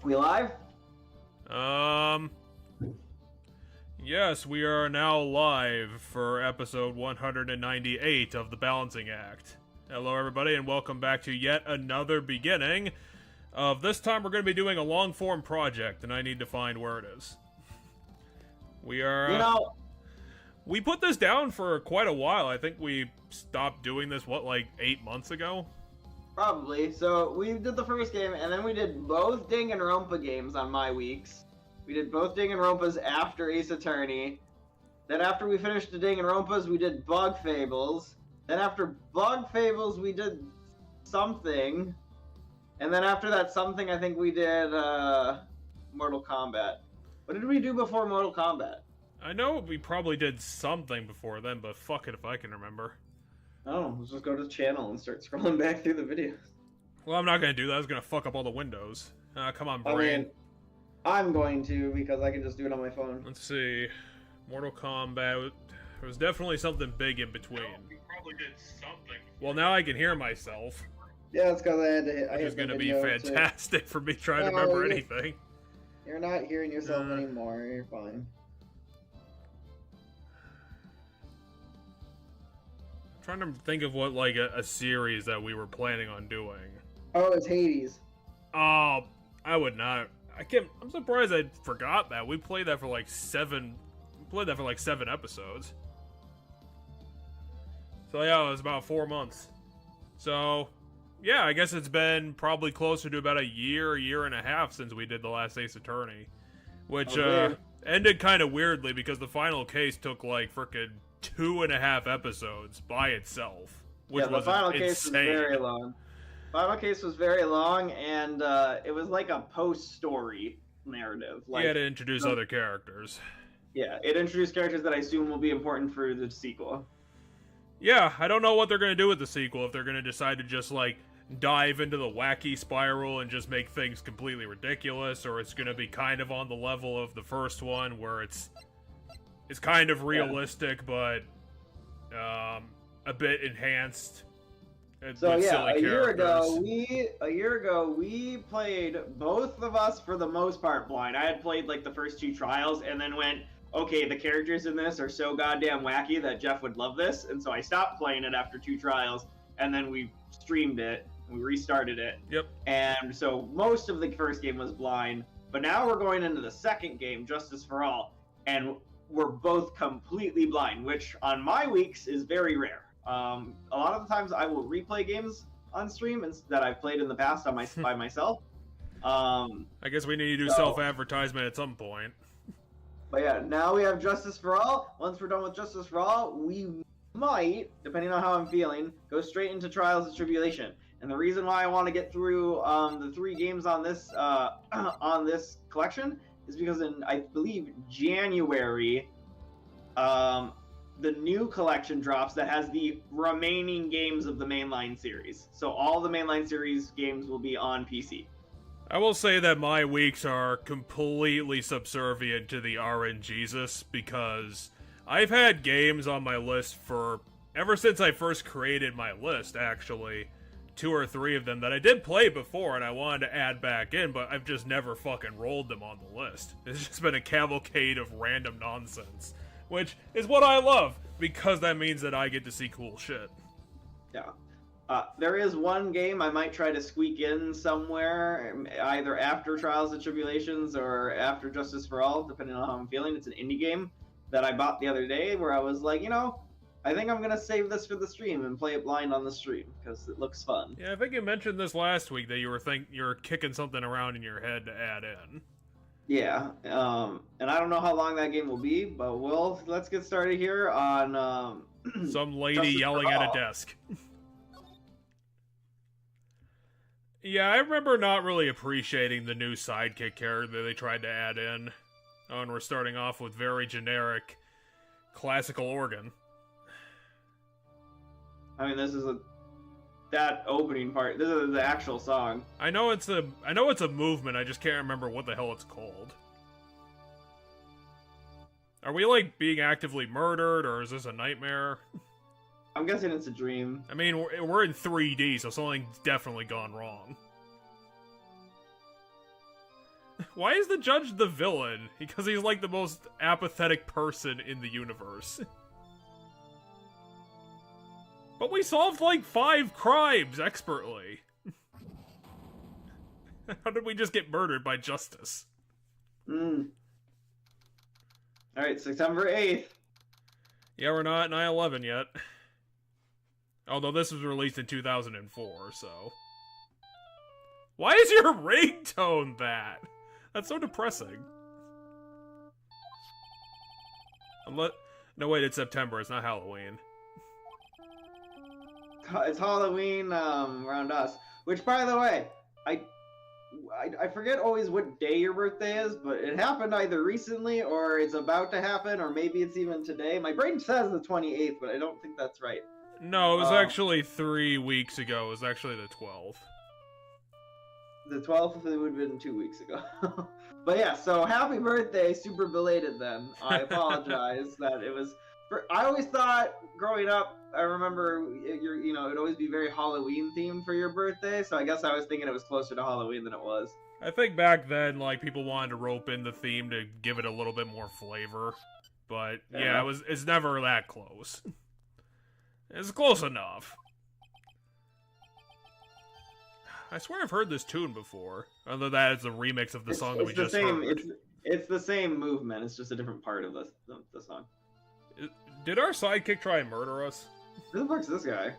We live? Yes, we are now live for episode 198 of The Balancing Act. Hello, everybody, and welcome back to yet another beginning of this time we're going to be doing a long-form project, and I need to find where it is. We are, we put this down for quite a while. I think we stopped doing this, like 8 months ago? Probably. So we did the first game, and then we did both Danganronpa games on my weeks. We did both Danganronpas after Ace Attorney. Then after we finished the Danganronpas, we did Bug Fables. Then after Bug Fables, we did something. And then after that something, I think we did Mortal Kombat. What did we do before Mortal Kombat? I know we probably did something before then, but fuck it if I can remember. Oh, let's just go to the channel and start scrolling back through the videos. Well, I'm not going to do that. I was going to fuck up all the windows. Come on, brain. I'm going to, because I can just do it on my phone. Let's see. Mortal Kombat. There was definitely something big in between. We probably did something. Well, now I can hear myself. Yeah, it's because I had to hit. Which is going to be fantastic for me trying to remember anything. You're not hearing yourself anymore. You're fine. I'm trying to think of what, like, a series that we were planning on doing. Oh, it's Hades. Oh, I would not. I'm surprised I forgot that. We played that for like 7 episodes. So yeah, it was about 4 months. So, yeah, I guess it's been probably closer to about a year and a half since we did the last Ace Attorney. Which, ended kind of weirdly because the final case took like frickin' 2.5 episodes by itself. Which the final case was very long. Final case was very long, and it was like a post-story narrative. Like, you had to introduce other characters. Yeah, it introduced characters that I assume will be important for the sequel. Yeah, I don't know what they're going to do with the sequel, if they're going to decide to just, like, dive into the wacky spiral and just make things completely ridiculous, or it's going to be kind of on the level of the first one, where it's kind of realistic, but a bit enhanced. So yeah, a year ago we played, both of us for the most part, blind. I had played like the first 2 trials and then went, okay, the characters in this are so goddamn wacky that Jeff would love this, and so I stopped playing it after 2 trials, and then we streamed it, we restarted it. Yep. And so most of the first game was blind, but now we're going into the second game, Justice for All, and we're both completely blind, which on my weeks is very rare. A lot of the times I will replay games on stream that I've played in the past on by myself. I guess we need to do self-advertisement at some point. But yeah, now we have Justice for All. Once we're done with Justice for All, we might, depending on how I'm feeling, go straight into Trials of Tribulation. And the reason why I want to get through the 3 games on this collection is because in, I believe, January, the new collection drops that has the remaining games of the mainline series. So all the mainline series games will be on PC. I will say that my weeks are completely subservient to the RNGesus, because I've had games on my list for ever since I first created my list, actually. 2 or 3 of them that I did play before and I wanted to add back in, but I've just never fucking rolled them on the list. It's just been a cavalcade of random nonsense. Which is what I love, because that means that I get to see cool shit. Yeah. There is one game I might try to squeak in somewhere, either after Trials and Tribulations or after Justice for All, depending on how I'm feeling. It's an indie game that I bought the other day where I was like, I think I'm going to save this for the stream and play it blind on the stream, because it looks fun. Yeah, I think you mentioned this last week, that you were kicking something around in your head to add in. Yeah, and I don't know how long that game will be, but let's get started here on some lady yelling at a desk. Yeah, I remember not really appreciating the new sidekick character that they tried to add in. Oh, and we're starting off with very generic classical organ. I mean, this is that opening part. This is the actual song. I know it's a movement. I just can't remember what the hell it's called. Are we like being actively murdered, or is this a nightmare? I'm guessing it's a dream. I mean, we're in 3D, so something's definitely gone wrong. Why is the judge the villain? Because he's like the most apathetic person in the universe. But we solved like 5 crimes expertly. How did we just get murdered by justice? Alright, September 8th. Yeah, we're not at 9/11 yet. Although this was released in 2004, so... Why is your ringtone that? That's so depressing. No, wait, it's September. It's not Halloween. It's Halloween around us. Which, by the way, I forget always what day your birthday is, but it happened either recently or it's about to happen, or maybe it's even today. My brain says the 28th, but I don't think that's right. No, it was actually 3 weeks ago. It was actually the 12th. The 12th, it would have been 2 weeks ago. But yeah, so happy birthday, super belated then. I apologize that it was... I always thought, growing up, I remember, it'd always be very Halloween themed for your birthday, so I guess I was thinking it was closer to Halloween than it was. I think back then, like, people wanted to rope in the theme to give it a little bit more flavor. But, yeah, it's never that close. It's close enough. I swear I've heard this tune before. Other than that, it's a remix of the song that we just heard. It's the same movement. It's just a different part of the song. Did our sidekick try and murder us? Who the fuck's this guy?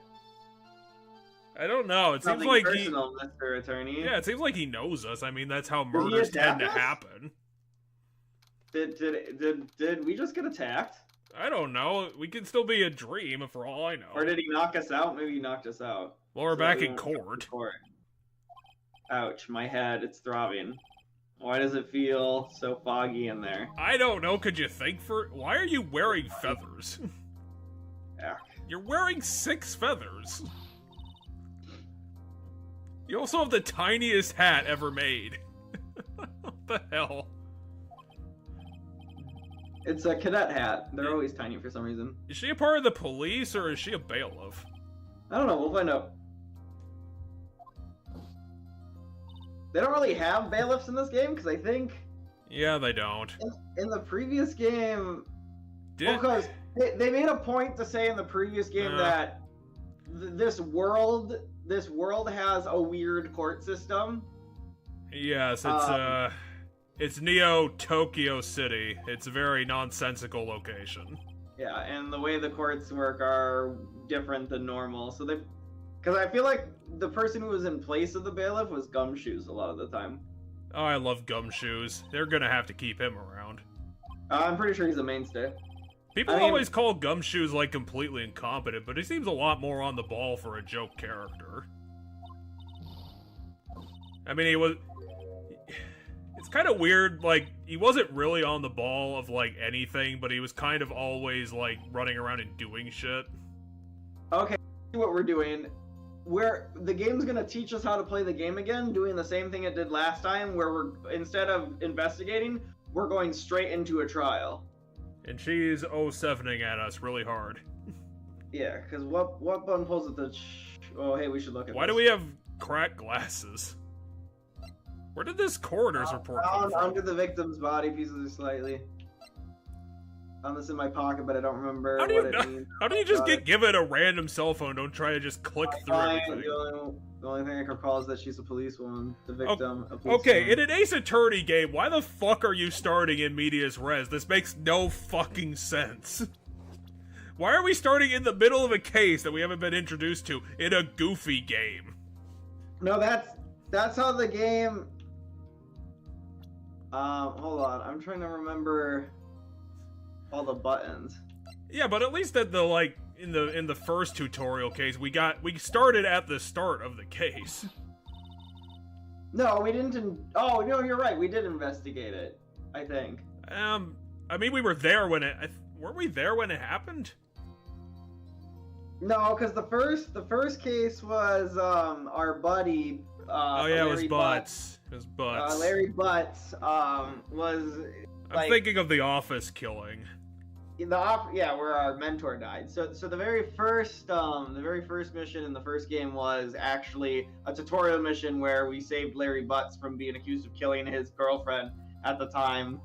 I don't know. It seems Nothing like personal, Mr. Attorney. Yeah, it seems like he knows us. I mean, that's how murders tend to happen. Did we just get attacked? I don't know. We could still be a dream for all I know. Or did he knock us out? Maybe he knocked us out. Well, we're back in court. Ouch, my head, it's throbbing. Why does it feel so foggy in there? I don't know, could you think for... Why are you wearing feathers? Yeah. You're wearing 6 feathers. You also have the tiniest hat ever made. What the hell? It's a cadet hat. They're always tiny for some reason. Is she a part of the police, or is she a bailiff? I don't know, we'll find out. They don't really have bailiffs in this game, because I think... Yeah, they don't. In the previous game... Because they made a point to say in the previous game that this world has a weird court system. Yes, it's Neo Tokyo City. It's a very nonsensical location. Yeah, and the way the courts work are different than normal. So they... Because I feel like the person who was in place of the bailiff was Gumshoes a lot of the time. Oh, I love Gumshoes. They're gonna have to keep him around. I'm pretty sure he's a mainstay. People always call Gumshoes, like, completely incompetent, but he seems a lot more on the ball for a joke character. I mean, he was... It's kind of weird, like, he wasn't really on the ball of, like, anything, but he was kind of always, like, running around and doing shit. Okay, what we're doing... the game's gonna teach us how to play the game again, doing the same thing it did last time, where we're, instead of investigating, we're going straight into a trial. And she's 07ing at us really hard. Yeah, because what button pulls at the... Oh, hey, we should look at Why this. do we have cracked glasses? Where did this coroner's report come from? Under the victim's body, pieces are slightly... Found this in my pocket, but I don't remember what it means. How do you just get given a random cell phone? Don't try to just click through everything. The only thing I can recall is that she's a policewoman. The victim, a policewoman. Okay, in an Ace Attorney game, why the fuck are you starting in medias res? This makes no fucking sense. Why are we starting in the middle of a case that we haven't been introduced to in a Goofy game? No, that's how the game... hold on. I'm trying to remember all the buttons. Yeah, but at least at the, like, in the first tutorial case, we started at the start of the case. No, we didn't. Oh no, you're right. We did investigate it, I think. I mean, we were there when it. Weren't we there when it happened? No, because the first case was our buddy. Oh yeah, it was Butts. It was Butts. Larry Butts was. I'm thinking of the Office killing. where our mentor died. So the very first mission in the first game was actually a tutorial mission where we saved Larry Butts from being accused of killing his girlfriend at the time,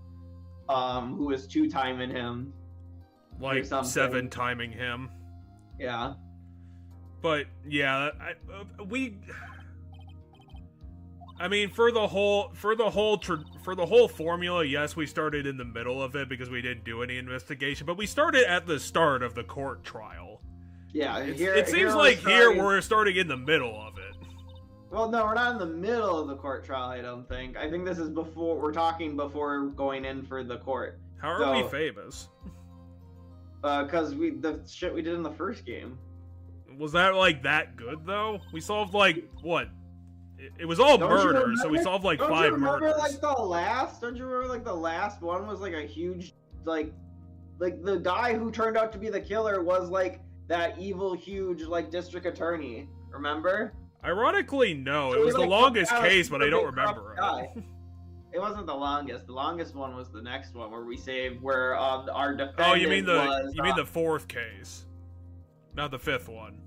who was 2-timing him. Like 7-timing him. Yeah. But yeah, I mean, for the whole formula, yes, we started in the middle of it because we didn't do any investigation, but we started at the start of the court trial. Yeah, it seems like here we're starting in the middle of it. Well, no, we're not in the middle of the court trial, I don't think. I think this is we're talking before going in for the court. How are we famous? Because the shit we did in the first game. Was that, like, that good, though? We solved, like, what? It was all murders, so we solved, like, 5 murders. Don't you remember, like, the last one was, like, a huge, like, the guy who turned out to be the killer was, like, that evil, huge, like, district attorney. Remember? Ironically, no. It was the longest case, but I don't remember it. It wasn't the longest. The longest one was the next one where we saved, where our defendant was... Oh, you mean the 4th case, not the 5th one.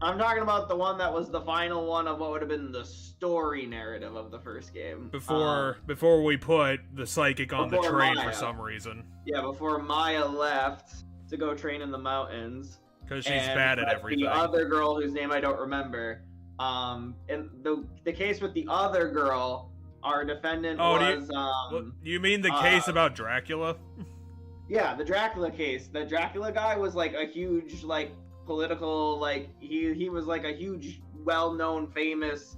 I'm talking about the one that was the final one of what would have been the story narrative of the first game. Before we put the psychic on the train for some reason. Yeah, before Maya left to go train in the mountains. Because she's bad at everything. The other girl whose name I don't remember. And the case with the other girl, our defendant you mean the case about Dracula? Yeah, the Dracula case. The Dracula guy was like a huge, like, political, like, he was like a huge, well-known, famous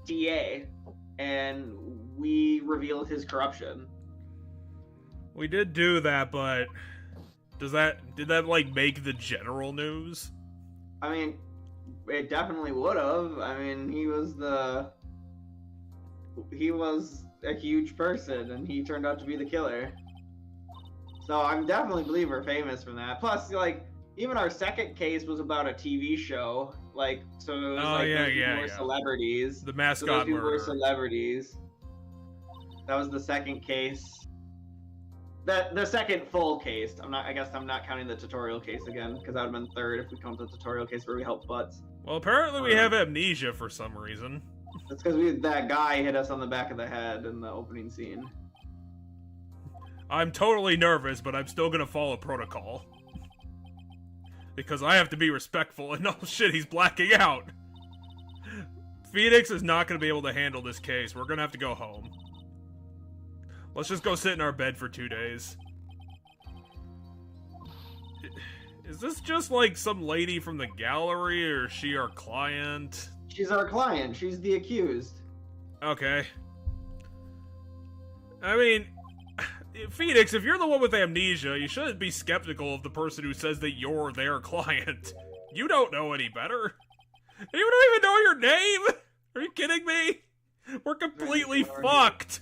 DA, and we revealed his corruption. We did do that, but did that like make the general news? I mean, it definitely would have. I mean, he was a huge person, and he turned out to be the killer. So I'm definitely believe we're famous from that. Plus, like, even our second case was about a TV show, like, so it was more celebrities. The mascot murder. Were celebrities. That was the second case. The second full case. I guess I'm not counting the tutorial case again, because that would have been third if we count the tutorial case where we helped Butts. Well, apparently we have amnesia for some reason. That's because that guy hit us on the back of the head in the opening scene. I'm totally nervous, but I'm still gonna follow protocol. Because I have to be respectful, and oh shit, he's blacking out! Phoenix is not gonna be able to handle this case. We're gonna have to go home. Let's just go sit in our bed for 2 days. Is this just like some lady from the gallery, or is she our client? She's our client. She's the accused. Okay. I mean, Phoenix, if you're the one with amnesia, you shouldn't be skeptical of the person who says that you're their client. You don't know any better. And you don't even know your name! Are you kidding me? We're completely fucked!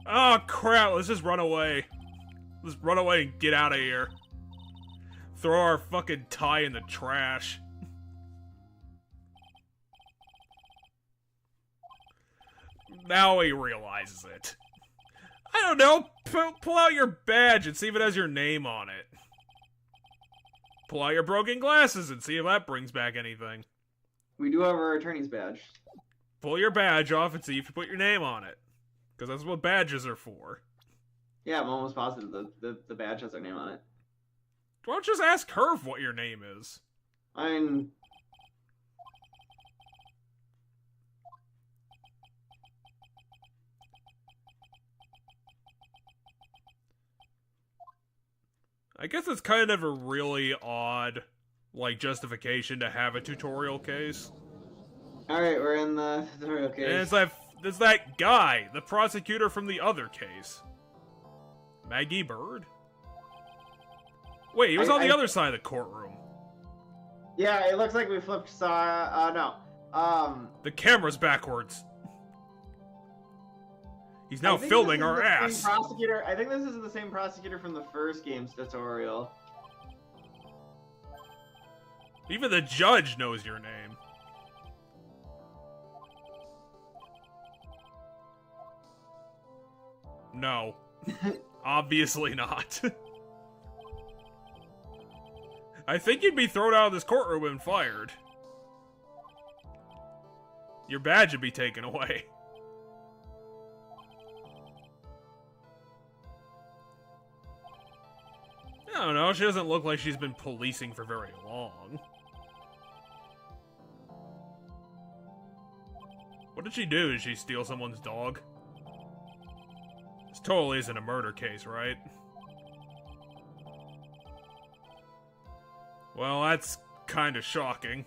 Oh crap, let's just run away. Let's run away and get out of here. Throw our fucking tie in the trash. Now he realizes it. I don't know, pull out your badge and see if it has your name on it. Pull out your broken glasses and see if that brings back anything. We do have our attorney's badge. Pull your badge off and see if you put your name on it. Because that's what badges are for. Yeah, I'm almost positive the badge has our name on it. Why don't you just ask her what your name is? I mean... I guess it's kind of a really odd, like, justification to have a tutorial case. Alright, we're in the tutorial case. And it's that guy, the prosecutor from the other case. Maggie Bird? Wait, he was on the other side of the courtroom. Yeah, it looks like we flipped no. The camera's backwards. He's now filming our ass. I think this is the same prosecutor from the first game's tutorial. Even the judge knows your name. No. Obviously not. I think you'd be thrown out of this courtroom and fired. Your badge would be taken away. I don't know, she doesn't look like she's been policing for very long. What did she do? Did she steal someone's dog? This totally isn't a murder case, right? Well, that's kind of shocking.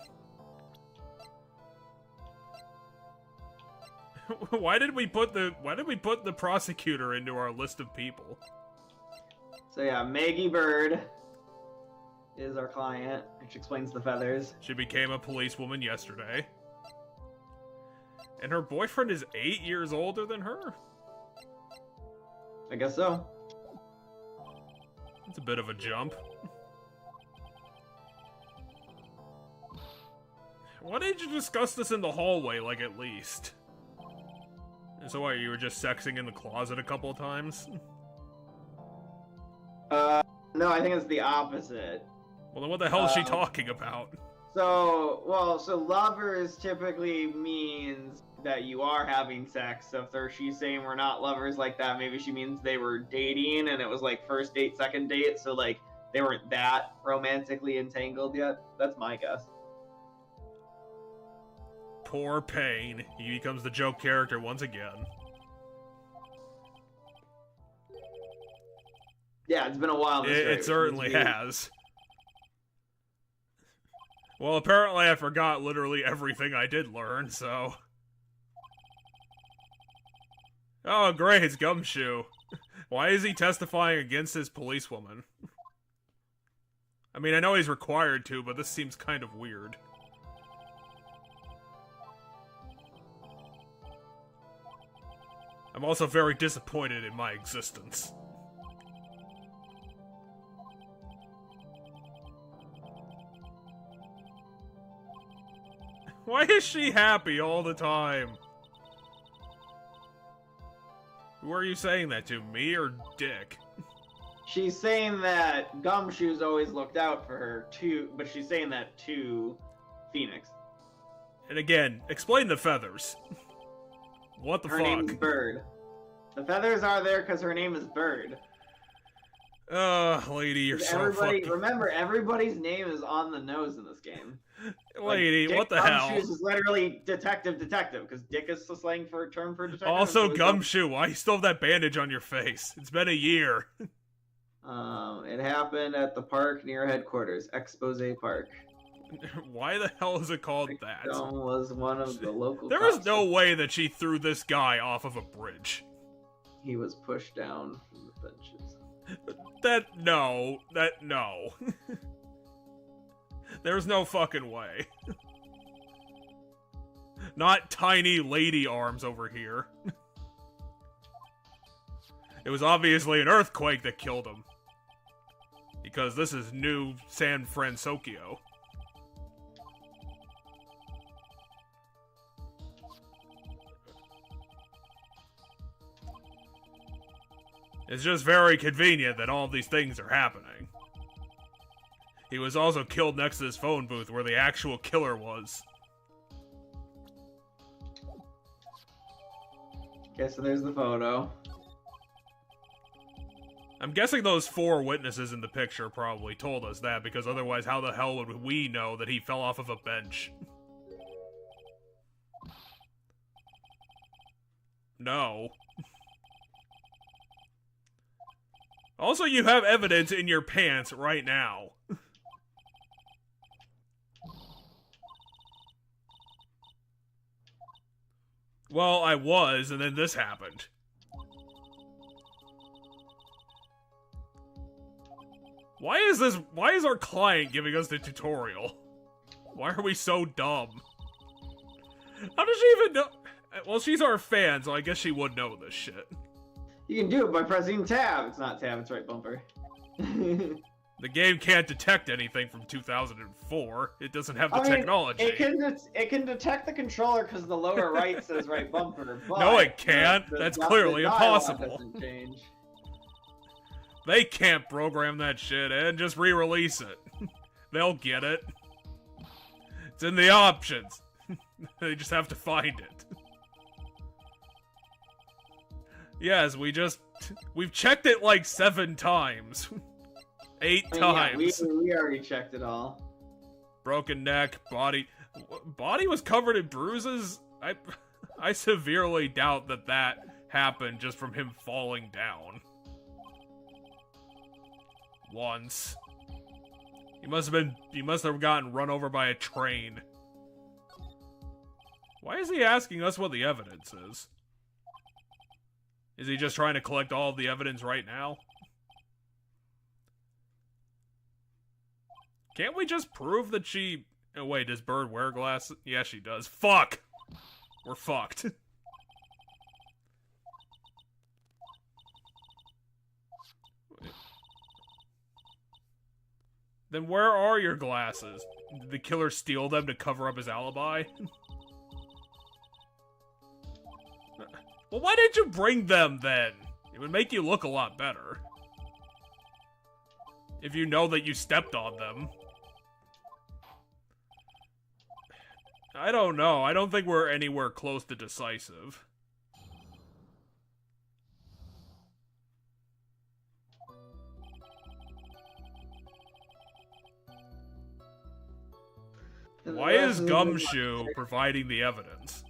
Why did we put the prosecutor into our list of people? So yeah, Maggie Bird is our client, which explains the feathers. She became a policewoman yesterday. And her boyfriend is 8 years older than her? I guess so. It's a bit of a jump. Why didn't you discuss this in the hallway, like, at least? So what, you were just sexing in the closet a couple of times? No, I think it's the opposite. Well, then what the hell is she talking about? So lovers typically means that you are having sex. So if she's saying we're not lovers like that, maybe she means they were dating and it was like first date, second date, so like they weren't that romantically entangled yet. That's my guess. Poor Payne. He becomes the joke character once again. Yeah, it's been a while. It certainly has. Well, apparently I forgot literally everything I did learn, so... Oh, great, it's Gumshoe. Why is he testifying against his policewoman? I mean, I know he's required to, but this seems kind of weird. I'm also very disappointed in my existence. Why is she happy all the time? Who are you saying that to, me or Dick? She's saying that Gumshoe's always looked out for her, too, but she's saying that to Phoenix. And again, explain the feathers. What the fuck? Her name's Bird. The feathers are there because her name is Bird. Lady, you're so fucking... Remember, everybody's name is on the nose in this game. Lady, like, what the hell? Gumshoe is literally detective, because Dick is the slang for a term for detective. Also, so Gumshoe, why you still have that bandage on your face? It's been a year. It happened at the park near headquarters, Expose Park. Why the hell is it called that? Was one of the local. There is no way that she threw this guy off of a bridge. He was pushed down from the benches. No. There's no fucking way. Not tiny lady arms over here. It was obviously an earthquake that killed him. Because this is new San Francisco. It's just very convenient that all these things are happening. He was also killed next to this phone booth where the actual killer was. Okay, so there's the photo. I'm guessing those 4 witnesses in the picture probably told us that, because otherwise how the hell would we know that he fell off of a bench? No. Also, you have evidence in your pants right now. Well, I was, and then this happened. Why is our client giving us the tutorial? Why are we so dumb? How does she even know? Well, she's our fan, so I guess she would know this shit. You can do it by pressing tab. It's not tab, it's right bumper. The game can't detect anything from 2004. It doesn't have the technology. It can detect the controller because the lower right says right bumper. But no, it can't. That's clearly the dialogue impossible. doesn't change. They can't program that shit in, just re-release it. They'll get it. It's in the options. They just have to find it. Yes, we've checked it like 7 times. 8 times. Yeah, we already checked it all. Broken neck, body was covered in bruises? I severely doubt that happened just from him falling down. Once. He must have gotten run over by a train. Why is he asking us what the evidence is? Is he just trying to collect all of the evidence right now? Can't we just prove that she... Oh, wait, does Bird wear glasses? Yeah, she does. Fuck! We're fucked. Then where are your glasses? Did the killer steal them to cover up his alibi? Well, why didn't you bring them then? It would make you look a lot better. If you know that you stepped on them. I don't know. I don't think we're anywhere close to decisive. Why is Gumshoe providing the evidence?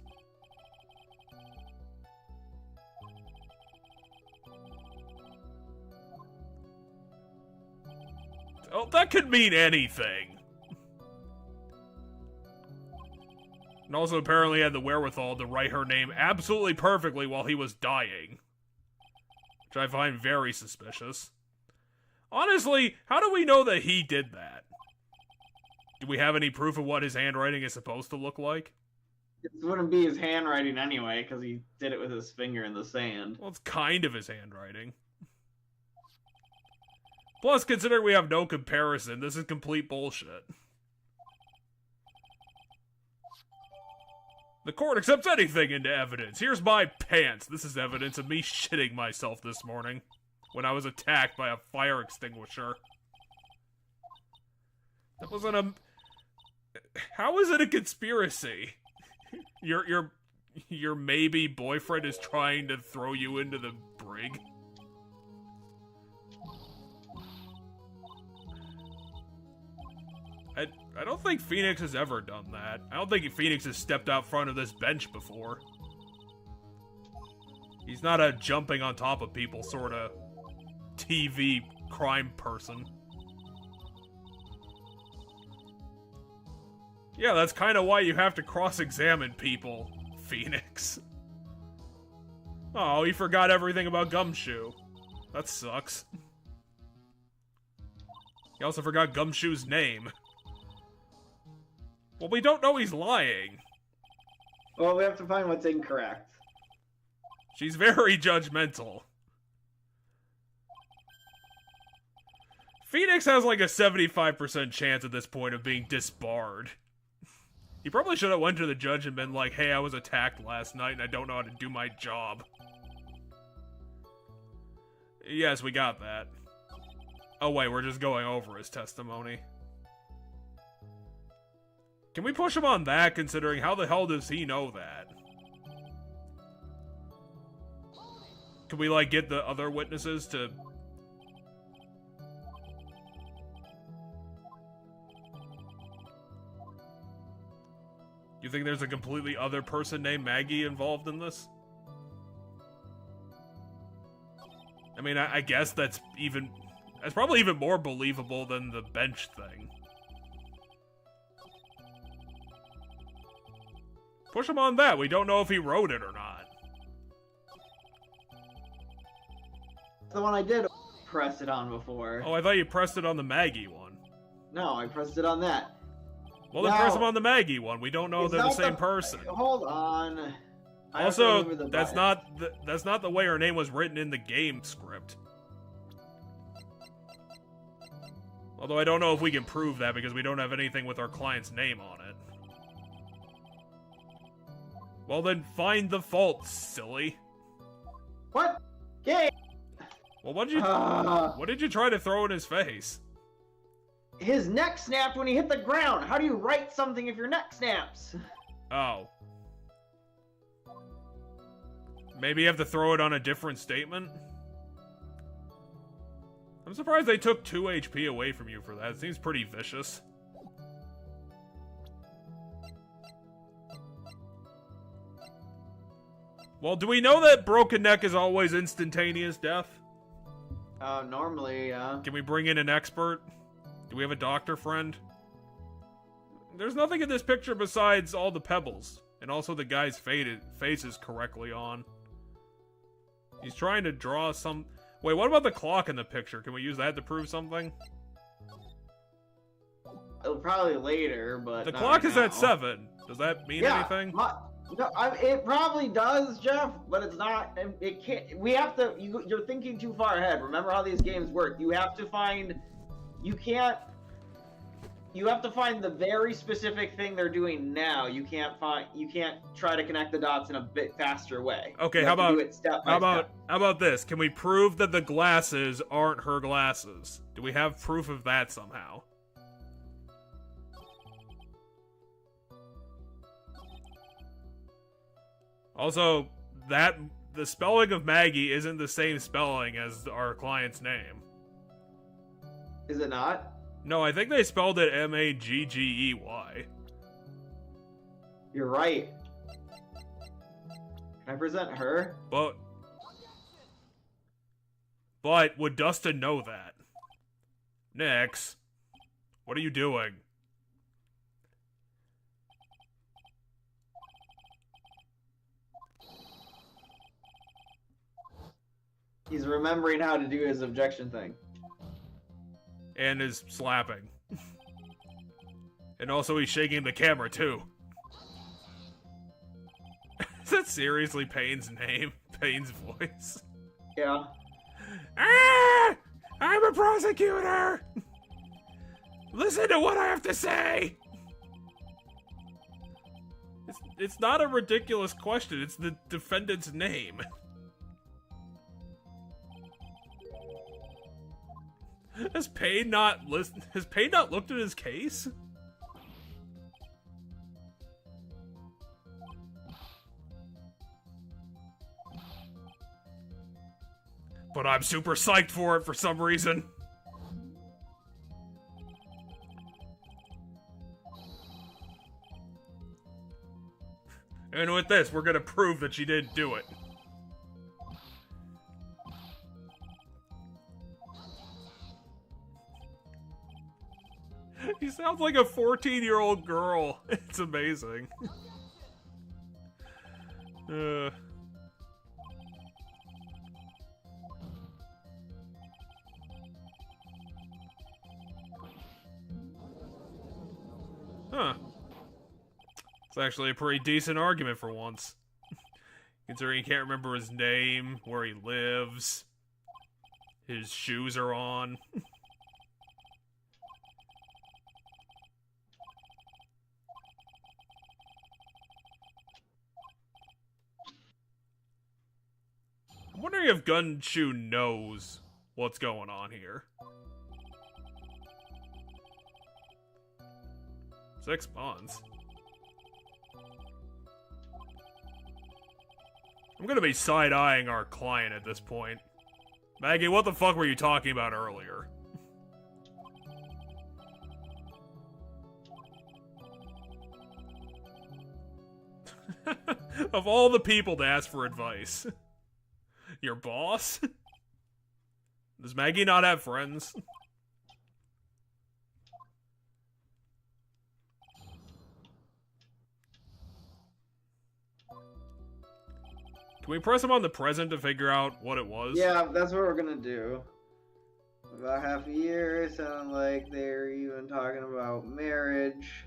Oh, that could mean anything. And also apparently had the wherewithal to write her name absolutely perfectly while he was dying. Which I find very suspicious. Honestly, how do we know that he did that? Do we have any proof of what his handwriting is supposed to look like? It wouldn't be his handwriting anyway, because he did it with his finger in the sand. Well, it's kind of his handwriting. Plus, considering we have no comparison, this is complete bullshit. The court accepts anything into evidence. Here's my pants. This is evidence of me shitting myself this morning when I was attacked by a fire extinguisher. That wasn't a... How is it a conspiracy? Your maybe boyfriend is trying to throw you into the brig? I don't think Phoenix has ever done that. I don't think Phoenix has stepped out front of this bench before. He's not a jumping on top of people sort of TV crime person. Yeah, that's kind of why you have to cross-examine people, Phoenix. Oh, you forgot everything about Gumshoe. That sucks. You also forgot Gumshoe's name. Well, we don't know he's lying. Well, we have to find what's incorrect. She's very judgmental. Phoenix has like a 75% chance at this point of being disbarred. He probably should have went to the judge and been like, hey, I was attacked last night and I don't know how to do my job. Yes, we got that. Oh wait, we're just going over his testimony. Can we push him on that, considering how the hell does he know that? Can we, like, get the other witnesses to... You think there's a completely other person named Maggie involved in this? I mean, I guess that's probably even more believable than the bench thing. Push him on that. We don't know if he wrote it or not. The one I did press it on before. Oh, I thought you pressed it on the Maggie one. No, I pressed it on that. Well, then press him on the Maggie one. We don't know if they're the same person. Hold on. Also, that's not the way her name was written in the game script. Although I don't know if we can prove that because we don't have anything with our client's name on it. Well then, find the fault, silly. What? Yay! Well, what did you try to throw in his face? His neck snapped when he hit the ground. How do you write something if your neck snaps? Oh. Maybe you have to throw it on a different statement? I'm surprised they took 2 HP away from you for that. It seems pretty vicious. Well, do we know that broken neck is always instantaneous death? Normally, yeah. Can we bring in an expert? Do we have a doctor friend? There's nothing in this picture besides all the pebbles. And also the guy's face is correctly on. He's trying to draw some... Wait, what about the clock in the picture? Can we use that to prove something? Probably later, but the not clock right is now. at 7. Does that mean anything? No, it probably does, Jeff, but it's not. It can't. We have to. You're thinking too far ahead. Remember how these games work. You have to find. You can't. You have to find the very specific thing they're doing now. You can't find. You can't try to connect the dots in a bit faster way. Okay, how about this? Can we prove that the glasses aren't her glasses? Do we have proof of that somehow? Also, the spelling of Maggie isn't the same spelling as our client's name. Is it not? No, I think they spelled it Maggey. You're right. Can I present her? But would Dustin know that? Nix, what are you doing? He's remembering how to do his objection thing. And is slapping. And also he's shaking the camera too. Is that seriously Payne's name? Payne's voice? Yeah. Ah! I'm a prosecutor! Listen to what I have to say! It's not a ridiculous question, it's the defendant's name. Has Payne not looked at his case? But I'm super psyched for it for some reason. And with this, we're gonna prove that she didn't do it. He sounds like a 14-year-old girl. It's amazing. Huh. It's actually a pretty decent argument for once. Considering he can't remember his name, where he lives, his shoes are on. I'm wondering if Gunshoe knows what's going on here. 6 months. I'm gonna be side-eyeing our client at this point. Maggie, what the fuck were you talking about earlier? Of all the people to ask for advice. Your boss? Does Maggie not have friends? Can we press him on the present to figure out what it was? Yeah, that's what we're gonna do. About half a year, it sounded like they're even talking about marriage.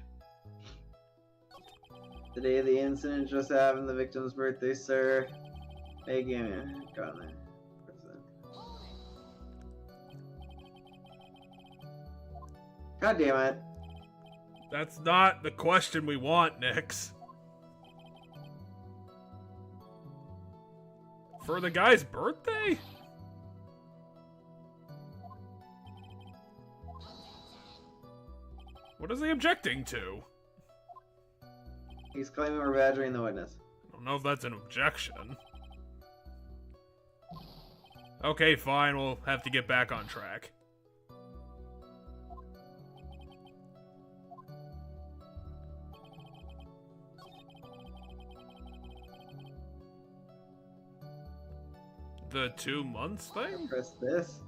The day of the incident just happened, the victim's birthday, sir. Hey, give me a comment. God damn it. That's not the question we want, Nix. For the guy's birthday? What is he objecting to? He's claiming we're badgering the witness. I don't know if that's an objection. Okay, fine, we'll have to get back on track. The 2 months thing? Press this.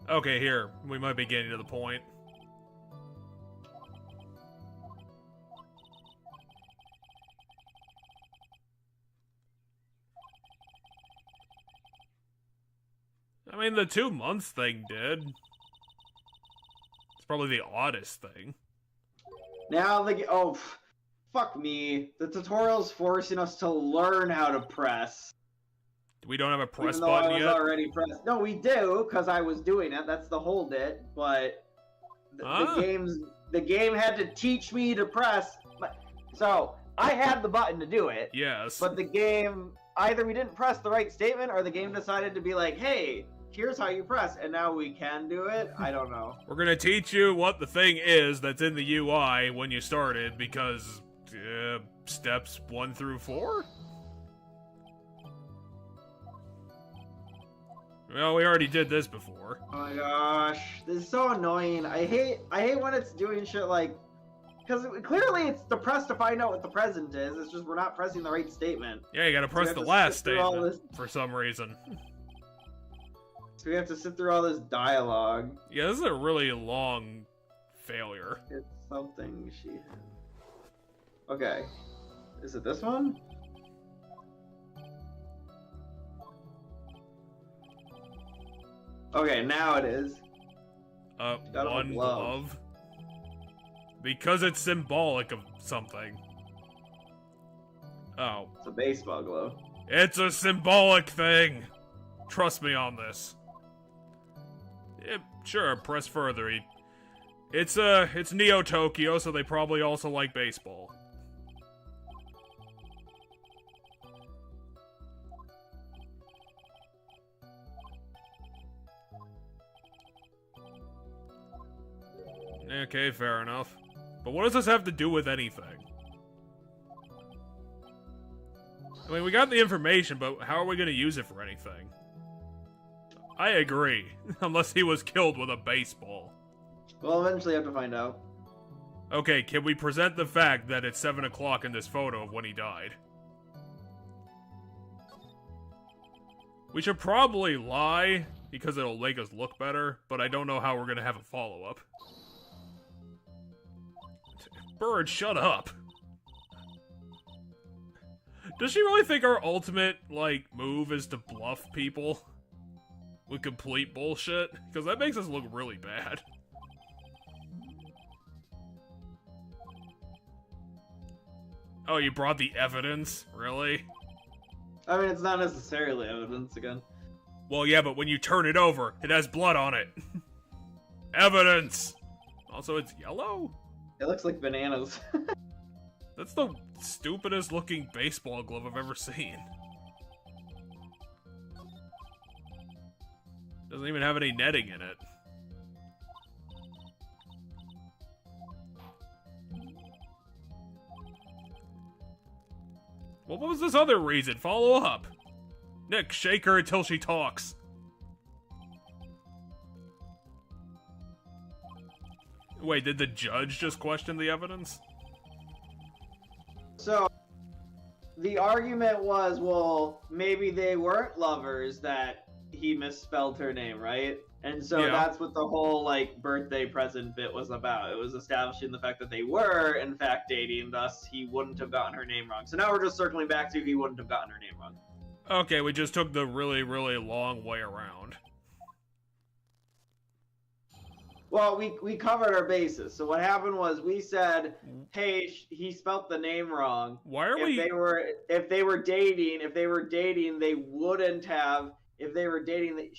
Okay, here. We might be getting to the point. I mean, the 2 months thing did. It's probably the oddest thing. Now fuck me. The tutorial's forcing us to learn how to press. We don't have a press Even though button I was yet? already pressed. No, we do, because I was doing it. That's the hold it. But the game had to teach me to press. So I had the button to do it. Yes. But the game, either we didn't press the right statement, or the game decided to be like, hey, here's how you press, and now we can do it? I don't know. We're gonna teach you what the thing is that's in the UI when you started, because steps 1 through 4? Well, we already did this before. Oh my gosh, this is so annoying. I hate when it's doing shit like, because clearly it's the press to find out what the present is. It's just we're not pressing the right statement. Yeah, you gotta press the last statement for some reason. So we have to sit through all this dialogue. Yeah, this is a really long failure. It's something she had. Okay. Is it this one? Okay, now it is. Got a One glove. glove. Because it's symbolic of something. Oh. It's a baseball glove. It's a symbolic thing! Trust me on this. Yeah, sure, press further. It's Neo Tokyo, so they probably also like baseball. Okay, fair enough. But what does this have to do with anything? I mean, we got the information, but how are we gonna use it for anything? I agree. Unless he was killed with a baseball. We'll eventually have to find out. Okay, can we present the fact that it's 7 o'clock in this photo of when he died? We should probably lie, because it'll make us look better, but I don't know how we're gonna have a follow-up. Bird, shut up! Does she really think our ultimate, move is to bluff people? With complete bullshit? Because that makes us look really bad. Oh, you brought the evidence? Really? I mean, it's not necessarily evidence again. Well, yeah, but when you turn it over, it has blood on it. Evidence! Also, it's yellow? It looks like bananas. That's the stupidest looking baseball glove I've ever seen. Doesn't even have any netting in it. Well, what was this other reason? Follow up. Nick, shake her until she talks. Wait, did the judge just question the evidence? So, the argument was, well, maybe they weren't lovers, that he misspelled her name, right? And so Yeah. that's what the whole, birthday present bit was about. It was establishing the fact that they were, in fact, dating, thus he wouldn't have gotten her name wrong. So now we're just circling back to he wouldn't have gotten her name wrong. Okay, we just took the really, really long way around. Well, we covered our bases. So what happened was we said, hey, he spelt the name wrong. Why are If they were dating, they wouldn't have. If they were dating,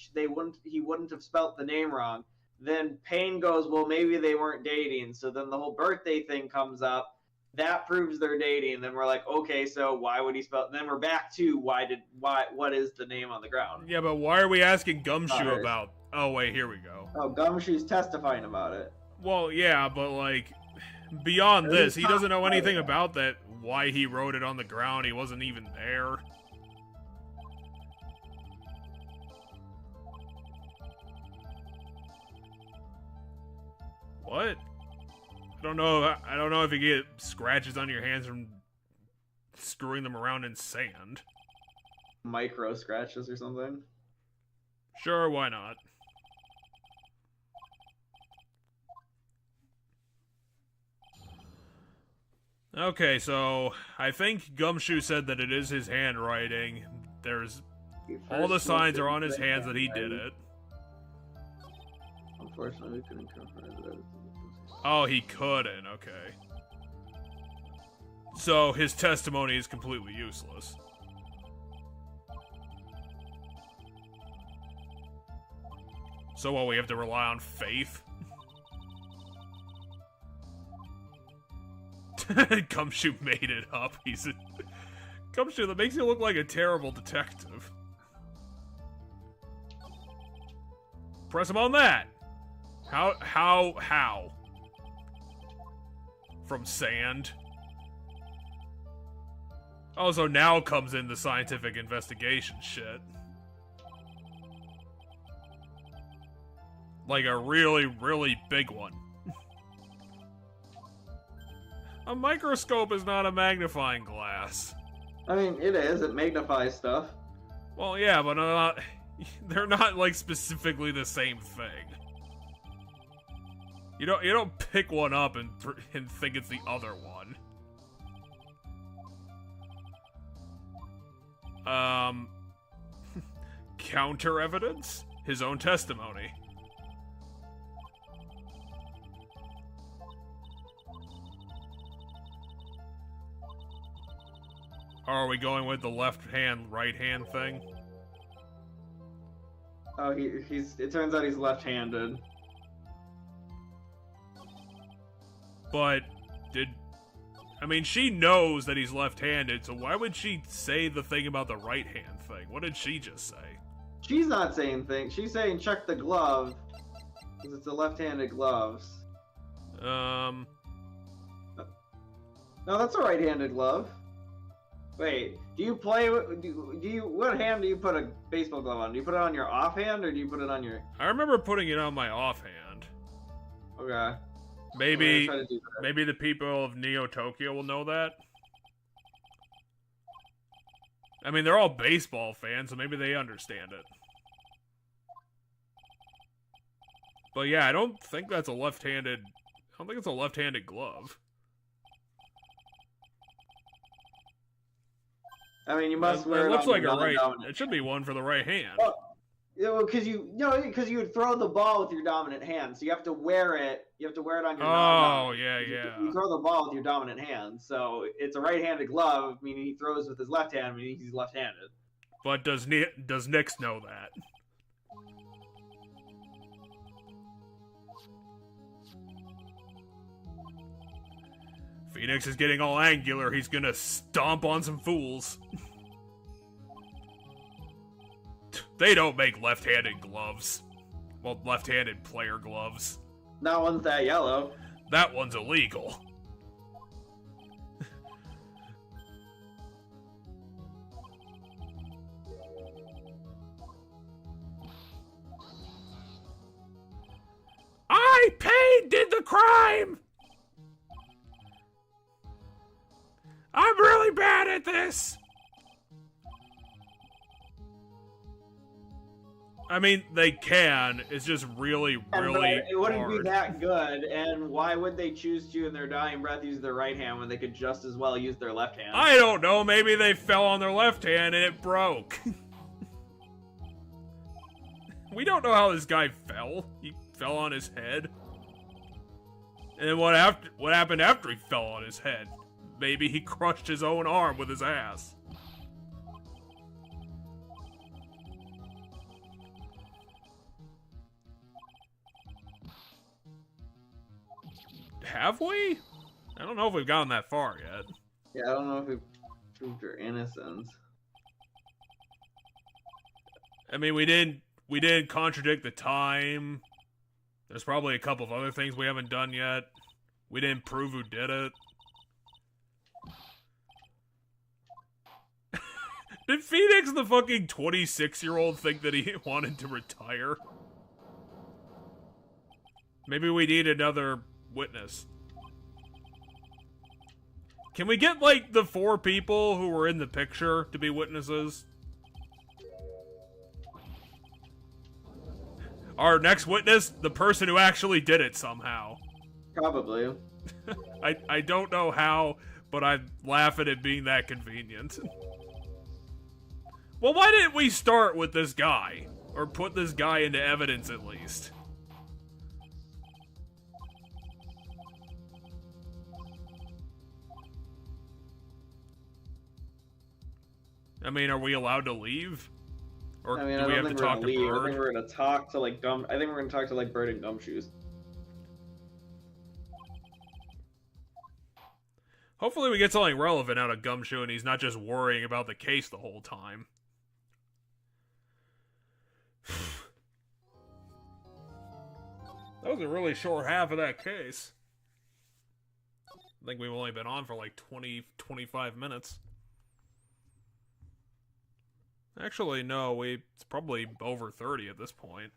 he wouldn't have spelt the name wrong. Then Payne goes, well, maybe they weren't dating. So then the whole birthday thing comes up, that proves they're dating. And then we're like, okay, so why would he spell? Then we're back to what is the name on the ground? Yeah, but why are we asking Gumshoe hers. about? Oh wait, here we go. Oh, Gumshoe's testifying about it. Well, yeah, but like beyond At this, least he not doesn't know about anything it. about that. Why he wrote it on the ground? He wasn't even there. What? I don't know if you get scratches on your hands from screwing them around in sand. Micro scratches or something. Sure, why not? Okay, so I think Gumshoe said that it is his handwriting. There's all the signs are on his hands that he did it. Unfortunately, we couldn't confirm that. Oh, he couldn't. Okay. So his testimony is completely useless. So what, we have to rely on faith? Gumshoe made it up. He's a... Gumshoe, that makes you look like a terrible detective. Press him on that! How? From sand? Oh, so now comes in the scientific investigation shit. Like a really, really big one. A microscope is not a magnifying glass. I mean, it is. It magnifies stuff. Well, yeah, but they're not like specifically the same thing. You don't pick one up and think it's the other one. Counter evidence? His own testimony. Or are we going with the left hand, right hand thing? Oh, it turns out he's left-handed. But I mean, she knows that he's left-handed, so why would she say the thing about the right hand thing? What did she just say? She's not saying things. She's saying check the glove, because it's a left-handed gloves. No, that's a right-handed glove. Wait, do you play? What hand do you put a baseball glove on? Do you put it on your offhand or do you put it on your? I remember putting it on my offhand. Okay. Maybe I'm gonna try to do that. maybe the people of Neo Tokyo will know that. I mean, they're all baseball fans, so maybe they understand it. But yeah, I don't think that's a left-handed. I don't think it's a left-handed glove. I mean, you must wear It it looks on like your a right. non-dominant. It should be one for the right hand. Well, because you would throw the ball with your dominant hand, so you have to wear it. You have to wear it on your. Oh, yeah. You throw the ball with your dominant hand, so it's a right-handed glove, meaning he throws with his left hand, meaning he's left-handed. But does Nix know that? Phoenix is getting all angular. He's gonna stomp on some fools. They don't make left-handed gloves. Well, left-handed player gloves. That one's that yellow. That one's illegal. Payne did the crime! I'm really bad at this! I mean, they can. It's just really, really It wouldn't hard. be that good, and why would they choose to, in their dying breath, use their right hand when they could just as well use their left hand? I don't know. Maybe they fell on their left hand and it broke. We don't know how this guy fell. He fell on his head. And then what happened after he fell on his head? Maybe he crushed his own arm with his ass. Have we? I don't know if we've gotten that far yet. Yeah, I don't know if we proved her innocence. I mean, we didn't contradict the time. There's probably a couple of other things we haven't done yet. We didn't prove who did it. Did Phoenix, the fucking 26-year-old, think that he wanted to retire? Maybe we need another witness. Can we get, like, the 4 people who were in the picture to be witnesses? Our next witness, the person who actually did it somehow. Probably. I don't know how, but I laugh at it being that convenient. Well, why didn't we start with this guy? Or put this guy into evidence at least? I mean, are we allowed to leave? Or I mean, do we have to talk to leave. I Bird? think we're gonna talk to like I think we're gonna talk to like Bird and Gumshoes. Hopefully we get something relevant out of Gumshoe and he's not just worrying about the case the whole time. That was a really short half of that case. I think we've only been on for like 20-25 minutes. Actually, no, it's probably over 30 at this point.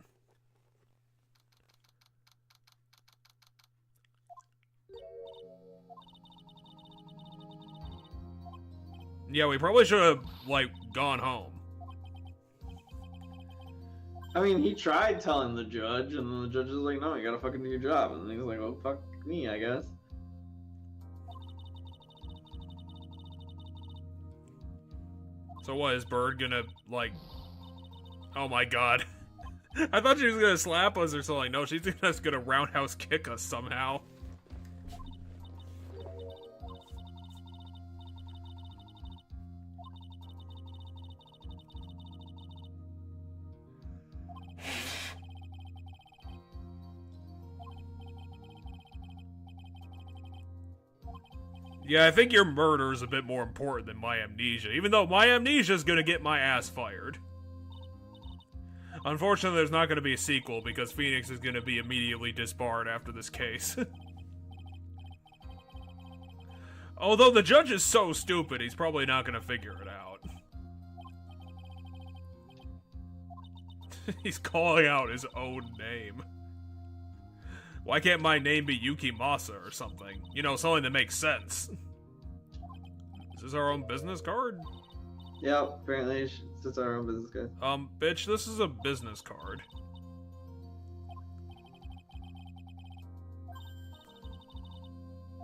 Yeah, we probably should have, like, gone home. I mean, he tried telling the judge, and then the judge was like, no, you gotta fucking do your job. And then he's like, well, fuck me, I guess. So what, is Bird gonna, like... Oh my god. I thought she was gonna slap us or something. No, she's just gonna roundhouse kick us somehow. Yeah, I think your murder is a bit more important than my amnesia, even though my amnesia is gonna get my ass fired. Unfortunately, there's not gonna be a sequel because Phoenix is gonna be immediately disbarred after this case. Although the judge is so stupid, he's probably not gonna figure it out. He's calling out his own name. Why can't my name be Yuki Masa or something? You know, something that makes sense. Is this our own business card? Yeah, apparently it's our own business card. Bitch, this is a business card.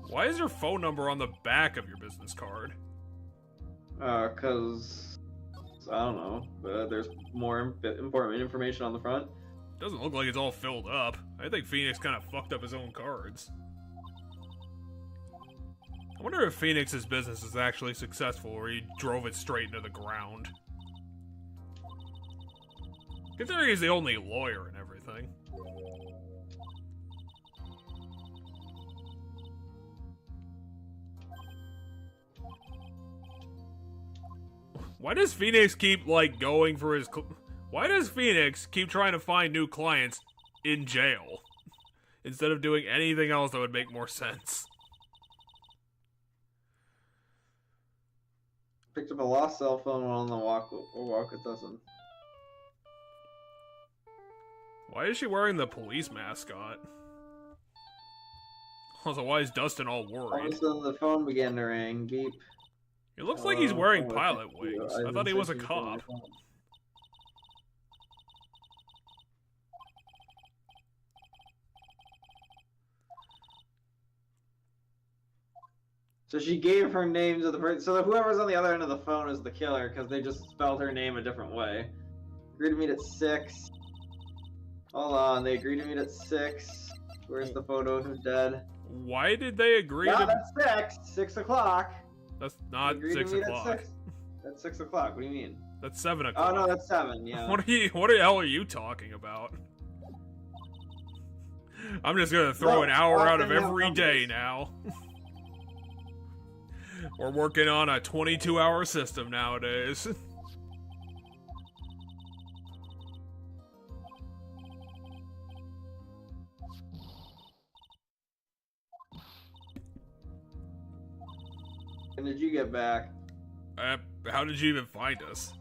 Why is your phone number on the back of your business card? 'Cause I don't know, but there's more important information on the front. Doesn't look like it's all filled up. I think Phoenix kind of fucked up his own cards. I wonder if Phoenix's business is actually successful or he drove it straight into the ground. Considering he's the only lawyer and everything. Why does Phoenix keep, like, going for his... Why does Phoenix keep trying to find new clients in jail? Instead of doing anything else that would make more sense? Picked up a lost cell phone while on the walk with us. Why is she wearing the police mascot? Also, why is Dustin all All worried? of a sudden, the phone began to ring. Beep. It looks like he's wearing pilot wings. I thought he was a cop. So she gave her name to the person. So whoever's on the other end of the phone is the killer because they just spelled her name a different way. Agreed to meet at 6. Hold on, they agreed to meet at 6. Where's the photo of who's dead? Why did they agree Yeah, to... that's 6. 6 o'clock. That's not 6 o'clock. That's 6 o'clock. What do you mean? That's 7 o'clock. Oh no, that's 7. Yeah. What the hell are you talking about? I'm just gonna throw an hour out of every day now. We're working on a 22-hour system nowadays. When did you get back? How did you even find us?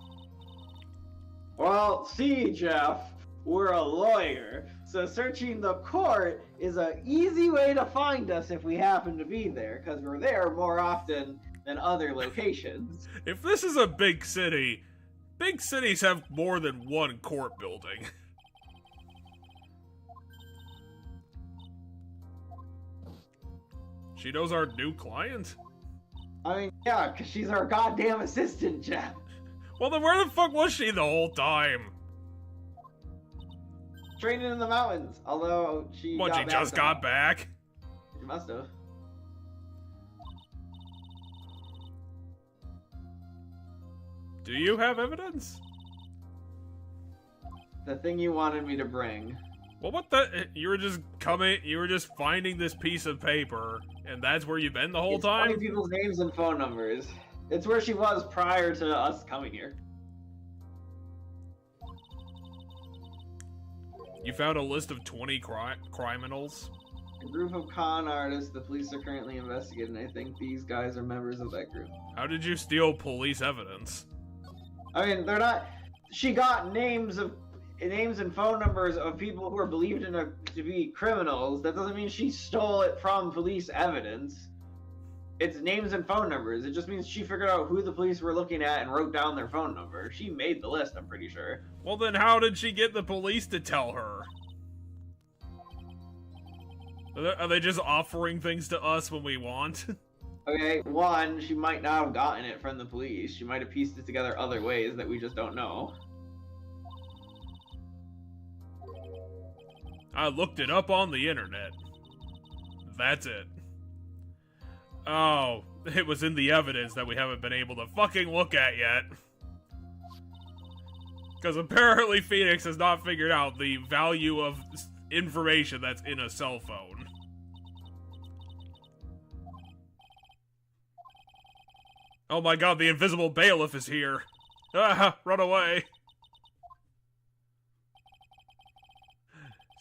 Well, see, Jeff, we're a lawyer, so searching the court is an easy way to find us if we happen to be there, because we're there more often than other locations. If this is a big city, big cities have more than one court building. She knows our new client? I mean, yeah, because she's our goddamn assistant, Jeff. Well, then where the fuck was she the whole time? Training in the mountains, although she What, she just got back? She must have. Do you have evidence? The thing you wanted me to bring. Well, what the? You were just finding this piece of paper, and that's where you've been the whole time? Finding people's names and phone numbers. It's where she was prior to us coming here. You found a list of 20 criminals? A group of con artists the police are currently investigating. I think these guys are members of that group. How did you steal police evidence? I mean, they're not... She got names and phone numbers of people who are believed to be criminals. That doesn't mean she stole it from police evidence. It's names and phone numbers. It just means she figured out who the police were looking at and wrote down their phone number. She made the list, I'm pretty sure. Well, then how did she get the police to tell her? Are they just offering things to us when we want? Okay, one, she might not have gotten it from the police. She might have pieced it together other ways that we just don't know. I looked it up on the internet. That's it. Oh, it was in the evidence that we haven't been able to fucking look at yet. Because apparently Phoenix has not figured out the value of information that's in a cell phone. Oh my god, the invisible bailiff is here. Ah, run away.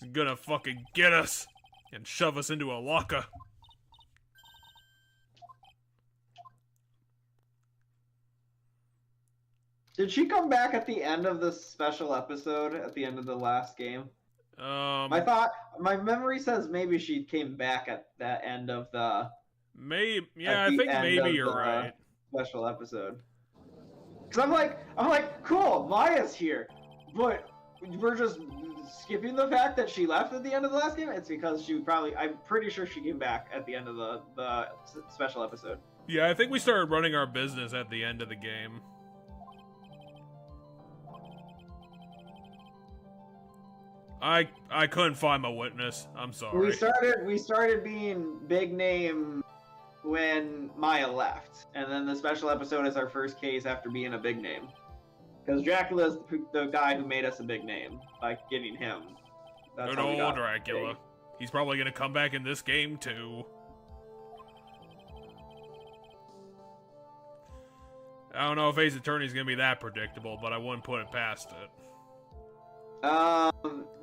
He's gonna fucking get us and shove us into a locker. Did she come back at the end of the special episode, at the end of the last game? My memory sasays maybe she came back at that end of the... Yeah, I think maybe you're right. Special episode. Cause I'm like, cool, Maya's here, but we're just skipping the fact that she left at the end of the last game. It's because I'm pretty sure she came back at the end of the special episode. Yeah, I think we started running our business at the end of the game. I couldn't find my witness. I'm sorry. We started being big name when Maya left, and then the special episode is our first case after being a big name. Because Dracula's the guy who made us a big name by getting him. That's Good old Dracula. He's probably gonna come back in this game too. I don't know if Ace Attorney's gonna be that predictable, but I wouldn't put it past it.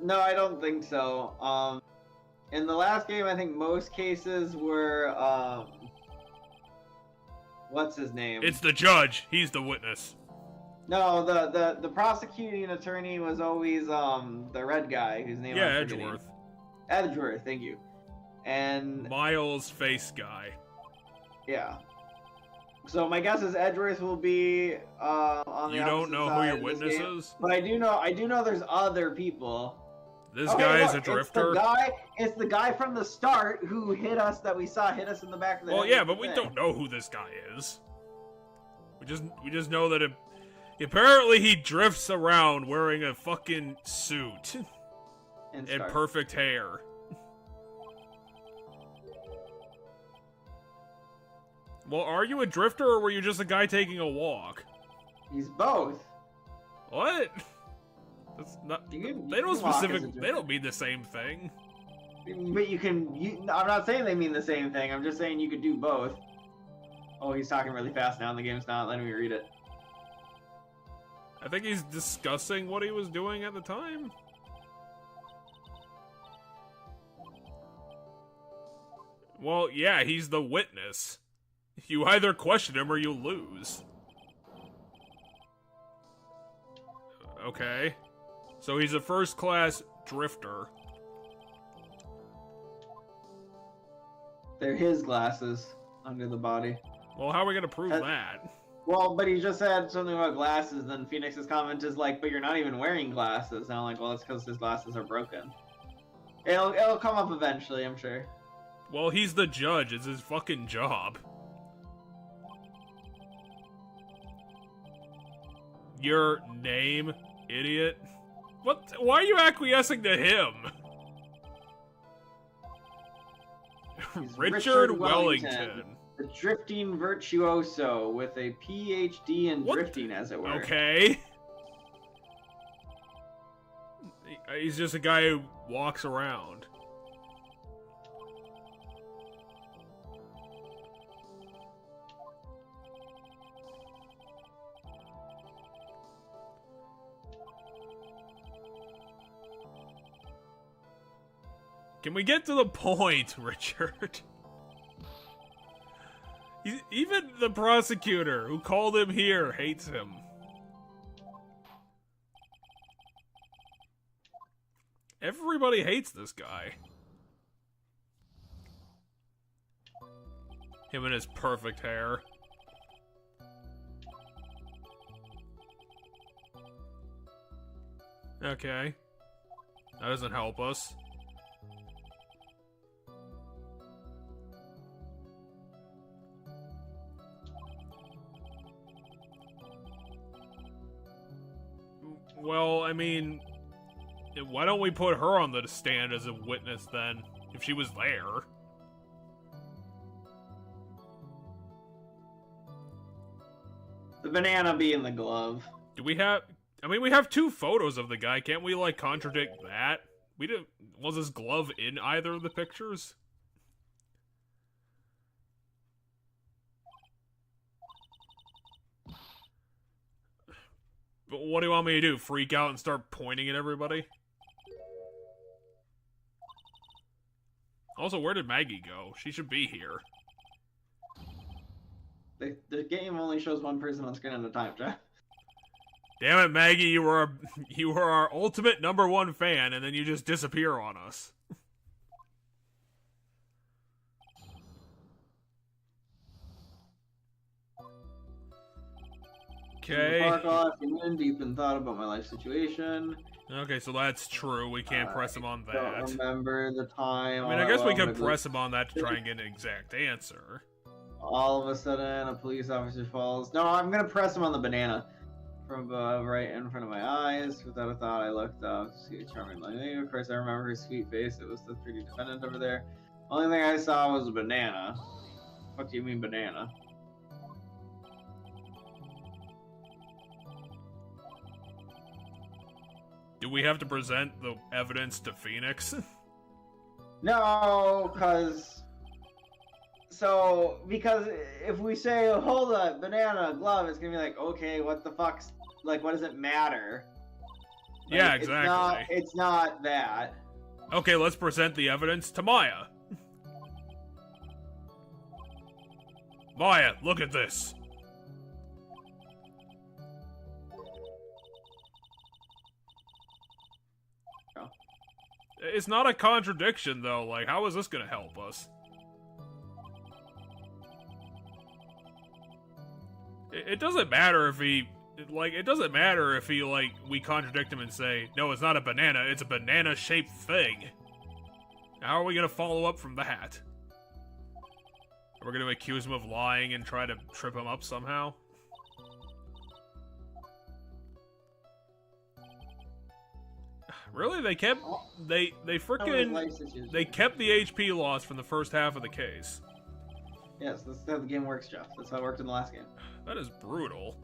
No, I don't think so. In the last game, I think most cases were, what's his name? It's the judge. He's the witness. No, the prosecuting attorney was always, the red guy whose name I'm forgetting. Edgeworth. Edgeworth, thank you. And... Miles Face Guy. Yeah. So my guess is Edgeworth will be on the You don't know who your witness is? But I do know there's other people. This guy is a drifter? It's the guy from the start who hit us that we saw hit us in the back of the head. Well, yeah, but we don't know who this guy is. We just know that apparently he drifts around wearing a fucking suit. And perfect hair. Well, are you a drifter or were you just a guy taking a walk? He's both. What? That's not. They don't mean the same thing. But I'm not saying they mean the same thing. I'm just saying you could do both. Oh, he's talking really fast now, and the game's not letting me read it. I think he's discussing what he was doing at the time. Well, yeah, he's the witness. You either question him or you lose. Okay. So he's a first-class drifter. They're his glasses under the body. Well, how are we gonna prove that? Well, but he just said something about glasses, then Phoenix's comment is like, but you're not even wearing glasses. And I'm like, well, it's because his glasses are broken. It'll come up eventually, I'm sure. Well, he's the judge. It's his fucking job. Your name, idiot? What? Why are you acquiescing to him? Richard Wellington. The drifting virtuoso with a PhD in drifting, as it were. Okay. He's just a guy who walks around. Can we get to the point, Richard? Even the prosecutor who called him here hates him. Everybody hates this guy. Him and his perfect hair. Okay. That doesn't help us. Well, I mean, why don't we put her on the stand as a witness then, if she was there? The banana being the glove. Do we have... I mean, we have 2 photos of the guy. Can't we, like, contradict that? We didn't... Was his glove in either of the pictures? But what do you want me to do? Freak out and start pointing at everybody? Also, where did Maggie go? She should be here. The game only shows one person on screen at a time, Jeff. Damn it, Maggie, you were our ultimate #1 fan, and then you just disappear on us. Okay. Deep in thought about my life situation. Okay, so that's true. We can't press him on that. Don't remember the time. I mean, I guess we could press him on that to try and get an exact answer. All of a sudden, a police officer falls. No, I'm gonna press him on the banana. From above, right in front of my eyes. Without a thought, I looked up. See a charming lady. Of course, I remember her sweet face. It was the 3D defendant over there. Only thing I saw was a banana. What do you mean, banana? Do we have to present the evidence to Phoenix? No, because if we say, oh, hold up, banana, glove, it's gonna be like, okay, what the fuck's, like, what does it matter? Like, yeah, exactly. It's not that. Okay, let's present the evidence to Maya. Maya, look at this. It's not a contradiction, though. Like, how is this gonna help us? It doesn't matter if he... Like, it doesn't matter if he, like, we contradict him and say, no, it's not a banana, it's a banana-shaped thing. How are we gonna follow up from that? We're gonna accuse him of lying and try to trip him up somehow? Really? They kept... They frickin'... They kept the HP loss from the first half of the case. Yes, that's how the game works, Jeff. That's how it worked in the last game. That is brutal.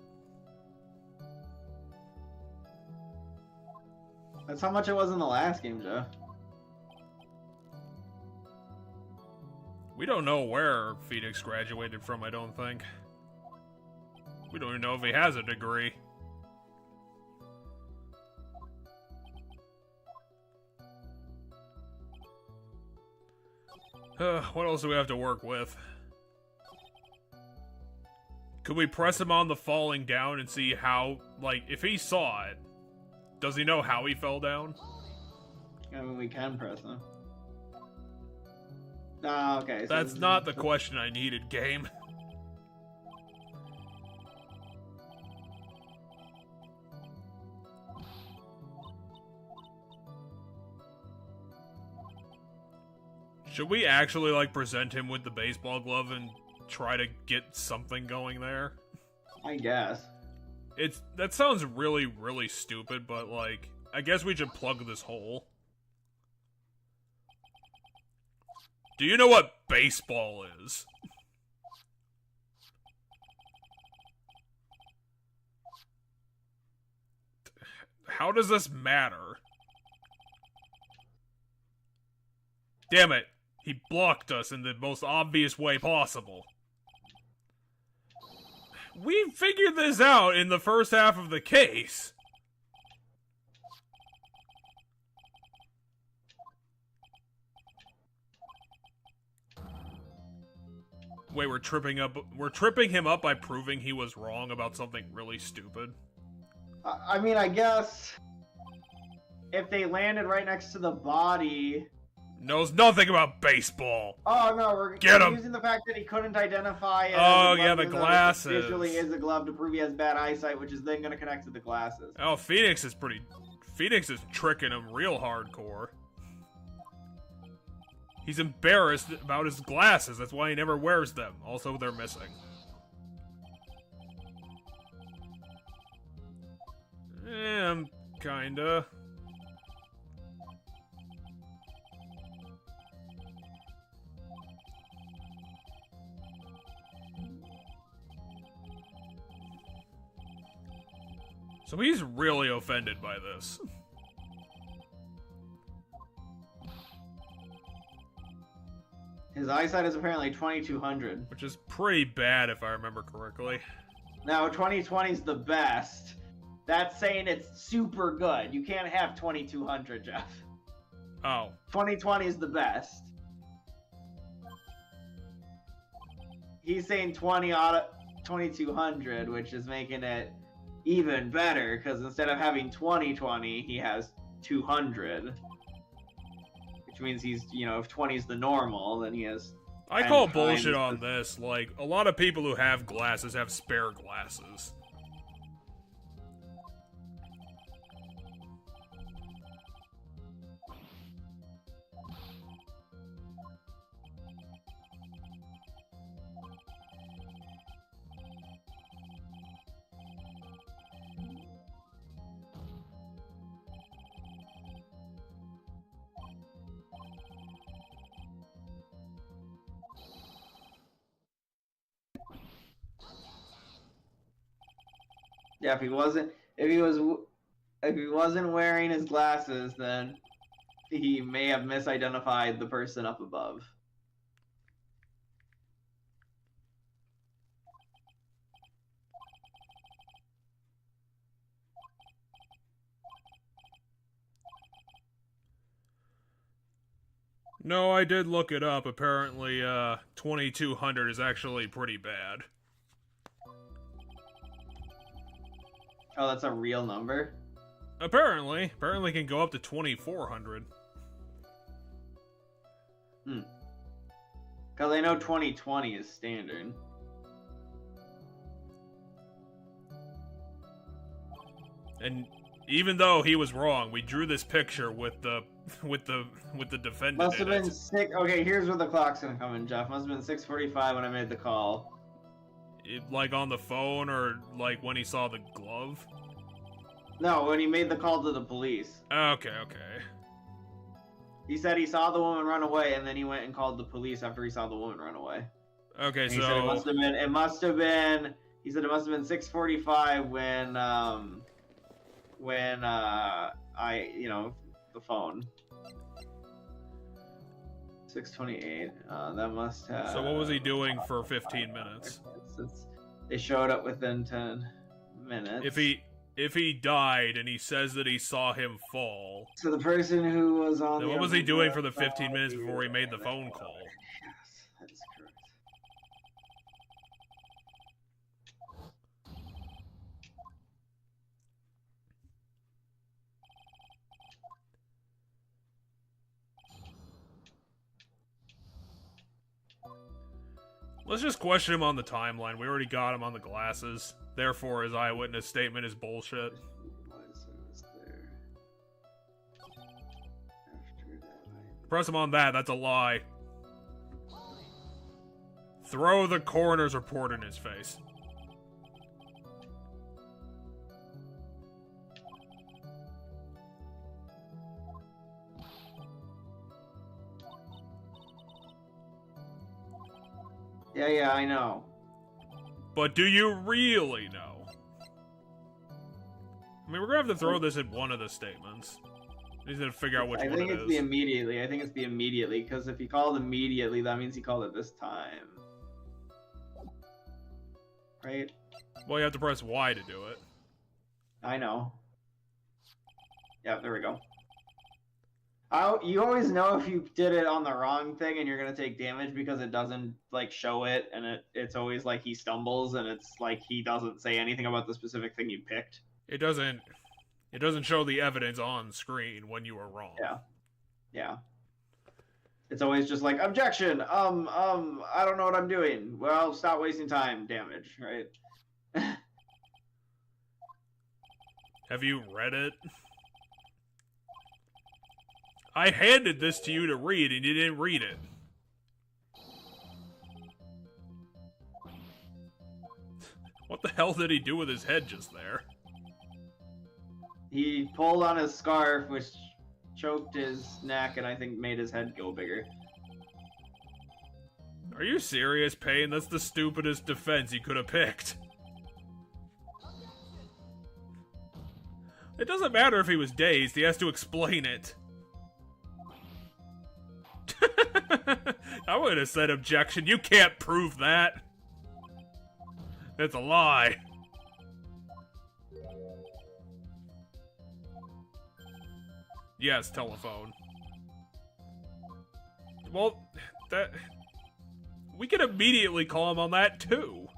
That's how much it was in the last game, Jeff. We don't know where Phoenix graduated from, I don't think. We don't even know if he has a degree. What else do we have to work with? Could we press him on the falling down and see how, like, if he saw it, does he know how he fell down? I mean, we can press him. Oh, okay. So That's not the question I needed, game. Should we actually, like, present him with the baseball glove and try to get something going there? I guess. That sounds really, really stupid, but, like, I guess we should plug this hole. Do you know what baseball is? How does this matter? Damn it. He blocked us in the most obvious way possible. We figured this out in the first half of the case. Wait, we're tripping him up by proving he was wrong about something really stupid. I mean, I guess if they landed right next to the body. Knows nothing about baseball. Oh no, we're using the fact that he couldn't identify it. Oh yeah, the glasses. Visually is a glove to prove he has bad eyesight, which is then going to connect to the glasses. Oh, Phoenix is tricking him real hardcore. He's embarrassed about his glasses. That's why he never wears them. Also, they're missing. Kinda. So he's really offended by this. His eyesight is apparently 2200. Which is pretty bad if I remember correctly. Now, 2020 is the best. That's saying it's super good. You can't have 2200, Jeff. Oh. 2020 is the best. He's saying 20 out of 2200, which is making it even better, because instead of having 2020, he has 200. Which means he's, you know, if 20 is the normal, then he has... I call bullshit on this. Like, a lot of people who have glasses have spare glasses. Yeah, if he wasn't wearing his glasses, then he may have misidentified the person up above. No, I did look it up. Apparently, 2200 is actually pretty bad. Oh, that's a real number? Apparently it can go up to 2400. Because I know 2020 is standard. And even though he was wrong, we drew this picture with the defendant. Must have been six. Okay, here's where the clock's gonna come in, Jeff. Must have been 6:45 when I made the call. Like on the phone, or like when he saw the glove? No, when he made the call to the police. Okay. He said he saw the woman run away, and then he went and called the police after he saw the woman run away. Okay, and so he said it must have been 6:45 when, the phone. 6:28. That must have. So what was he doing for 15 minutes? They showed up within 10 minutes. If he died and he says that he saw him fall, so the person who was on. then what was he doing for the 15 minutes before he made the phone call? Yes, that is correct. Let's just question him on the timeline. We already got him on the glasses. Therefore, his eyewitness statement is bullshit. Press him on that. That's a lie. Throw the coroner's report in his face. Yeah, I know. But do you really know? I mean, we're gonna have to throw this in one of the statements. He's gonna figure out which one it is. I think it's the immediately. I think it's the immediately, because if he called immediately, that means he called it this time. Right? Well, you have to press Y to do it. I know. Yeah, there we go. You always know if you did it on the wrong thing and you're gonna take damage because it doesn't like show it, and it's always like he stumbles and it's like he doesn't say anything about the specific thing you picked. It doesn't show the evidence on screen when you were wrong. Yeah. It's always just like objection. I don't know what I'm doing. Well, stop wasting time. Damage, right? Have you read it? I handed this to you to read, and you didn't read it. What the hell did he do with his head just there? He pulled on his scarf, which choked his neck and I think made his head go bigger. Are you serious, Payne? That's the stupidest defense you could have picked. It doesn't matter if he was dazed, he has to explain it. I would have said objection. You can't prove that. It's a lie. Yes, telephone. Well, we can immediately call him on that too.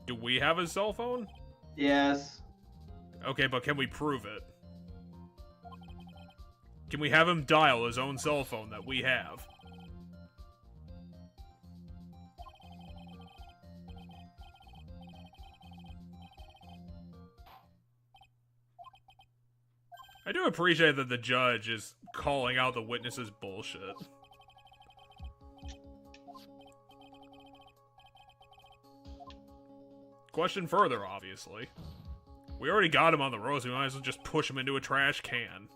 Do we have his cell phone? Yes. Okay, but can we prove it? Can we have him dial his own cell phone that we have? I do appreciate that the judge is calling out the witness's bullshit. Question further, obviously. We already got him on the road, so we might as well just push him into a trash can.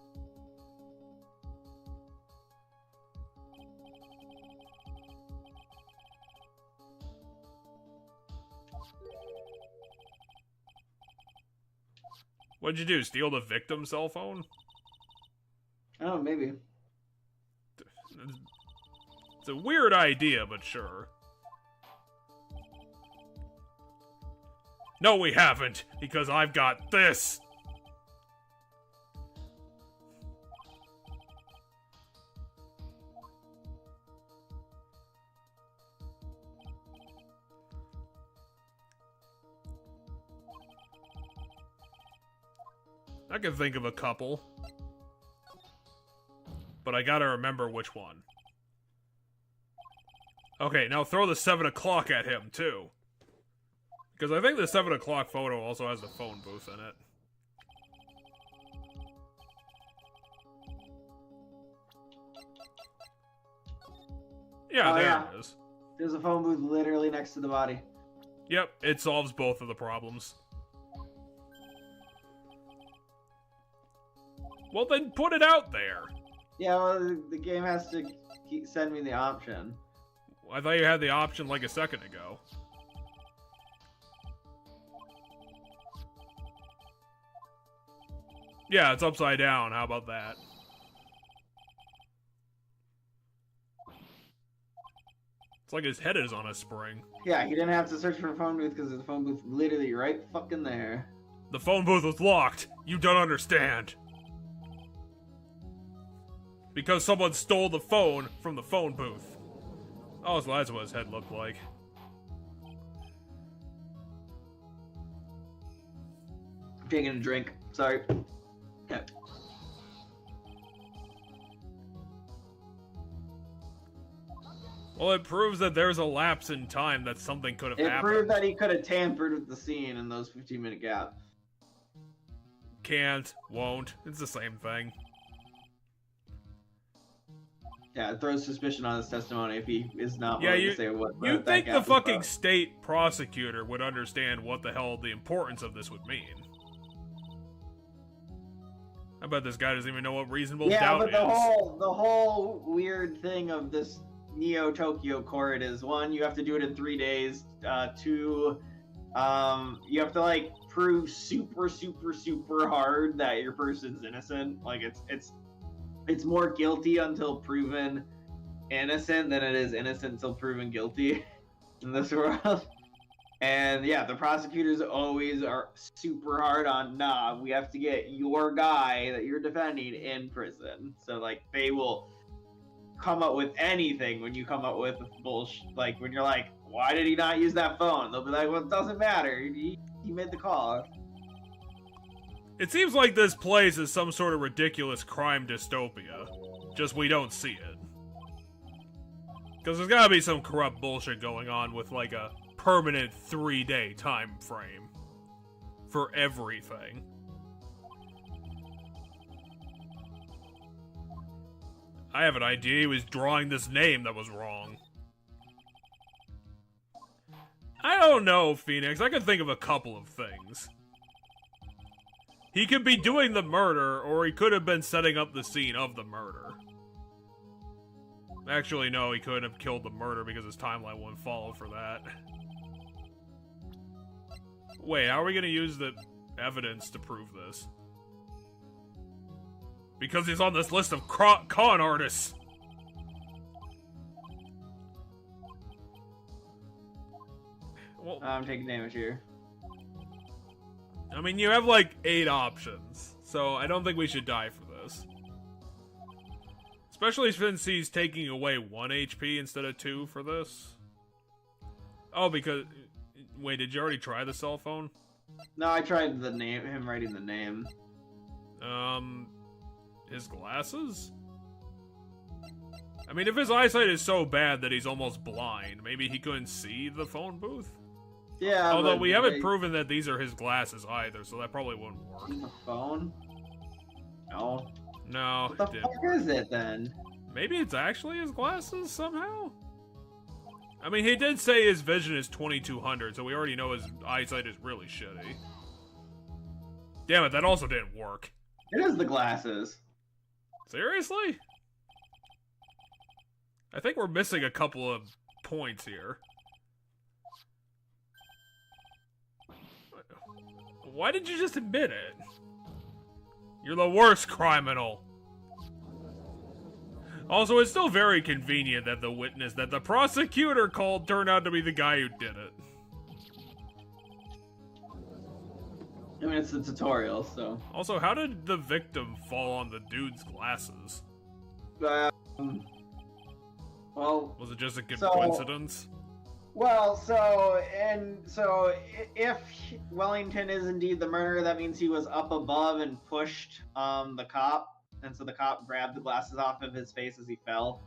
What'd you do? Steal the victim's cell phone? Oh, maybe. It's a weird idea, but sure. No, we haven't, because I've got this! I can think of a couple. But I gotta remember which one. Okay, now throw the 7 o'clock at him, too. Because I think the 7 o'clock photo also has the phone booth in it. Yeah, there it is. There's a phone booth literally next to the body. Yep, it solves both of the problems. Well, then put it out there. Yeah, well, the game has to send me the option. I thought you had the option like a second ago. Yeah, it's upside down. How about that? It's like his head is on a spring. Yeah, he didn't have to search for a phone booth because the phone booth literally right fucking there. The phone booth was locked. You don't understand. Because someone stole the phone from the phone booth. Oh, so that's what his head looked like. I'm taking a drink. Sorry. Okay. Well, it proves that there's a lapse in time that something could have It happened. proved that he could have tampered with the scene in those 15-minute gaps. Can't, won't. It's the same thing. Yeah, it throws suspicion on his testimony if he is not Yeah, willing to say what. You'd that think gap the is fucking about. state prosecutor would understand what the hell the importance of this would mean. I bet this guy doesn't even know what reasonable Yeah, doubt but is. the whole weird thing of this Neo Tokyo court is, one, you have to do it in 3 days. Two, you have to like prove super hard that your person's innocent. Like it's more guilty until proven innocent than it is innocent until proven guilty in this world. And yeah, the prosecutors always are super hard on, nah, we have to get your guy that you're defending in prison. So like they will come up with anything when you come up with bullshit. Like when you're like, why did he not use that phone? They'll be like, well, it doesn't matter. He made the call. It seems like this place is some sort of ridiculous crime dystopia. Just we don't see it. Because there's gotta be some corrupt bullshit going on with like a permanent 3-day time frame for everything. I have an idea he was drawing this name that was wrong. I don't know, Phoenix. I could think of a couple of things. He could be doing the murder, or he could have been setting up the scene of the murder. Actually, no, he couldn't have killed the murder because his timeline wouldn't follow for that. Wait, how are we gonna use the evidence to prove this? Because he's on this list of con artists. Well, I'm taking damage here. I mean, you have like 8 options, so I don't think we should die for this. Especially since he's taking away 1 HP instead of 2 for this. Oh, because... Wait, did you already try the cell phone? No, I tried the name, him writing the name. His glasses? I mean, if his eyesight is so bad that he's almost blind, maybe he couldn't see the phone booth? Yeah, Although but we haven't proven that these are his glasses either, so that probably wouldn't work. the phone? No. No, What the it didn't. fuck is it then? Maybe it's actually his glasses somehow? I mean, he did say his vision is 2200, so we already know his eyesight is really shitty. Damn it, that also didn't work. It is the glasses. Seriously? I think we're missing a couple of points here. Why did you just admit it? You're the worst criminal. Also, it's still very convenient that the witness that the prosecutor called turned out to be the guy who did it. I mean, it's a tutorial, so. Also, how did the victim fall on the dude's glasses? Well, Was it just a good So- coincidence? If Wellington is indeed the murderer, that means he was up above and pushed the cop, and so the cop grabbed the glasses off of his face as he fell.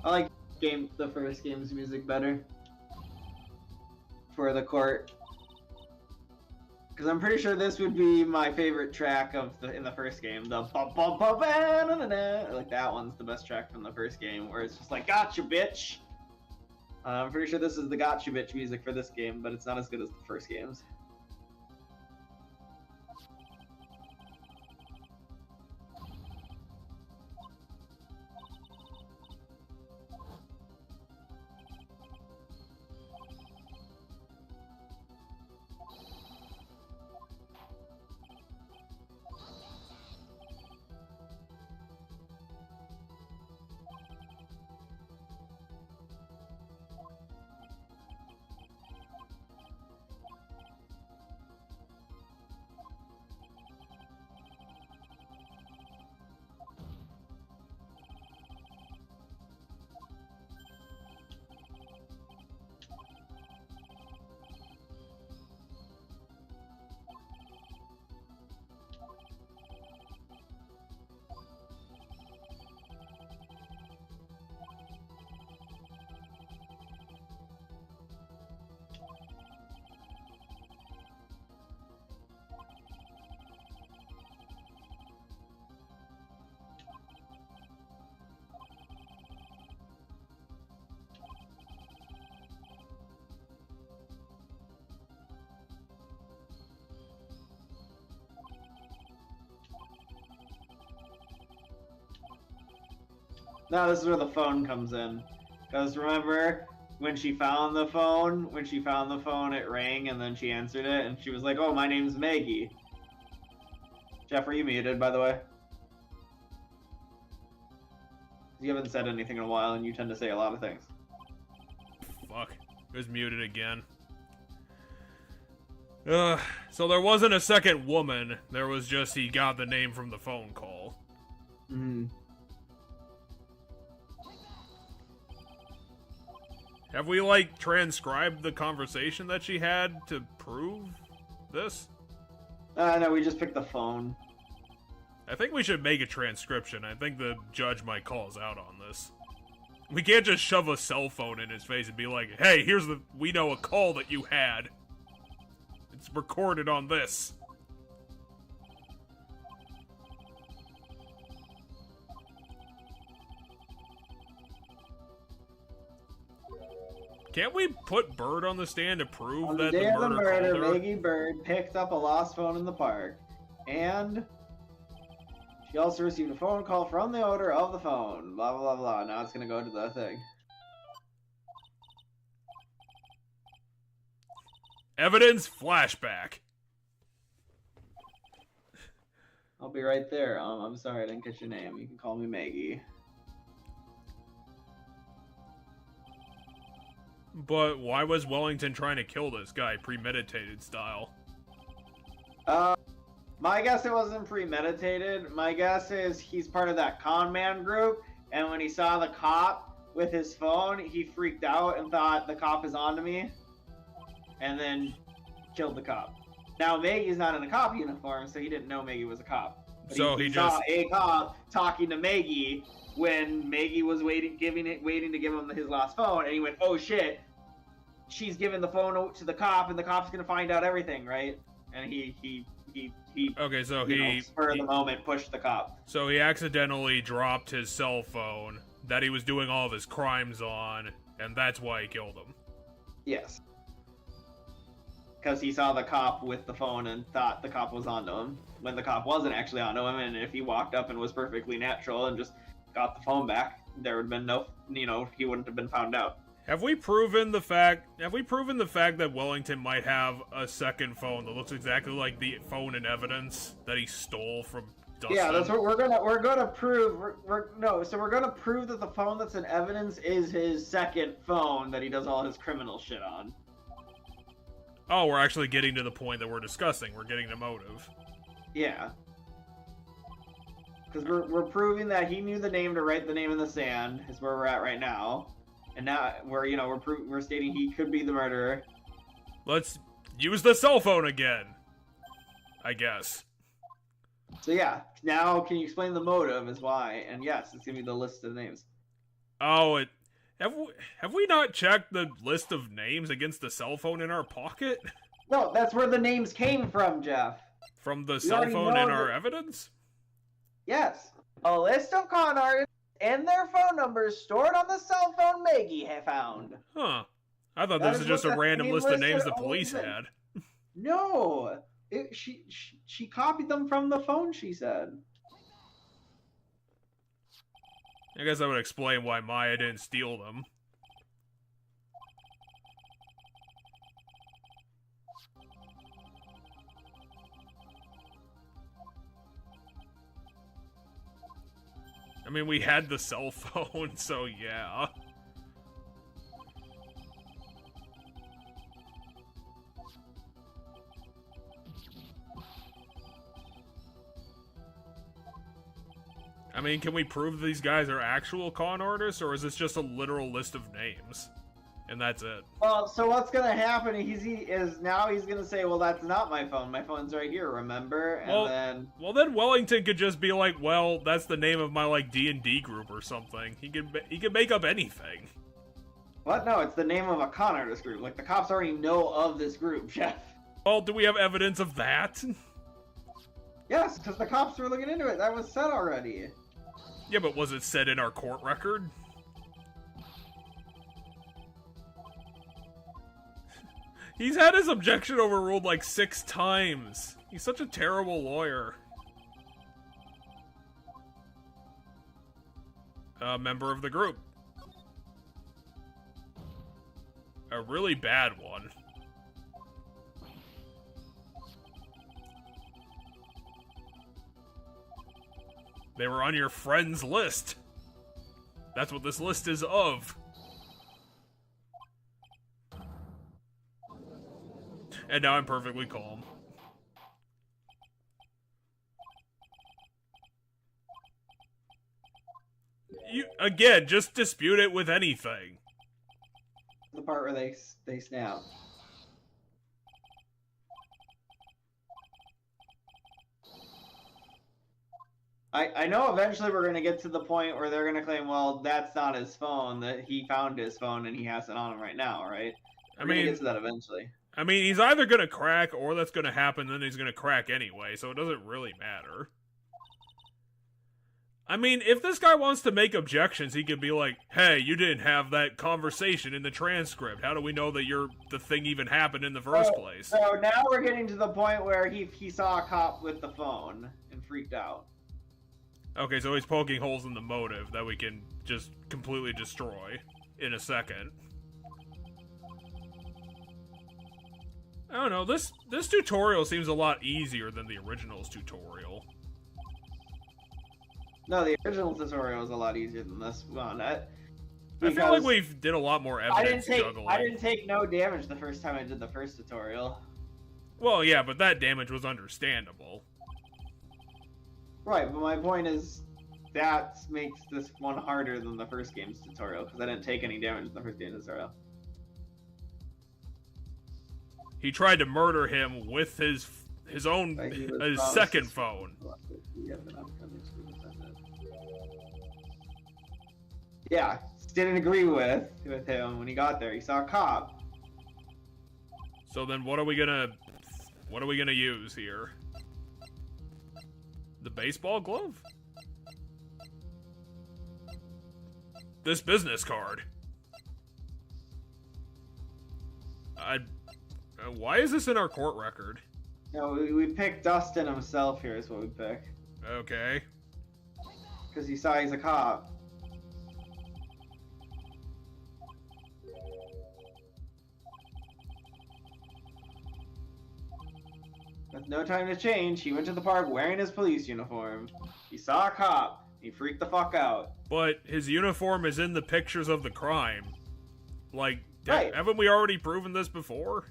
I like the first game's music better for the court. Because I'm pretty sure this would be my favorite track in the first game. The bum bum bum like that one's the best track from the first game, where it's just like gotcha bitch. I'm pretty sure this is the gotcha bitch music for this game, but it's not as good as the first game's. No, this is where the phone comes in. Because remember, when she found the phone, it rang and then she answered it and she was like, oh, my name's Maggie. Jeff, are you muted, by the way? You haven't said anything in a while and you tend to say a lot of things. Fuck. It was muted again. So there wasn't a second woman. There was just he got the name from the phone call. Hmm. Have we, like, transcribed the conversation that she had to prove this? No, we just picked the phone. I think we should make a transcription. I think the judge might call us out on this. We can't just shove a cell phone in his face and be like, hey, we know a call that you had. It's recorded on this. Can't we put Bird on the stand to prove On that the day of the murder, called her? Maggie Bird picked up a lost phone in the park. And she also received a phone call from the owner of the phone. Blah, blah, blah, blah. Now it's going to go to the thing. Evidence flashback. I'll be right there. I'm sorry, I didn't get your name. You can call me Maggie. But why was Wellington trying to kill this guy premeditated style? My guess it wasn't premeditated. My guess is he's part of that con man group, and when he saw the cop with his phone, he freaked out and thought the cop is onto me, and then killed the cop. Now Maggie's not in a cop uniform, so he didn't know Maggie was a cop. But So he just saw a cop talking to Maggie when Maggie was waiting to give him his lost phone, and he went, "Oh shit, she's giving the phone to the cop, and the cop's gonna find out everything, right?" And he Okay, so spur of the moment pushed the cop. So he accidentally dropped his cell phone that he was doing all of his crimes on, and that's why he killed him. Yes. Because he saw the cop with the phone and thought the cop was onto him, when the cop wasn't actually onto him, and if he walked up and was perfectly natural and just got the phone back, there would have been no, he wouldn't have been found out. Have we proven the fact that Wellington might have a second phone that looks exactly like the phone in evidence that he stole from Dustin? Yeah, that's what we're gonna prove. So we're gonna prove that the phone that's in evidence is his second phone that he does all his criminal shit on. Oh, we're actually getting to the point that we're discussing. We're getting to motive. Yeah. Because we're proving that he knew the name to write the name in the sand, is where we're at right now. And now we're stating he could be the murderer. Let's use the cell phone again, I guess. So yeah, now can you explain the motive is why? And yes, it's gonna be the list of names. Oh, Have we not checked the list of names against the cell phone in our pocket? No, that's where the names came from, Jeff. From the cell phone in our evidence? Yes. A list of con artists and their phone numbers stored on the cell phone Maggie had found. Huh. I thought this was just a random list of names the police had. No. She copied them from the phone, she said. I guess that would explain why Maya didn't steal them. I mean, we had the cell phone, so yeah. I mean, can we prove these guys are actual con artists, or is this just a literal list of names? And that's it. Well, so what's gonna happen is now he's gonna say, well, that's not my phone. My phone's right here, remember? And well, then Wellington could just be like, well, that's the name of my, like, D&D group or something. He could make up anything. What? No, it's the name of a con artist group. Like, the cops already know of this group, Jeff. Well, do we have evidence of that? Yes, because the cops were looking into it. That was said already. Yeah, but was it said in our court record? He's had his objection overruled like 6 times. He's such a terrible lawyer. A member of the group. A really bad one. They were on your friends list. That's what this list is of. And now I'm perfectly calm. You, again, just dispute it with anything. The part where they snap. I know eventually we're going to get to the point where they're going to claim, well, that's not his phone, that he found his phone and he has it on him right now, right? We're going to get to that eventually. I mean, he's either going to crack or that's going to happen, then he's going to crack anyway, so it doesn't really matter. I mean, if this guy wants to make objections, he could be like, hey, you didn't have that conversation in the transcript. How do we know that the thing even happened in the first place? So now we're getting to the point where he saw a cop with the phone and freaked out. Okay, so he's poking holes in the motive that we can just completely destroy in a second. I don't know, this tutorial seems a lot easier than the original's tutorial. No, the original tutorial is a lot easier than this one. I feel like we did a lot more evidence juggling. I didn't take no damage the first time I did the first tutorial. Well, yeah, but that damage was understandable. Right, but my point is that makes this one harder than the first game's tutorial, because I didn't take any damage in the first game's tutorial. He tried to murder him with his own his second phone. Yeah, didn't agree with him when he got there. He saw a cop. So then what are we gonna use here? The baseball glove? This business card. Why is this in our court record? No, we picked Dustin himself here is what we pick. Okay. Because he saw he's a cop. With no time to change, he went to the park wearing his police uniform. He saw a cop. He freaked the fuck out. But his uniform is in the pictures of the crime. Like, right. Haven't we already proven this before?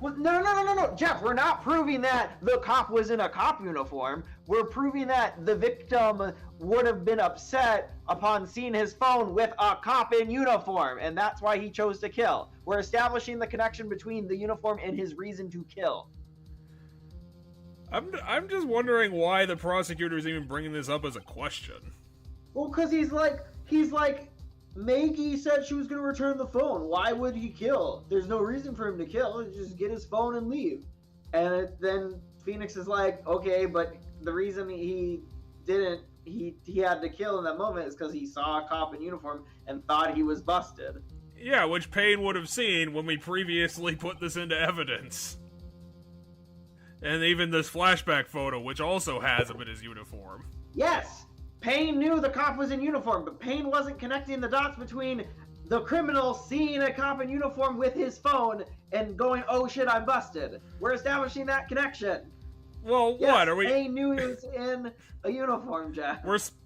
Well, no, Jeff, we're not proving that the cop was in a cop uniform. We're proving that the victim would have been upset upon seeing his phone with a cop in uniform, and that's why he chose to kill. We're establishing the connection between the uniform and his reason to kill. I'm just wondering why the prosecutor is even bringing this up as a question. Well, because he's like, Maggie said she was going to return the phone. Why would he kill? There's no reason for him to kill. Just get his phone and leave. And then Phoenix is like, okay, but the reason he didn't, he had to kill in that moment is because he saw a cop in uniform and thought he was busted. Yeah, which Payne would have seen when we previously put this into evidence. And even this flashback photo, which also has him in his uniform. Yes! Payne knew the cop was in uniform, but Payne wasn't connecting the dots between the criminal seeing a cop in uniform with his phone and going, oh shit, I'm busted. We're establishing that connection. Well, Yes, what are we? Payne knew he was in a uniform, Jack.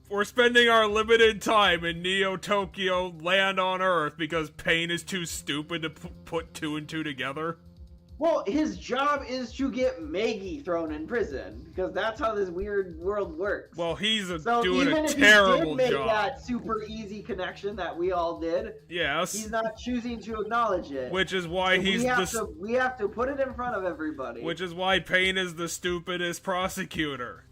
We're spending our limited time in Neo Tokyo land on Earth because Payne is too stupid to put two and two together. Well, his job is to get Maggie thrown in prison because that's how this weird world works. Well, he's so doing even a if terrible he did make job. that super easy connection that we all did, Yes. he's not choosing to acknowledge it. Which is why So he's we have to put it in front of everybody. Which is why Payne is the stupidest prosecutor.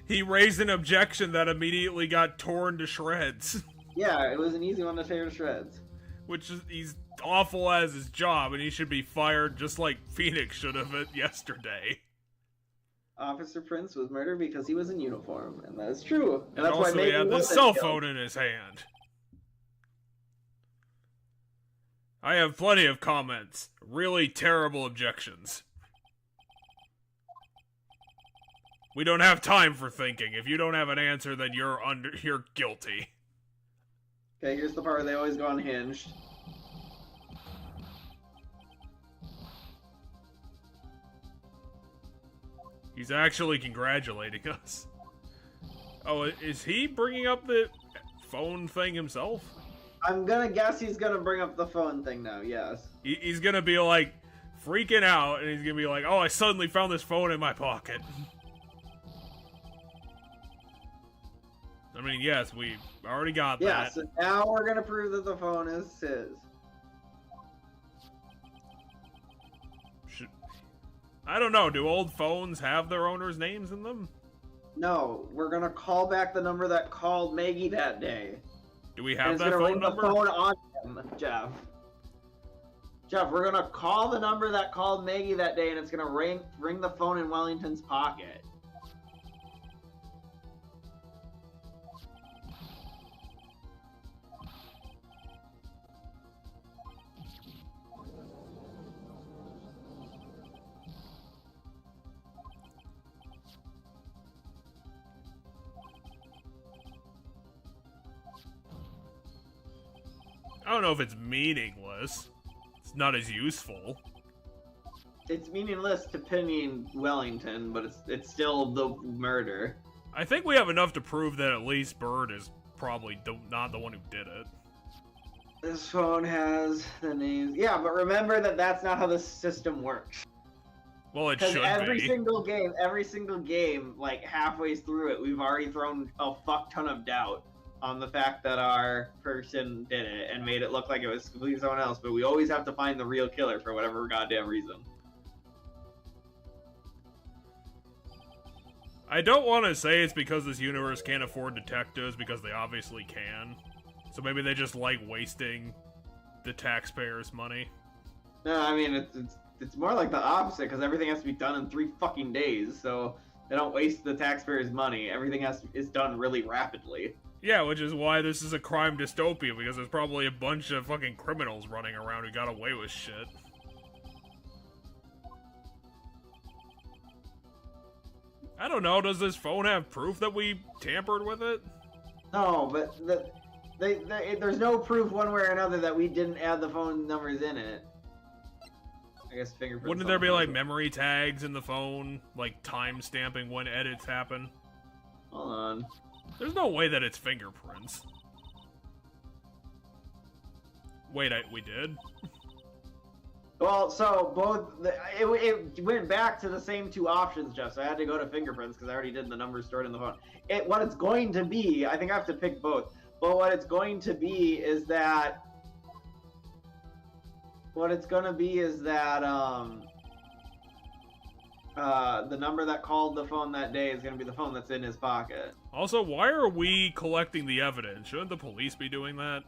He raised an objection that immediately got torn to shreds. Yeah, it was an easy one to tear to shreds. Which is, he's awful as his job, and he should be fired just like Phoenix should have yesterday. Officer Prince was murdered because he was in uniform, and that is true. And that's also why he had the wasn't cell killed. phone in his hand. I have plenty of comments. Really terrible objections. We don't have time for thinking. If you don't have an answer, then you're guilty. Okay, here's the part where they always go unhinged. He's actually congratulating us. Oh, is he bringing up the phone thing himself? I'm gonna guess he's gonna bring up the phone thing now, yes. He's gonna be like freaking out, and he's gonna be like, oh, I suddenly found this phone in my pocket. I mean, yes, we already got Yeah, that. so now we're gonna prove that the phone is his. I don't know, do old phones have their owners' names in them? No, we're gonna call back the number that called Maggie that day. Do we And have it's that gonna phone ring number? the phone on him, Jeff. Jeff, we're gonna call the number that called Maggie that day, and it's gonna ring the phone in Wellington's pocket. I don't know if it's meaningless. It's not as useful. It's meaningless to pinning Wellington, but it's still the murder. I think we have enough to prove that at least Bird is probably not the one who did it. This phone has the names. Yeah, but remember that that's not how the system works. Well, it Because should every be. single game, like halfway through it, we've already thrown a fuck ton of doubt on the fact that our person did it and made it look like it was completely someone else, but we always have to find the real killer for whatever goddamn reason. I don't want to say it's because this universe can't afford detectives, because they obviously can. So maybe they just like wasting the taxpayers' money. No, I mean, it's more like the opposite, because everything has to be done in 3 fucking days, so they don't waste the taxpayers' money. Everything is done really rapidly. Yeah, which is why this is a crime dystopia, because there's probably a bunch of fucking criminals running around who got away with shit. I don't know, does this phone have proof that we tampered with it? No, but there's no proof one way or another that we didn't add the phone numbers in it. I guess fingerprints. Wouldn't there be like memory tags in the phone? Like time stamping when edits happen? Hold on. There's no way that it's fingerprints. Wait, we did? Well, so it went back to the same 2 options, Jeff. So I had to go to fingerprints because I already did the numbers stored in the phone. What it's going to be, I think I have to pick both. But what it's going to be is that the number that called the phone that day is going to be the phone that's in his pocket. Also, why are we collecting the evidence? Shouldn't the police be doing that?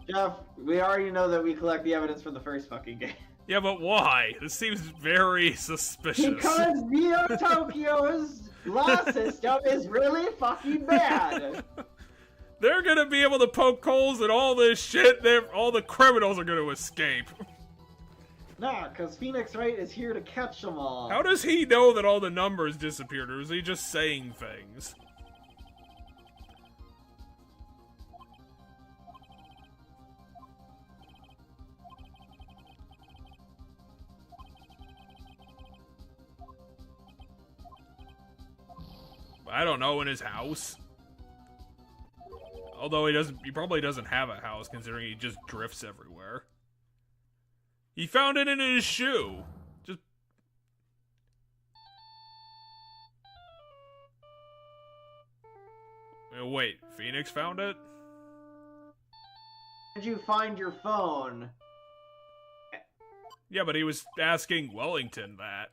Jeff, we already know that we collect the evidence for the first fucking game. Yeah, but why? This seems very suspicious. Because Neo Tokyo's law system is really fucking bad. They're gonna be able to poke holes in all this shit. All the criminals are gonna escape. Nah, because Phoenix Wright is here to catch them all. How does he know that all the numbers disappeared, or is he just saying things? I don't know, in his house. Although he probably doesn't have a house, considering he just drifts everywhere. He found it in his shoe. Just... Wait, Phoenix found it? Did you find your phone? Yeah, but he was asking Wellington that.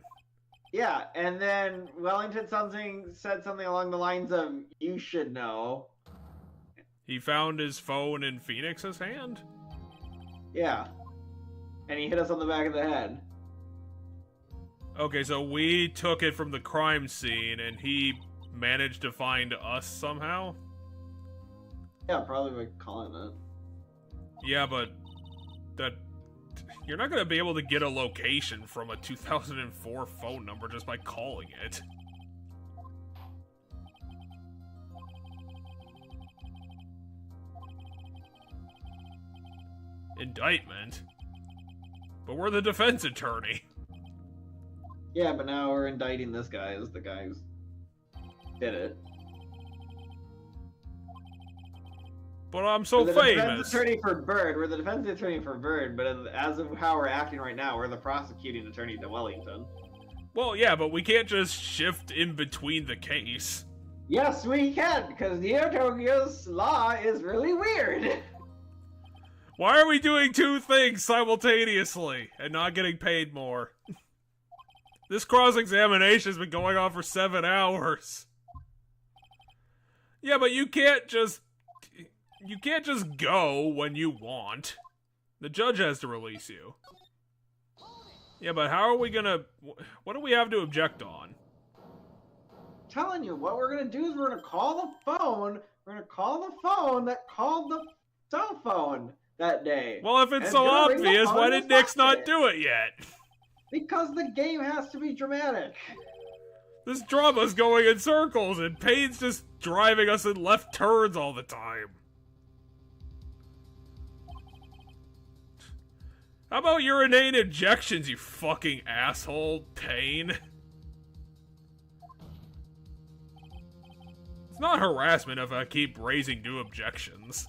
Yeah, and then Wellington said something along the lines of, "You should know." He found his phone in Phoenix's hand? Yeah. And he hit us on the back of the head. Okay, so we took it from the crime scene, and he managed to find us somehow? Yeah, probably by calling it. Yeah, but that... You're not gonna be able to get a location from a 2004 phone number just by calling it. Indictment? But we're the defense attorney. Yeah, but now we're indicting this guy as the guy who did it. But I'm so We're the famous. defense attorney for Bird. We're the defense attorney for Bird, but as of how we're acting right now, we're the prosecuting attorney to Wellington. Well, yeah, but we can't just shift in between the case. Yes, we can, because Neo Tokyo's law is really weird. Why are we doing two things simultaneously and not getting paid more? This cross-examination has been going on for 7 hours. Yeah, but you can't just go when you want. The judge has to release you. Yeah, but how are we gonna... What do we have to object on? I'm telling you, what we're gonna do is we're gonna call the phone. We're gonna call the phone that called the cell phone that day. Well, if it's so obvious, why did Nick's not do it yet? Because the game has to be dramatic. This drama's going in circles, and Payne's just driving us in left turns all the time. How about your inane objections, you fucking asshole, Payne? It's not harassment if I keep raising new objections.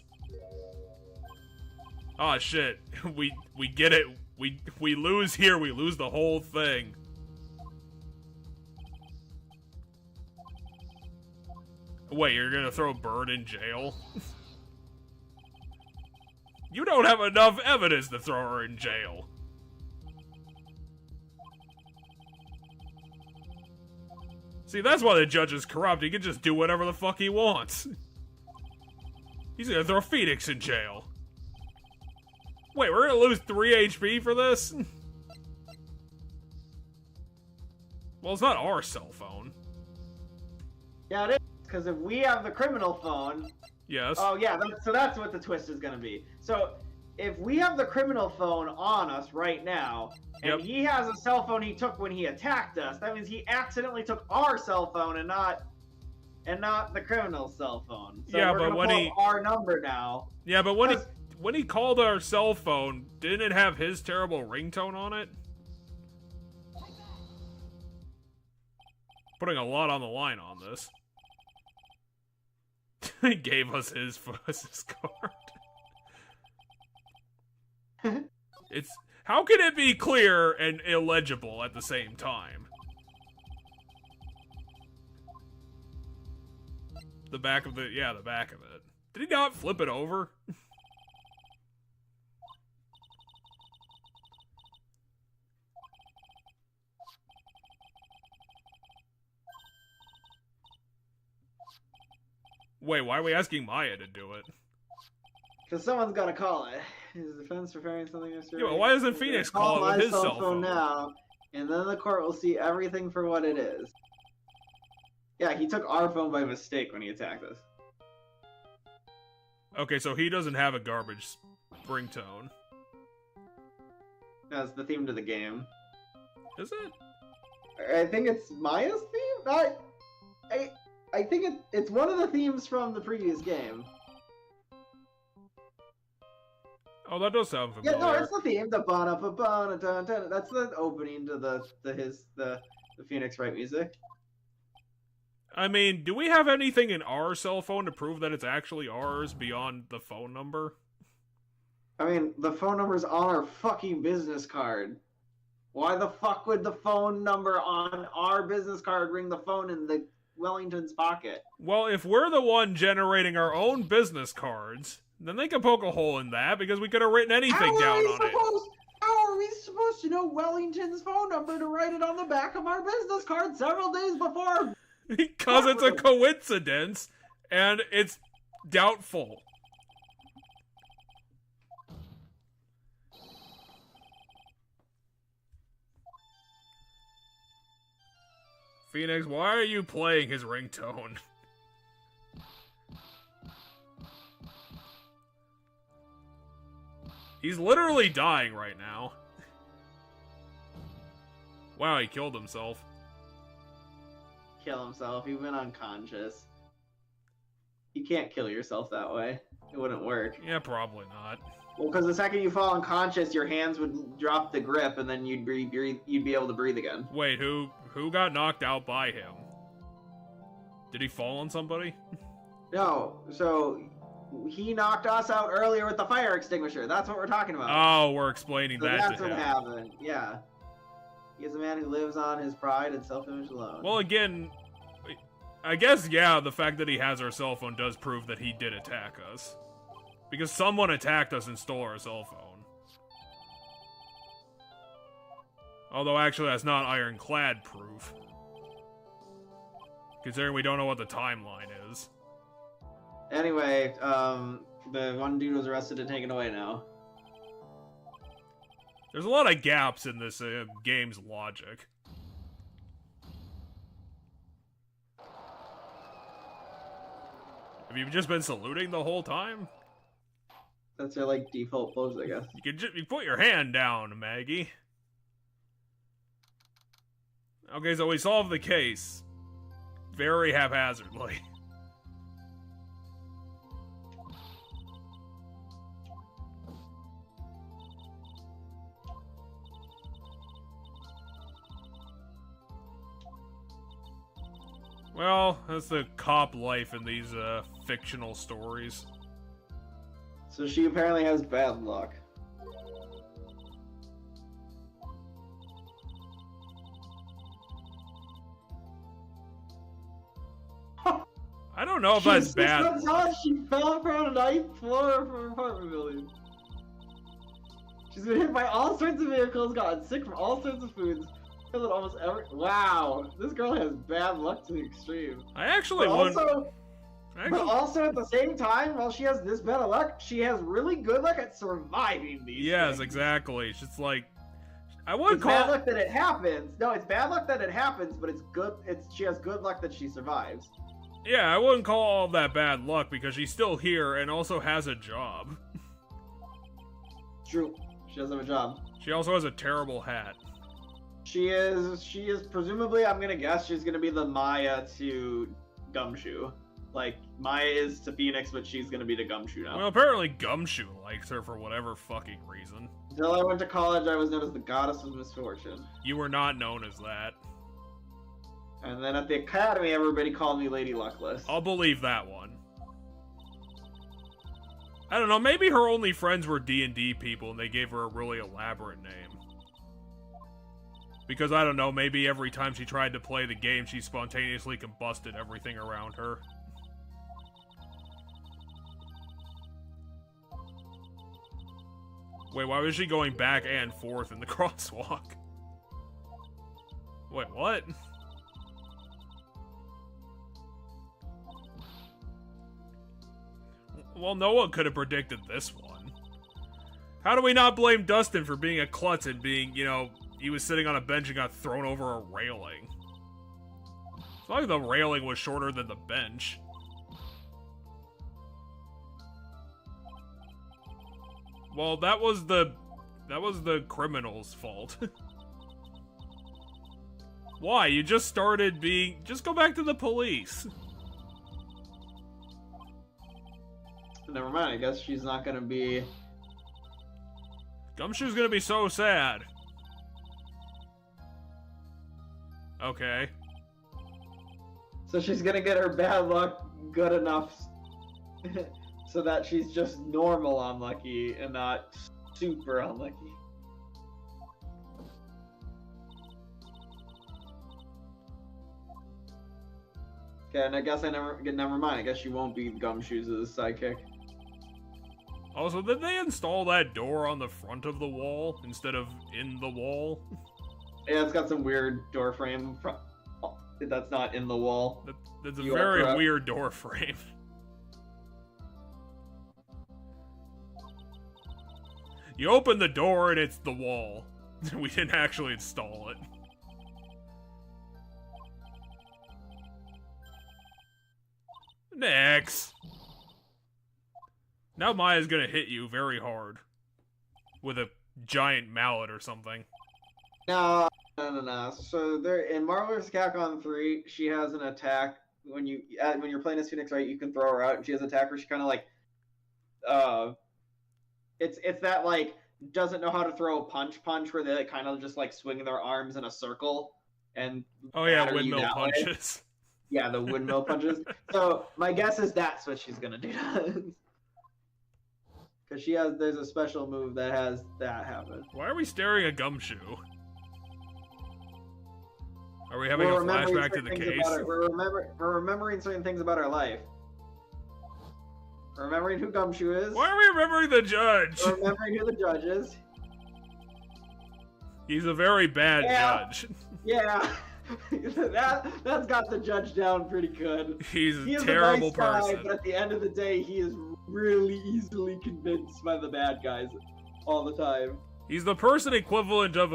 Oh shit, we get it. We lose here, we lose the whole thing. Wait, you're gonna throw Bird in jail? You don't have enough evidence to throw her in jail. See, that's why the judge is corrupt. He can just do whatever the fuck he wants. He's gonna throw Phoenix in jail. Wait, we're gonna lose 3 HP for this? Well, it's not our cell phone. Yeah, it is, because if we have the criminal phone... Yes. Oh, yeah, so that's what the twist is gonna be. So, if we have the criminal phone on us right now, and he has a cell phone he took when he attacked us, that means he accidentally took our cell phone and not the criminal's cell phone. So yeah, we're but when pull our number now. Yeah, but when he called our cell phone, didn't it have his terrible ringtone on it? Putting a lot on the line on this. He gave us his card. It's... How can it be clear and illegible at the same time? The back of the... Yeah, the back of it. Did he not flip it over? Wait, why are we asking Maya to do it? Because someone's got to call it. Is the defense preparing something yesterday? Yeah, well, why doesn't Phoenix call it with his cell phone? Now, and then the court will see everything for what it is. Yeah, he took our phone by mistake when he attacked us. Okay, so he doesn't have a garbage ringtone. That's the theme to the game. Is it? I think it's Maya's theme? I think it's one of the themes from the previous game. Oh, that does sound familiar. Yeah, no, it's the theme. The ba-da-ba-ba-da-dun-dun. That's the opening to the Phoenix Wright music. I mean, do we have anything in our cell phone to prove that it's actually ours beyond the phone number? I mean, the phone number's on our fucking business card. Why the fuck would the phone number on our business card ring the phone in the Wellington's pocket? Well, if we're the one generating our own business cards, then they can poke a hole in that because we could have written anything down on it. How are we supposed to know Wellington's phone number to write it on the back of our business card several days before? Because it's a coincidence, and it's doubtful. Phoenix, why are you playing his ringtone? He's literally dying right now. Wow, he killed himself. Kill himself. He went unconscious. You can't kill yourself that way. It wouldn't work. Yeah, probably not. Well, because the second you fall unconscious, your hands would drop the grip, and then you'd be able to breathe again. Wait, who got knocked out by him? Did he fall on somebody? No, so he knocked us out earlier with the fire extinguisher. That's what we're talking about. Oh, we're explaining so that that's to him. what happened. Yeah. He is a man who lives on his pride and self-image alone. Well, again, I guess, yeah, the fact that he has our cell phone does prove that he did attack us. Because someone attacked us and stole our cell phone. Although, actually, that's not ironclad proof. Considering we don't know what the timeline is. Anyway, the one dude was arrested and taken away now. There's a lot of gaps in this game's logic. Have you just been saluting the whole time? That's your, like, default pose, I guess. You put your hand down, Maggie. Okay, so we solved the case. Very haphazardly. Well, that's the cop life in these fictional stories. So she apparently has bad luck. I don't know if that's bad. She fell from the ninth floor of her apartment building. She's been hit by all sorts of vehicles, gotten sick from all sorts of foods. Almost every. Wow, this girl has bad luck to the extreme. I actually But also at the same time, while she has this bad of luck, she has really good luck at surviving these. Yes, things. exactly. It's just like I would it's call bad luck that it happens. No, it's bad luck that it happens, but it's good. She has good luck that she survives. Yeah, I wouldn't call all that bad luck because she's still here and also has a job. True, she does have a job. She also has a terrible hat. She is presumably, I'm gonna guess, she's gonna be the Maya to Gumshoe. Like, Maya is to Phoenix, but she's gonna be to Gumshoe now. Well, apparently Gumshoe likes her for whatever fucking reason. Until I went to college, I was known as the Goddess of Misfortune. You were not known as that. And then at the academy, everybody called me Lady Luckless. I'll believe that one. I don't know, maybe her only friends were D&D people and they gave her a really elaborate name. Because, I don't know, maybe every time she tried to play the game, she spontaneously combusted everything around her. Wait, why was she going back and forth in the crosswalk? Wait, what? Well, no one could have predicted this one. How do we not blame Dustin for being a klutz and being, you know, he was sitting on a bench and got thrown over a railing? It's not like the railing was shorter than the bench. Well, that was the criminal's fault. Why? You just started being... Just go back to the police. Never mind, I guess she's not gonna be... Gumshoe's gonna be so sad. Okay. So she's gonna get her bad luck good enough so that she's just normal unlucky and not super unlucky. Okay, and I guess never mind. I guess she won't be Gumshoe's sidekick. Also, did they install that door on the front of the wall instead of in the wall? Yeah, it's got some weird door frame that's not in the wall. That's a very weird door frame. You open the door and it's the wall. We didn't actually install it. Next. Now Maya's gonna hit you very hard. With a giant mallet or something. No. So there in Marvel vs. Capcom 3, she has an attack when you're playing as Phoenix Wright, you can throw her out, and she has an attack where she kind of like, it's that like doesn't know how to throw a punch where they like kind of just like swing their arms in a circle and windmill punches. Yeah, the windmill punches. So my guess is that's what she's gonna do. Because there's a special move that has that happen. Why are we staring at Gumshoe? Are we having a flashback to the case? We're remembering certain things about our life. We're remembering who Gumshoe is. Why are we remembering the judge? We're remembering who the judge is. He's a very bad judge. Yeah. That's got the judge down pretty good. He's a terrible person. Guy, but at the end of the day, he is really easily convinced by the bad guys all the time. He's the person equivalent of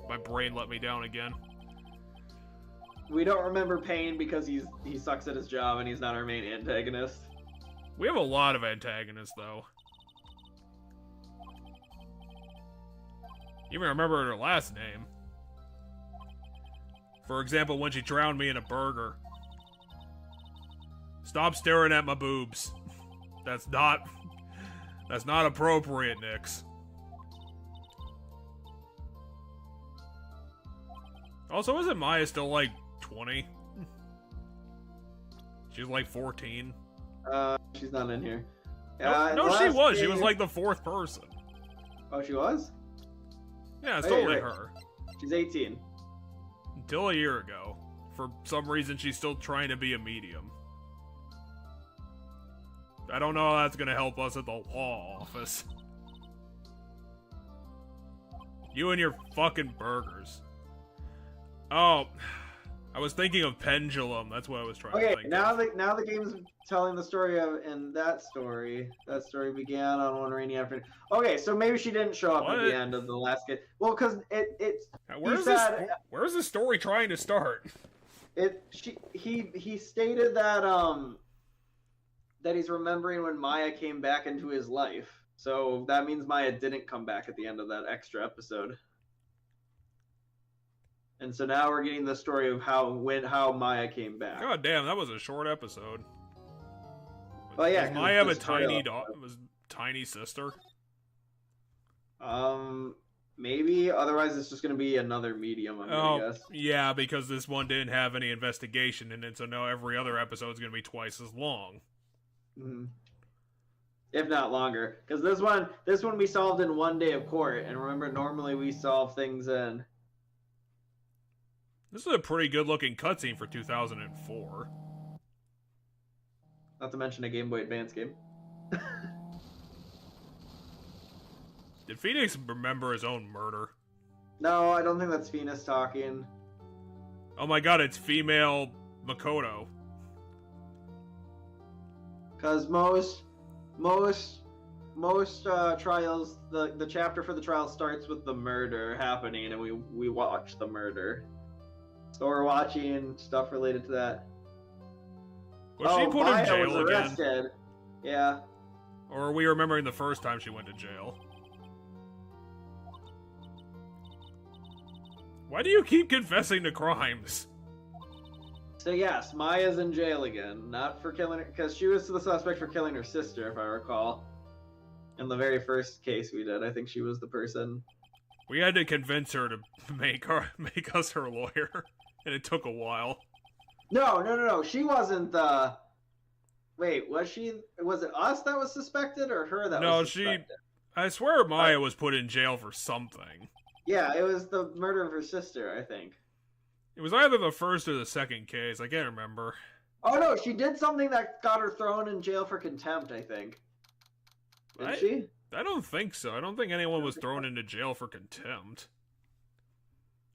my brain let me down again. We don't remember Pain because he sucks at his job and he's not our main antagonist. We have a lot of antagonists, though. You even remember her last name. For example, when she drowned me in a burger. Stop staring at my boobs. That's not appropriate, Nix. Also, isn't Maya still like 20? She's like 14. She's not in here. No, she was. She was like the fourth person. Oh, she was? Yeah, it's totally her. She's 18. Until a year ago. For some reason, she's still trying to be a medium. I don't know how that's gonna help us at the law office. You and your fucking burgers. Oh, I was thinking of Pendulum. That's what I was trying to think. Okay, now the game's telling the story of, and that story began on one rainy afternoon. Okay, so maybe she didn't show up at the end of the last game. Well, because it's. Where's the story trying to start? He stated that that he's remembering when Maya came back into his life. So that means Maya didn't come back at the end of that extra episode. And so now we're getting the story of how Maya came back. God damn, that was a short episode. Well, yeah. Does Maya have a tiny sister? Maybe. Otherwise, it's just going to be another medium, I'm going to guess. Yeah, because this one didn't have any investigation in it, so now every other episode is going to be twice as long. Mm-hmm. If not longer. Because this one we solved in one day of court, and remember, normally we solve things in... This is a pretty good-looking cutscene for 2004. Not to mention a Game Boy Advance game. Did Phoenix remember his own murder? No, I don't think that's Phoenix talking. Oh my god, it's female Makoto. Because most trials, the chapter for the trial starts with the murder happening, and we watch the murder. So we're watching stuff related to that. Was she put Maya in jail was again? arrested. Yeah. Or are we remembering the first time she went to jail? Why do you keep confessing to crimes? So yes, Maya's in jail again, not for killing her, because she was the suspect for killing her sister, if I recall. In the very first case we did, I think she was the person. We had to convince her to make us her lawyer, and it took a while. No. She wasn't the. Wait, was she? Was it us that was suspected, or her that was suspected? I swear Maya was put in jail for something. Yeah, it was the murder of her sister, I think. It was either the first or the second case. I can't remember. Oh no, she did something that got her thrown in jail for contempt, I think. Did she? I don't think so. I don't think anyone was thrown into jail for contempt.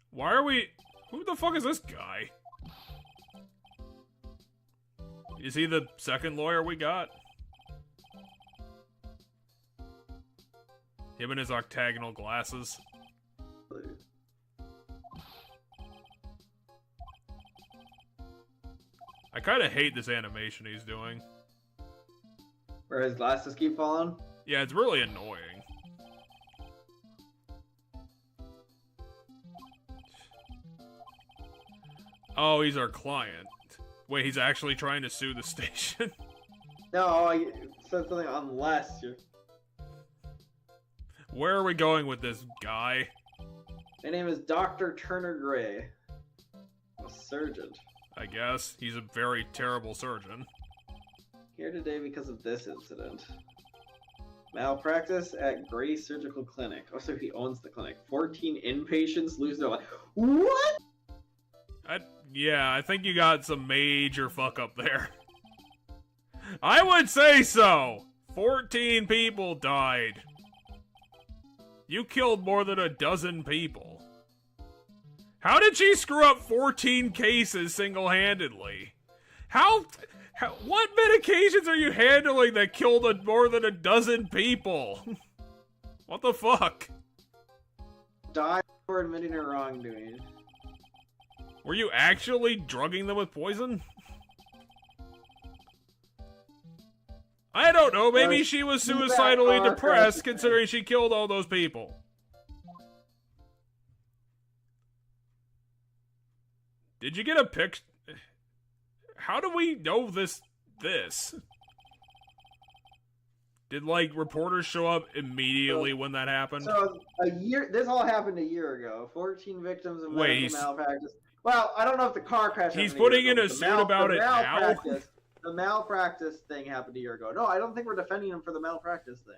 Why are we... Who the fuck is this guy? Is he the second lawyer we got? Him and his octagonal glasses. I kind of hate this animation he's doing. Where his glasses keep falling? Yeah, it's really annoying. Oh, he's our client. Wait, he's actually trying to sue the station? No, I said something unless you're... Where are we going with this guy? My name is Dr. Turner Gray. I'm a surgeon. I guess. He's a very terrible surgeon. Here today because of this incident. Malpractice at Gray Surgical Clinic. Oh, so he owns the clinic. 14 inpatients lose their life. What? Yeah, I think you got some major fuck up there. I would say so! 14 people died. You killed more than a dozen people. How did she screw up 14 cases single-handedly? What medications are you handling that killed more than a dozen people? What the fuck? Die for admitting her wrongdoing. Were you actually drugging them with poison? I don't know, maybe she was suicidally depressed considering she killed all those people. Did you get a picture? How do we know this? Did, like, reporters show up immediately when that happened? So, this all happened a year ago. 14 victims of medical malpractice. Well, I don't know if the car crash happened He's putting in a suit about it now? The malpractice thing happened a year ago. No, I don't think we're defending him for the malpractice thing.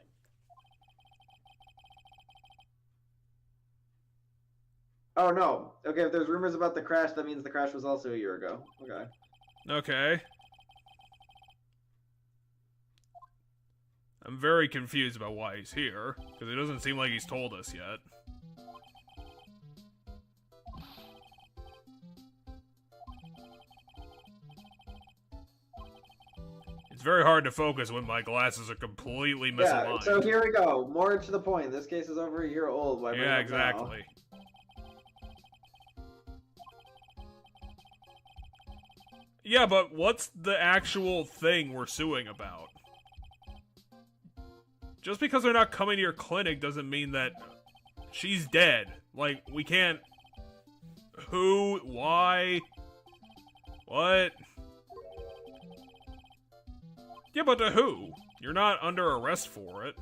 Oh, no. Okay, if there's rumors about the crash, that means the crash was also a year ago. Okay. Okay. I'm very confused about why he's here, because it doesn't seem like he's told us yet. It's very hard to focus when my glasses are completely misaligned. Yeah, so here we go. More to the point. This case is over a year old. Yeah, exactly. Yeah, but what's the actual thing we're suing about? Just because they're not coming to your clinic doesn't mean that she's dead. Like, we can't... Who? Why? What? Yeah, but to who? You're not under arrest for it.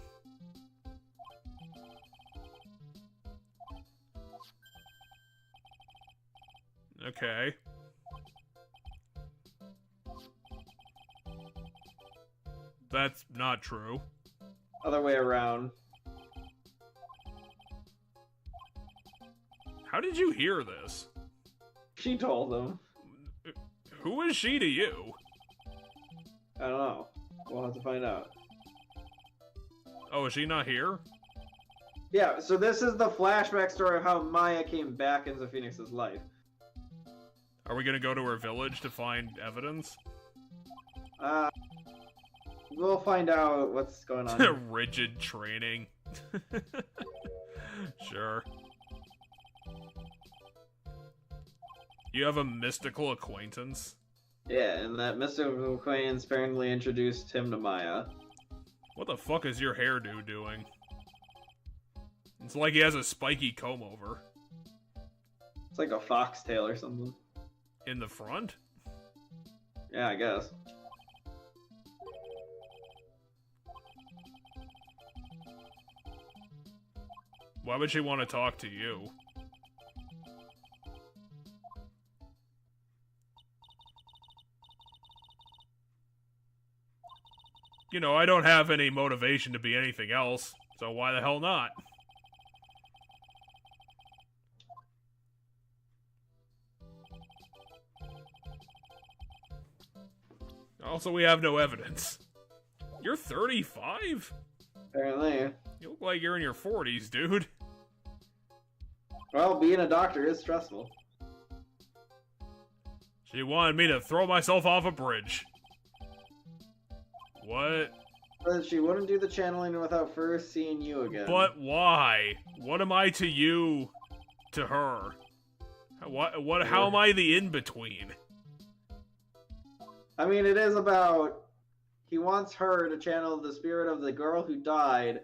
Okay. That's not true. Other way around. How did you hear this? She told him. Who is she to you? I don't know. We'll have to find out. Oh, is she not here? Yeah, so this is the flashback story of how Maya came back into Phoenix's life. Are we gonna go to her village to find evidence? we'll find out what's going on. Rigid training. Sure. You have a mystical acquaintance? Yeah, and that mystical acquaintance apparently introduced him to Maya. What the fuck is your hairdo doing? It's like he has a spiky comb over. It's like a foxtail or something. In the front? Yeah, I guess. Why would she want to talk to you? You know, I don't have any motivation to be anything else, so why the hell not? Also, we have no evidence. You're 35? Apparently. You look like you're in your 40s, dude. Well, being a doctor is stressful. She wanted me to throw myself off a bridge. What? But she wouldn't do the channeling without first seeing you again. But why? What am I to you? To her? What? How am I the in-between? I mean, it is about... He wants her to channel the spirit of the girl who died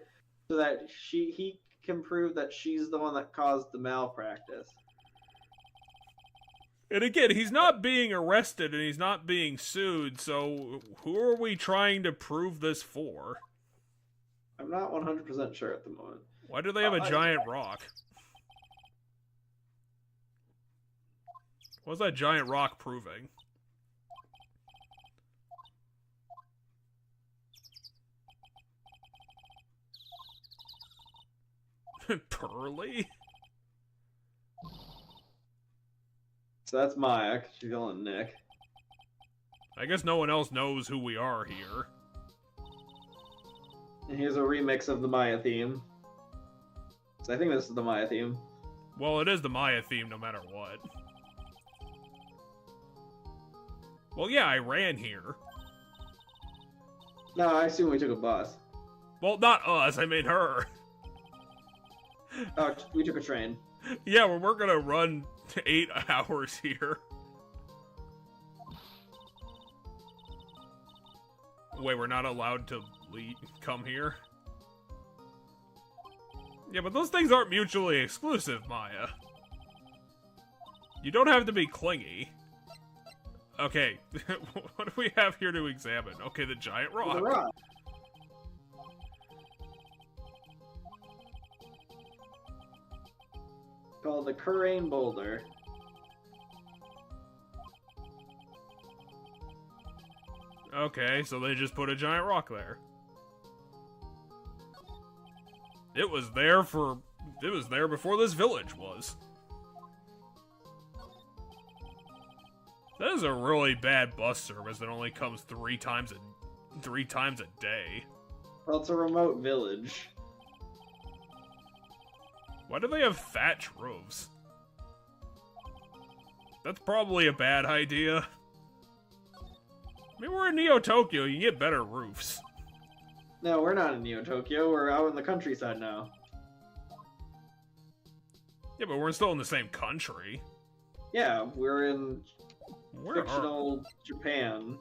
so that he can prove that she's the one that caused the malpractice. And again, he's not being arrested and he's not being sued, so who are we trying to prove this for? I'm not 100% sure at the moment. Why do they have a giant rock? What's that giant rock proving? Pearly? So that's Maya, 'cause she's yelling Nick. I guess no one else knows who we are here. And here's a remix of the Maya theme. So I think this is the Maya theme. Well, it is the Maya theme no matter what. Well, yeah, I ran here. No, I assume we took a bus. Well, not us, I mean her. Oh, we took a train. Yeah, well, we're gonna run 8 hours here. Wait, we're not allowed to come here? Yeah, but those things aren't mutually exclusive, Maya. You don't have to be clingy. Okay, what do we have here to examine? Okay, the giant rock. The rock. Called the Kurain Boulder. Okay, so they just put a giant rock there. It was there before this village was. That is a really bad bus service that only comes 3 times a day. Well, it's a remote village. Why do they have thatch roofs? That's probably a bad idea. I mean, we're in Neo-Tokyo, you get better roofs. No, we're not in Neo-Tokyo, we're out in the countryside now. Yeah, but we're still in the same country. Yeah, we're in Where are... fictional Japan.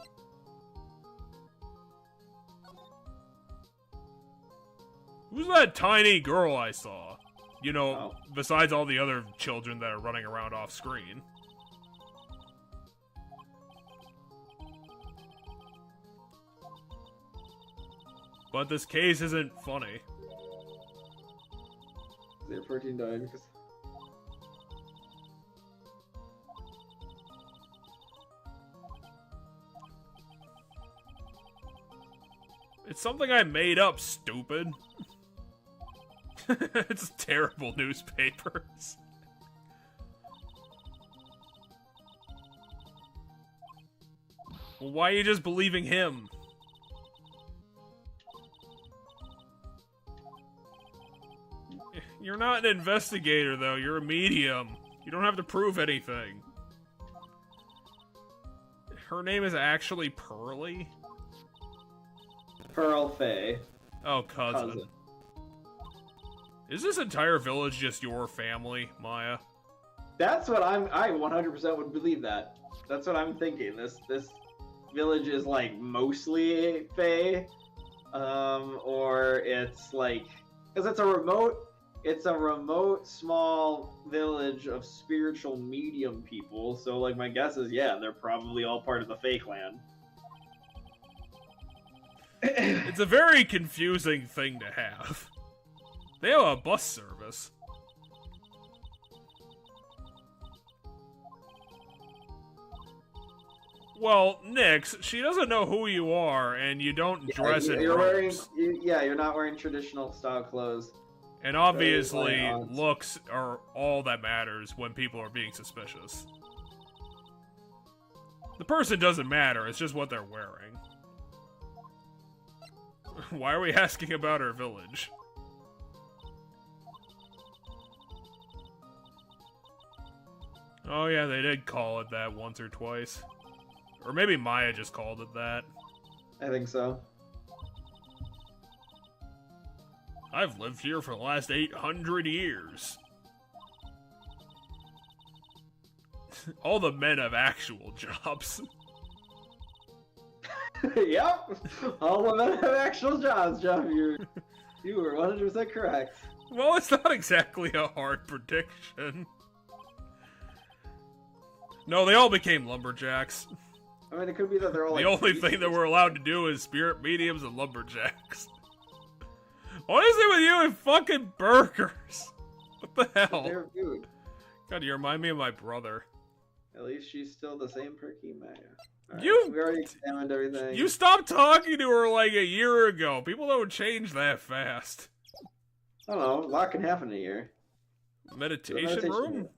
Who's that tiny girl I saw? You know, Oh. besides all the other children that are running around off screen. But this case isn't funny. The protein died because... It's something I made up, stupid. It's terrible newspapers. Well, why are you just believing him? You're not an investigator, though. You're a medium. You don't have to prove anything. Her name is actually Pearly? Pearl Faye. Oh, cousin. Is this entire village just your family, Maya? That's what I 100% would believe that. That's what I'm thinking. This village is like mostly Fae, or it's like, because it's a remote small village of spiritual medium people. So like my guess is, yeah, they're probably all part of the Fae clan. It's a very confusing thing to have. They have a bus service. Well, Nix, she doesn't know who you are, and you don't dress in robes. You're not wearing traditional style clothes. And obviously, looks are all that matters when people are being suspicious. The person doesn't matter, it's just what they're wearing. Why are we asking about our village? Oh yeah, they did call it that once or twice. Or maybe Maya just called it that. I think so. I've lived here for the last 800 years. All the men have actual jobs. Yep, all the men have actual jobs, Jeff. You were 100% correct. Well, it's not exactly a hard prediction. No, they all became lumberjacks. I mean, it could be that they're all the like only thing that we're allowed to do is spirit mediums and lumberjacks. What is it with you and fucking burgers? What the hell? They're food. God, you remind me of my brother. At least she's still the same perky Maya. Right, we already examined everything. You stopped talking to her like a year ago. People don't change that fast. I don't know. A lot can happen in a year. Meditation room?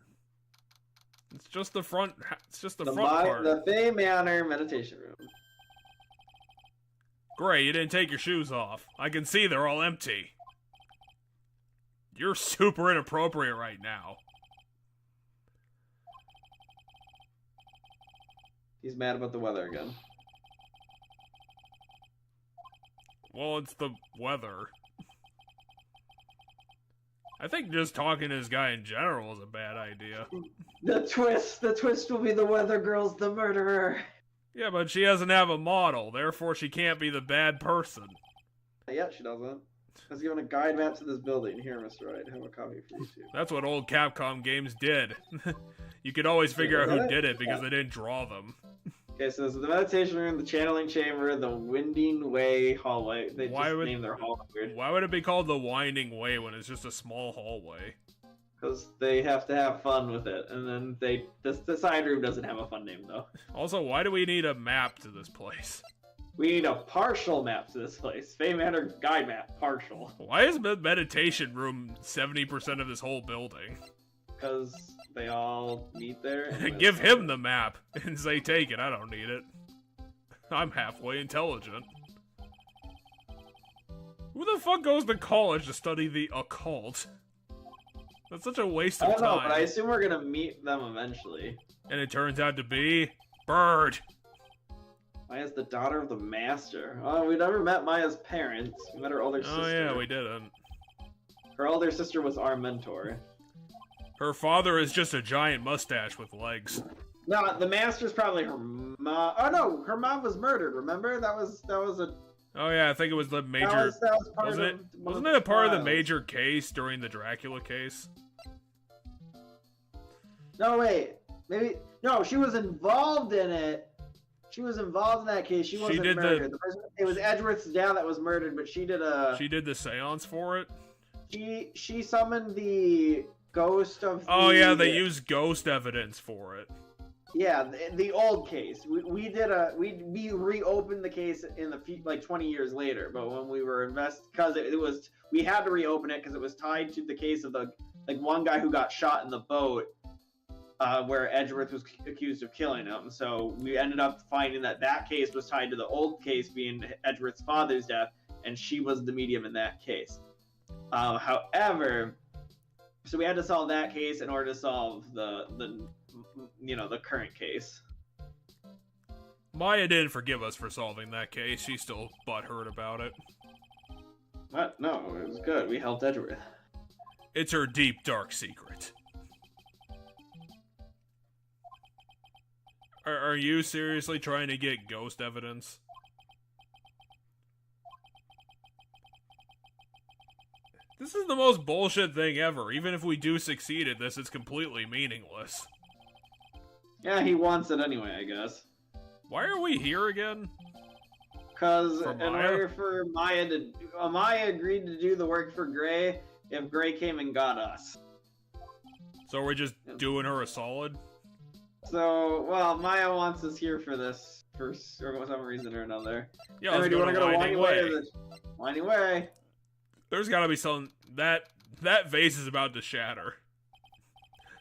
It's just the front. It's just the front part. The Fae Manor meditation room. Great, you didn't take your shoes off. I can see they're all empty. You're super inappropriate right now. He's mad about the weather again. Well, it's the weather. I think just talking to this guy in general is a bad idea. The twist will be the weather girl's the murderer. Yeah, but she doesn't have a model, therefore she can't be the bad person. Yeah, she doesn't. I was given a guide map to this building. Here, Mr. Wright, have a copy for you too. That's what old Capcom games did. You could always figure out who did it because they didn't draw them. Okay, so this is the meditation room, the channeling chamber, the winding way hallway. They named their hallway weird. Why would it be called the winding way when it's just a small hallway? Because they have to have fun with it, and then the side room doesn't have a fun name though. Also, why do we need a map to this place? We need a partial map to this place. Fae Manor guide map, partial. Why is the meditation room 70% of this whole building? Because they all meet there. Give him the map and say, take it, I don't need it. I'm halfway intelligent. Who the fuck goes to college to study the occult? That's such a waste of time. I don't know, but I assume we're gonna meet them eventually. And it turns out to be... Bird! Maya's the daughter of the master. Oh, we never met Maya's parents. We met her older sister. Oh yeah, we didn't. Her older sister was our mentor. Her father is just a giant mustache with legs. No, the master's probably her mom. Oh no, her mom was murdered. Remember? That was a. Oh yeah, I think it was the major. Wasn't it a part of the major case during the Dracula case? No wait, maybe no. She was involved in it. She was involved in that case. She wasn't murdered. It was Edgeworth's dad that was murdered, but she did a. She did the seance for it. She summoned the ghost of. Oh yeah, they used ghost evidence for it. Yeah, the old case. We reopened the case in the like 20 years later, but when we were because it was we had to reopen it because it was tied to the case of the one guy who got shot in the boat, where Edgeworth was accused of killing him. So we ended up finding that case was tied to the old case being Edgeworth's father's death, and she was the medium in that case. However, so we had to solve that case in order to solve the current case. Maya didn't forgive us for solving that case. She's still butthurt about it. What? No, it was good. We helped Edgeworth. It's her deep, dark secret. Are you seriously trying to get ghost evidence? This is the most bullshit thing ever. Even if we do succeed at this, it's completely meaningless. Yeah, he wants it anyway, I guess. Why are we here again? Because For in Maya? order for Maya to... Maya agreed to do the work for Gray if Gray came and got us. So we're just doing her a solid? So, well, Maya wants us here for this, for some reason or another. Yeah, Anyway, let's do you go want to to go to Winding Winding Way. Way? Winding Way. There's gotta be some... That vase is about to shatter.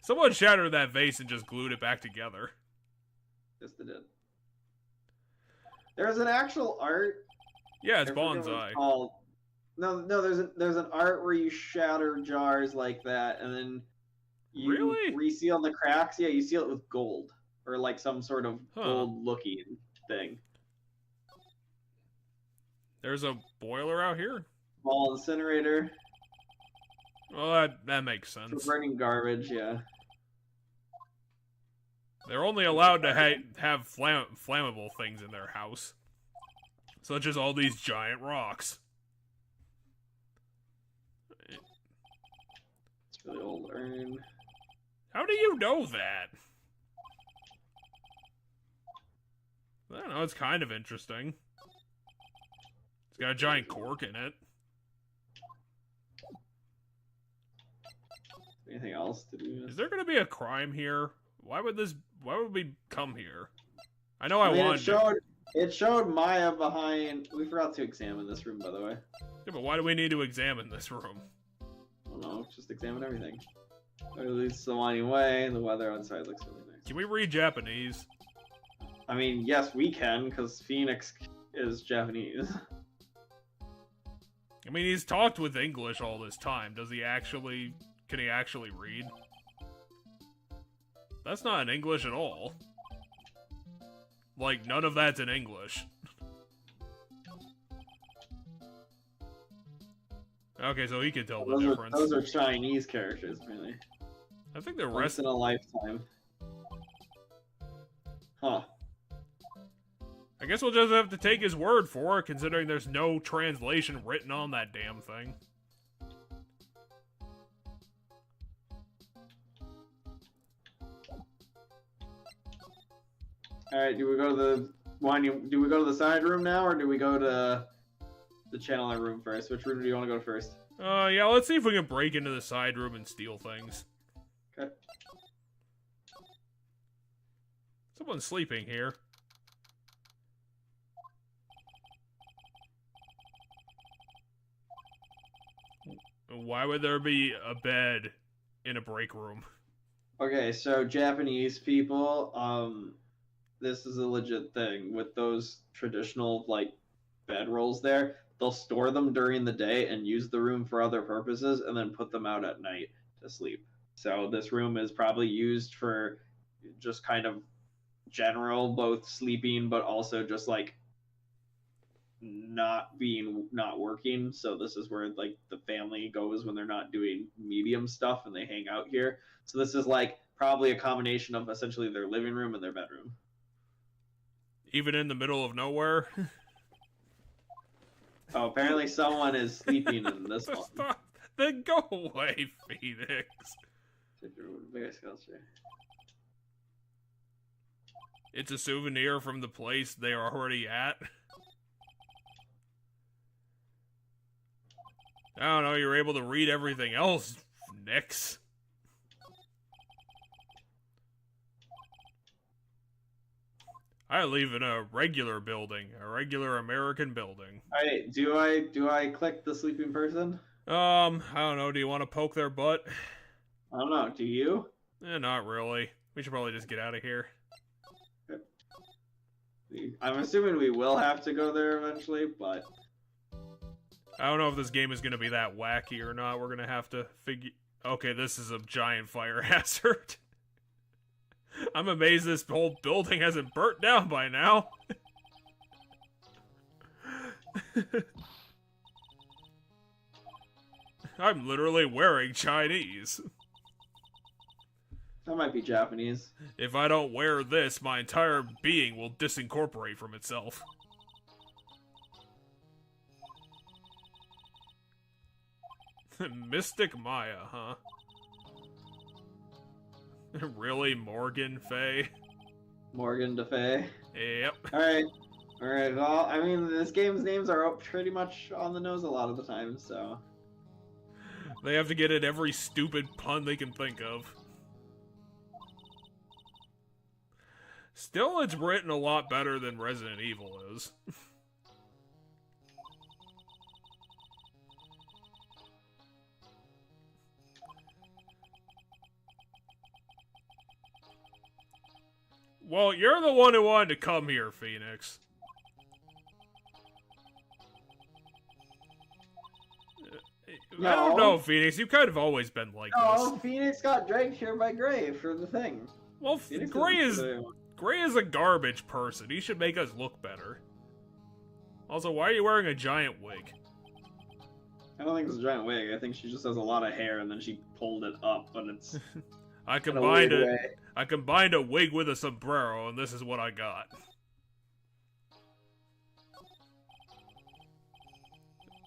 Someone shattered that vase and just glued it back together. Yes, they did. There's an actual art. Yeah, it's I forget what bonsai. it's called. No, there's an art where you shatter jars like that, and then you Really? reseal the cracks. Yeah, you seal it with gold or like some sort of Huh. gold-looking thing. There's a boiler out here? Small incinerator Well, that makes for sense. burning garbage. Yeah. They're only allowed to have flammable things in their house. Such as all these giant rocks. It's really old urn. How do you know that? I don't know, it's kind of interesting. It's got a giant cork in it. Anything else to do? Is there gonna be a crime here? Why would we come here? I know I mean, wanted it showed Maya behind. We forgot to examine this room, by the way. Yeah, but why do we need to examine this room? I don't know, just examine everything. Or at least the Winding Way. The weather outside looks really nice. Can we read Japanese? I mean, yes, we can, because Phoenix is Japanese. I mean, he's talked with English all this time. Can he actually read? That's not in English at all. Like, none of that's in English. Okay, so he can tell the difference. Those are Chinese characters, really. I think the Once rest... in a lifetime. Huh. I guess we'll just have to take his word for it, considering there's no translation written on that damn thing. Alright, do we go to the side room now, or do we go to the channeling room first? Which room do you want to go first? Yeah, let's see if we can break into the side room and steal things. Okay. Someone's sleeping here. Why would there be a bed in a break room? Okay, so Japanese people, this is a legit thing. With those traditional, like, bedrolls there, they'll store them during the day and use the room for other purposes, and then put them out at night to sleep. So this room is probably used for just kind of general, both sleeping, but also just, like, not working. So this is where, like, the family goes when they're not doing medium stuff, and they hang out here. So this is, like, probably a combination of essentially their living room and their bedroom. Even in the middle of nowhere? Oh, apparently someone is sleeping in this one. Stop. Then go away, Phoenix. It's a souvenir from the place they are already at. I don't know, you're able to read everything else, Nix. I live in a regular building, a regular American building. Alright, do I click the sleeping person? I don't know, do you want to poke their butt? I don't know, do you? Not really. We should probably just get out of here. I'm assuming we will have to go there eventually, but... I don't know if this game is going to be that wacky or not. We're going to have to figure... Okay, this is a giant fire hazard. I'm amazed this whole building hasn't burnt down by now. I'm literally wearing Chinese. That might be Japanese. If I don't wear this, my entire being will disincorporate from itself. Mystic Maya, huh? Really, Morgan Fay? Morgan Le Fay. Yep. Alright. Alright, well, I mean, this game's names are pretty much on the nose a lot of the time, so... They have to get in every stupid pun they can think of. Still, it's written a lot better than Resident Evil is. Well, you're the one who wanted to come here, Phoenix. No. I don't know, Phoenix. You've kind of always been like No, this. Phoenix got dragged here by Gray for the thing. Well, Phoenix Gray isn't Gray is a garbage person. He should make us look better. Also, why are you wearing a giant wig? I don't think it's a giant wig. I think she just has a lot of hair and then she pulled it up, but it's I in a combined weird it. way. I combined a wig with a sombrero, and this is what I got.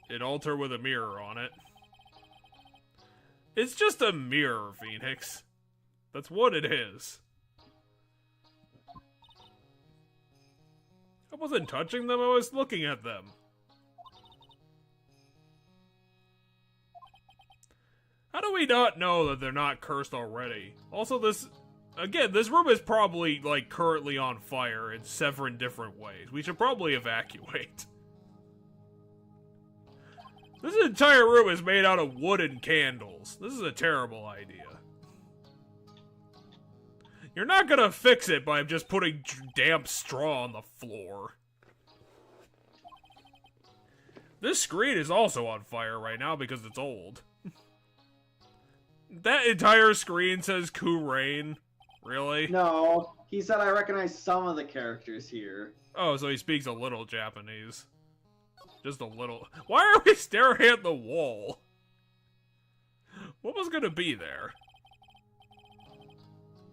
An altar with a mirror on it. It's just a mirror, Phoenix. That's what it is. I wasn't touching them, I was looking at them. How do we not know that they're not cursed already? Also, this room is probably, like, currently on fire in 7 different ways. We should probably evacuate. This entire room is made out of wood and candles. This is a terrible idea. You're not gonna fix it by just putting damp straw on the floor. This screen is also on fire right now because it's old. That entire screen says Kurain. Really? No, he said I recognize some of the characters here. Oh, so he speaks a little Japanese. Just a little. Why are we staring at the wall? What was gonna be there?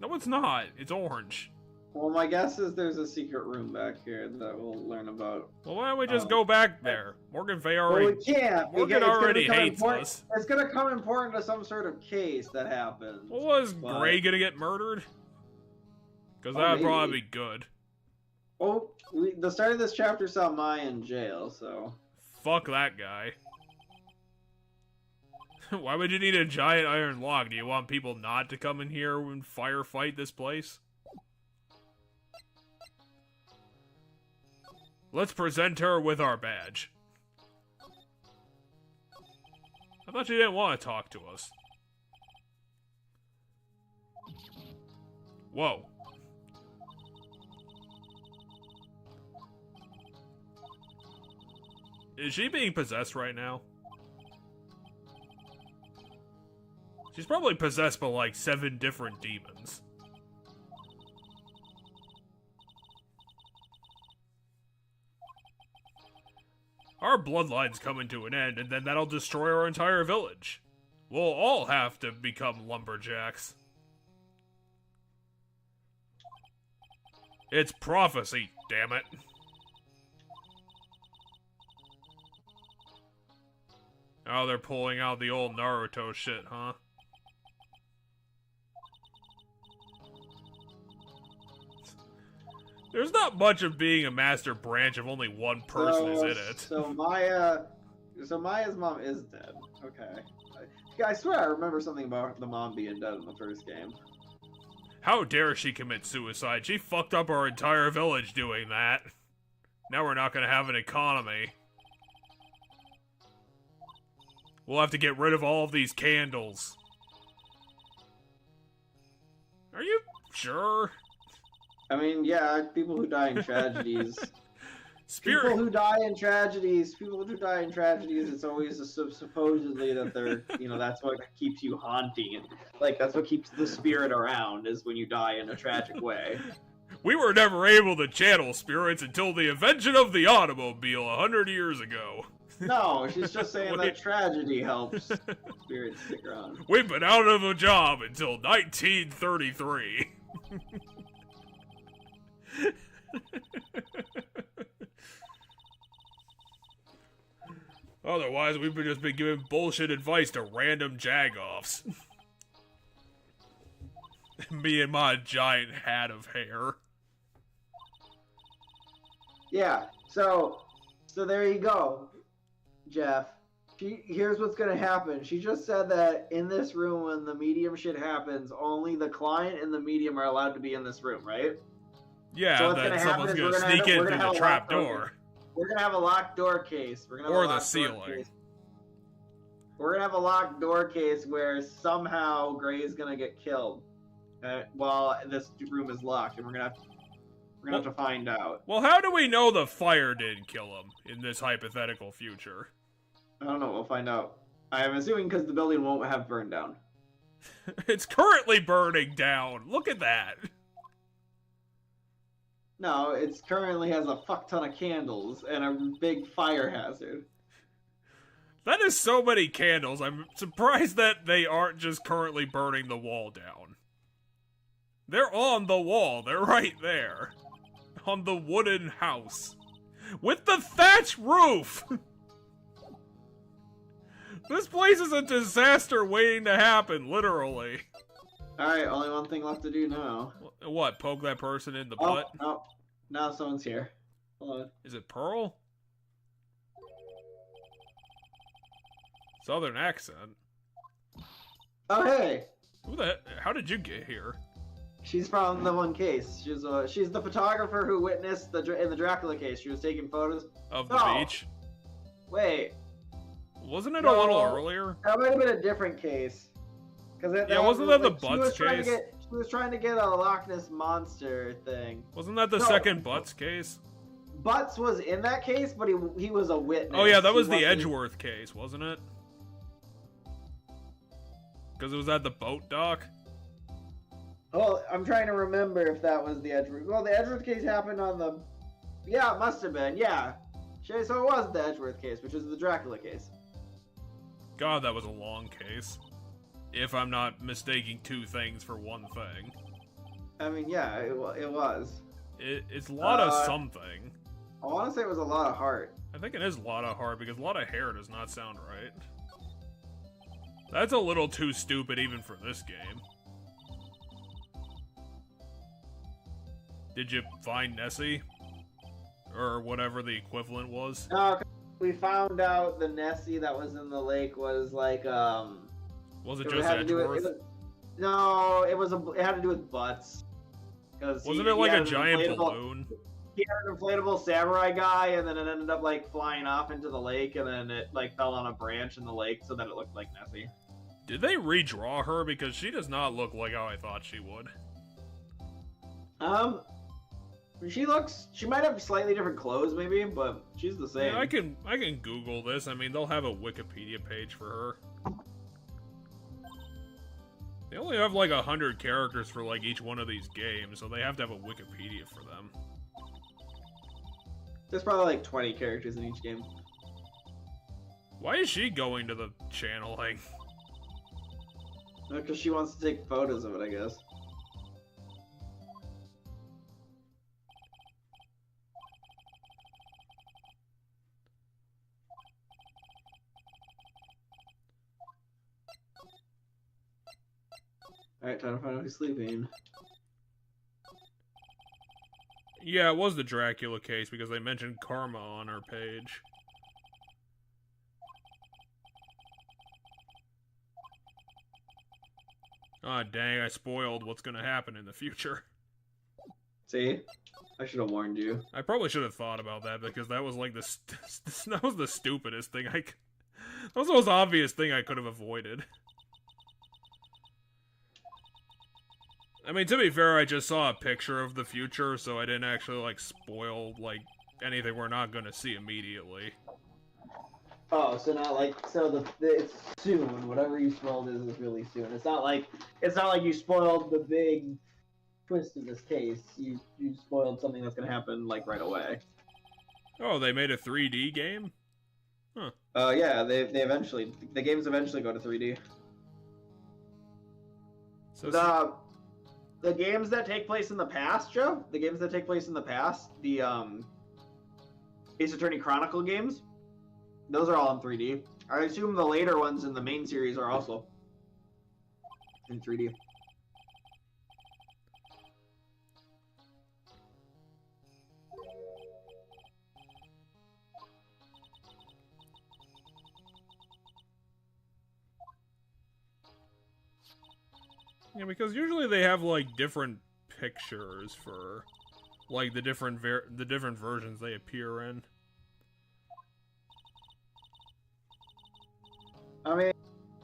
No, it's not. It's orange. Well, my guess is there's a secret room back here that we'll learn about. Well, why don't we just go back there? Morgan Fay Well, already... we can't. Morgan because already hates us. It's gonna come important to some sort of case that happens. Well, was but... Gray gonna get murdered? Because that would probably be good. Oh, the start of this chapter saw Maya in jail, so... Fuck that guy. Why would you need a giant iron log? Do you want people not to come in here and firefight this place? Let's present her with our badge. I thought you didn't want to talk to us. Whoa. Is she being possessed right now? She's probably possessed by like 7 different demons. Our bloodline's coming to an end, and then that'll destroy our entire village. We'll all have to become lumberjacks. It's prophecy, damn it. Oh, they're pulling out the old Naruto shit, huh? There's not much of being a master branch if only one person is in it. So Maya's mom is dead. Okay. I swear I remember something about the mom being dead in the first game. How dare she commit suicide? She fucked up our entire village doing that. Now we're not gonna have an economy. We'll have to get rid of all of these candles. Are you sure? I mean, yeah, people who die in tragedies. People who die in tragedies, it's always supposedly that they're, that's what keeps you haunting. Like, that's what keeps the spirit around, is when you die in a tragic way. We were never able to channel spirits until the invention of the automobile 100 years ago. No, she's just saying that tragedy helps spirits stick around. We've been out of a job until 1933. Otherwise, we've just been giving bullshit advice to random jagoffs. Me and my giant hat of hair. Yeah, so there you go, Jeff. Here's what's gonna happen. She just said that in this room, when the medium shit happens, only the client and the medium are allowed to be in this room, right? Yeah, so then someone's gonna sneak in through the trap door. We're gonna have a locked door case. Or the ceiling. We're gonna have a locked door case where somehow Gray's gonna get killed while this room is locked, and we're gonna have to find out. Well, how do we know the fire didn't kill him in this hypothetical future? I don't know. We'll find out. I'm assuming because the building won't have burned down. It's currently burning down. Look at that. No, it currently has a fuck ton of candles and a big fire hazard. That is so many candles. I'm surprised that they aren't just currently burning the wall down. They're on the wall. They're right there. On the wooden house. With the thatch roof! This place is a disaster waiting to happen, literally. Alright, only one thing left to do now. What, poke that person in the butt? Oh, now someone's here. Hold on. Is it Pearl? Southern accent. Oh, hey! How did you get here? She's from the one case. She's the photographer who witnessed in the Dracula case. She was taking photos of the beach. Wait, wasn't it a little earlier? That might have been a different case. Wasn't that the Butts case? She was trying to get a Loch Ness monster thing. Wasn't that the second Butts case? Butts was in that case, but he was a witness. Oh yeah, that was the Edgeworth case, wasn't it? Because it was at the boat dock. Oh, I'm trying to remember if that was the Edgeworth. Well, the Edgeworth case happened on the... Yeah, it must have been, yeah. So it was the Edgeworth case, which is the Dracula case. God, that was a long case. If I'm not mistaking two things for one thing. I mean, yeah, it was. It's a lot of something. I want to say it was a lot of heart. I think it is a lot of heart, because a lot of hair does not sound right. That's a little too stupid even for this game. Did you find Nessie? Or whatever the equivalent was? No, we found out the Nessie that was in the lake was like, Was it just Edgeworth? No, it had to do with Butts. Wasn't it like a giant balloon? He had an inflatable samurai guy, and then it ended up like flying off into the lake, and then it like fell on a branch in the lake, so that it looked like Nessie. Did they redraw her? Because she does not look like how I thought she would. She might have slightly different clothes, maybe, but she's the same. Yeah, I can Google this. I mean, they'll have a Wikipedia page for her. They only have like 100 characters for like each one of these games, so they have to have a Wikipedia for them. There's probably like 20 characters in each game. Why is she going to the channeling? Because she wants to take photos of it, I guess. Alright, time to find out who's sleeping. Yeah, it was the Dracula case because they mentioned karma on our page. Ah, dang, I spoiled what's gonna happen in the future. See? I should have warned you. I probably should have thought about that because that was like that was the stupidest thing that was the most obvious thing I could have avoided. I mean, to be fair, I just saw a picture of the future, so I didn't actually, like, spoil, like, anything we're not going to see immediately. Oh, so not like it's soon. Whatever you spoiled is really soon. It's not like you spoiled the big twist in this case. You spoiled something that's gonna happen like right away. Oh, they made a 3D game? Huh. Yeah, the games eventually go to 3D. So the games that take place in the past, Joe, the Ace Attorney Chronicle games, those are all in 3D. I assume the later ones in the main series are also in 3D. Yeah, because usually they have like different pictures for like the different versions they appear in. I mean,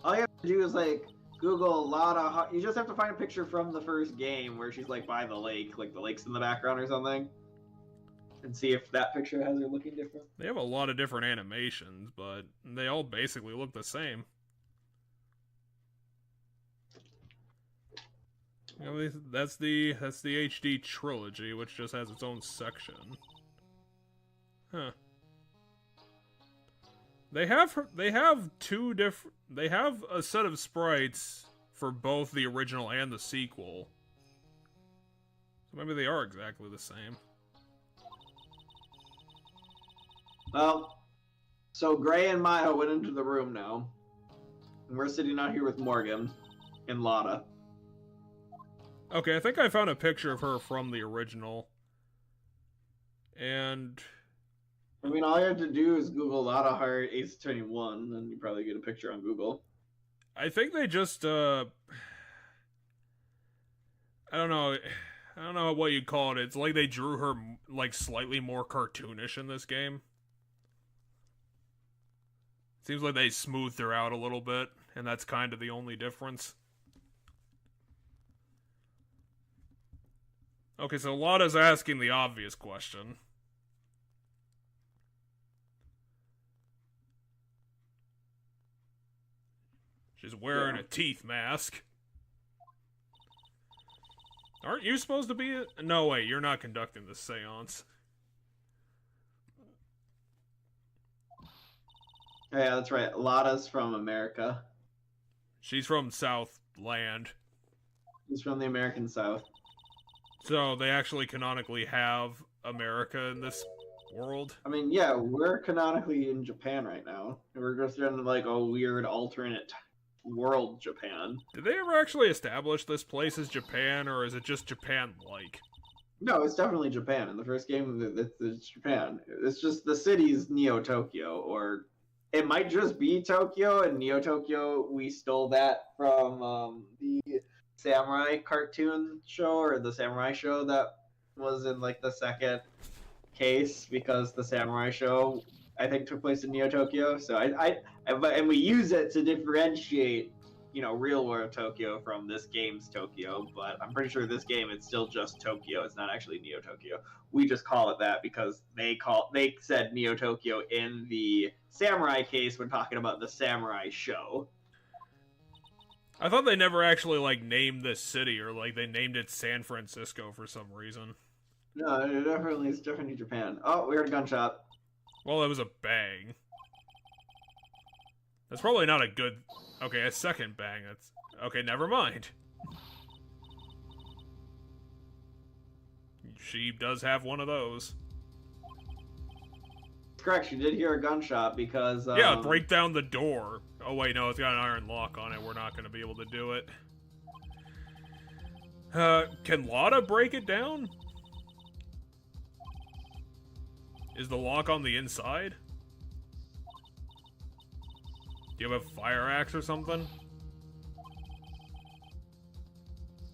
all you have to do is like Google Lotta. You just have to find a picture from the first game where she's like by the lake, like the lake's in the background or something, and see if that picture has her looking different. They have a lot of different animations, but they all basically look the same. You know, that's the HD trilogy, which just has its own section. Huh. They have a set of sprites for both the original and the sequel. So maybe they are exactly the same. Well, so Gray and Maya went into the room now, and we're sitting out here with Morgan and Lotta. Okay, I think I found a picture of her from the original. And I mean, all you have to do is Google Lotta Heart Ace Attorney 1, and you probably get a picture on Google. I think they just, I don't know what you'd call it. It's like they drew her, like, slightly more cartoonish in this game. Seems like they smoothed her out a little bit, and that's kind of the only difference. Okay, so Lotta's asking the obvious question. She's wearing a teeth mask. Aren't you supposed to be No, wait, you're not conducting this seance. Yeah, that's right. Lotta's from America. She's from Southland. She's from the American South. So they actually canonically have America in this world? I mean, yeah, we're canonically in Japan right now. We're just in like a weird alternate world Japan. Did they ever actually establish this place as Japan, or is it just Japan-like? No, it's definitely Japan. In the first game, it's Japan. It's just the city's Neo-Tokyo, or it might just be Tokyo, and Neo-Tokyo, we stole that from the samurai cartoon show, or the samurai show that was in like the second case, because the samurai show I think took place in Neo-Tokyo. So and we use it to differentiate, you know, real world Tokyo from this game's Tokyo. But I'm pretty sure this game it's still just Tokyo. It's not actually Neo-Tokyo. We just call it that because they said Neo-Tokyo in the samurai case when talking about the samurai show. I thought they never actually, like, named this city, or, like, they named it San Francisco for some reason. No, it's definitely Japan. Oh, we heard a gunshot. Well, it was a bang. That's probably not a good... Okay, a second bang. That's... Okay, never mind. She does have one of those. Correct, she did hear a gunshot because... Yeah, break down the door. Oh wait, no, it's got an iron lock on it. We're not going to be able to do it. Can Lotta break it down? Is the lock on the inside? Do you have a fire axe or something?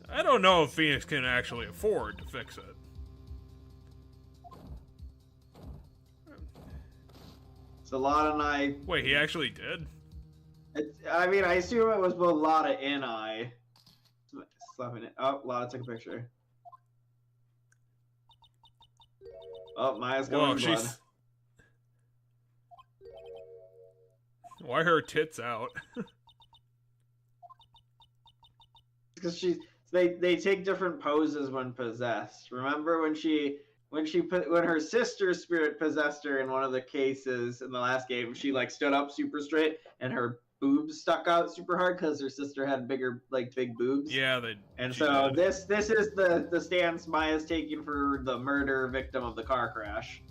I don't know if Phoenix can actually afford to fix it. So Lotta and I... Wait, he actually did? I mean, I assume it was both Lotta and I. Slapping it. Oh, Lotta took a picture. Oh, Maya's Whoa, going blood. she's... Why are her tits out? Because they take different poses when possessed. Remember when her sister's spirit possessed her in one of the cases in the last game, she like stood up super straight and her boobs stuck out super hard because her sister had bigger big boobs. Yeah, and she so did. this is the stance Maya's taking for the murder victim of the car crash.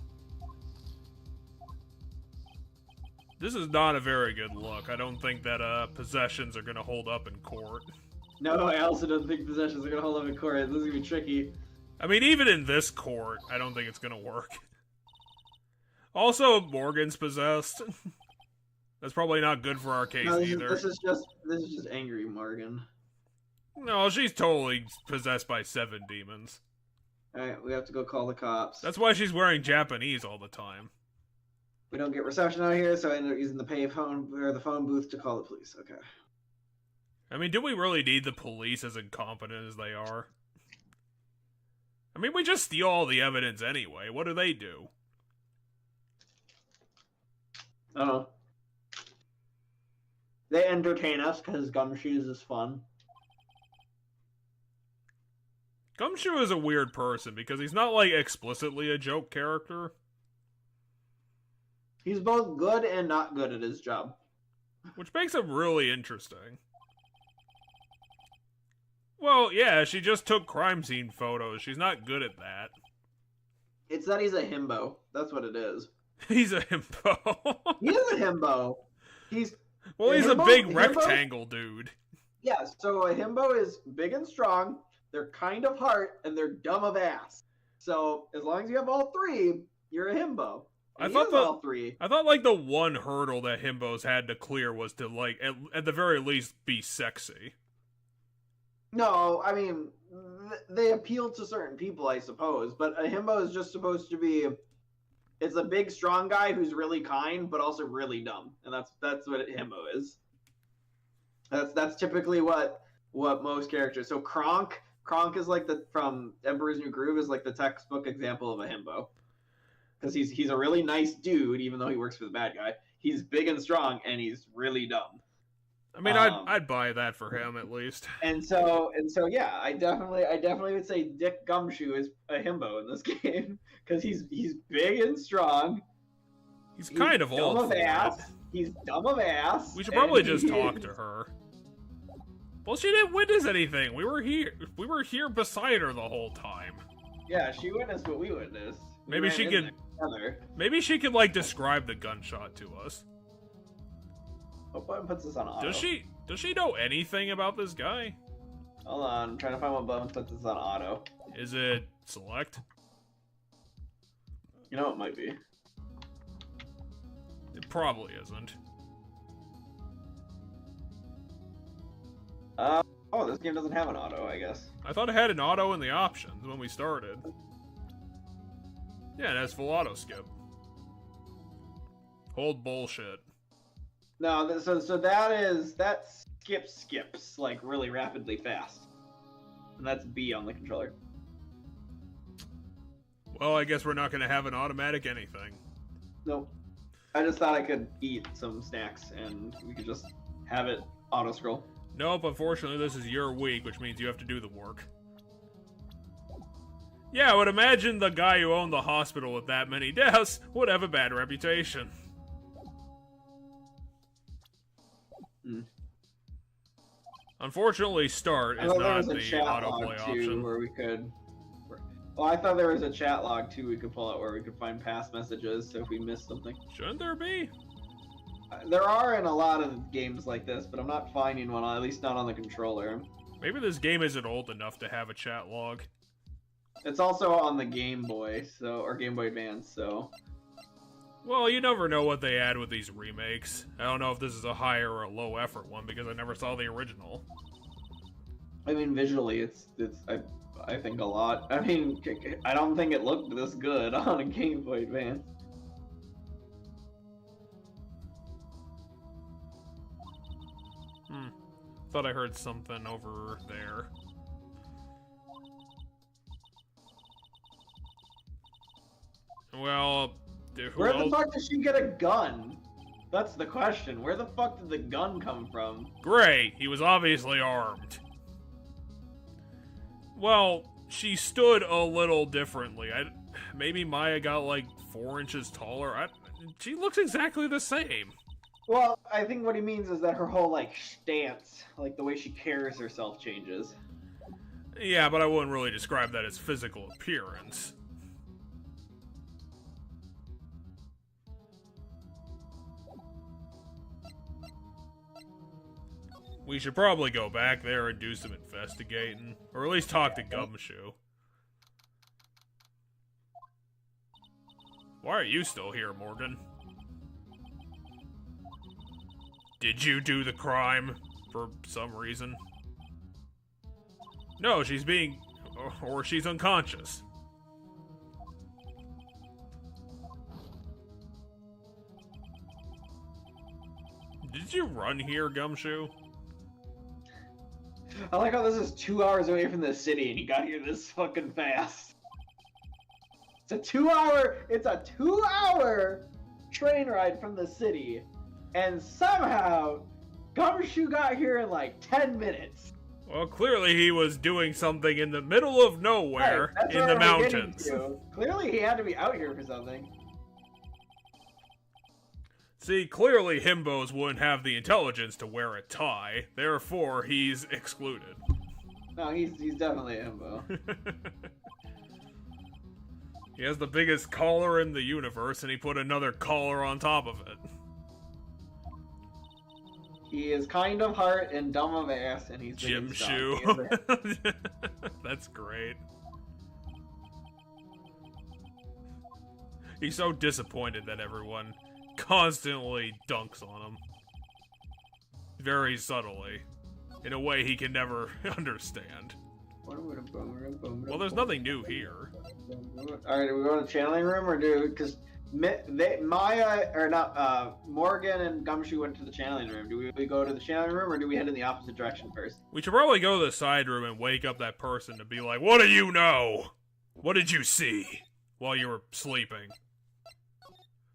This is not a very good look. I don't think that possessions are gonna hold up in court. No, I also don't think possessions are gonna hold up in court. This is gonna be tricky. I mean, even in this court, I don't think it's gonna work. Also, Morgan's possessed. That's probably not good for our case either. This is just angry Morgan. No, she's totally possessed by 7 demons. Alright, we have to go call the cops. That's why she's wearing Japanese all the time. We don't get reception out here, so I ended up using the payphone or the phone booth to call the police. Okay. I mean, do we really need the police as incompetent as they are? I mean, we just steal all the evidence anyway. What do they do? I don't know. They entertain us because Gumshoes is fun. Gumshoe is a weird person because he's not, like, explicitly a joke character. He's both good and not good at his job. Which makes him really interesting. Well, yeah, she just took crime scene photos. She's not good at that. It's that he's a himbo. That's what it is. He's a himbo. He is a himbo. He's a big rectangle dude. Yeah, so a himbo is big and strong, they're kind of heart, and they're dumb of ass. So as long as you have all three, you're a himbo. I thought all three. I thought like the one hurdle that himbos had to clear was to like at the very least be sexy. No, I mean they appeal to certain people, I suppose. But a himbo is just supposed to be. It's a big, strong guy who's really kind, but also really dumb, and that's what a himbo is. That's typically what most characters. So Kronk is like from Emperor's New Groove is like the textbook example of a himbo. Because he's a really nice dude, even though he works for the bad guy. He's big and strong, and he's really dumb. I mean, I'd buy that for him at least. And so yeah, I definitely would say Dick Gumshoe is a himbo in this game because he's big and strong. He's kind of old. Dumb of ass. He's dumb of ass. We should probably just talk to her. Well, she didn't witness anything. We were here beside her the whole time. Yeah, she witnessed what we witnessed. Maybe she could. Maybe she could like describe the gunshot to us. What button puts this on auto? Does she know anything about this guy? Hold on, I'm trying to find what button puts this on auto. Is it select? You know it might be. It probably isn't. Oh, this game doesn't have an auto, I guess. I thought it had an auto in the options when we started. Yeah, it has full auto skip. Hold bullshit. No, so that skips like really rapidly fast, and that's B on the controller. Well, I guess we're not gonna have an automatic anything. Nope. I just thought I could eat some snacks and we could just have it auto scroll. Nope, unfortunately this is your week, which means you have to do the work. Yeah, I would imagine the guy who owned the hospital with that many deaths would have a bad reputation. Unfortunately, start is not the autoplay option. Where we could. Well, I thought there was a chat log too we could pull out where we could find past messages, so if we missed something. Shouldn't there be? There are in a lot of games like this, but I'm not finding one, at least not on the controller. Maybe this game isn't old enough to have a chat log. It's also on the Game Boy, or Game Boy Advance, so... Well, you never know what they add with these remakes. I don't know if this is a higher or a low effort one because I never saw the original. I mean, visually, I think a lot. I mean, I don't think it looked this good on a Game Boy Advance. Thought I heard something over there. Well, Where the fuck did she get a gun? That's the question. Where the fuck did the gun come from? Great, he was obviously armed. Well, she stood a little differently. Maybe Maya got like 4 inches taller. She looks exactly the same. Well, I think what he means is that her whole, like, stance, like the way she carries herself changes. Yeah, but I wouldn't really describe that as physical appearance. We should probably go back there and do some investigating. Or at least talk to Gumshoe. Why are you still here, Morgan? Did you do the crime for some reason? No, she's being... or she's unconscious. Did you run here, Gumshoe? I like how this is 2 hours away from the city and you got here this fucking fast. It's a 2-hour train ride from the city. And somehow, Gumshoe got here in like 10 minutes. Well, clearly he was doing something in the middle of nowhere in the mountains. Clearly he had to be out here for something. See, clearly himbos wouldn't have the intelligence to wear a tie, therefore he's excluded. No, he's definitely a himbo. He has the biggest collar in the universe, and he put another collar on top of it. He is kind of heart and dumb of ass, and he's Jim Shoe. That's great. He's so disappointed that everyone constantly dunks on him. Very subtly. In a way he can never understand. Well, there's nothing new here. Alright, do we go to the channeling room, or because Maya, or not, Morgan and Gumshoe went to the channeling room. Do we go to the channeling room, or do we head in the opposite direction first? We should probably go to the side room and wake up that person to be like, what do you know? What did you see while you were sleeping?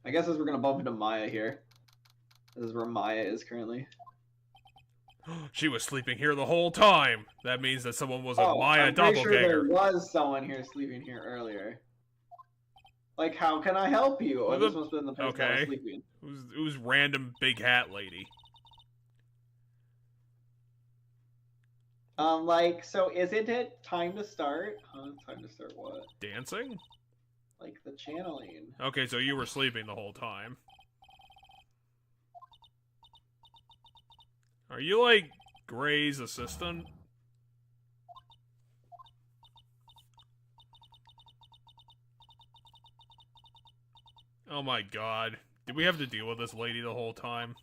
I guess as we're gonna bump into Maya here. This is where Maya is currently. She was sleeping here the whole time. That means that someone was a Maya doppelganger. Sure there was someone here sleeping here earlier. Like, how can I help you? Oh, this must have been the person that was sleeping. It was random big hat lady. So isn't it time to start? Time to start what? Dancing? Like the channeling. Okay, so you were sleeping the whole time. Are you, like, Gray's assistant? Oh my god. Did we have to deal with this lady the whole time?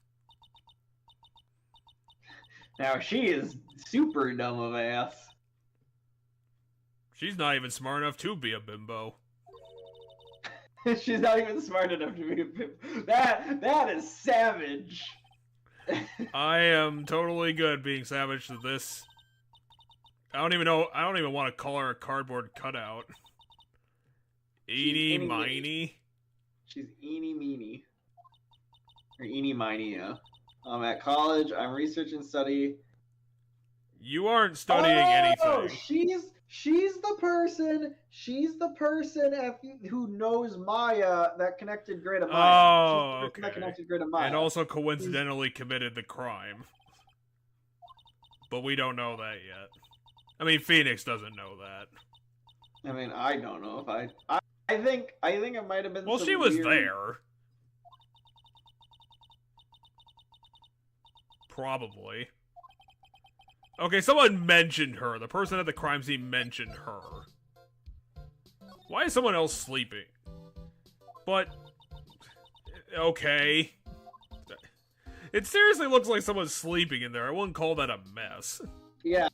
Now, she is super dumb of ass. She's not even smart enough to be a bimbo. She's not even smart enough to be a bimbo. That is savage. I am totally good being savage to this. I don't even want to call her a cardboard cutout. Eeny miny. She's eeny meeny. Or eeny miny, yeah. I'm at college, I'm research and study. You aren't studying anything. She's the person who knows Maya that connected Gray to Maya. Oh, okay. That connected Gray to Maya. And also coincidentally committed the crime. But we don't know that yet. I mean, Phoenix doesn't know that. I mean, I don't know if I think it might have been. Well, she was there. Probably. Okay, someone mentioned her. The person at the crime scene mentioned her. Why is someone else sleeping? But... okay. It seriously looks like someone's sleeping in there. I wouldn't call that a mess. Yeah.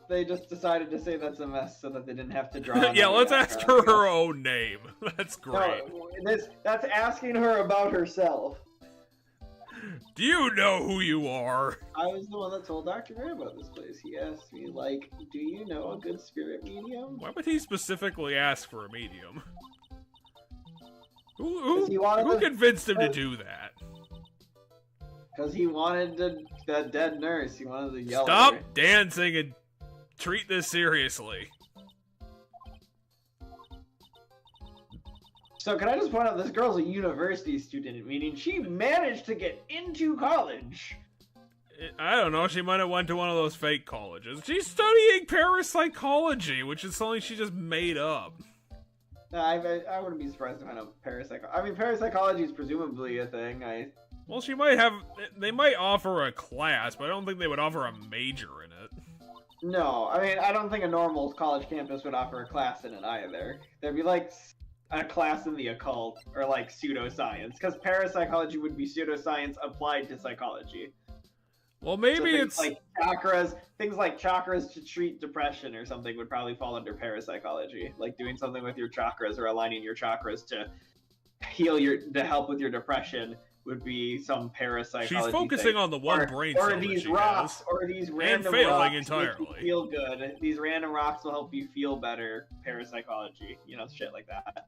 They just decided to say that's a mess so that they didn't have to draw. Yeah, let's ask her own name. That's great. No, that's asking her about herself. Do you know who you are? I was the one that told Dr. Gray about this place. He asked me, like, do you know a good spirit medium? Why would he specifically ask for a medium? Who convinced him to do that? Because he wanted that dead nurse. He wanted to yell Stop at her. dancing and treat this seriously. So can I just point out, this girl's a university student, meaning she managed to get into college. I don't know, she might have went to one of those fake colleges. She's studying parapsychology, which is something she just made up. I wouldn't be surprised to find out parapsychology. I mean, parapsychology is presumably a thing. Well, she might have... They might offer a class, but I don't think they would offer a major in it. No, I mean, I don't think a normal college campus would offer a class in it either. There'd be like a class in the occult, or like pseudoscience, because parapsychology would be pseudoscience applied to psychology. Well, maybe so it's... things like chakras to treat depression or something would probably fall under parapsychology. Like doing something with your chakras or aligning your chakras to to help with your depression would be some parapsychology. She's focusing on the one brain cell that she has, or these random and failing rocks entirely. make you feel good. These random rocks will help you feel better. Parapsychology, shit like that.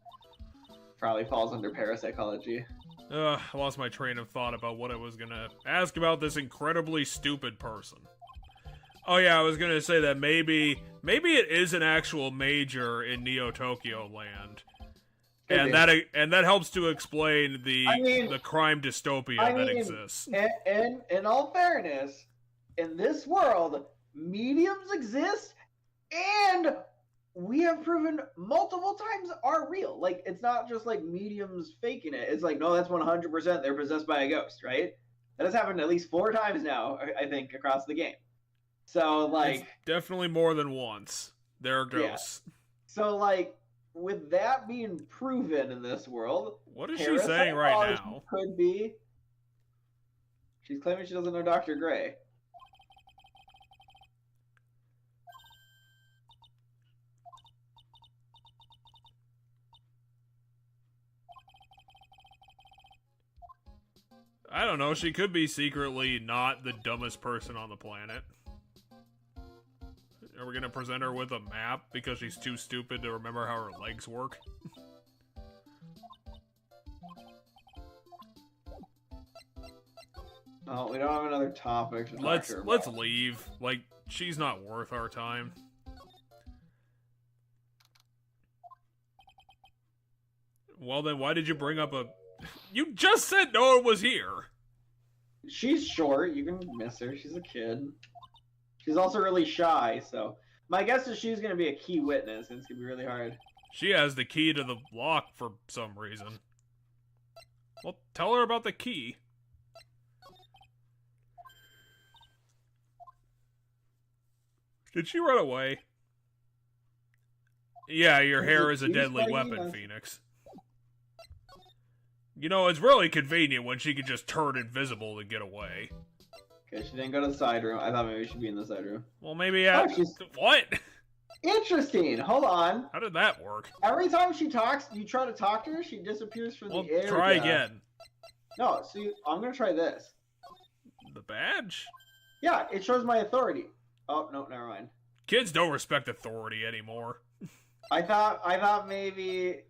Probably falls under parapsychology. I lost my train of thought about what I was gonna ask about this incredibly stupid person. Oh yeah, I was gonna say that maybe it is an actual major in Neo Tokyo Land. And that helps to explain the crime dystopia that exists. And in all fairness, in this world, mediums exist, and we have proven multiple times are real. Like, it's not just like mediums faking it. It's like, no, that's 100% they're possessed by a ghost, right? That has happened at least 4 times now, I think, across the game. So, like... It's definitely more than once. There are ghosts. Yeah. So, like... With that being proven in this world, what is she saying right now? Could be. She's claiming she doesn't know Dr. Gray. I don't know. She could be secretly not the dumbest person on the planet. Are we gonna present her with a map because she's too stupid to remember how her legs work? Oh, we don't have another topic to talk to her about. Let's leave. Like, she's not worth our time. Well then, why did you bring up a... You just said no one was here! She's short, you can miss her, she's a kid. She's also really shy, so... My guess is she's gonna be a key witness, and it's gonna be really hard. She has the key to the lock for some reason. Well, tell her about the key. Did she run away? Yeah, your hair is a deadly weapon, Phoenix. You know, it's really convenient when she could just turn invisible and get away. Okay, she didn't go to the side room. I thought maybe she'd be in the side room. Well, maybe what? Interesting. Hold on. How did that work? Every time she talks, you try to talk to her, she disappears from the air. Try again. No, see, I'm gonna try this. The badge? Yeah, it shows my authority. Oh, no, never mind. Kids don't respect authority anymore. I thought maybe...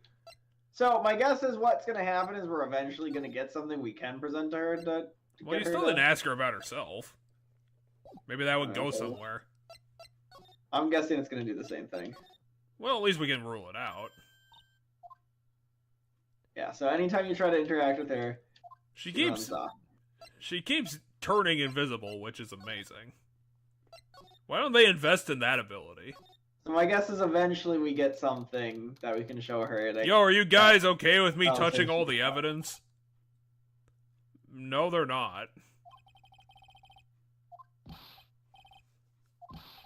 So, my guess is what's gonna happen is we're eventually gonna get something we can present to her to well, you still didn't ask her about herself. Maybe that would go somewhere. I'm guessing it's going to do the same thing. Well, at least we can rule it out. Yeah, so anytime you try to interact with her, she keeps turning invisible, which is amazing. Why don't they invest in that ability? So my guess is eventually we get something that we can show her. Yo, are you guys okay with me touching all the evidence? No, they're not.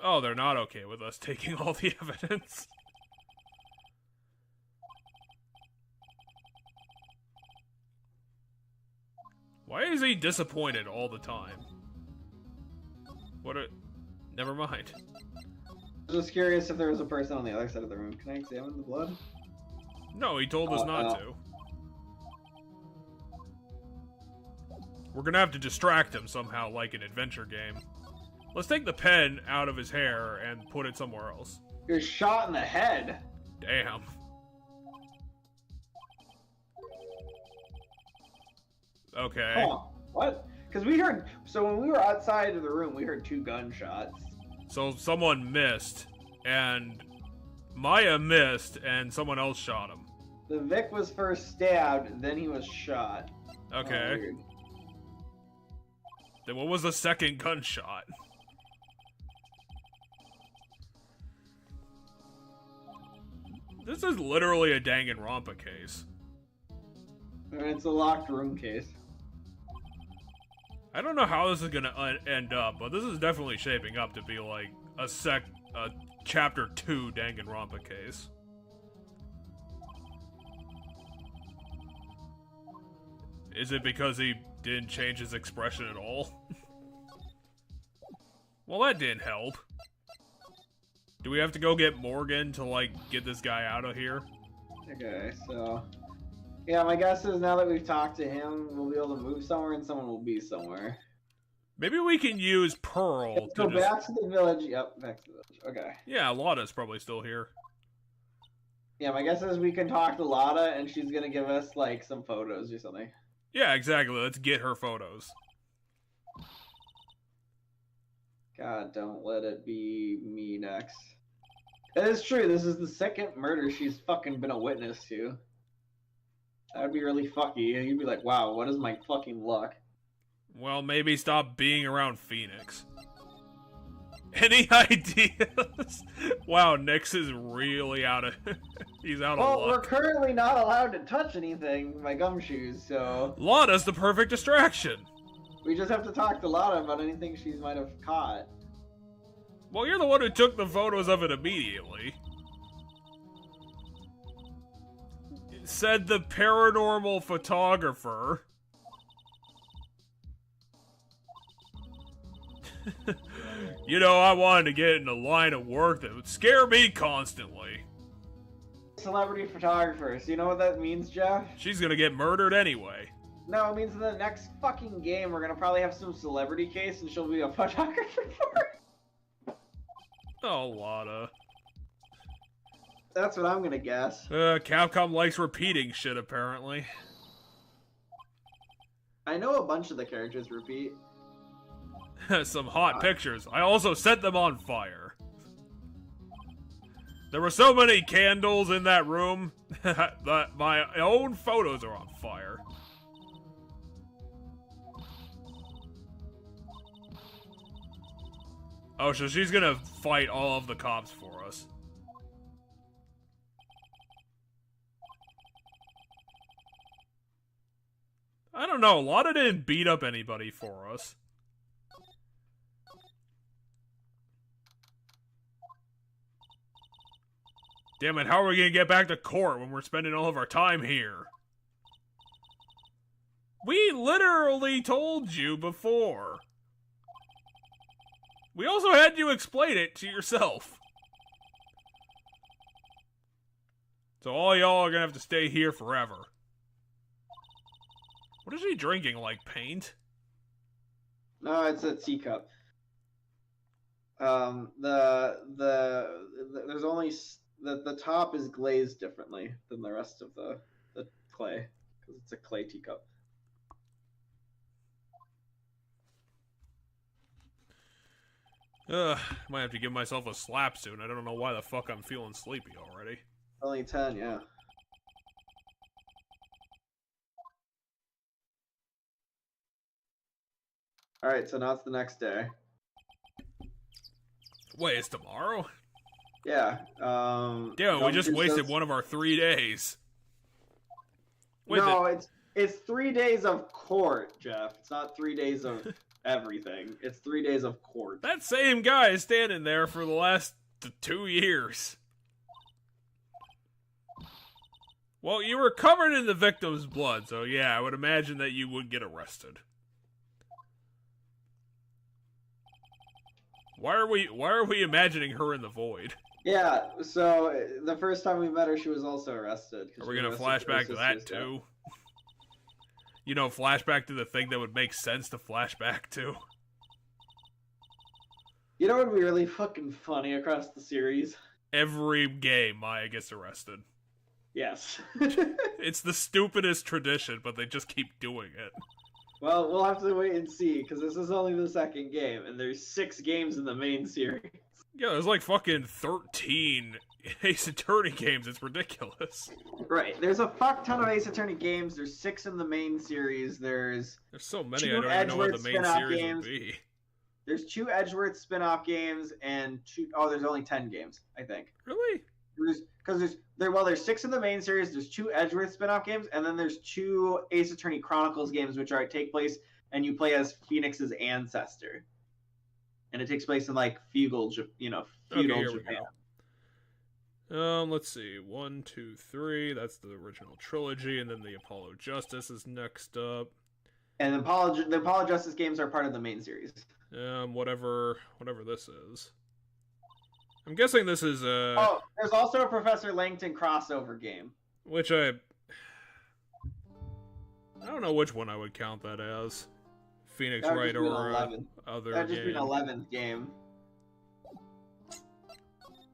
Oh, they're not okay with us taking all the evidence. Why is he disappointed all the time? Never mind. I was just curious if there was a person on the other side of the room. Can I examine the blood? No, he told us not to. We're gonna have to distract him somehow, like an adventure game. Let's take the pen out of his hair and put it somewhere else. You're shot in the head. Damn. Okay. Huh, what? Because we heard, so when we were outside of the room, we heard 2 gunshots. So someone missed, and Maya missed, and someone else shot him. The Vic was first stabbed, then he was shot. Okay. Oh, weird. Then what was the second gunshot? This is literally a Danganronpa case. And it's a locked room case. I don't know how this is gonna end up, but this is definitely shaping up to be like a chapter 2 Danganronpa case. Is it because he didn't change his expression at all? Well, that didn't help. Do we have to go get Morgan to, like, get this guy out of here? Okay, so... Yeah, my guess is now that we've talked to him, we'll be able to move somewhere and someone will be somewhere. Maybe we can use Pearl Let's to go back to the village. Yep, back to the village. Okay. Yeah, Lada's probably still here. Yeah, my guess is we can talk to Lada and she's gonna give us, like, some photos or something. Yeah, exactly. Let's get her photos. God, don't let it be me next. That is true. This is the second murder she's fucking been a witness to. That would be really fucky. And you'd be like, wow, what is my fucking luck? Well, maybe stop being around Phoenix. Any ideas? Wow, Nyx is really out of... He's out of Well, we're luck. currently not allowed to touch anything with my gumshoes, so... Lada's the perfect distraction. We just have to talk to Lada about anything she might have caught. Well, you're the one who took the photos of it immediately. Said the paranormal photographer. You know, I wanted to get in a line of work that would scare me constantly. Celebrity photographer. So you know what that means, Jeff? She's gonna get murdered anyway. No, it means in the next fucking game we're gonna probably have some celebrity case and she'll be a photographer for it. Oh, Lada. That's what I'm gonna guess. Capcom likes repeating shit, apparently. I know a bunch of the characters repeat. Some hot pictures. I also set them on fire. There were so many candles in that room that my own photos are on fire. Oh, so she's gonna fight all of the cops for us. I don't know, Lada didn't beat up anybody for us. Damn it, how are we gonna get back to court when we're spending all of our time here? We literally told you before. We also had you explain it to yourself. So all y'all are gonna have to stay here forever. What is she drinking, like paint? No, it's a teacup. There's only the top is glazed differently than the rest of the clay because it's a clay teacup. Might have to give myself a slap soon. I don't know why the fuck I'm feeling sleepy already. Only 10, yeah. All right, so now it's the next day. Wait, it's tomorrow? Yeah. Damn, we just wasted one of our 3 days. Wait, no, it's 3 days of court, Jeff. It's not 3 days of everything. It's 3 days of court. That same guy is standing there for the last 2 years. Well, you were covered in the victim's blood, so yeah, I would imagine that you would get arrested. Why are we imagining her in the void? Yeah, so the first time we met her, she was also arrested. Are we gonna flashback to that too? You know, flashback to the thing that would make sense to flashback to. You know what would be really fucking funny across the series? Every game, Maya gets arrested. Yes. It's the stupidest tradition, but they just keep doing it. Well, we'll have to wait and see, because this is only the second game, and there's 6 games in the main series. Yeah, there's like fucking 13 Ace Attorney games. It's ridiculous. Right. There's a fuck ton of Ace Attorney games. There's 6 in the main series. There's so many, 2 I don't even know what the Edgeworth main spin-off series games. would be. There's 2 Edgeworth spin-off games and 2... Oh, there's only 10 games, I think. Really? There's 6 in the main series, there's 2 Edgeworth spin-off games, and then there's 2 Ace Attorney Chronicles games, which take place, and you play as Phoenix's ancestor. And it takes place in, like, feudal Japan. Let's see. 1, 2, 3. That's the original trilogy, and then the Apollo Justice is next up. And the Apollo Justice games are part of the main series. Whatever this is. I'm guessing this is Oh, there's also a Professor Langton crossover game. Which I don't know which one I would count that as. Phoenix Wright or other That'd just be an 11th game.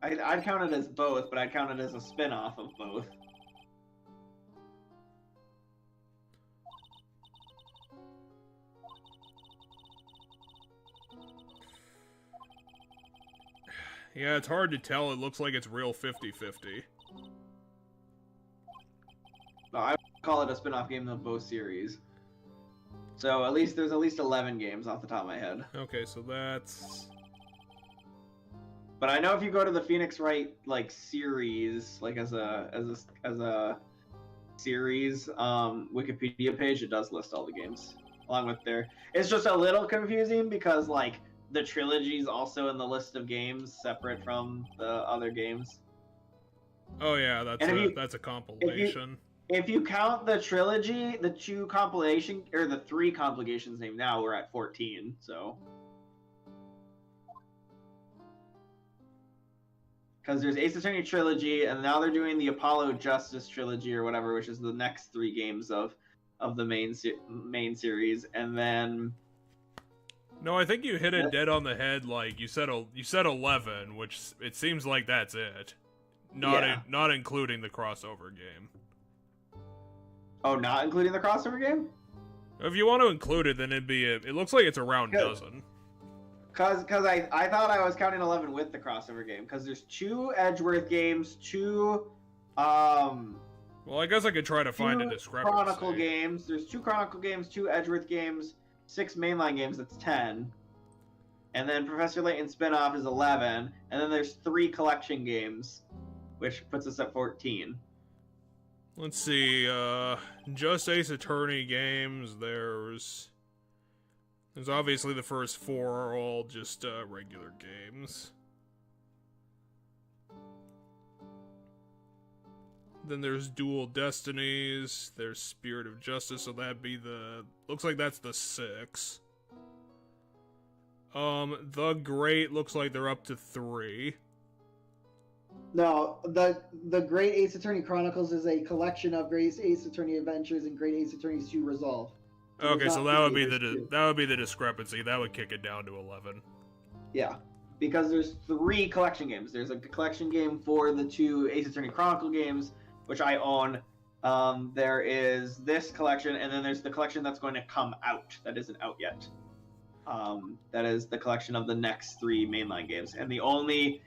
I'd count it as both, but I'd count it as a spin-off of both. Yeah, it's hard to tell. It looks like it's real 50-50. No, I would call it a spin-off game of both series. So there's at least 11 games off the top of my head. Okay, so that's... But I know if you go to the Phoenix Wright series, as a series Wikipedia page, it does list all the games along with their. It's just a little confusing because the trilogy is also in the list of games separate from the other games. Oh yeah, that's a compilation. If you count the trilogy, the 2 compilation or the 3 complications named now, we're at 14. So. Because there's Ace Attorney Trilogy, and now they're doing the Apollo Justice Trilogy or whatever, which is the next 3 games of the main series, and then. No, I think you hit it dead on the head. Like you said 11, which it seems like that's it. Not including the crossover game. Oh, not including the crossover game? If you want to include it, then it looks like it's around dozen. Because I thought I was counting 11 with the crossover game. Because there's 2 Edgeworth games, 2... Well, I guess I could try to find a discrepancy. Chronicle games. There's 2 Chronicle games, 2 Edgeworth games, 6 mainline games, that's 10. And then Professor Layton's spinoff is 11. And then there's 3 collection games, which puts us at 14. Let's see, just Ace Attorney games, there's obviously the first 4 are all just, regular games. Then there's Dual Destinies, there's Spirit of Justice, so that'd be looks like that's the 6. The Great looks like they're up to 3. No, the Great Ace Attorney Chronicles is a collection of Great Ace Attorney Adventures and Great Ace Attorneys 2 Resolve. Okay, so that would be the discrepancy. That would kick it down to 11. Yeah, because there's 3 collection games. There's a collection game for the 2 Ace Attorney Chronicle games, which I own. There is this collection, and then there's the collection that's going to come out that isn't out yet. That is the collection of the next 3 mainline games, and the only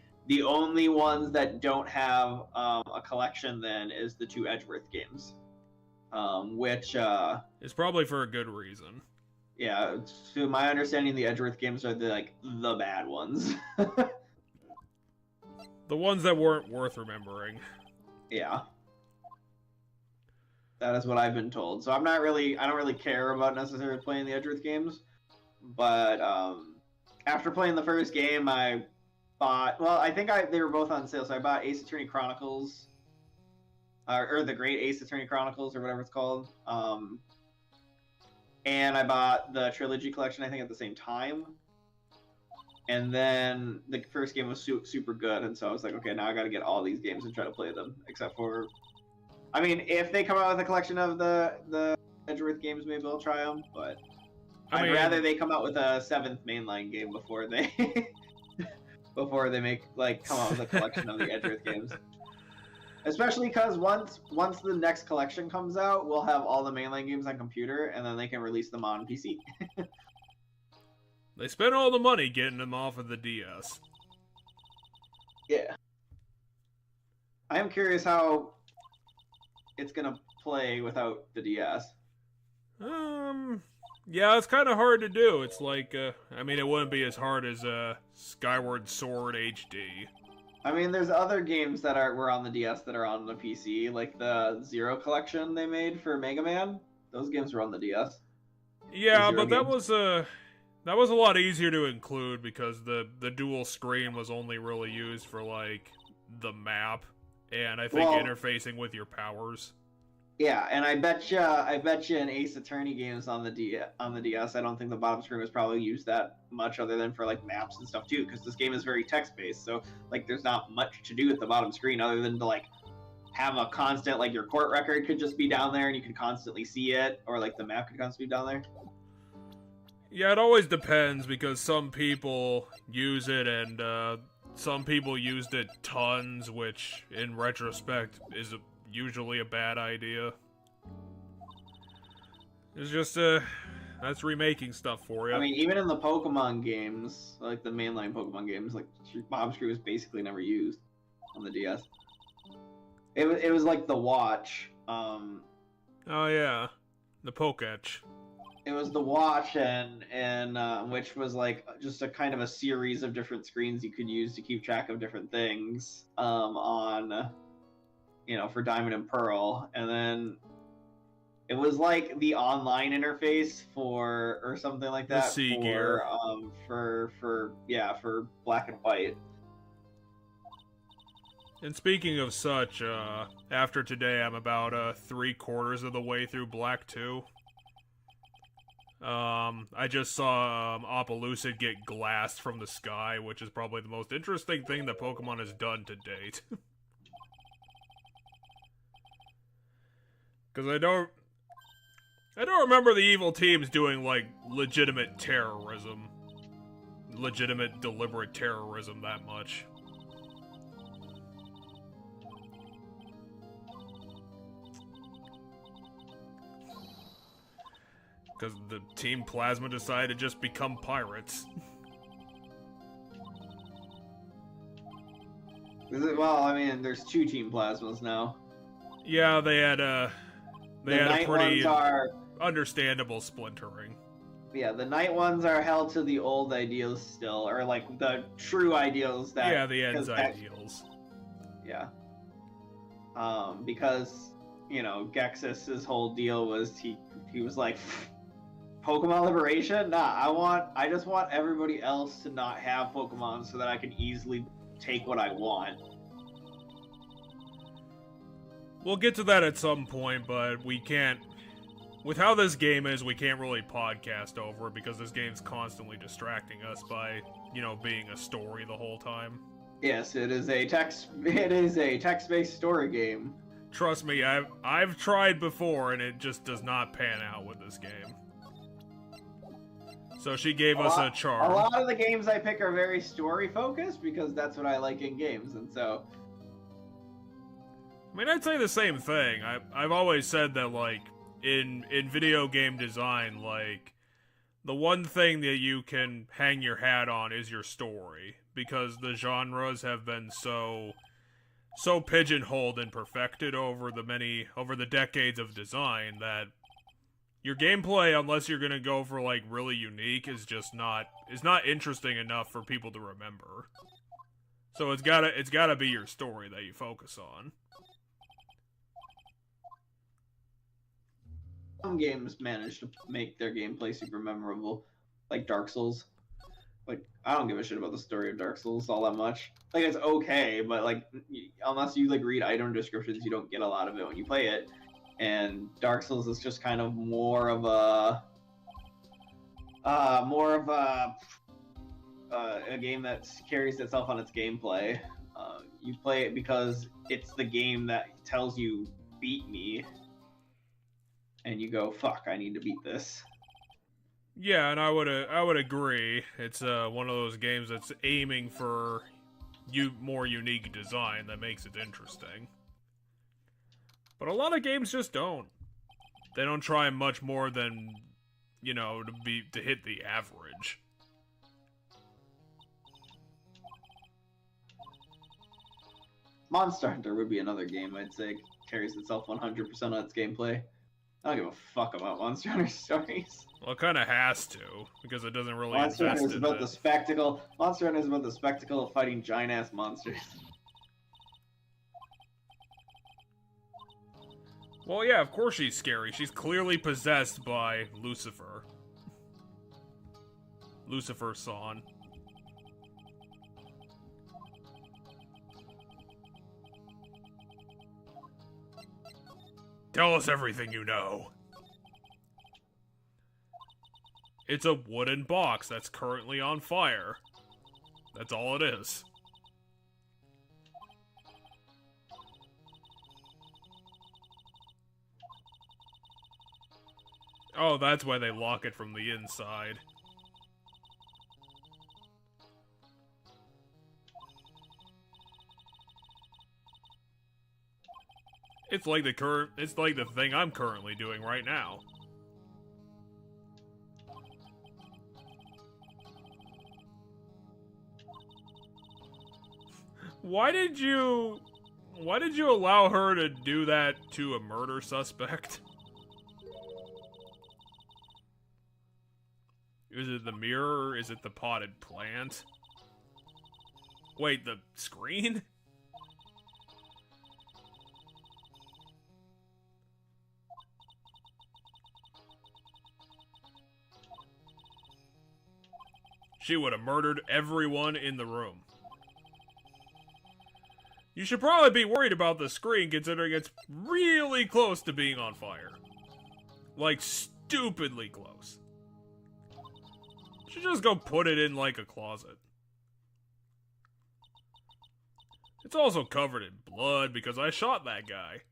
ones that don't have a collection then is the 2 Edgeworth games, which is probably for a good reason. Yeah, to my understanding, the Edgeworth games are the bad ones. The ones that weren't worth remembering. Yeah. That is what I've been told. So I don't really care about necessarily playing the Edgeworth games, but after playing the first game, I bought. Well, I think they were both on sale, so I bought Ace Attorney Chronicles, or the Great Ace Attorney Chronicles, or whatever it's called. And I bought the Trilogy Collection, I think, at the same time. And then the first game was super good, and so I was like, okay, now I got to get all these games and try to play them, except for. I mean, if they come out with a collection of the Edgeworth games, maybe I'll try them. But I'd rather they come out with a 7th mainline game before they come out with a collection of the Edgeworth games. Especially because once the next collection comes out, we'll have all the mainline games on computer, and then they can release them on PC. They spent all the money getting them off of the DS. Yeah. I am curious how it's gonna play without the DS. Yeah, it's kind of hard to do. It's like, I mean, it wouldn't be as hard as Skyward Sword HD. I mean, there's other games that were on the DS that are on the PC, like the Zero collection they made for Mega Man. Those games were on the DS. Yeah, but that games. was a lot easier to include because the dual screen was only really used for like the map and I think interfacing with your powers. Yeah, and I bet you in Ace Attorney games on the DS, I don't think the bottom screen was probably used that much other than for like maps and stuff too, because this game is very text based. So like, there's not much to do with the bottom screen other than to like have a constant, like your court record could just be down there and you could constantly see it, or like the map could constantly be down there. Yeah, it always depends because some people use it and some people used it tons, which in retrospect is usually a bad idea. It's just that's remaking stuff for you. I mean, even in the Pokemon games, like the mainline Pokemon games, like bottom screen was basically never used on the DS. It was like the Watch. Oh yeah, the Poketch. It was the Watch, and which was like just a kind of a series of different screens you could use to keep track of different things on, for Diamond and Pearl, and then it was like the online interface or something like that for Black and White. And speaking of such, after today, I'm about 3/4 of the way through Black 2. I just saw Opelucid get glassed from the sky, which is probably the most interesting thing that Pokemon has done to date. Because I don't remember the evil teams doing, like, legitimate terrorism. Legitimate, deliberate terrorism that much. Because the Team Plasma decided to just become pirates. Well, I mean, there's 2 Team Plasmas now. Yeah, they had a pretty are understandable splintering. Yeah, the night ones are held to the old ideals still, or like the true ideals that. Yeah, the ends ideals. Yeah. Because Gexus's whole deal was he was like, Pokemon liberation? Nah, I just want everybody else to not have Pokemon so that I can easily take what I want. We'll get to that at some point, but we can't. With how this game is, we can't really podcast over it because this game's constantly distracting us by, being a story the whole time. Yes, it is a text-based story game. Trust me, I've tried before and it just does not pan out with this game. So she gave us a charm. A lot of the games I pick are very story-focused because that's what I like in games, and so. I mean, I'd say the same thing. I've always said that, like, in video game design, like, the one thing that you can hang your hat on is your story, because the genres have been so pigeonholed and perfected over the decades of design that your gameplay, unless you're gonna go for like really unique, is not interesting enough for people to remember. So it's gotta be your story that you focus on. Some games manage to make their gameplay super memorable, like Dark Souls. Like, I don't give a shit about the story of Dark Souls all that much. Like, it's okay, but like, unless you like read item descriptions, you don't get a lot of it when you play it. And Dark Souls is just kind of more of a game that carries itself on its gameplay. You play it because it's the game that tells you beat me, and you go, fuck, I need to beat this. Yeah, and I would agree. It's one of those games that's aiming for more unique design that makes it interesting. But a lot of games just don't. They don't try much more than, you know, to hit the average. Monster Hunter would be another game I'd say carries itself 100% on its gameplay. I don't give a fuck about Monster Hunter stories. Well, it kind of has to, because it doesn't really Monster invest Hunter is in about it. the spectacle. Monster Hunter is about the spectacle of fighting giant-ass monsters. Well, yeah, of course she's scary. She's clearly possessed by Lucifer. Lucifer-san. Tell us everything you know. It's a wooden box that's currently on fire. That's all it is. Oh, that's why they lock it from the inside. It's like the thing I'm currently doing right now. Why did you allow her to do that to a murder suspect? Is it the mirror? Is it the potted plant? Wait, the screen? She would have murdered everyone in the room. You should probably be worried about the screen, considering it's really close to being on fire. Like, stupidly close. You should just go put it in, like, a closet. It's also covered in blood, because I shot that guy.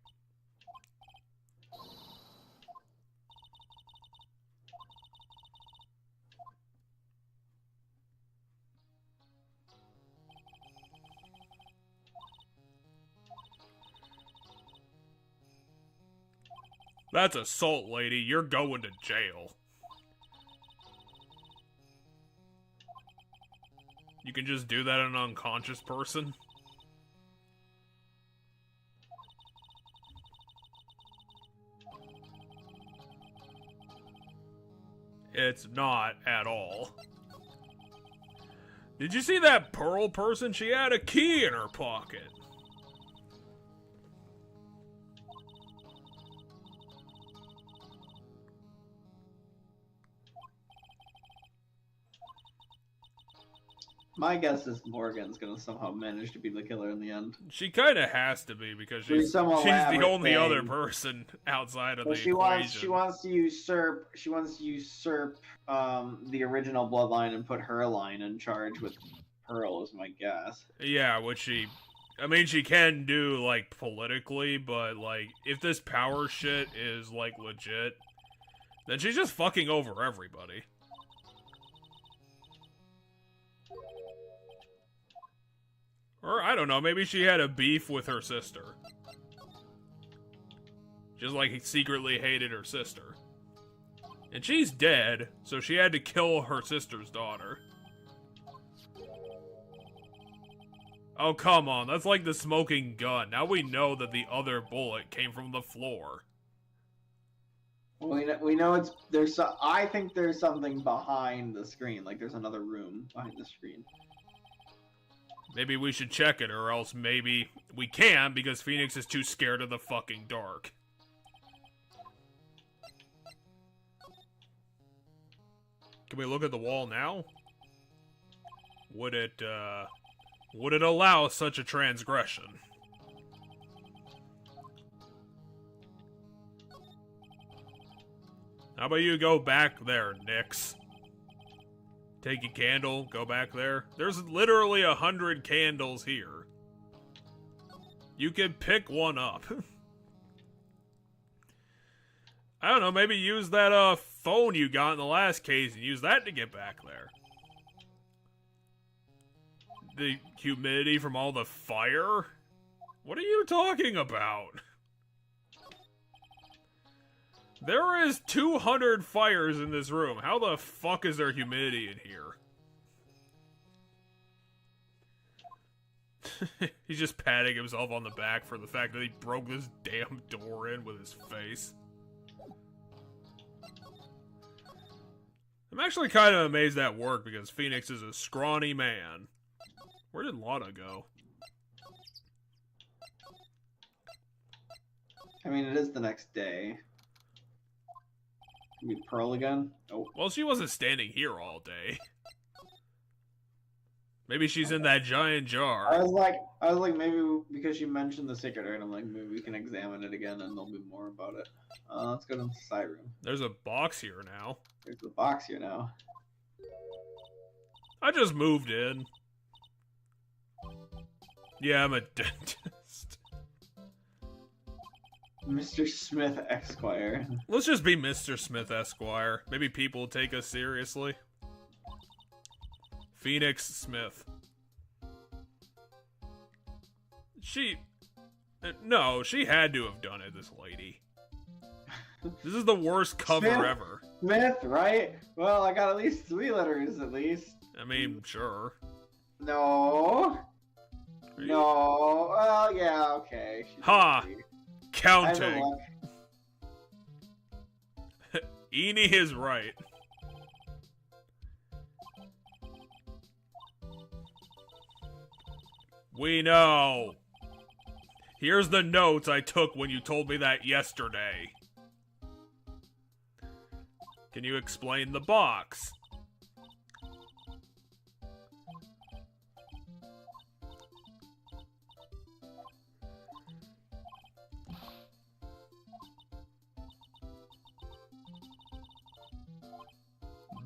That's assault, lady. You're going to jail. You can just do that on an unconscious person? It's not at all. Did you see that Pearl person? She had a key in her pocket. My guess is Morgan's gonna somehow manage to be the killer in the end. She kind of has to be, because she's the only other person outside of the equation. She wants to usurp the original bloodline and put her line in charge with Pearl, is my guess. Yeah, which she can do, like, politically, but, like, if this power shit is, like, legit, then she's just fucking over everybody. Or, I don't know, maybe she had a beef with her sister. Just like he secretly hated her sister. And she's dead, so she had to kill her sister's daughter. Oh, come on, that's like the smoking gun. Now we know that the other bullet came from the floor. We know I think there's something behind the screen, like there's another room behind the screen. Maybe we should check it, or else maybe we can't because Phoenix is too scared of the fucking dark. Can we look at the wall now? Would it allow such a transgression? How about you go back there, Nix? Take a candle, go back there. There's literally 100 candles here. You can pick one up. I don't know, maybe use that phone you got in the last case and use that to get back there. The humidity from all the fire? What are you talking about? There is 200 fires in this room. How the fuck is there humidity in here? He's just patting himself on the back for the fact that he broke this damn door in with his face. I'm actually kind of amazed that worked because Phoenix is a scrawny man. Where did Lana go? I mean, it is the next day. Can we Pearl again? Oh. Well, she wasn't standing here all day. Maybe she's in that giant jar. I was like, maybe because you mentioned the secret art, I'm like, maybe we can examine it again and there'll be more about it. Let's go to the side room. There's a box here now. There's a box here now. I just moved in. Yeah, I'm a dentist. Mr. Smith Esquire. Let's just be Mr. Smith Esquire. Maybe people will take us seriously. Phoenix Smith. No, she had to have done it, this lady. This is the worst cover ever. Smith, right? Well, I got at least 3 letters, at least. I mean, sure. No. No. Well, yeah, okay. Ha! She's Counting. Eni is right. We know. Here's the notes I took when you told me that yesterday. Can you explain the box?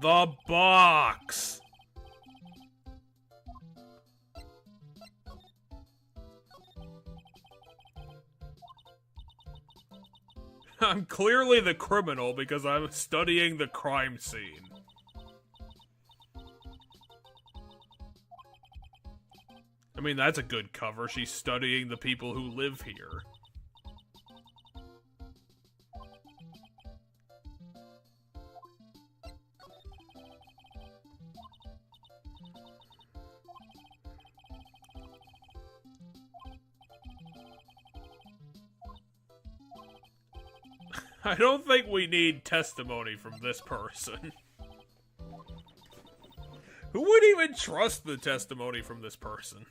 The box! I'm clearly the criminal because I'm studying the crime scene. I mean, that's a good cover. She's studying the people who live here. I don't think we need testimony from this person. Who would even trust the testimony from this person?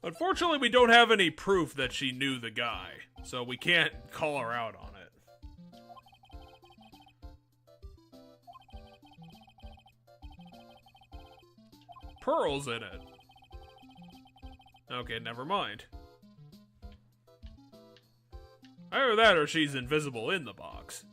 Unfortunately, we don't have any proof that she knew the guy, so we can't call her out on it. Pearl's in it. Okay, never mind. Either that or she's invisible in the box.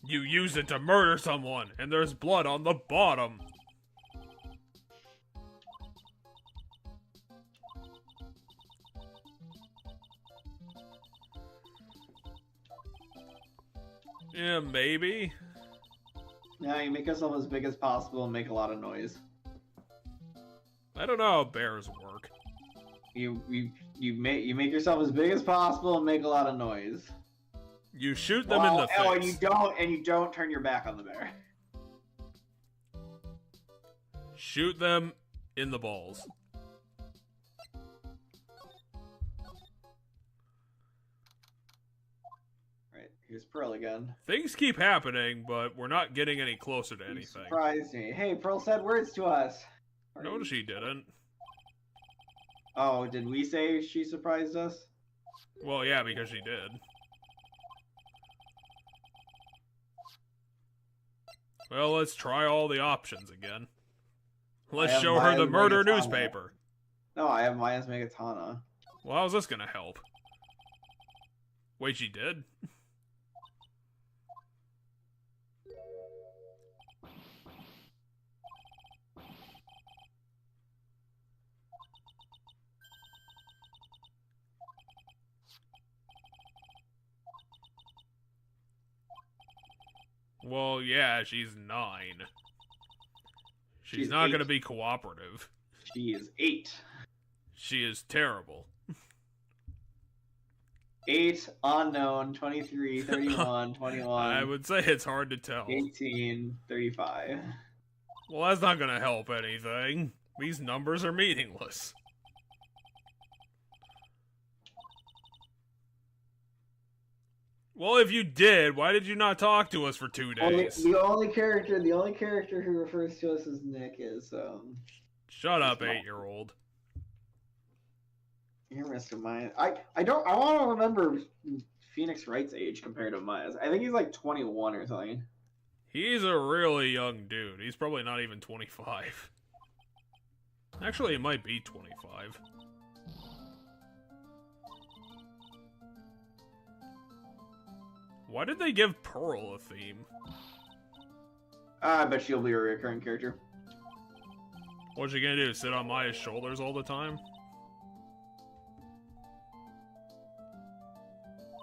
You use it to murder someone, and there's blood on the bottom. Yeah, maybe. Yeah, you make yourself as big as possible and make a lot of noise. I don't know how bears work. You make yourself as big as possible and make a lot of noise. You shoot them in the face. Oh, and you don't turn your back on the bear. Shoot them in the balls. Right, here's Pearl again. Things keep happening, but we're not getting any closer to anything. You surprised me. Hey, Pearl said words to us. No, she didn't. Oh, did we say she surprised us? Well, yeah, because she did. Well, let's try all the options again. Let's have show her the Maya's murder Megatana. newspaper. No, I have Maya's Megatana. Well, how's this gonna help? Wait, she did? Well, yeah, she's 9. She's not 8. gonna be cooperative. She is 8. She is terrible. 8, unknown, 23, 31, 21. I would say it's hard to tell. 18, 35. Well, that's not gonna help anything. These numbers are meaningless. Well, if you did, why did you not talk to us for 2 days? The only character who refers to us as Nick is Shut up, 8-year-old. You're missing Maya. I want to remember Phoenix Wright's age compared to Maya's. I think he's like 21 or something. He's a really young dude. He's probably not even 25. Actually, he might be 25. Why did they give Pearl a theme? I bet she'll be a recurring character. What's she gonna do? Sit on Maya's shoulders all the time?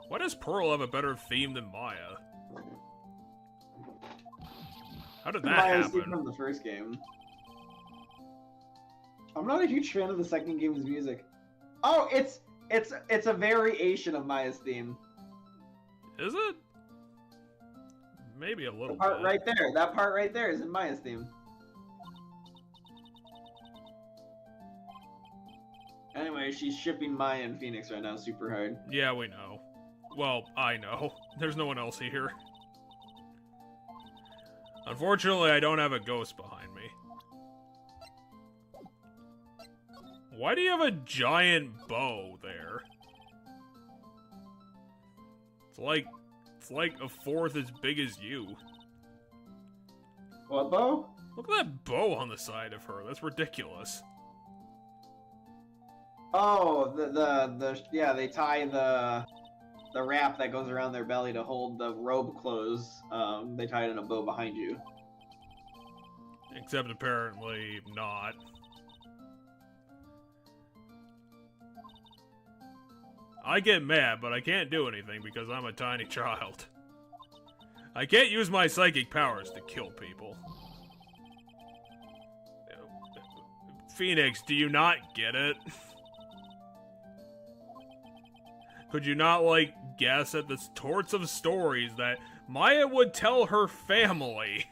Why does Pearl have a better theme than Maya? How did that Maya's happen? theme from the first game. I'm not a huge fan of the second game's music. Oh, it's a variation of Maya's theme. Is it? Maybe a little The part bit. right there. That part right there is in Maya's theme. Anyway, she's shipping Maya and Phoenix right now super hard. Yeah, we know. Well, I know. There's no one else here. Unfortunately, I don't have a ghost behind me. Why do you have a giant bow there? It's like a fourth as big as you. What, Bo? Look at that bow on the side of her. That's ridiculous. Oh, yeah, they tie the wrap that goes around their belly to hold the robe closed. They tie it in a bow behind you. Except apparently not. I get mad, but I can't do anything because I'm a tiny child. I can't use my psychic powers to kill people. Phoenix, do you not get it? Could you not, like, guess at the sorts of stories that Maya would tell her family?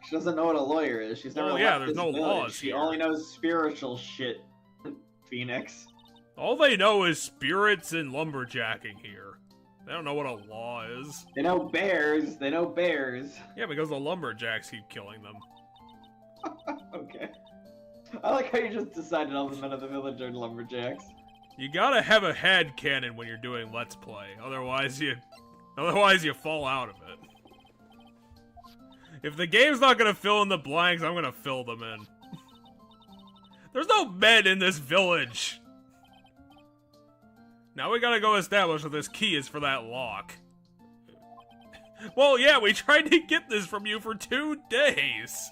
She doesn't know what a lawyer is. She's never Oh, yeah, left there's this no village. laws She here. only knows spiritual shit. Phoenix. All they know is spirits and lumberjacking here. They don't know what a law is. They know bears. They know bears. Yeah, because the lumberjacks keep killing them. Okay. I like how you just decided all the men of the village are lumberjacks. You gotta have a head cannon when you're doing Let's Play, otherwise you fall out of it. If the game's not gonna fill in the blanks, I'm gonna fill them in. There's no men in this village! Now we gotta go establish that this key is for that lock. Well, yeah, we tried to get this from you for 2 days!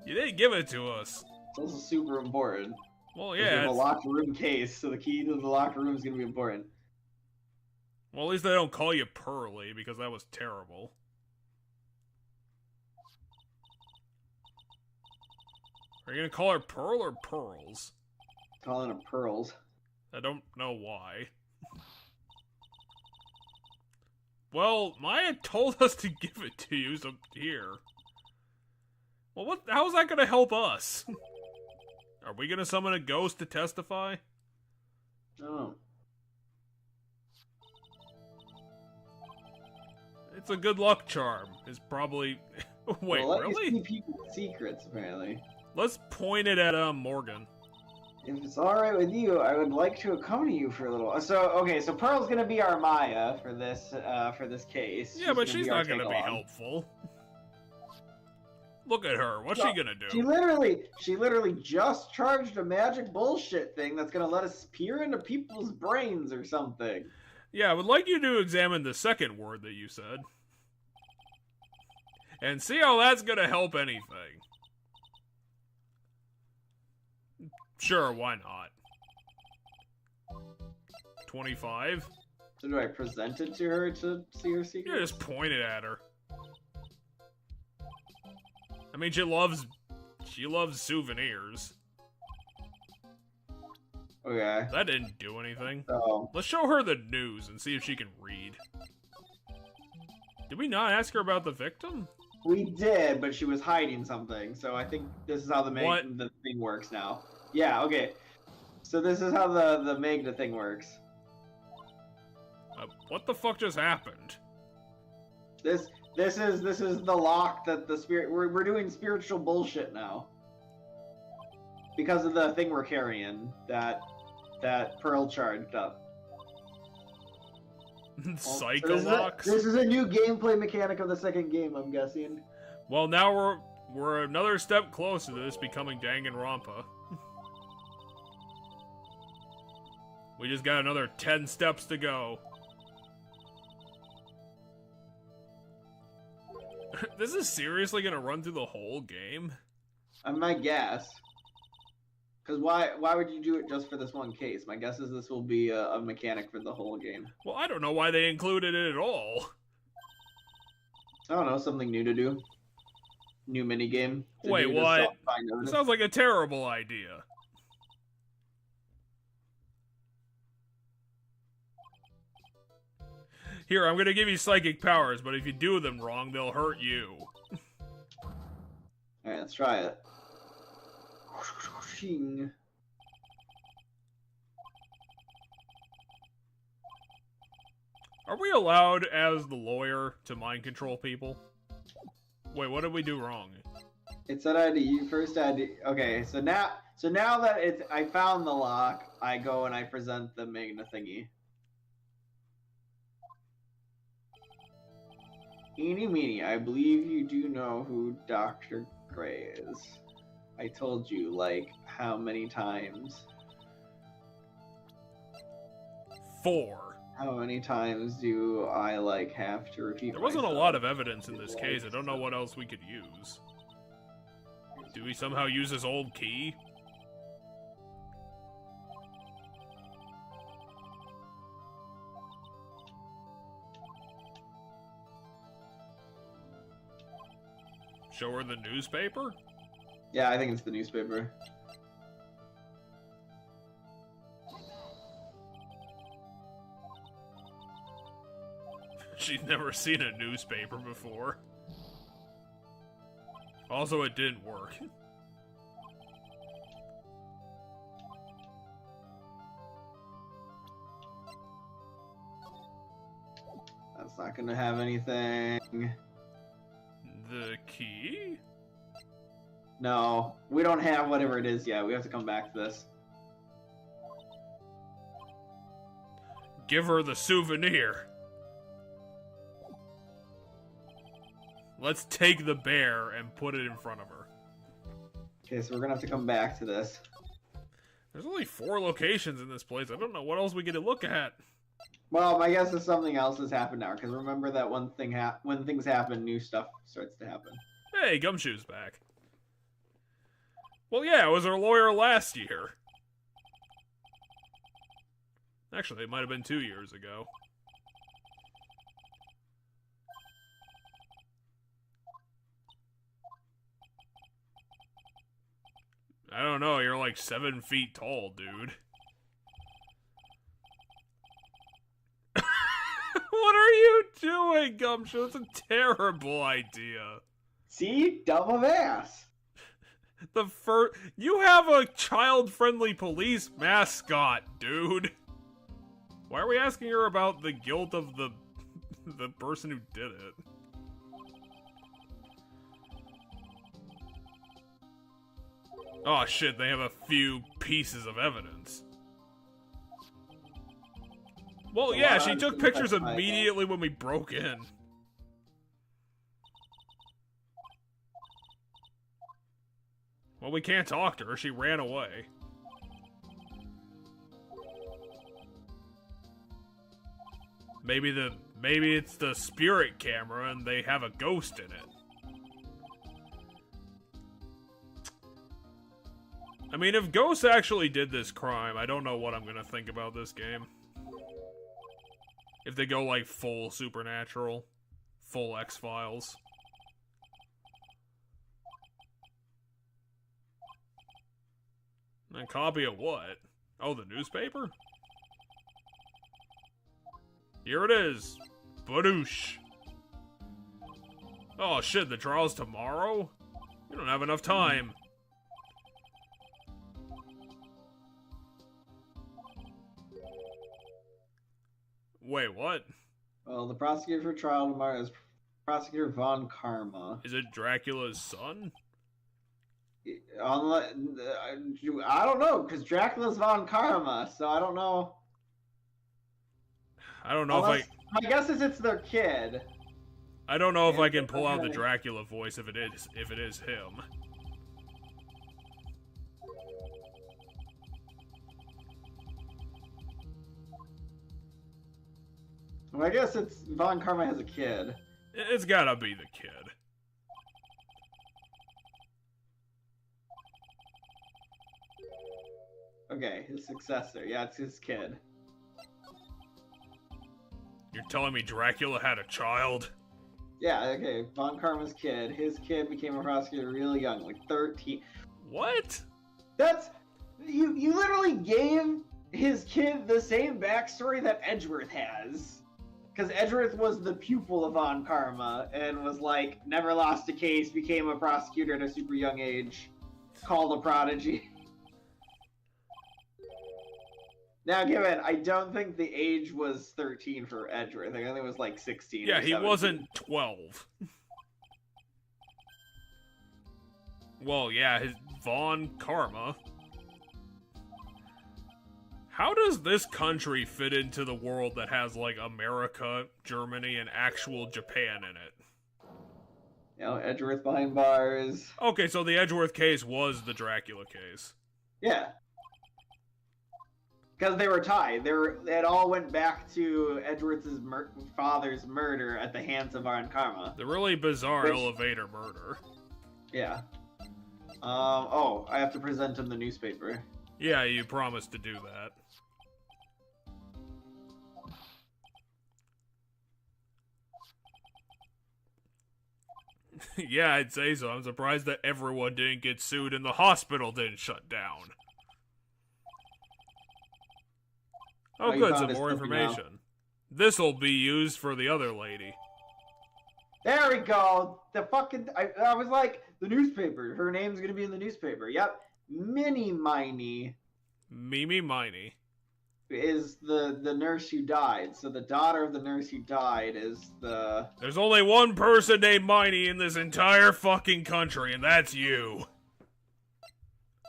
You didn't give it to us. It's also super important. Well, You yeah, have a it's- locked room case, so the key to the locked room is going to be important. well, at least they don't call you Pearly, because that was terrible. Are you gonna call her Pearl or Pearls? Calling them pearls. I don't know why. Well, Maya told us to give it to you, so here. Well, how's that gonna help us? Are we gonna summon a ghost to testify? Oh. It's a good luck charm. It's probably... Wait, Well, let really? you see people's secrets, apparently. Let's point it at Morgan. If it's alright with you, I would like to accompany you for a little. So Pearl's gonna be our Maya for this case. Yeah, but gonna she's be our not gonna be take-along. helpful. Look at her. What's she gonna She do? literally just charged a magic bullshit thing that's gonna let us peer into people's brains or something. Yeah, I would like you to examine the second word that you said. And see how that's gonna help anything. Sure, why not? 25? So do I present it to her to see her secret? You just point it at her. I mean, she loves souvenirs. Okay. That didn't do anything. So Let's show her the news and see if she can read. Did we not ask her about the victim? we did, but she was hiding something. So I think this is how the thing works now. Yeah. Okay. So this is how the Magna thing works. What the fuck just happened? This is the lock that the spirit. We're doing spiritual bullshit now. Because of the thing we're carrying that Pearl charged up. Psycho locks? This is a new gameplay mechanic of the second game, I'm guessing. Well, now we're another step closer to this becoming Danganronpa. We just got another 10 steps to go. This is seriously gonna run through the whole game? I might guess. Because why would you do it just for this one case? My guess is this will be a mechanic for the whole game. Well, I don't know why they included it at all. I don't know, something new to do. New minigame. Wait, what? Sounds like a terrible idea. Here, I'm gonna give you psychic powers, but if you do them wrong, they'll hurt you. Alright, let's try it. Are we allowed, as the lawyer, to mind control people? Wait, what did we do wrong? It said okay, so now that I found the lock, I go and I present the Magna thingy. Eeny meeny, I believe you do know who Dr. Gray is. I told you, like, how many times? 4. How many times do I, like, have to repeat There wasn't myself? a lot of evidence in this case. I don't know what else we could use. Do we somehow use his old key? Show her the newspaper? Yeah, I think it's the newspaper. She's never seen a newspaper before. Also, it didn't work. That's not gonna have anything. The key? No, we don't have whatever it is yet. We have to come back to this. Give her the souvenir. Let's take the bear and put it in front of her. Okay, so we're gonna have to come back to this. There's only 4 locations in this place. I don't know what else we get to look at. Well, my guess is something else has happened now. Because remember that one thing when things happen, new stuff starts to happen. Hey, Gumshoe's back. Well, yeah, I was our lawyer last year. Actually, it might have been 2 years ago. I don't know, you're like 7 feet tall, dude. What are you doing, Gumshoe? It's a terrible idea. See? Dumb of ass. You have a child-friendly police mascot, dude. Why are we asking her about the guilt of the person who did it? Oh shit, they have a few pieces of evidence. Well, yeah, she took pictures immediately when we broke in. Well, we can't talk to her. She ran away. Maybe it's the spirit camera and they have a ghost in it. I mean, if ghosts actually did this crime, I don't know what I'm gonna think about this game. If they go like full supernatural, full X-Files. A copy of what? Oh, the newspaper? Here it is. Badoosh. Oh shit, the trial's tomorrow? We don't have enough time. Wait, what? Well, the prosecutor for trial tomorrow is Prosecutor Von Karma. Is it Dracula's son? I don't know, because Dracula's Von Karma, so I don't know. I don't know if my guess is it's their kid. I don't know if I can pull out the Dracula voice if it is him. Well, I guess it's Von Karma has a kid. It's gotta be the kid. Okay, his successor. Yeah, it's his kid. You're telling me Dracula had a child? Yeah, okay, Von Karma's kid. His kid became a prosecutor really young, like 13. What? That's... You literally gave his kid the same backstory that Edgeworth has. Because Edgeworth was the pupil of Von Karma, and was like, never lost a case, became a prosecutor at a super young age, called a prodigy. Now, given, I don't think the age was 13 for Edgeworth. I think it was like 16. Yeah, or he 17. wasn't 12. Well, yeah, his Von Karma. How does this country fit into the world that has, like, America, Germany, and actual Japan in it? You know, Edgeworth behind bars. Okay, so the Edgeworth case was the Dracula case. Yeah. Because they were tied. It all went back to Edgeworth's father's murder at the hands of Von Karma. The really bizarre elevator murder. Yeah. Oh, I have to present him the newspaper. Yeah, you promised to do that. Yeah, I'd say so. I'm surprised that everyone didn't get sued and the hospital didn't shut down. Oh, good, some more information. This'll be used for the other lady. There we go! The fucking... I was like, the newspaper. Her name's gonna be in the newspaper. Yep. Minnie Miney. Mimi Miney. Is the nurse who died. So the daughter of the nurse who died is the... There's only one person named Miney in this entire fucking country, and that's you.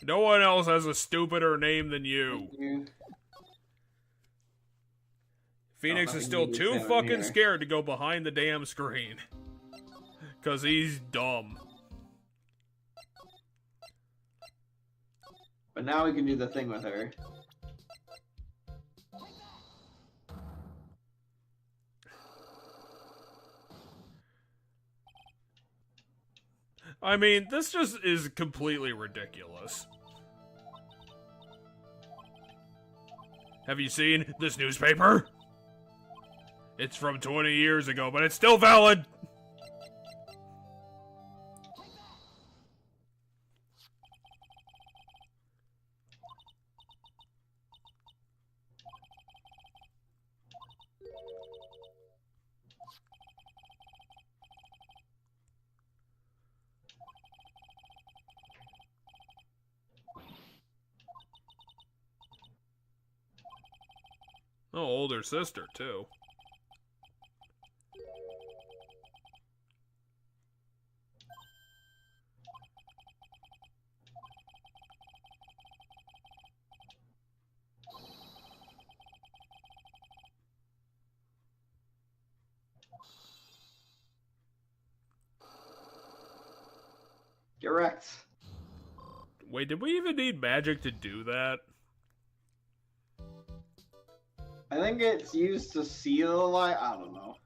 No one else has a stupider name than you. Phoenix is still too fucking scared to go behind the damn screen. 'Cause he's dumb. But now we can do the thing with her. I mean, this just is completely ridiculous. Have you seen this newspaper? It's from 20 years ago, but it's still valid! Oh, older sister, too. Get wrecked. Wait, did we even need magic to do that? I think it's used to seal the light. I don't know.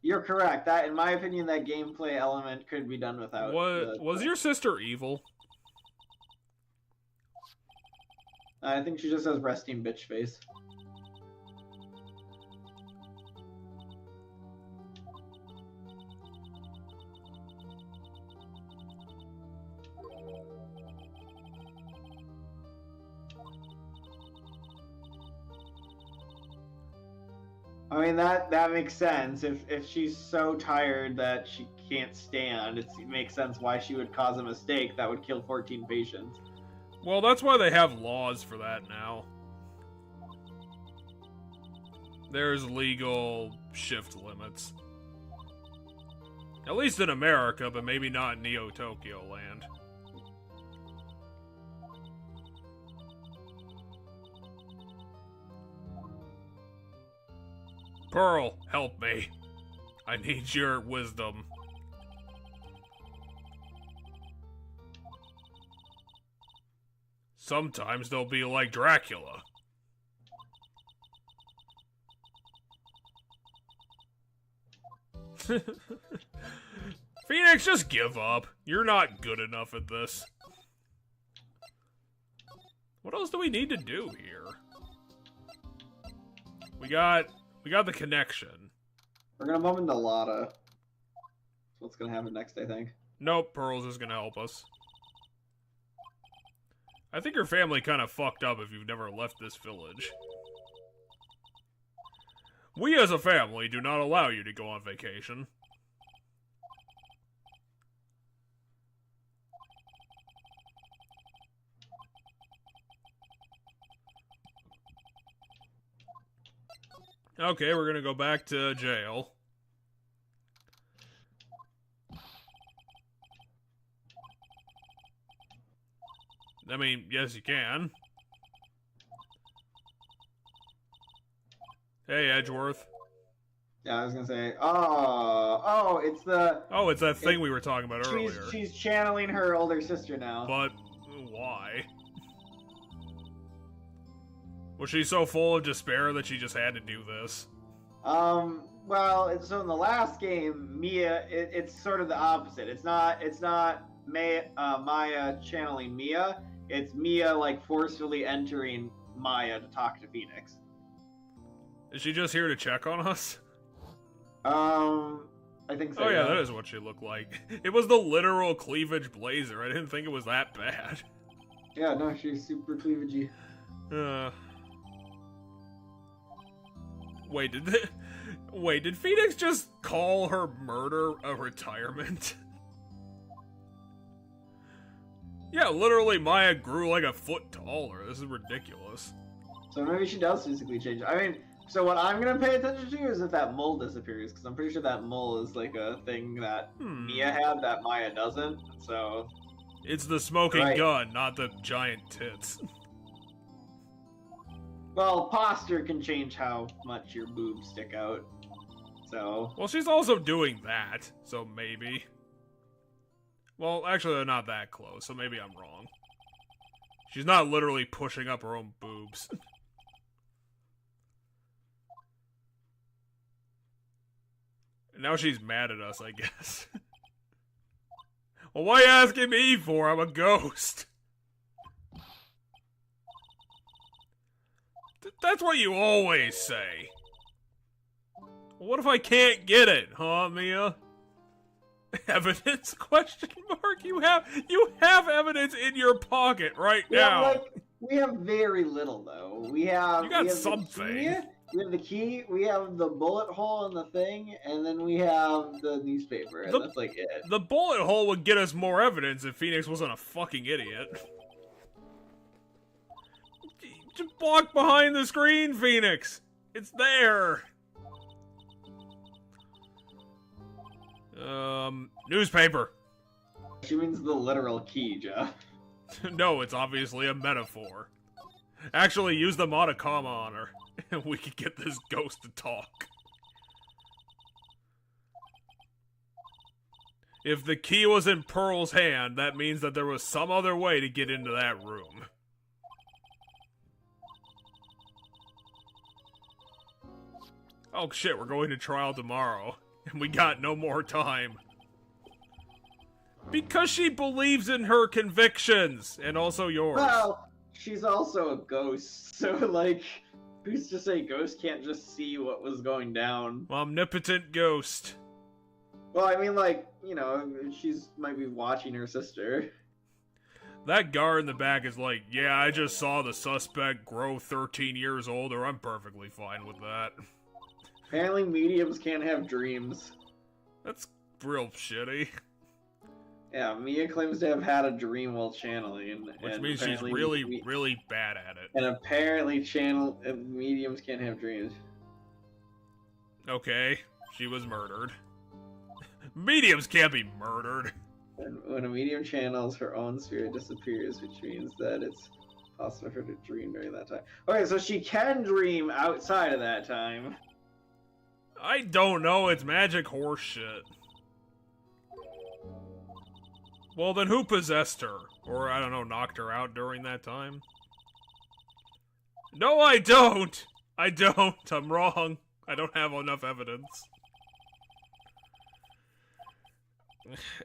You're correct. That, in my opinion, that gameplay element could be done without. Was your sister evil? I think she just has resting bitch face. I mean, that makes sense. If she's so tired that she can't stand, it makes sense why she would cause a mistake that would kill 14 patients. Well, that's why they have laws for that now. There's legal shift limits. At least in America, but maybe not in Neo-Tokyo Land. Pearl, help me. I need your wisdom. Sometimes they'll be like Dracula. Phoenix, just give up. You're not good enough at this. What else do we need to do here? We got the connection. We're gonna bump into Lotta. That's what's gonna happen next, I think. Nope, Pearls is gonna help us. I think your family kind of fucked up if you've never left this village. We as a family do not allow you to go on vacation. Okay, we're gonna go back to jail. I mean, yes, you can. Hey, Edgeworth. Yeah, I was gonna say, oh, it's the... Oh, it's that thing we were talking about earlier. She's channeling her older sister now. But, why? Was she so full of despair that she just had to do this? Well, so in the last game, Mia, it's sort of the opposite. It's not Maya channeling Mia. It's Mia, like, forcefully entering Maya to talk to Phoenix. Is she just here to check on us? I think so. Oh yeah, that is what she looked like. It was the literal cleavage blazer. I didn't think it was that bad. Yeah, no, she's super cleavagey. Wait, did Phoenix just call her murder a retirement? Yeah, literally Maya grew like a foot taller. This is ridiculous. So maybe she does physically change. I mean, so what I'm gonna pay attention to is if that mole disappears, because I'm pretty sure that mole is like a thing that Mia had that Maya doesn't, so... It's the smoking gun, not the giant tits. Well, posture can change how much your boobs stick out, so... Well, she's also doing that, so maybe. Well, actually, they're not that close, so maybe I'm wrong. She's not literally pushing up her own boobs. Now she's mad at us, I guess. Well, why are you asking me for? I'm a ghost. That's what you always say. Well, what if I can't get it, huh, Mia? Evidence? Question mark? You have evidence in your pocket right now. We have very little though. We have something. We have the key, we have the bullet hole in the thing, and then we have the newspaper, and that's like it. The bullet hole would get us more evidence if Phoenix wasn't a fucking idiot. Just walk behind the screen, Phoenix! It's there! Newspaper. She means the literal key, Jeff. No, it's obviously a metaphor. Actually, use the Monokama on her, and we could get this ghost to talk. If the key was in Pearl's hand, that means that there was some other way to get into that room. Oh shit, we're going to trial tomorrow, and we got no more time. Because she believes in her convictions, and also yours. Well, she's also a ghost, so, like, who's to say ghosts can't just see what was going down? Omnipotent ghost. Well, I mean, like, you know, she's might be watching her sister. That guard in the back is like, yeah, I just saw the suspect grow 13 years older. I'm perfectly fine with that. Apparently mediums can't have dreams. That's real shitty. Yeah, Mia claims to have had a dream while channeling. Which means she's really, really bad at it. And apparently mediums can't have dreams. Okay, she was murdered. Mediums can't be murdered. When a medium channels, her own spirit disappears, which means that it's possible for her to dream during that time. Okay, so she can dream outside of that time. I don't know, it's magic horse shit. Well, then who possessed her? Or, I don't know, knocked her out during that time? No, I don't! I don't. I'm wrong. I don't have enough evidence.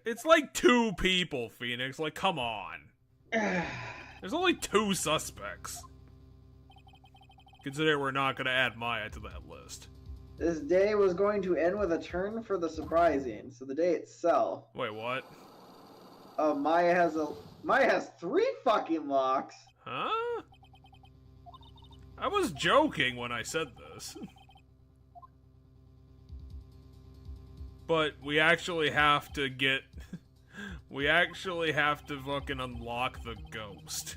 It's like 2 people, Phoenix. Like, come on. There's only 2 suspects. Consider we're not going to add Maya to that list. This day was going to end with a turn for the surprising. So the day itself. Wait, what? Maya has 3 fucking locks. Huh? I was joking when I said this. But we actually have to get... we actually have to fucking unlock the ghost.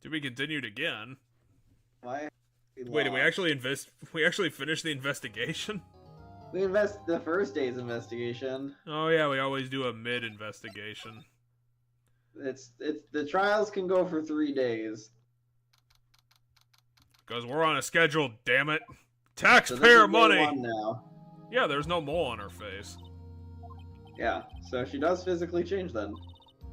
To be continued again. Wait, did we actually finish the investigation? We invest the first day's investigation. Oh yeah, we always do a mid-investigation. It's the trials can go for 3 days. Because we're on a schedule, damn it. Taxpayer money! Day 1 now. Yeah, there's no mole on her face. Yeah, so she does physically change then.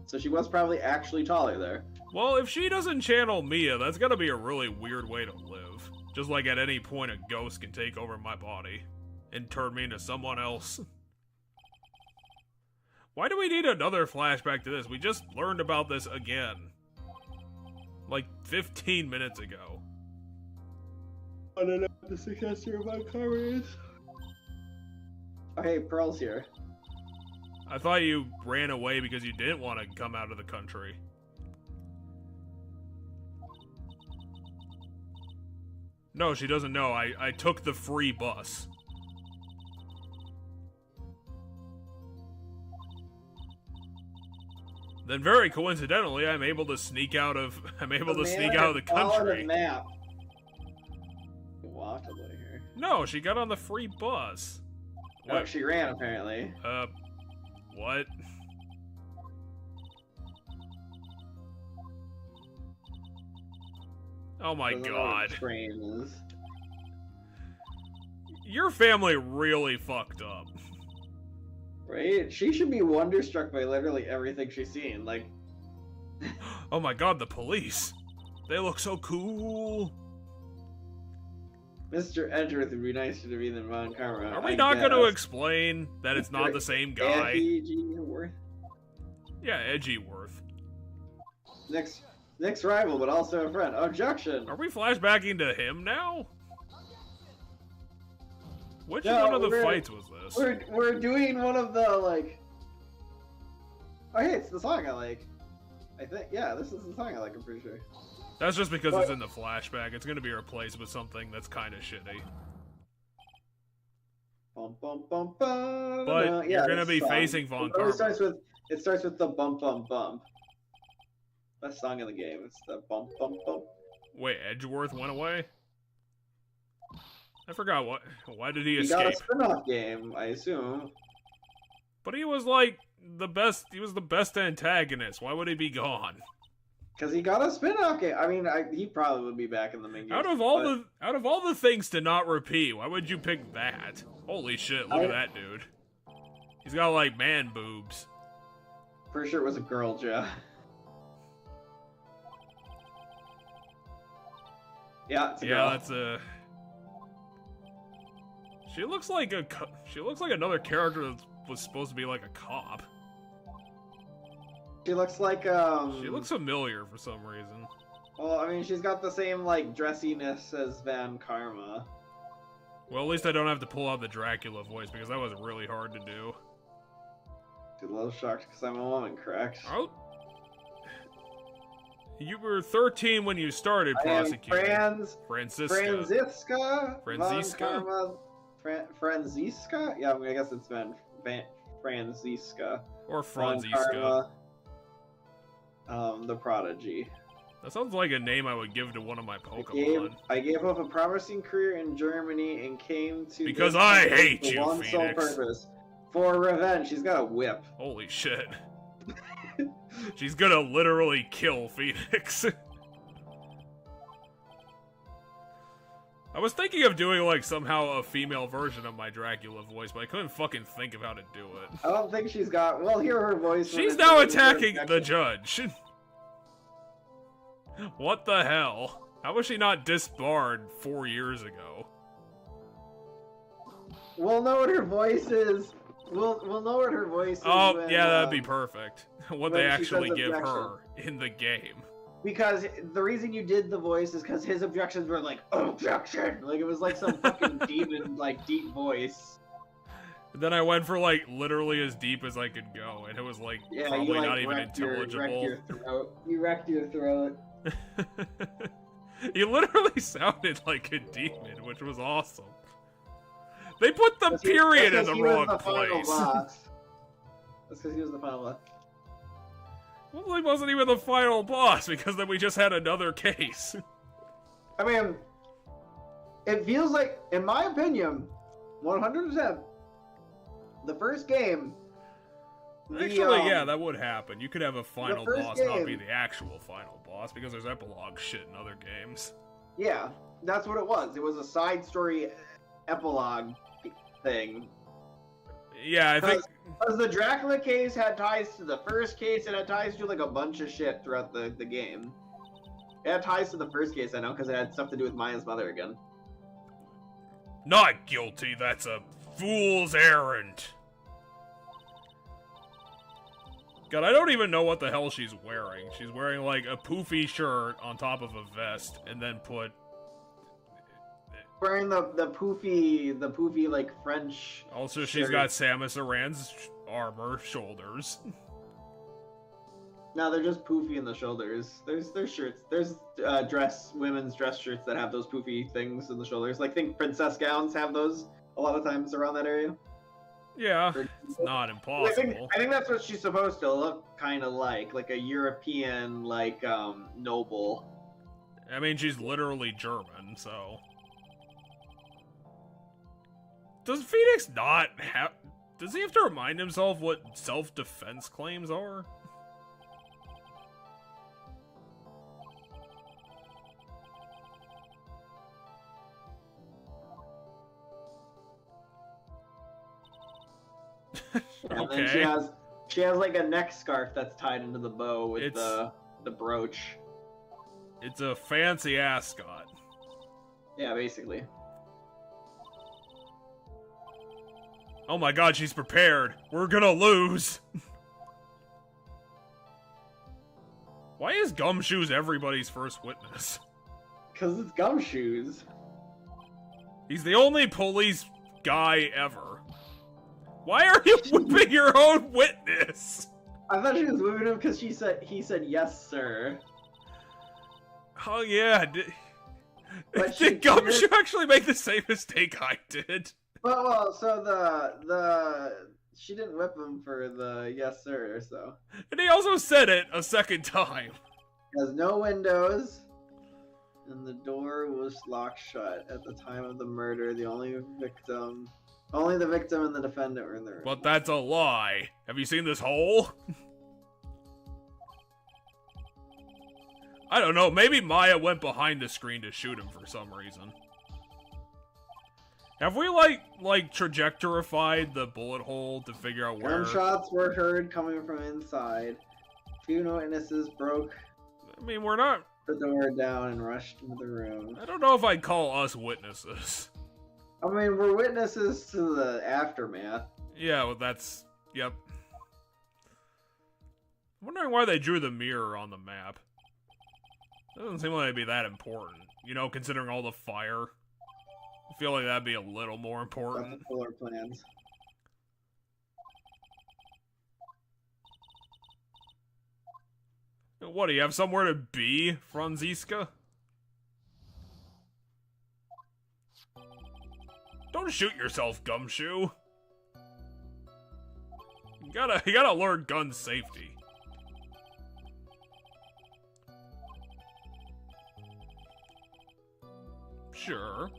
So she was probably actually taller there. Well, if she doesn't channel Mia, that's gotta be a really weird way to live. Just like at any point a ghost can take over my body and turn me into someone else. Why do we need another flashback to this? We just learned about this again. Like 15 minutes ago. I don't know what the successor of my car is. Oh, hey, Pearl's here. I thought you ran away because you didn't want to come out of the country. No, she doesn't know. I took the free bus. Then very coincidentally, I'm able to sneak out of the country. Map. Walked away here. No, she got on the free bus. Oh, she ran apparently. What? Oh my god. Train is. Your family really fucked up. Right? She should be wonderstruck by literally everything she's seen. Like, oh my god, the police. They look so cool. Mr. Edgeworth would be nicer to me than Von Karma. Are we not going to explain that it's not the same guy? Edgeworth? Yeah, Edgeworth. Next rival, but also a friend. Objection! Are we flashbacking to him now? Which No, one of the fights was this? We're doing one of the, like... Oh, hey, it's the song I like. I think, yeah, this is the song I like, I'm pretty sure. That's just because it's in the flashback. It's going to be replaced with something that's kind of shitty. Bum, bum, bum, bum, but you're going to be facing Von Karma. It starts with the bump, bump, bump. Best song in the game. It's the bump, bump, bump. Wait, Edgeworth went away? I forgot what. Why did he escape? He got a spin-off game, I assume. But he was like the best. He was the best antagonist. Why would he be gone? Because he got a spin-off game. I mean, he probably would be back in the main game. Out of all the things to not repeat, why would you pick that? Holy shit! Look at that dude. He's got like man boobs. Pretty sure it was a girl, Joe. Yeah, it's a girl. That's a. She looks like another character that was supposed to be like a cop. She looks like She looks familiar for some reason. Well, I mean, she's got the same like dressiness as Van Karma. Well, at least I don't have to pull out the Dracula voice because that was really hard to do. Dude, a little shocked because I'm a woman, correct? Oh. You were 13 when you started prosecuting. Franziska? Franziska? Franziska? Yeah, I guess it's Franziska. Or Franziska. The Prodigy. That sounds like a name I would give to one of my Pokemon. I gave up a promising career in Germany and came to... Because I hate you, one sole Phoenix. purpose. For revenge. She's got a whip. Holy shit. She's gonna literally kill Phoenix. I was thinking of doing, like, somehow a female version of my Dracula voice, but I couldn't fucking think of how to do it. I don't think she's got... Well, hear her voice. She's now attacking the judge. What the hell? How was she not disbarred 4 years ago? We'll know what her voice is. We'll know what her voice is. Oh, when, yeah, that'd be perfect. What they actually give objection. her in the game. Because the reason you did the voice is because his objections were like, objection! Like, it was like some fucking demon, like, deep voice. And then I went for, like, literally as deep as I could go, and it was, like, probably you, like, not even intelligible. You wrecked your throat. He literally sounded like a demon, which was awesome. They put the period in the wrong place. That's because he was the final boss. Well, he wasn't even the final boss, because then we just had another case. I mean, it feels like, in my opinion, 100%, the first game... Actually, yeah, that would happen. You could have a final boss game, not be the actual final boss, because there's epilogue shit in other games. Yeah, that's what it was. It was a side story epilogue thing. Yeah, I think... Because the Dracula case had ties to the first case, and it had ties to, like, a bunch of shit throughout the game. It had ties to the first case, I know, because it had stuff to do with Maya's mother again. Not guilty, that's a fool's errand. God, I don't even know what the hell she's wearing. She's wearing, like, a poofy shirt on top of a vest, and then put... Wearing the poofy, like, French Also, she's shirt. got Samus Aran's armor shoulders. No, they're just poofy in the shoulders. There's shirts. There's women's dress shirts that have those poofy things in the shoulders. Like, I think princess gowns have those a lot of times around that area. Yeah, it's not impossible. I think that's what she's supposed to look kind of like a European, like, noble. I mean, she's literally German, so... Does Phoenix not have... Does he have to remind himself what self-defense claims are? And then she has like a neck scarf that's tied into the bow with the brooch. It's a fancy ascot. Yeah, basically. Oh my god, she's prepared. We're gonna lose. Why is Gumshoes everybody's first witness? Because it's Gumshoes. He's the only police guy ever. Why are you whipping your own witness? I thought she was whipping him because he said yes, sir. Oh yeah. But Did Gumshoe actually make the same mistake I did? Well, so she didn't whip him for the yes, sir, so. And he also said it a second time. It has no windows, and the door was locked shut at the time of the murder. Only the victim and the defendant were in the room. But that's a lie. Have you seen this hole? I don't know, maybe Maya went behind the screen to shoot him for some reason. Have we, like trajectorified the bullet hole to figure out where... Gunshots were heard coming from inside. Few witnesses broke I mean, we're not... the door down and rushed into the room. I don't know if I'd call us witnesses. I mean, we're witnesses to the aftermath. Yeah, well, that's... Yep. I'm wondering why they drew the mirror on the map. Doesn't seem like it'd be that important. You know, considering all the fire. I feel like that'd be a little more important. That's the floor plans. What, do you have somewhere to be, Franziska? Don't shoot yourself, Gumshoe. You gotta learn gun safety. Sure.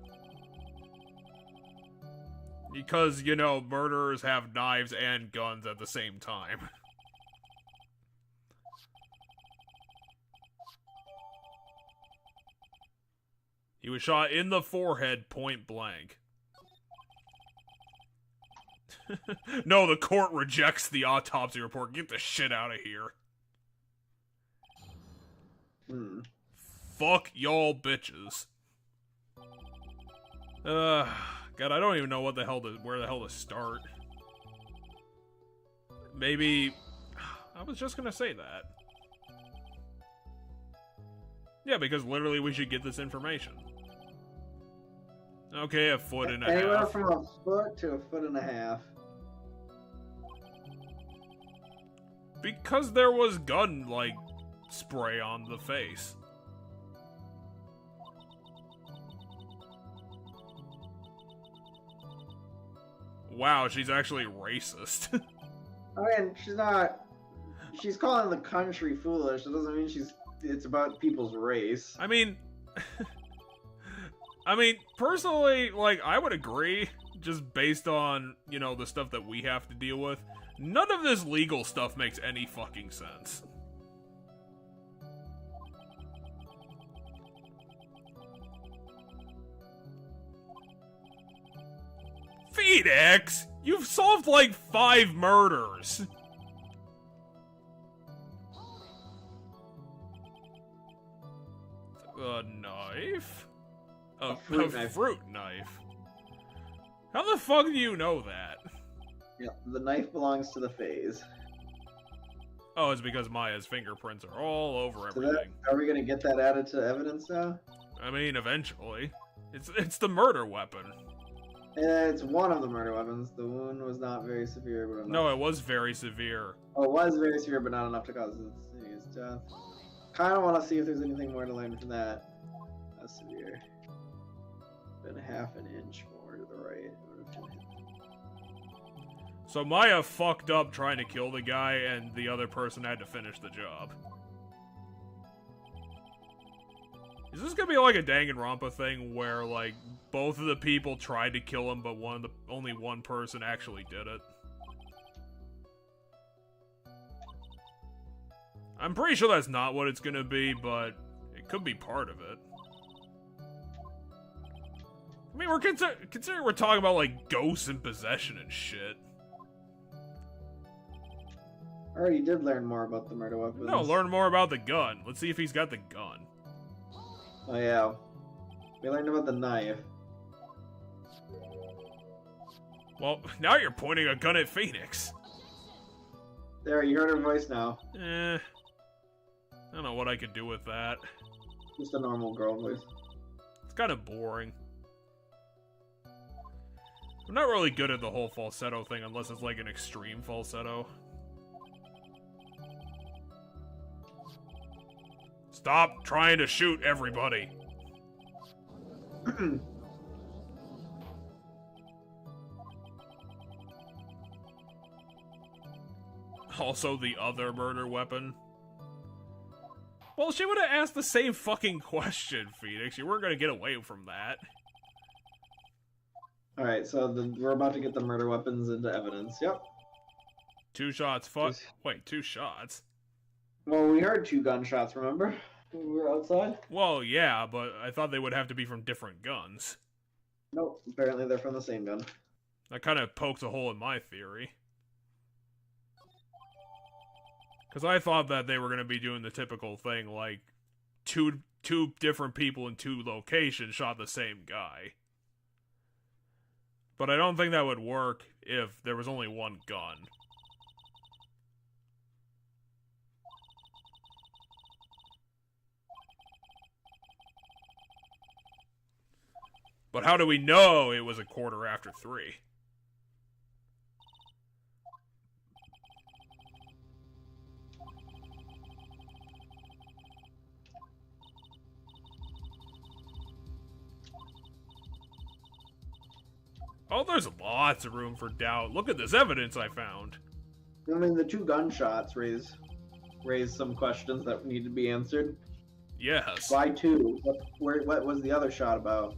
Because, you know, murderers have knives and guns at the same time. He was shot in the forehead, point blank. No, the court rejects the autopsy report. Get the shit out of here. Fuck y'all bitches. God, I don't even know where the hell to start. Maybe... I was just gonna say that. Yeah, because literally we should get this information. Okay, a foot and a Anywhere half. from a foot to a foot and a half. Because there was gun, like, spray on the face. Wow, she's actually racist. I mean, she's not... She's calling the country foolish. It doesn't mean it's about people's race. I mean... personally, like, I would agree, just based on, you know, the stuff that we have to deal with. None of this legal stuff makes any fucking sense. Phoenix! You've solved like 5 murders! A knife? A fruit knife. How the fuck do you know that? Yeah, the knife belongs to the phase. Oh, it's because Maya's fingerprints are all over So everything. are we gonna get that added to evidence now? I mean, eventually. It's the murder weapon. It's one of the murder weapons. The wound was not very severe, but enough. No, it was very severe. Oh, it was very severe, but not enough to cause his death. Kind of want to see if there's anything more to learn from that. That's severe. Been half an inch more to the right. So Maya fucked up trying to kill the guy, and the other person had to finish the job. Is this gonna be like a Danganronpa thing where, like, both of the people tried to kill him, but only one person actually did it? I'm pretty sure that's not what it's gonna be, but it could be part of it. I mean, considering we're talking about, like, ghosts and possession and shit. I already did learn more about the murder weapons. No, learn more about the gun. Let's see if he's got the gun. Oh yeah. We learned about the knife. Well, now you're pointing a gun at Phoenix. There, you heard her voice now. I don't know what I could do with that. Just a normal girl voice. It's kind of boring. I'm not really good at the whole falsetto thing unless it's like an extreme falsetto. Stop trying to shoot everybody. Also the other murder weapon. Well, she would have asked the same fucking question, Phoenix. You weren't gonna get away from that. Alright, so we're about to get the murder weapons into evidence. Yep. 2 shots, Wait, 2 shots? Well, we heard 2 gunshots, remember? when we were outside? Well, yeah, but I thought they would have to be from different guns. Nope. Apparently they're from the same gun. That kind of pokes a hole in my theory. Because I thought that they were going to be doing the typical thing, like, two different people in two locations shot the same guy. But I don't think that would work if there was only one gun. But how do we know it was 3:15? Oh, there's lots of room for doubt. Look at this evidence I found. I mean, the two gunshots raise some questions that need to be answered. Yes. Why two? What was the other shot about?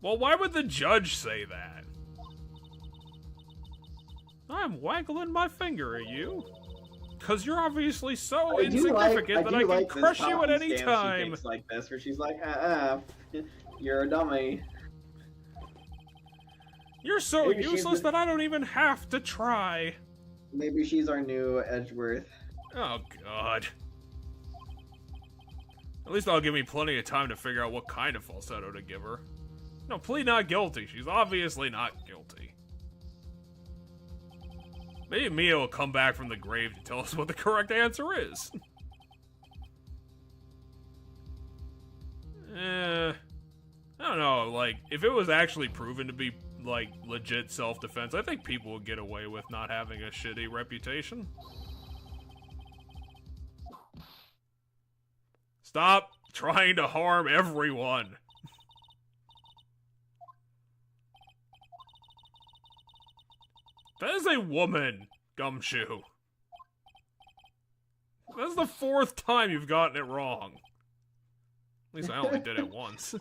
Well, why would the judge say that? I'm waggling my finger at you. Because you're obviously so insignificant that I can crush you at any time. She takes like this, where she's like, you're a dummy. You're so useless that I don't even have to try. Maybe she's our new Edgeworth. Oh, God. At least that'll give me plenty of time to figure out what kind of falsetto to give her. No, plead not guilty. She's obviously not guilty. Maybe Mia will come back from the grave to tell us what the correct answer is. I don't know, like, if it was actually proven to be, like, legit self-defense, I think people would get away with not having a shitty reputation. Stop trying to harm everyone. That is a woman, Gumshoe. That's the 4th time you've gotten it wrong. At least I only did it once.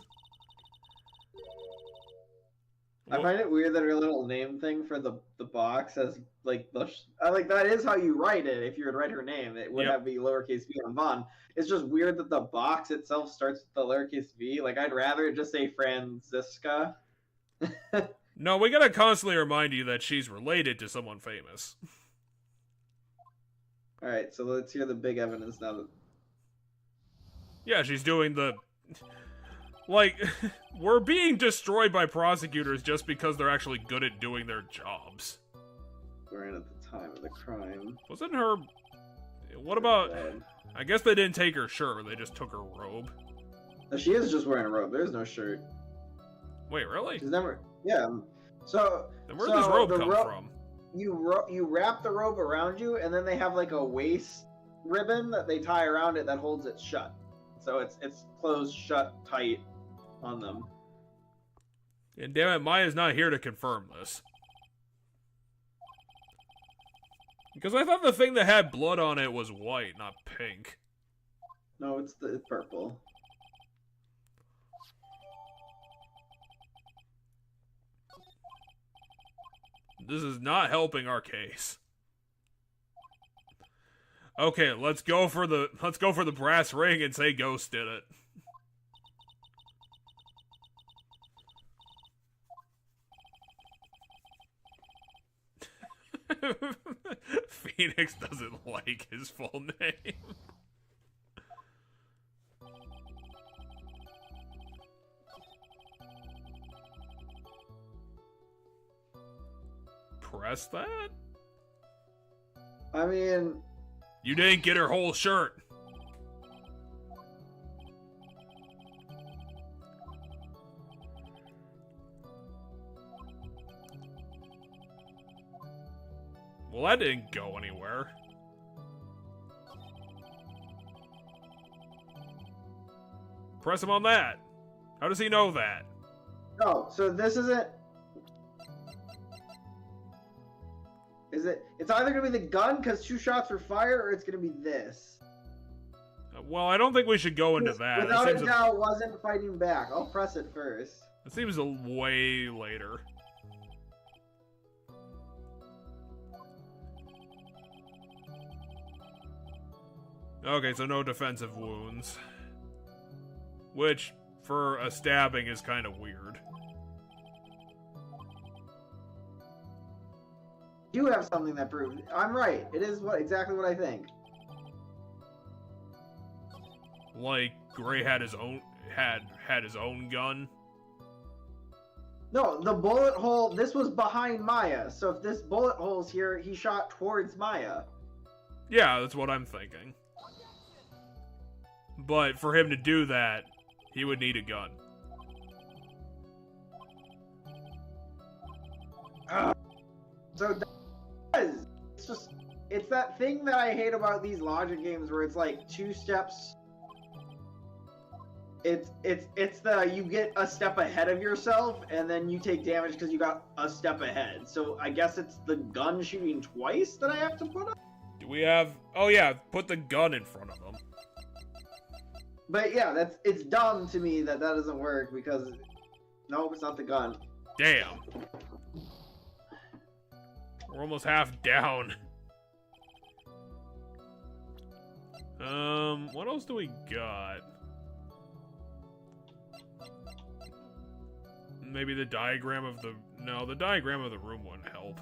I find it weird that her little name thing for the box has like like that is how you write it. If you would write her name, it would have be lowercase v on Vaughn. It's just weird that the box itself starts with the lowercase v. Like I'd rather it just say Franziska. No, we gotta constantly remind you that she's related to someone famous. Alright, so let's hear the big evidence now. Yeah, she's doing the... Like, we're being destroyed by prosecutors just because they're actually good at doing their jobs. Wearing at the time of the crime. Wasn't her... What about... I guess they didn't take her shirt, they just took her robe. No, she is just wearing a robe. There's no shirt. Wait, really? She's never... Yeah. So... Then where'd this robe come from? You wrap the robe around you, and then they have like a waist ribbon that they tie around it that holds it shut. So it's closed shut tight on them. And damn it, Maya's not here to confirm this. Because I thought the thing that had blood on it was white, not pink. No, it's purple. This is not helping our case. Okay, let's go for the brass ring and say Ghost did it. Phoenix doesn't like his full name. Press that? I mean... You didn't get her whole shirt. Well, that didn't go anywhere. Press him on that. How does he know that? No, so this isn't... It's either going to be the gun because 2 shots were fired, or it's going to be this. Well, I don't think we should go into that. Without a doubt, wasn't fighting back. I'll press it first. It seems a way later. Okay, so no defensive wounds. Which, for a stabbing, is kind of weird. You have something that proves I'm right. It is exactly what I think. Like, Gray had his own gun. No, the bullet hole. This was behind Maya. So if this bullet hole's here, he shot towards Maya. Yeah, that's what I'm thinking. But for him to do that, he would need a gun. So it's that thing that I hate about these logic games where it's like 2 steps. It's the you get a step ahead of yourself and then you take damage because you got a step ahead. So I guess it's the gun shooting twice that I have to put up. Do we have? Oh yeah, put the gun in front of him. But yeah, it's dumb to me that doesn't work because no, it's not the gun. Damn. We're almost half down. What else do we got? Maybe the diagram of the... No, the diagram of the room wouldn't help.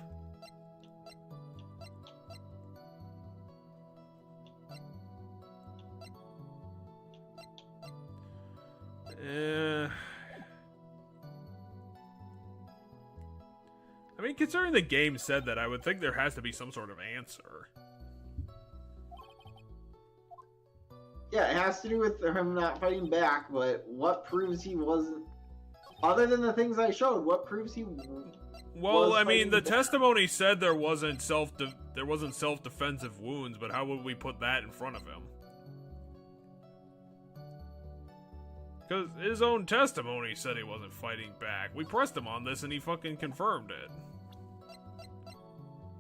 I mean, considering the game said that, I would think there has to be some sort of answer. Yeah, it has to do with him not fighting back, but what proves he wasn't... Other than the things I showed, what proves he Well, I mean, the back? testimony said there wasn't self-defensive wounds, but how would we put that in front of him? Because his own testimony said he wasn't fighting back. We pressed him on this and he fucking confirmed it.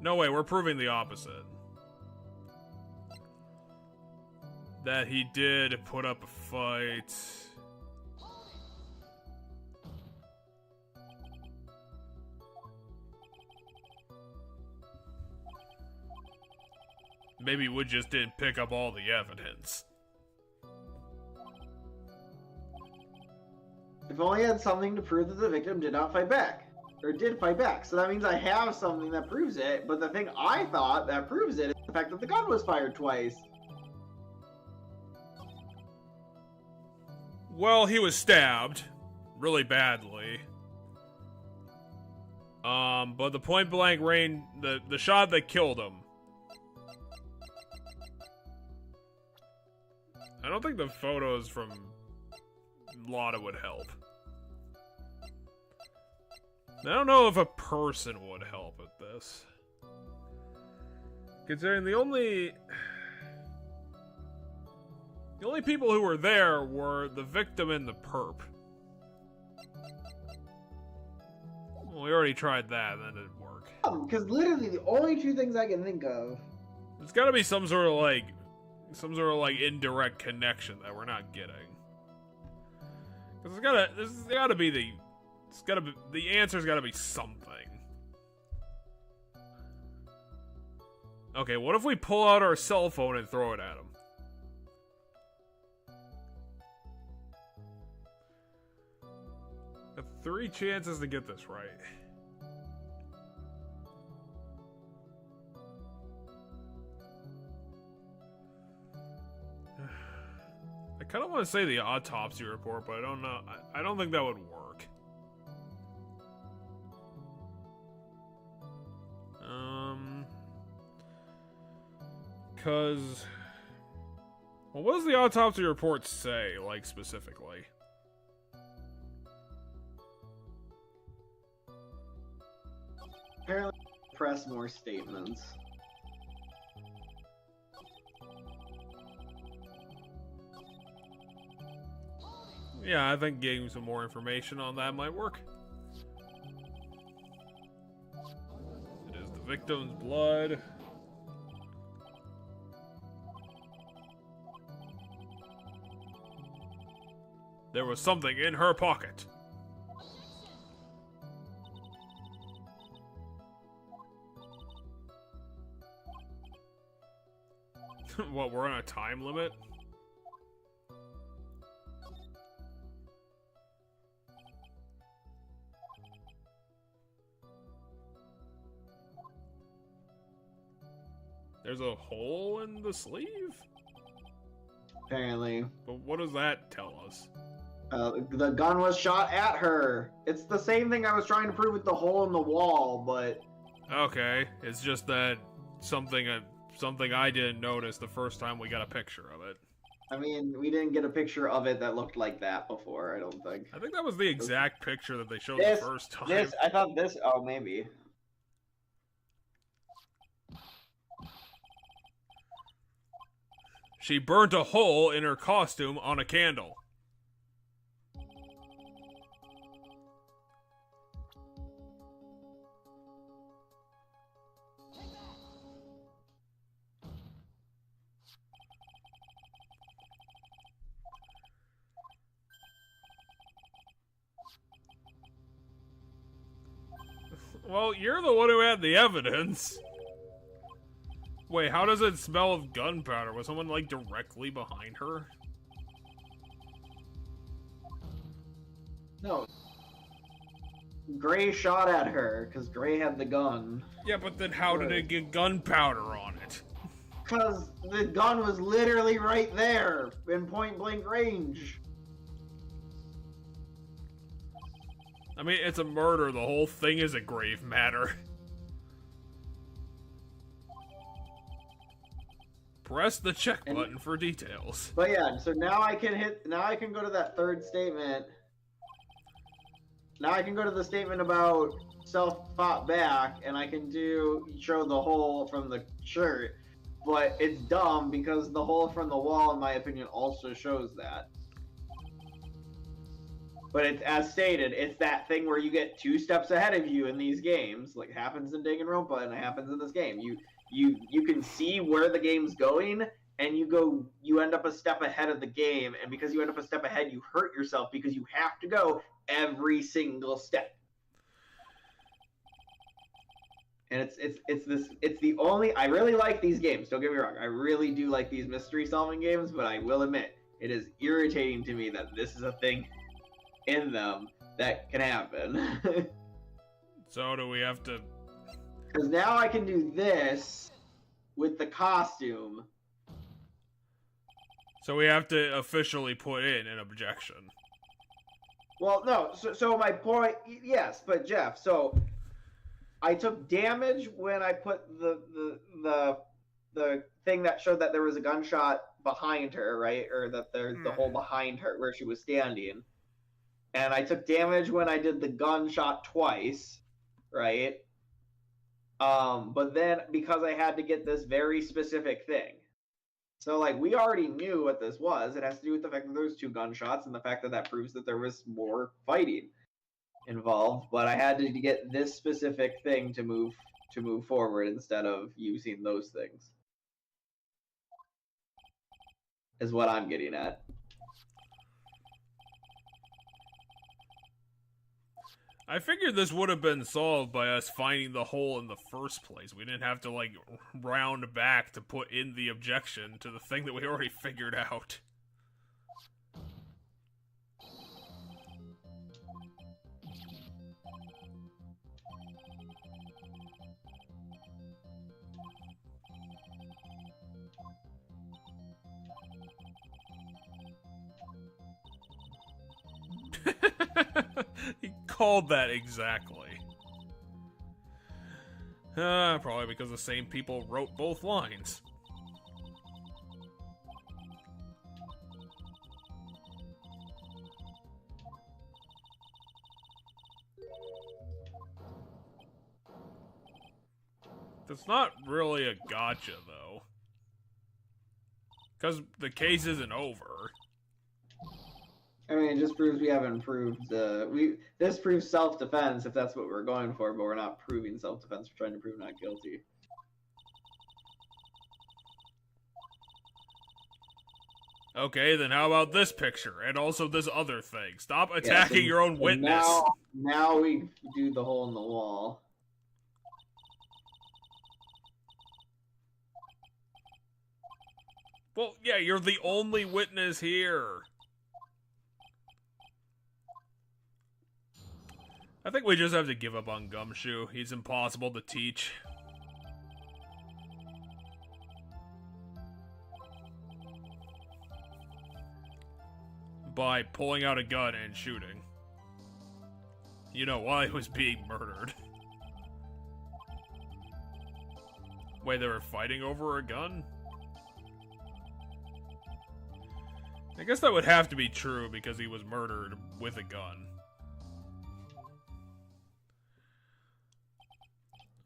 No way, we're proving the opposite. That he did put up a fight. Maybe we just didn't pick up all the evidence. If only I had something to prove that the victim did not fight back. Or did fight back. So that means I have something that proves it, but the thing I thought that proves it is the fact that the gun was fired twice. Well, he was stabbed. Really badly. But the point blank range, the shot that killed him. I don't think the photos from Lotta would help. I don't know if a person would help with this. Considering the only people who were there were the victim and the perp. Well, we already tried that, and that didn't work. Because literally the only 2 things I can think of. There's gotta be some sort of like indirect connection that we're not getting. Because the answer's gotta be something. Okay, what if we pull out our cell phone and throw it at him? Got 3 chances to get this right. I kind of want to say the autopsy report, but I don't know. I don't think that would work. Because... Well, what does the autopsy report say, like, specifically? Apparently, press more statements. Yeah, I think getting some more information on that might work. It is the victim's blood. There was something in her pocket. What, we're on a time limit? There's a hole in the sleeve? Apparently. But what does that tell us? The gun was shot at her. It's the same thing I was trying to prove with the hole in the wall, but... Okay, it's just that something I didn't notice the first time we got a picture of it. I mean, we didn't get a picture of it that looked like that before, I don't think. I think that was the exact picture that they showed This- the first time. I thought this... Oh, maybe. She burnt a hole in her costume on a candle. Well, you're the one who had the evidence. Wait, how does it smell of gunpowder? Was someone, like, directly behind her? No. Gray shot at her, because Gray had the gun. Yeah, but then how did it get gunpowder on it? Because the gun was literally right there, in point-blank range. I mean, it's a murder. The whole thing is a grave matter. Press the check button for details. But yeah, so now I can go to that third statement. Now I can go to the statement about self-fought back, and I can show the hole from the shirt. But it's dumb because the hole from the wall, in my opinion, also shows that. But it's, as stated, it's that thing where you get 2 steps ahead of you in these games, like it happens in Danganronpa and it happens in this game. You can see where the game's going, and you end up a step ahead of the game, and because you end up a step ahead, you hurt yourself because you have to go every single step. And it's the only... I really like these games, don't get me wrong. I really do like these mystery solving games, but I will admit, it is irritating to me that this is a thing in them that can happen. So do we have to... Because now I can do this with the costume. So we have to officially put in an objection. Well, no, so my point... Yes, but Jeff, so... I took damage when I put the thing that showed that there was a gunshot behind her, right? Or that there's the hole behind her where she was standing. And I took damage when I did the gunshot twice, right? But then because I had to get this very specific thing. So, like, we already knew what this was. It has to do with the fact that there was 2 gunshots and the fact that that proves that there was more fighting involved. But I had to get this specific thing to move forward instead of using those things. Is what I'm getting at. I figured this would have been solved by us finding the hole in the first place. We didn't have to, like, round back to put in the objection to the thing that we already figured out. He called that exactly. Probably because the same people wrote both lines. That's not really a gotcha, though. Because the case isn't over. I mean, it just proves we haven't proved this proves self-defense if that's what we're going for, but we're not proving self-defense. We're trying to prove not guilty. Okay, then how about this picture and also this other thing? Stop attacking your own witness. Now we do the hole in the wall. Well, yeah, you're the only witness here. I think we just have to give up on Gumshoe. He's impossible to teach. By pulling out a gun and shooting. You know, while he was being murdered. Wait, they were fighting over a gun? I guess that would have to be true because he was murdered with a gun.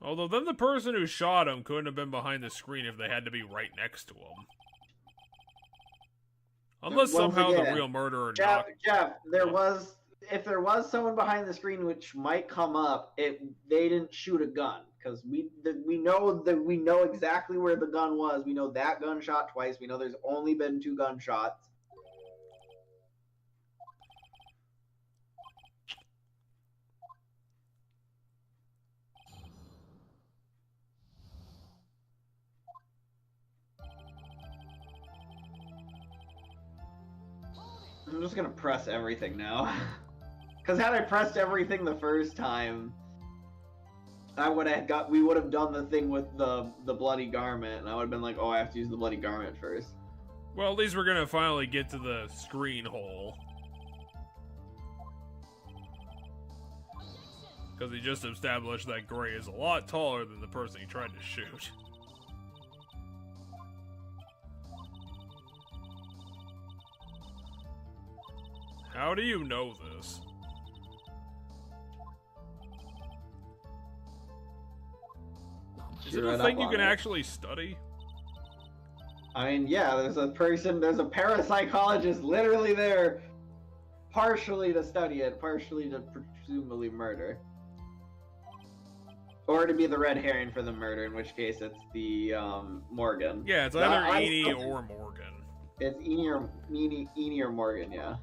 Although then the person who shot him couldn't have been behind the screen if they had to be right next to him. Unless somehow the real murderer Jeff, if there was someone behind the screen which might come up, they didn't shoot a gun. Because we know exactly where the gun was. We know that gun shot twice. We know there's only been 2 gunshots. I'm just gonna press everything now. Because had I pressed everything the first time, we would have done the thing with the bloody garment, and I would have been like, oh, I have to use the bloody garment first. Well, at least we're gonna finally get to the screen hole. Because he just established that Gray is a lot taller than the person he tried to shoot. How do you know this? Is it a thing you can actually study? I mean, yeah, there's a parapsychologist literally there, partially to study it, partially to presumably murder. Or to be the red herring for the murder, in which case it's the, Morgan. Yeah, it's either Eney or Morgan. It's Eney or Morgan, yeah.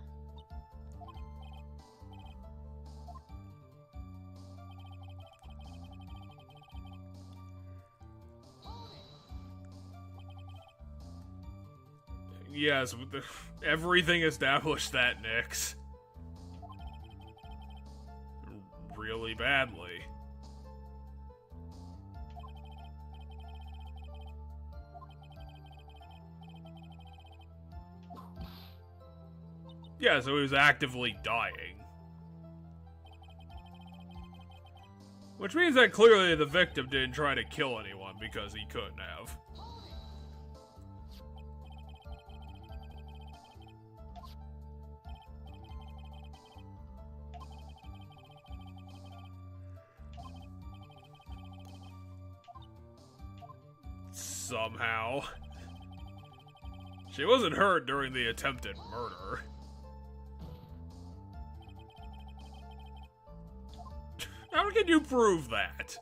Yes, everything established that, Nyx. Really badly. Yeah, so he was actively dying. Which means that clearly the victim didn't try to kill anyone because he couldn't have. Somehow. She wasn't hurt during the attempted murder. How can you prove that?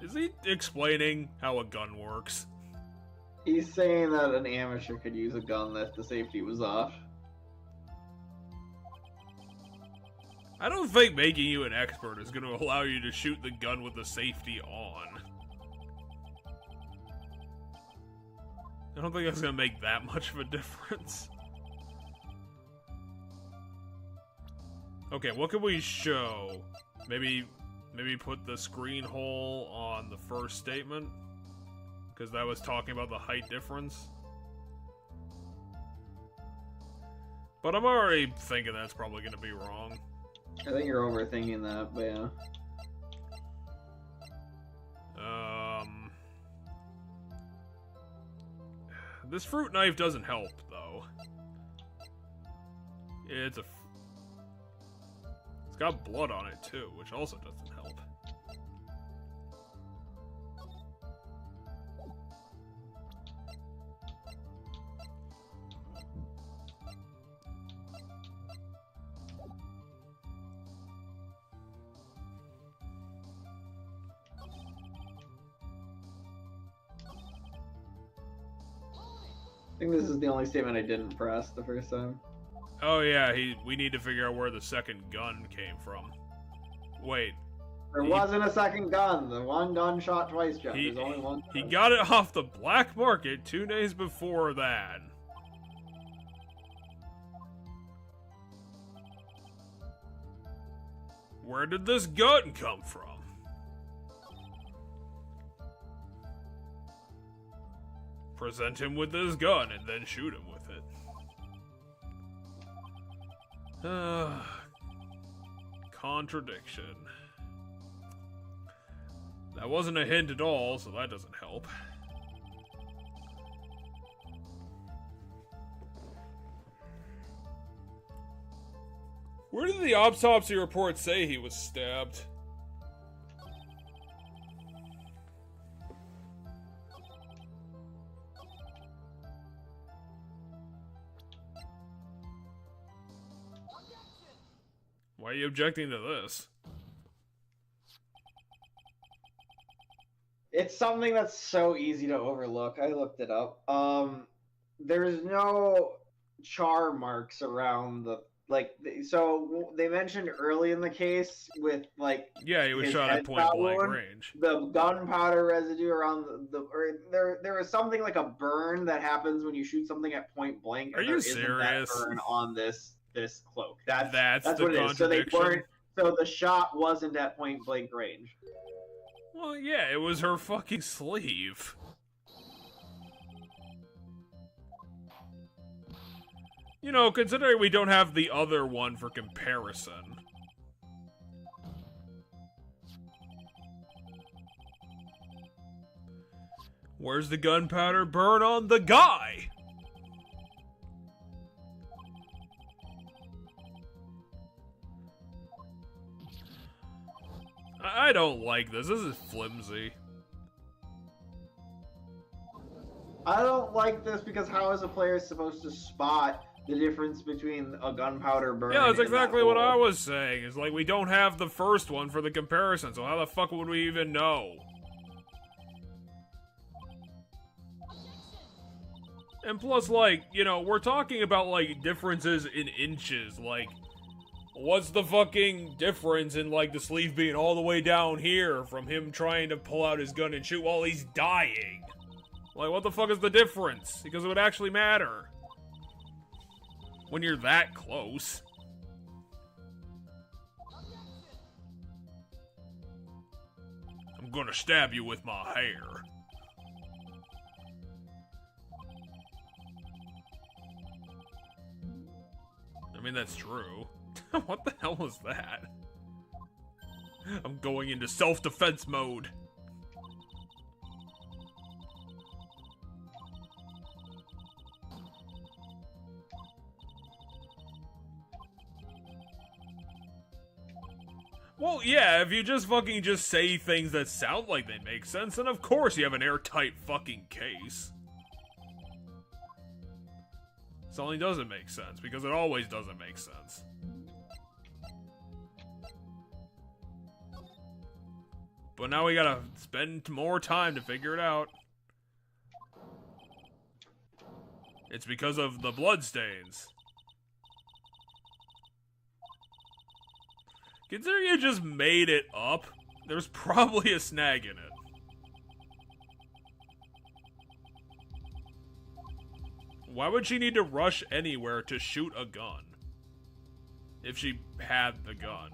Is he explaining how a gun works? He's saying that an amateur could use a gun if the safety was off. I don't think making you an expert is going to allow you to shoot the gun with the safety on. I don't think that's going to make that much of a difference. Okay, what can we show? Maybe put the screen hole on the first statement? Because that was talking about the height difference. But I'm already thinking that's probably going to be wrong. I think you're overthinking that, but yeah. This fruit knife doesn't help, though. It's got blood on it, too, which also doesn't help. I think this is the only statement I didn't press the first time. Oh yeah, we need to figure out where the second gun came from. Wait, There wasn't a second gun. The one gun shot twice, Jeff. There's only one. He gun. got it off the black market 2 days before that. Where did this gun come from? Present him with this gun and then shoot him with it. Contradiction. That wasn't a hint at all, so that doesn't help. Where did the autopsy report say he was stabbed? Why are you objecting to this? It's something that's so easy to overlook. I looked it up. There's no char marks around the so they mentioned early in the case with yeah, he was his shot at point blank range. The gunpowder residue around there was something like a burn that happens when you shoot something at point blank. Are you serious? That burn on this cloak. That's the what it is. So they contradiction? weren't. So the shot wasn't at point blank range. Well, yeah, it was her fucking sleeve. You know, considering we don't have the other one for comparison. Where's the gunpowder burn on the guy? I don't like this. This is flimsy. I don't like this because how is a player supposed to spot the difference between a gunpowder burn? Yeah, that's and exactly that what I hole? was saying. It's like we don't have the first one for the comparison, so how the fuck would we even know? And plus, like, you know, we're talking about, like, differences in inches. Like, what's the fucking difference in, like, the sleeve being all the way down here from him trying to pull out his gun and shoot while he's dying? Like, what the fuck is the difference? Because it would actually matter when you're that close. I'm gonna stab you with my hair. I mean, that's true. What the hell was that? I'm going into self-defense mode. Well, yeah, if you just say things that sound like they make sense, then of course you have an airtight fucking case. This only doesn't make sense, because it always doesn't make sense. But now we gotta spend more time to figure it out. It's because of the bloodstains. Considering you just made it up, there's probably a snag in it. Why would she need to rush anywhere to shoot a gun? If she had the gun.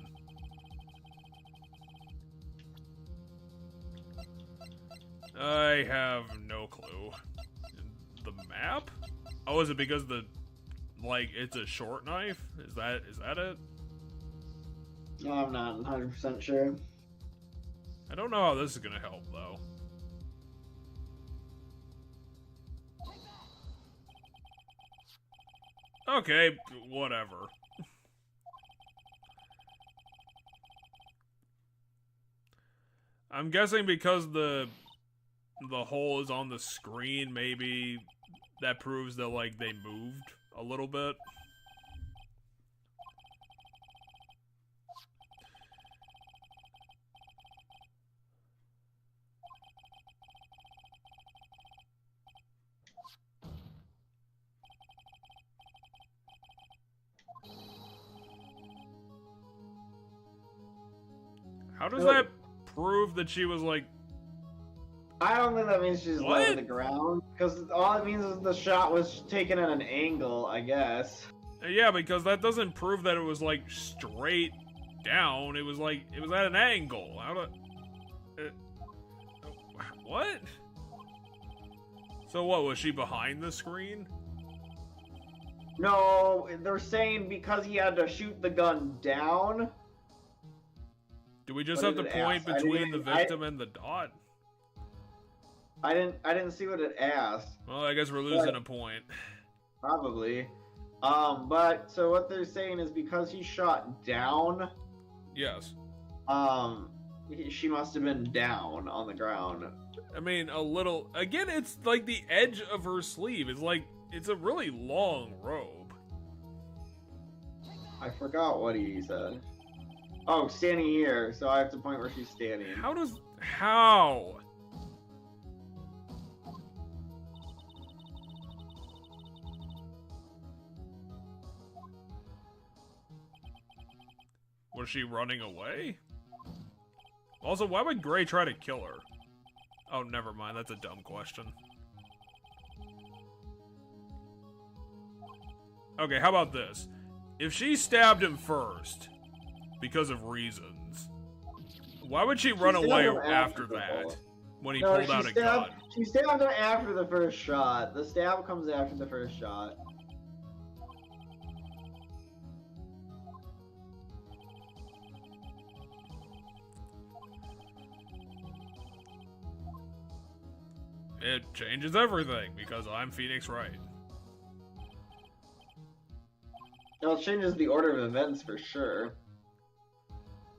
I have no clue. The map? Oh, is it because it's a short knife? Is that it? No, I'm not 100% sure. I don't know how this is gonna help, though. Okay, whatever. I'm guessing because the hole is on the screen, maybe that proves that, like, they moved a little bit. How does that prove that she was like... I don't think that means she's low What? to the ground, because all it means is the shot was taken at an angle, I guess. Yeah, because that doesn't prove that it was like straight down. It was like, it was at an angle. How do... what? So what, was she behind the screen? No, they're saying because he had to shoot the gun down. Do we just What have did to it point ask? between the victim and the dot? I didn't see what it asked. Well, I guess we're losing a point. Probably. But so what they're saying is because he shot down, Yes. she must have been down on the ground. I mean, a little... Again, it's like the edge of her sleeve. It's like, it's a really long robe. I forgot what he said. Oh, standing here, so I have to point where she's standing. How does... How? Was she running away? Also, why would Gray try to kill her? Oh, never mind. That's a dumb question. Okay, how about this? If she stabbed him first, because of reasons, why would she run away after that? When he pulled out a gun? She stabbed him after the first shot. The stab comes after the first shot. It changes everything, because I'm Phoenix Wright. Well, it changes the order of events for sure.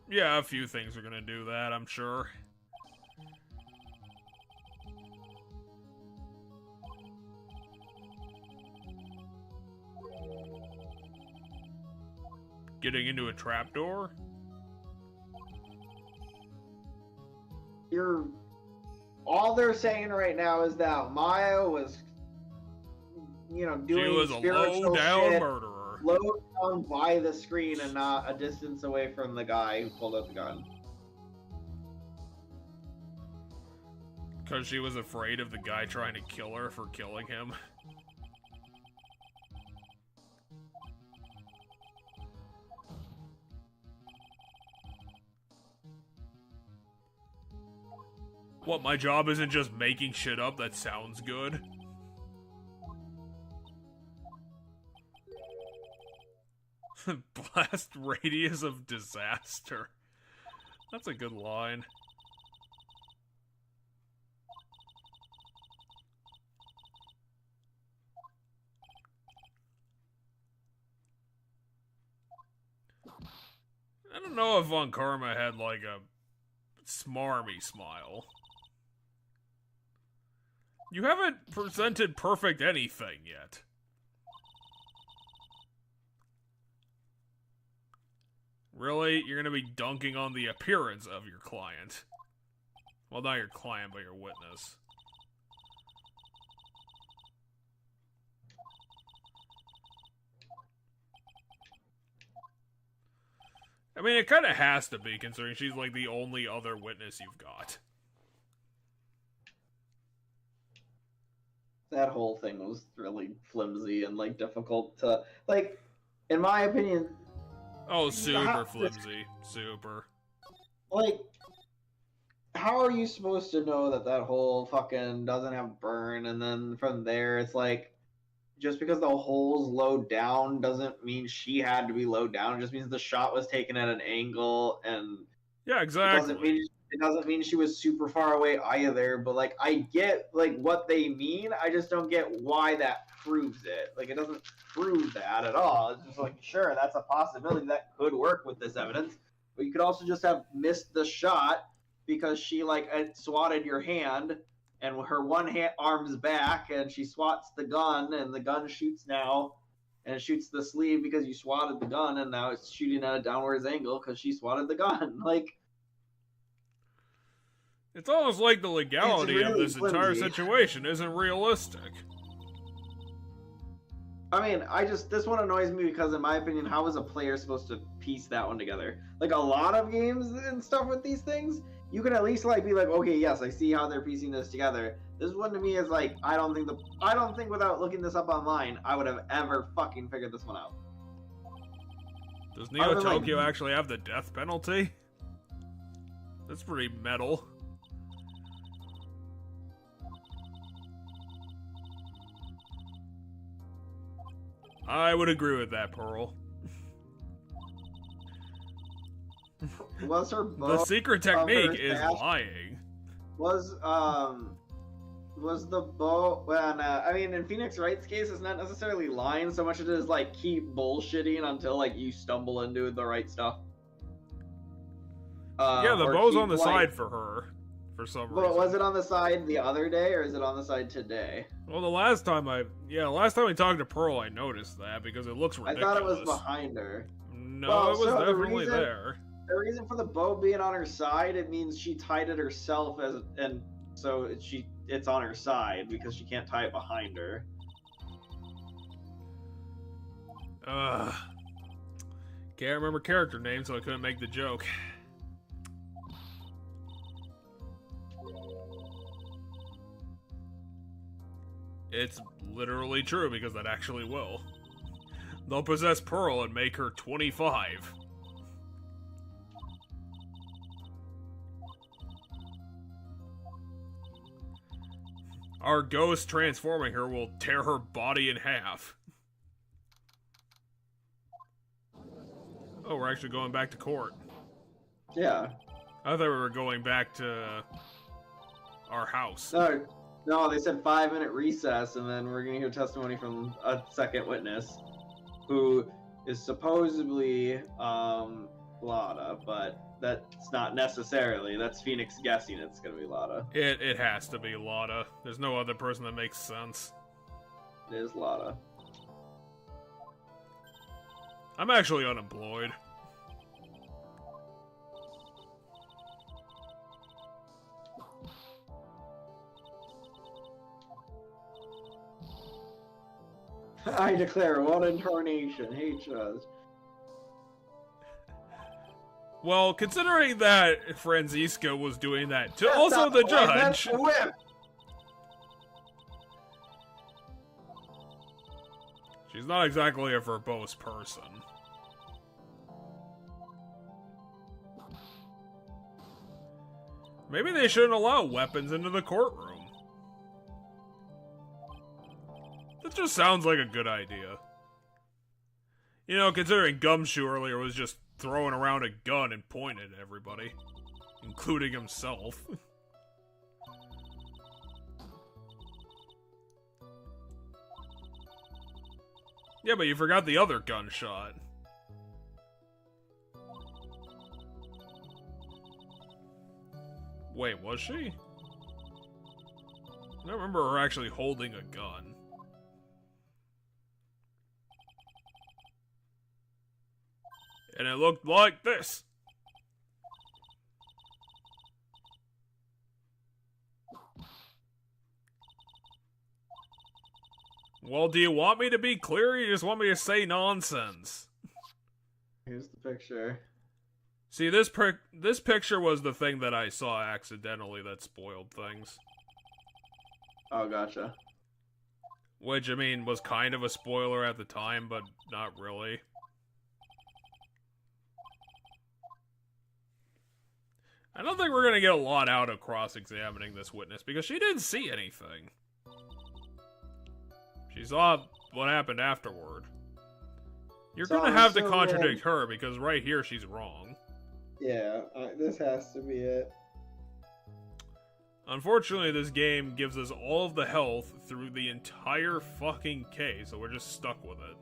Yeah, a few things are gonna do that, I'm sure. Getting into a trapdoor? All they're saying right now is that Maya was, doing She was a low-down murderer. Low down by the screen and not a distance away from the guy who pulled out the gun. Because she was afraid of the guy trying to kill her for killing him. What, my job isn't just making shit up that sounds good? Blast radius of disaster. That's a good line. I don't know if Von Karma had like a smarmy smile. You haven't presented perfect anything yet. Really? You're gonna be dunking on the appearance of your client. Well, not your client, but your witness. I mean, it kind of has to be, considering she's like the only other witness you've got. That whole thing was really flimsy and difficult to in my opinion. Oh, super flimsy. Super. How are you supposed to know that hole fucking doesn't have burn, and then from there it's just because the hole's low down doesn't mean she had to be low down. It just means the shot was taken at an angle, and yeah, exactly. It doesn't mean she was super far away either. But I get what they mean. I just don't get why that proves it. It doesn't prove that at all. It's just sure, that's a possibility that could work with this evidence. But you could also just have missed the shot because she swatted your hand, and her one arm's back, and she swats the gun, and the gun shoots now, and it shoots the sleeve because you swatted the gun, and now it's shooting at a downwards angle because she swatted the gun. It's almost like the legality of this entire situation isn't realistic. I mean, this one annoys me because, in my opinion, how is a player supposed to piece that one together? Like a lot of games and stuff with these things, you can at least like be like, okay, yes, I see how they're piecing this together. This one to me is like, I don't think without looking this up online, I would have ever fucking figured this one out. Does Neo Tokyo actually have the death penalty? That's pretty metal. I would agree with that, Pearl. Was her bow, the secret technique is lying. Was the bow? Well, I mean, in Phoenix Wright's case, it's not necessarily lying so much as it is like keep bullshitting until like you stumble into the right stuff. Yeah, the bow's on the side for her, for some reason. But was it on the side the other day, or is it on the side today? Well, last time we talked to Pearl, I noticed that because it looks ridiculous. I thought it was behind her. No, it was definitely there. The reason for the bow being on her side, it means she tied it herself, and so it's on her side because she can't tie it behind her. Can't remember character names, so I couldn't make the joke. It's literally true because that actually will. They'll possess Pearl and make her 25. Our ghost transforming her will tear her body in half. Oh, we're actually going back to court. Yeah. I thought we were going back to our house. No, they said 5-minute recess, and then we're going to hear testimony from a second witness, who is supposedly Lada, but that's not necessarily. That's Phoenix guessing it's going to be Lada. It has to be Lada. There's no other person that makes sense. It is Lada. I'm actually unemployed. I declare one incarnation. Hate us. Well, considering that Franziska was doing that to also the judge. She's not exactly a verbose person. Maybe they shouldn't allow weapons into the courtroom. That just sounds like a good idea. You know, considering Gumshoe earlier was just throwing around a gun and pointing at everybody, including himself. Yeah, but you forgot the other gunshot. Wait, was she? I don't remember her actually holding a gun. And it looked like this. Well, do you want me to be clear, or you just want me to say nonsense? Here's the picture. See, this picture was the thing that I saw accidentally that spoiled things. Oh, gotcha. Which, I mean, was kind of a spoiler at the time, but not really. I don't think we're going to get a lot out of cross-examining this witness, because she didn't see anything. She saw what happened afterward. You're going to have to contradict her, because right here she's wrong. Yeah, this has to be it. Unfortunately, this game gives us all of the health through the entire fucking case, so we're just stuck with it.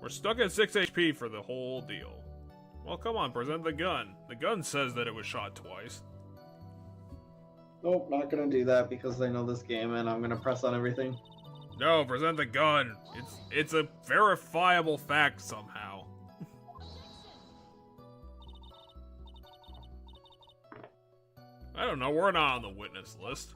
We're stuck at 6 HP for the whole deal. Well, come on, present the gun. The gun says that it was shot twice. Nope, not gonna do that because I know this game and I'm gonna press on everything. No, present the gun. It's a verifiable fact somehow. I don't know, we're not on the witness list.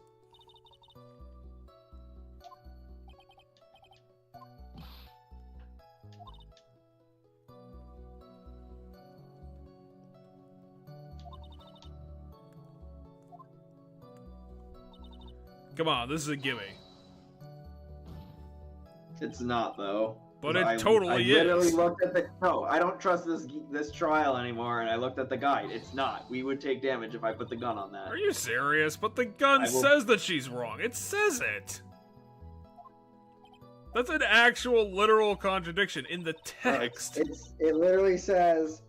Come on, this is a gimme. It's not though. But it I totally literally is. looked at the. No, I don't trust this trial anymore, and I looked at the guide. It's not. We would take damage if I put the gun on that. Are you serious? But the gun says that she's wrong. It says it. That's an actual literal contradiction in the text. It literally says.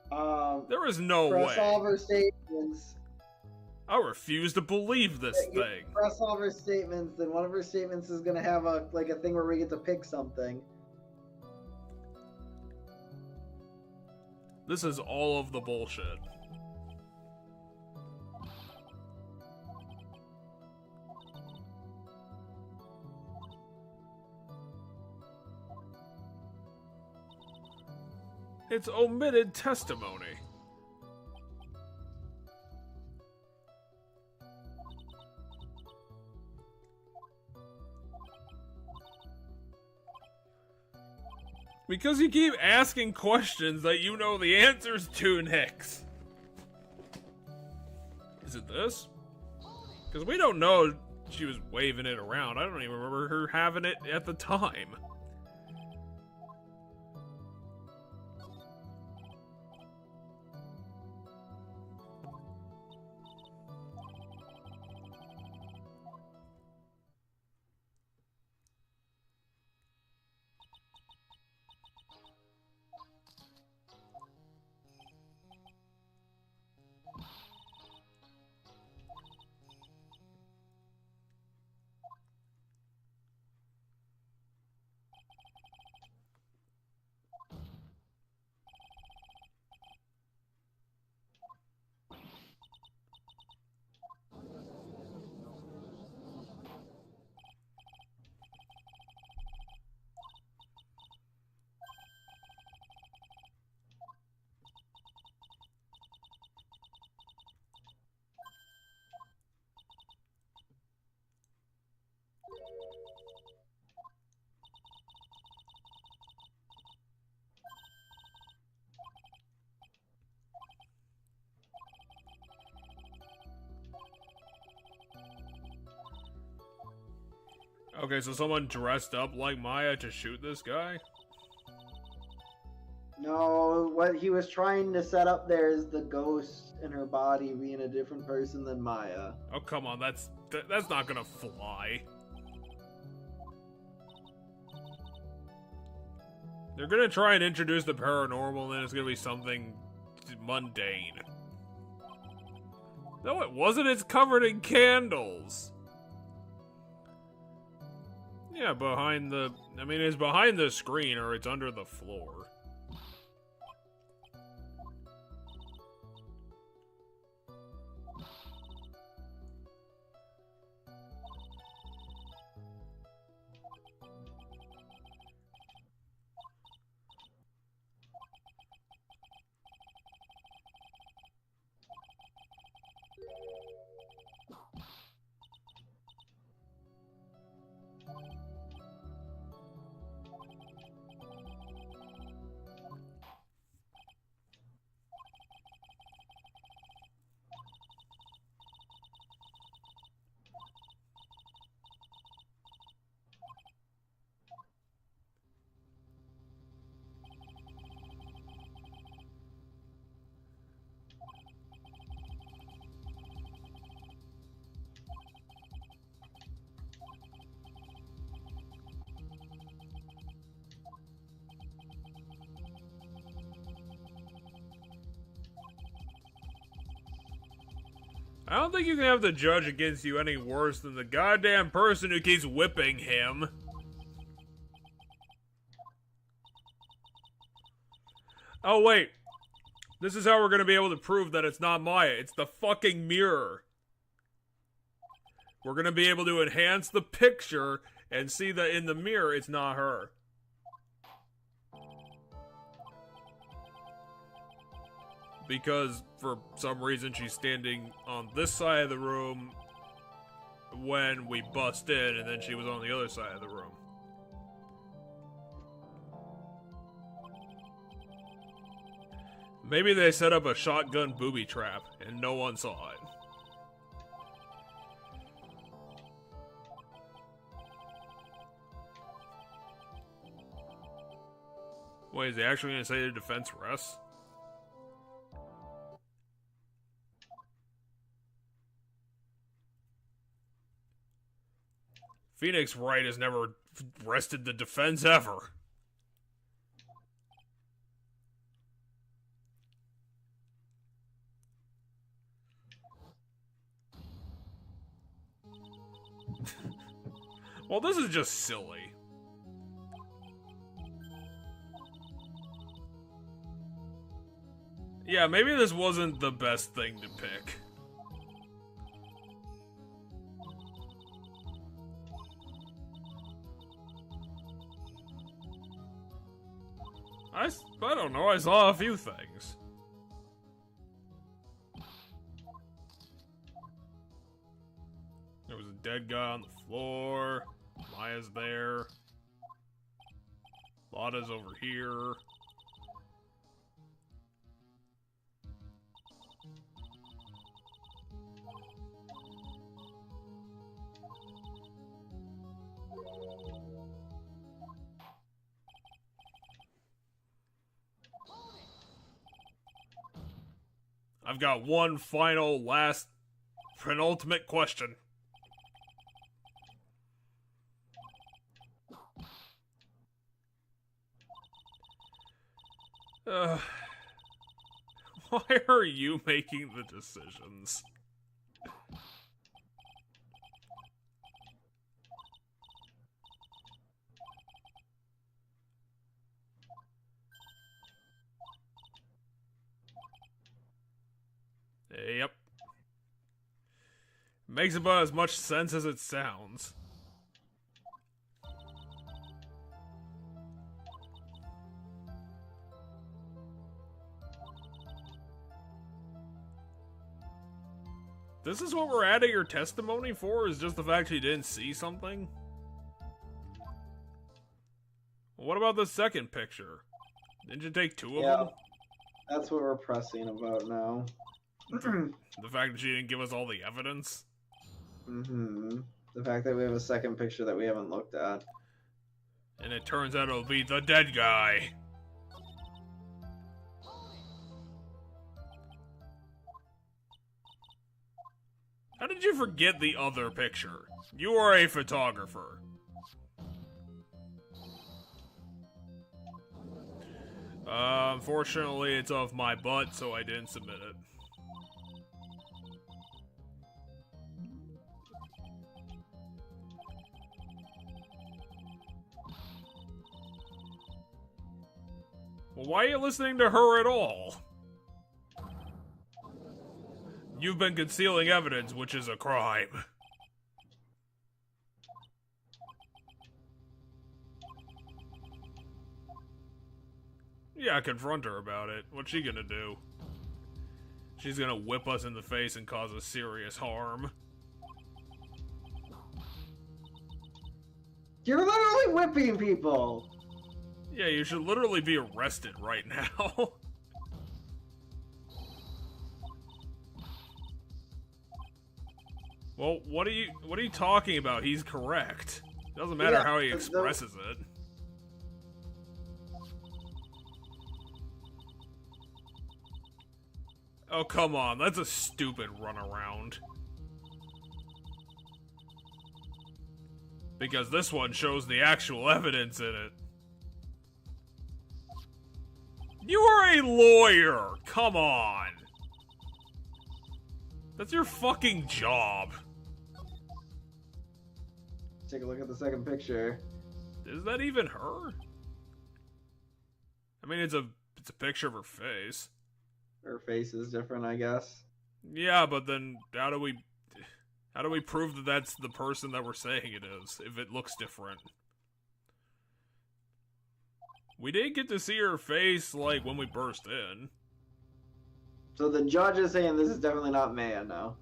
There is no press way. all of her statements. I refuse to believe this thing. Press all of her statements, then one of her statements is gonna have a thing where we get to pick something. This is all of the bullshit. It's omitted testimony. Because you keep asking questions that you know the answers to, Nix. Is it this? Because we don't know she was waving it around. I don't even remember her having it at the time. Okay, so someone dressed up like Maya to shoot this guy? No, what he was trying to set up there is the ghost in her body being a different person than Maya. Oh, come on, that's not gonna fly. They're gonna try and introduce the paranormal, and then it's gonna be something mundane. No, it wasn't. It's covered in candles. Yeah, behind the... I mean, it's behind the screen, or it's under the floor. I don't think you can have the judge against you any worse than the goddamn person who keeps whipping him. Oh, wait. This is how we're gonna be able to prove that it's not Maya. It's the fucking mirror. We're gonna be able to enhance the picture and see that in the mirror it's not her. Because, for some reason, she's standing on this side of the room when we bust in, and then she was on the other side of the room. Maybe they set up a shotgun booby trap, and no one saw it. Wait, is he actually gonna say the defense rests? Phoenix Wright has never rested the defense ever. Well, this is just silly. Yeah, maybe this wasn't the best thing to pick. I don't know, I saw a few things. There was a dead guy on the floor. Maya's there. Lada's over here. I've got one final, last, penultimate question. Why are you making the decisions? Yep. Makes about as much sense as it sounds. This is what we're adding your testimony for? Is just the fact you didn't see something? Well, what about the second picture? Didn't you take two of them? That's what we're pressing about now. The fact that you didn't give us all the evidence? Mm-hmm. The fact that we have a second picture that we haven't looked at. And it turns out it'll be the dead guy. How did you forget the other picture? You are a photographer. Unfortunately, it's of my butt, so I didn't submit it. Well, why are you listening to her at all? You've been concealing evidence, which is a crime. Yeah, confront her about it. What's she gonna do? She's gonna whip us in the face and cause us serious harm. You're literally whipping people! Yeah, you should literally be arrested right now. Well, what are you talking about? He's correct. Doesn't matter how he expresses it. Oh, come on. That's a stupid runaround. Because this one shows the actual evidence in it. You are a lawyer! Come on! That's your fucking job. Take a look at the second picture. Is that even her? I mean, it's a picture of her face. Her face is different, I guess. Yeah, but then how do we prove that that's the person that we're saying it is if it looks different? We did get to see her face like when we burst in. So the judge is saying this is definitely not Maya now.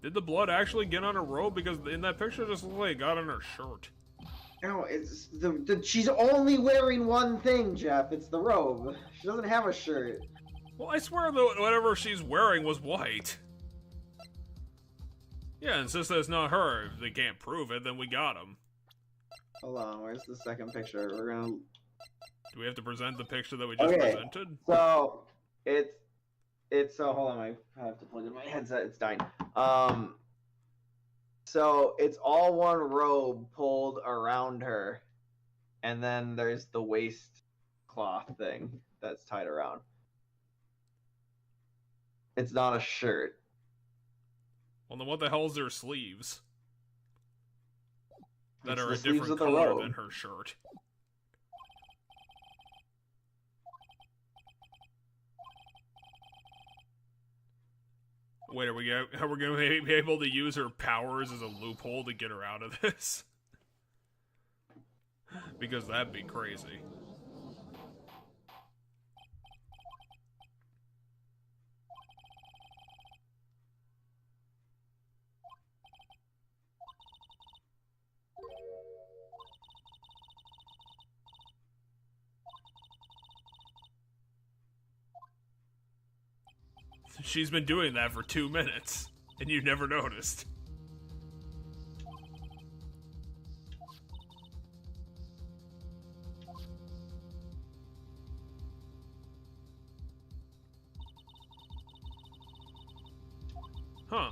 Did the blood actually get on her robe? Because in that picture, it just looked like it got on her shirt. No, it's she's only wearing one thing, Jeff. It's the robe. She doesn't have a shirt. Well, I swear that whatever she's wearing was white. Yeah, and since that's not her, if they can't prove it, then we got him. Hold on, where's the second picture? We're gonna Do we have to present the picture that we just presented? So it's so hold on, I have to plug in my headset. It's dying. So it's all one robe pulled around her, and then there's the waist cloth thing that's tied around. It's not a shirt. Well, then what the hell is their sleeves? That It's are the a sleeves different of the color robe. than her shirt. Wait, are we going to be able to use her powers as a loophole to get her out of this? Because that'd be crazy. She's been doing that for 2 minutes, and you never noticed. Huh.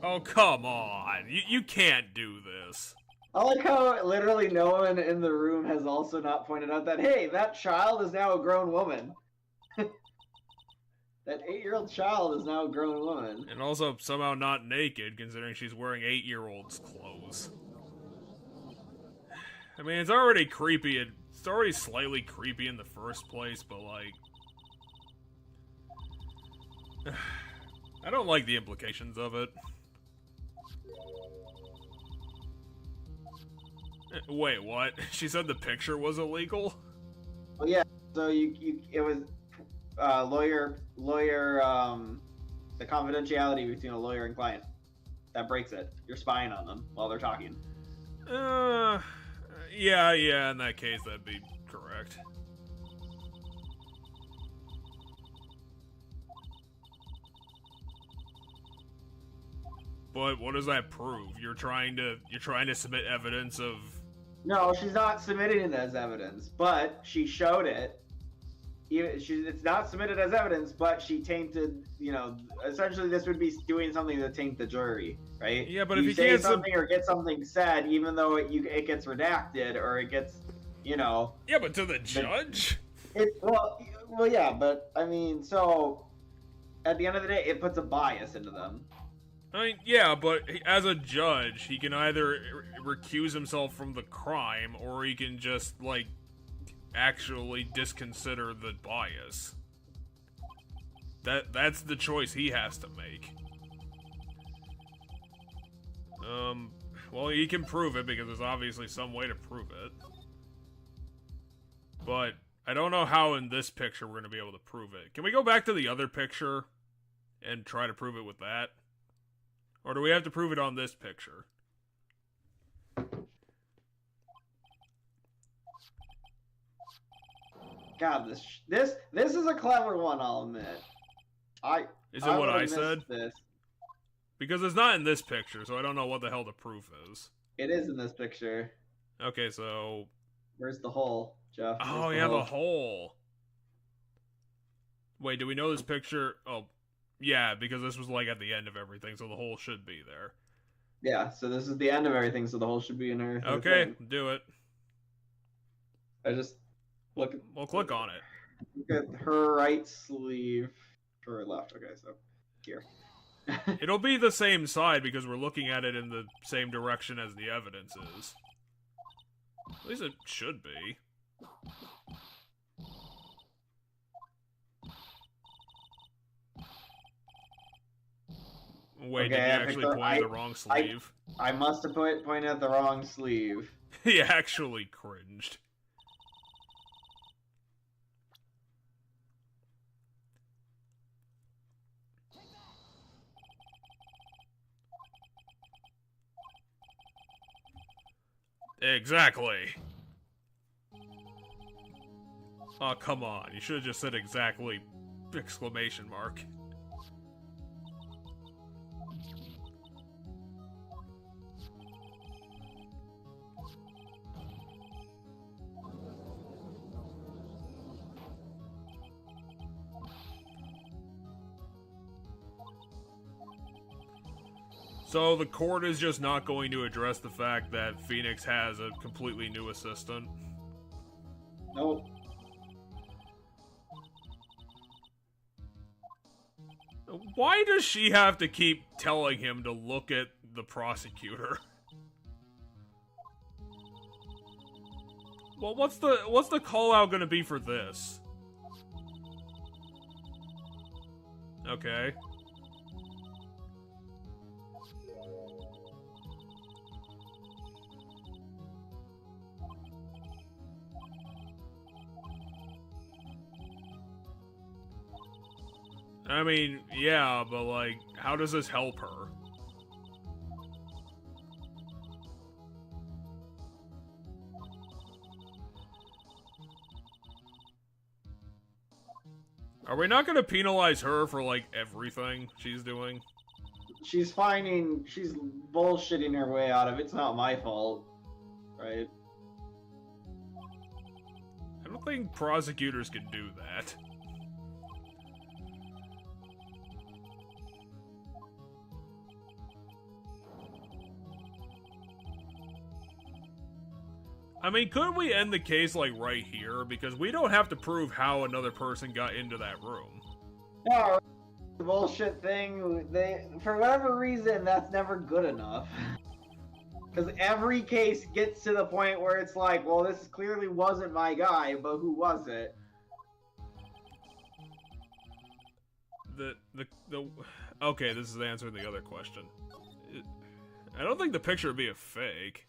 Oh, come on. You can't do this. I like how literally no one in the room has also not pointed out that, hey, that child is now a grown woman. That 8-year-old child is now a grown woman. And also somehow not naked, considering she's wearing 8-year-old's clothes. I mean, it's already creepy. It's already slightly creepy in the first place, but like... I don't like the implications of it. Wait, what? She said the picture was illegal? Well, yeah. So it was the confidentiality between a lawyer and client that breaks it. You're spying on them while they're talking. Yeah. In that case, that'd be correct. But what does that prove? You're trying to submit evidence of... No, she's not submitting it as evidence, but she showed it. It's not submitted as evidence, but she tainted, essentially this would be doing something to taint the jury, right? Yeah, but if you say can't something or get something said, even though it gets redacted or it gets, Yeah, but to the judge? Well, yeah, but I mean, so at the end of the day, it puts a bias into them. I mean, yeah, but as a judge, he can either recuse himself from the crime, or he can just, like, actually disconsider the bias. That's the choice he has to make. Well, he can prove it, because there's obviously some way to prove it. But I don't know how in this picture we're going to be able to prove it. Can we go back to the other picture and try to prove it with that? Or do we have to prove it on this picture? God, this is a clever one, I'll admit. Is it what I said? This. Because it's not in this picture, so I don't know what the hell the proof is. It is in this picture. Okay, so... Where's the hole, Jeff? Oh, yeah, the hole. Wait, do we know this picture? Oh, yeah, because this was, like, at the end of everything, so the hole should be there. Yeah, so this is the end of everything, so the hole should be in her Okay, thing. do it. We'll click on it. Look at her right sleeve. Her left, okay, so here. It'll be the same side because we're looking at it in the same direction as the evidence is. At least it should be. Wait, Okay, did you actually point at the wrong sleeve? I must have pointed at the wrong sleeve. He actually cringed. Exactly. Oh, come on. You should have just said exactly exclamation mark. So the court is just not going to address the fact that Phoenix has a completely new assistant? Nope. Why does she have to keep telling him to look at the prosecutor? Well, what's the call out gonna be for this? Okay. I mean, yeah, but like, how does this help her? Are we not gonna penalize her for, like, everything she's doing? She's bullshitting her way out of it. It's not my fault. Right? I don't think prosecutors can do that. I mean, couldn't we end the case, like, right here? Because we don't have to prove how another person got into that room. No, the bullshit thing, for whatever reason, that's never good enough. Because every case gets to the point where it's like, well, this clearly wasn't my guy, but who was it? Okay, this is answering the other question. I don't think the picture would be a fake.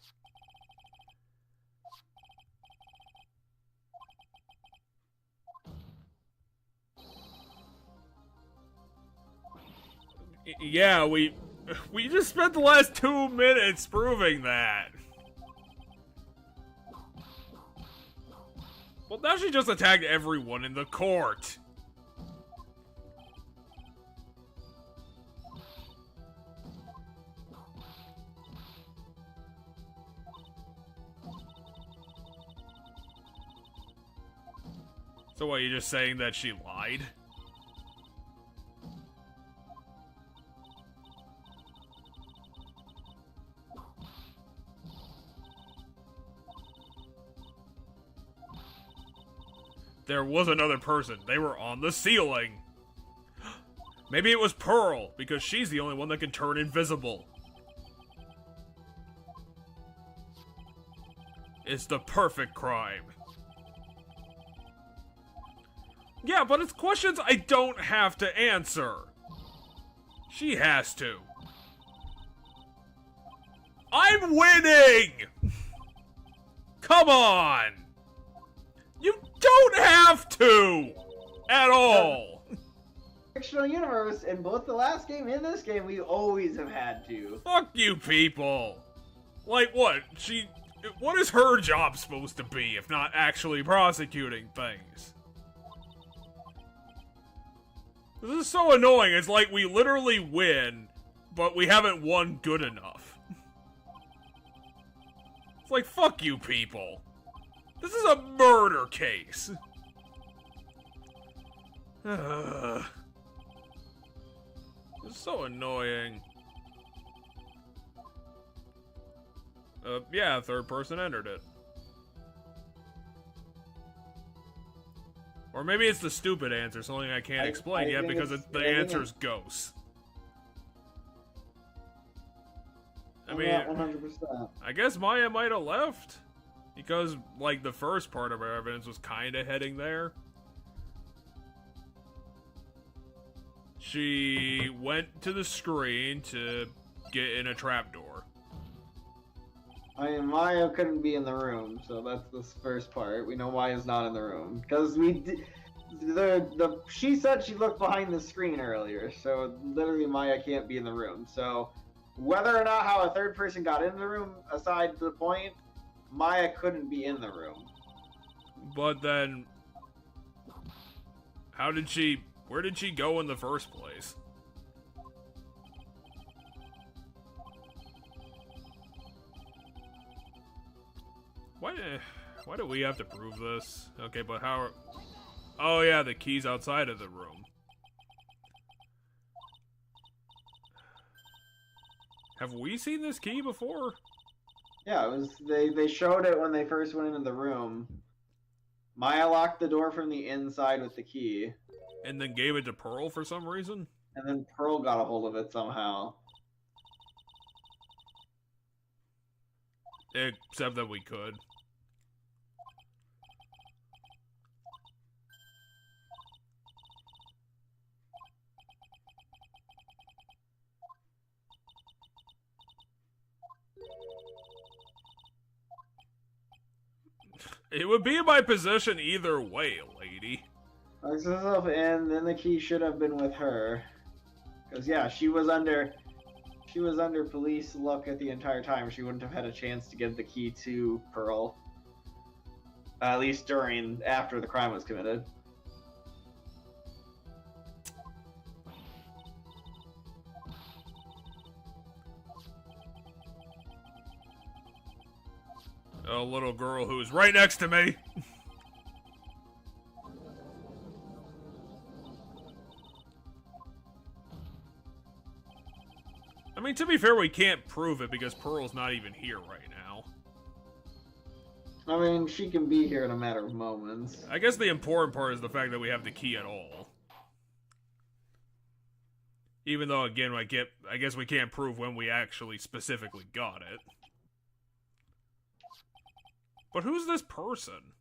Yeah, we just spent the last 2 minutes proving that. Well, now she just attacked everyone in the court. So what, you just saying that she lied? There was another person. They were on the ceiling. Maybe it was Pearl, because she's the only one that can turn invisible. It's the perfect crime. Yeah, but it's questions I don't have to answer. She has to. I'm winning! Come on! You don't have to! At all! Fictional universe, in both the last game and this game, we always have had to. Fuck you people! Like what? What is her job supposed to be if not actually prosecuting things? This is so annoying. It's like we literally win, but we haven't won good enough. It's like, fuck you people. This is a murder case. It's so annoying. Yeah, third person entered it. Or maybe it's the stupid answer, something I can't explain yet because the answer's ghosts. I mean, 100%. I guess Maya might have left. Because, like, the first part of our evidence was kind of heading there. She went to the screen to get in a trapdoor. I mean, Maya couldn't be in the room, so that's the first part. We know Maya's not in the room. Because she said she looked behind the screen earlier, so literally Maya can't be in the room. So, whether or not how a third person got in the room, aside the point, Maya couldn't be in the room. But then, Where did she go in the first place? Why do we have to prove this? Okay, but how... Oh yeah, the key's outside of the room. Have we seen this key before? Yeah, it was. They showed it when they first went into the room. Maya locked the door from the inside with the key. And then gave it to Pearl for some reason? And then Pearl got a hold of it somehow. Except that we could. It would be in my possession either way, lady. Locks herself in, then the key should have been with her. Because, yeah, she was under police look at the entire time. She wouldn't have had a chance to give the key to Pearl. At least after the crime was committed. A little girl who's right next to me. I mean, to be fair, we can't prove it because Pearl's not even here right now. I mean, she can be here in a matter of moments. I guess the important part is the fact that we have the key at all. Even though, again, I guess we can't prove when we actually specifically got it. But who's this person?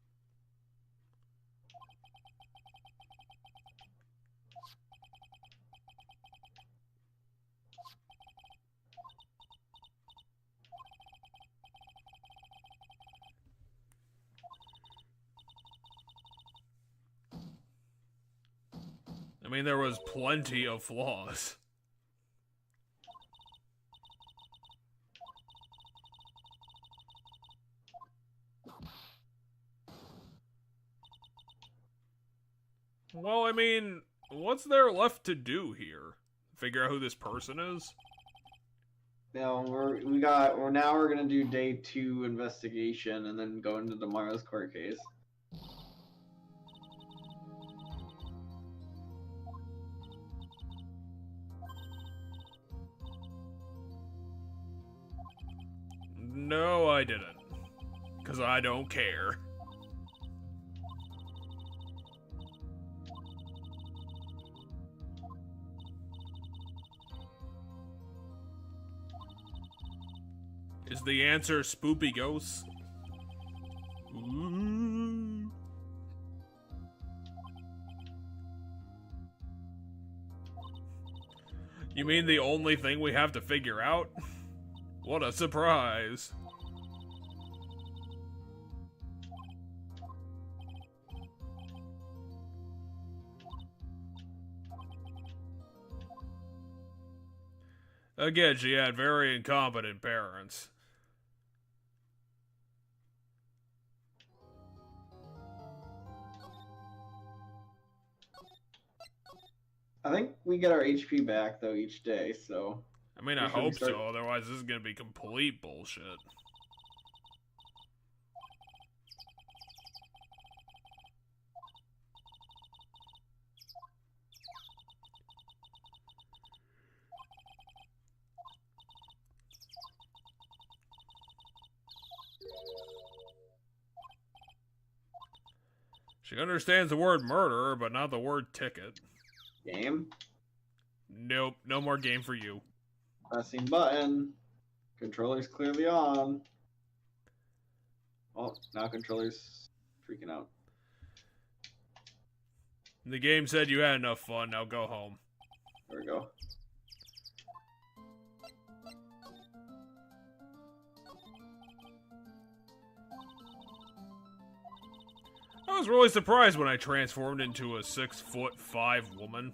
I mean, there was plenty of flaws. Well, I mean, what's there left to do here? Figure out who this person is? Now we're gonna do day 2 investigation and then go into tomorrow's court case. No, I didn't. 'Cause I don't care. Is the answer spoopy ghosts? Ooh. You mean the only thing we have to figure out? What a surprise. Again, she had very incompetent parents. I think we get our HP back though each day, so. I mean, I hope so, otherwise this is gonna be complete bullshit. She understands the word murderer, but not the word ticket. Game. Nope, no more game for you. Pressing button. Controller's clearly on. Oh, now controller's freaking out. The game said you had enough fun, now go home. There we go. I was really surprised when I transformed into a 6'5" woman.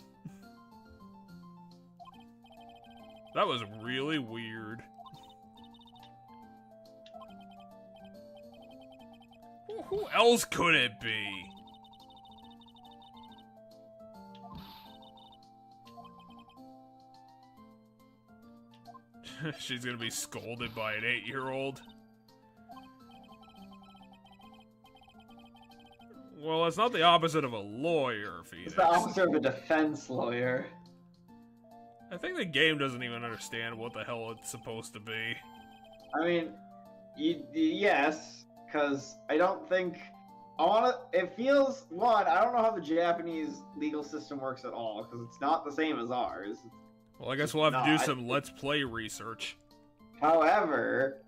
That was really weird. Who else could it be? She's gonna be scolded by an 8-year-old. Well, it's not the opposite of a lawyer, Phoenix. It's the opposite of a defense lawyer. I think the game doesn't even understand what the hell it's supposed to be. I mean, yes, because I don't think... It feels... One, I don't know how the Japanese legal system works at all, because it's not the same as ours. Well, I guess we'll have to do some Let's Play research. However,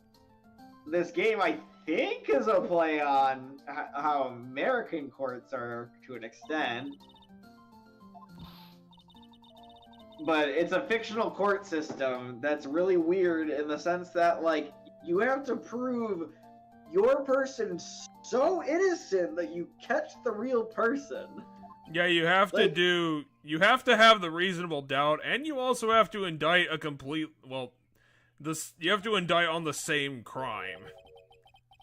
this game, I think, is a play on how American courts are to an extent. But it's a fictional court system that's really weird in the sense that, like, you have to prove your person's so innocent that you catch the real person. Yeah, you have to have the reasonable doubt, and you also have to indict a complete, you have to indict on the same crime.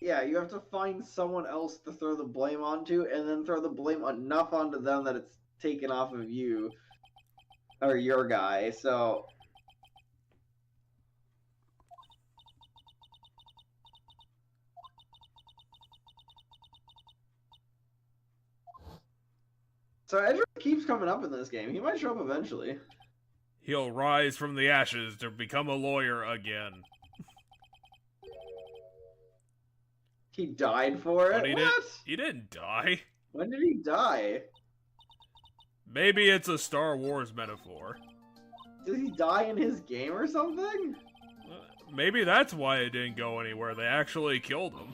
Yeah, you have to find someone else to throw the blame onto, and then throw the blame enough onto them that it's taken off of you. Or your guy, so... So Edward keeps coming up in this game. He might show up eventually. He'll rise from the ashes to become a lawyer again. He died for it? What? He didn't die. When did he die? Maybe it's a Star Wars metaphor. Did he die in his game or something? Maybe that's why it didn't go anywhere. They actually killed him.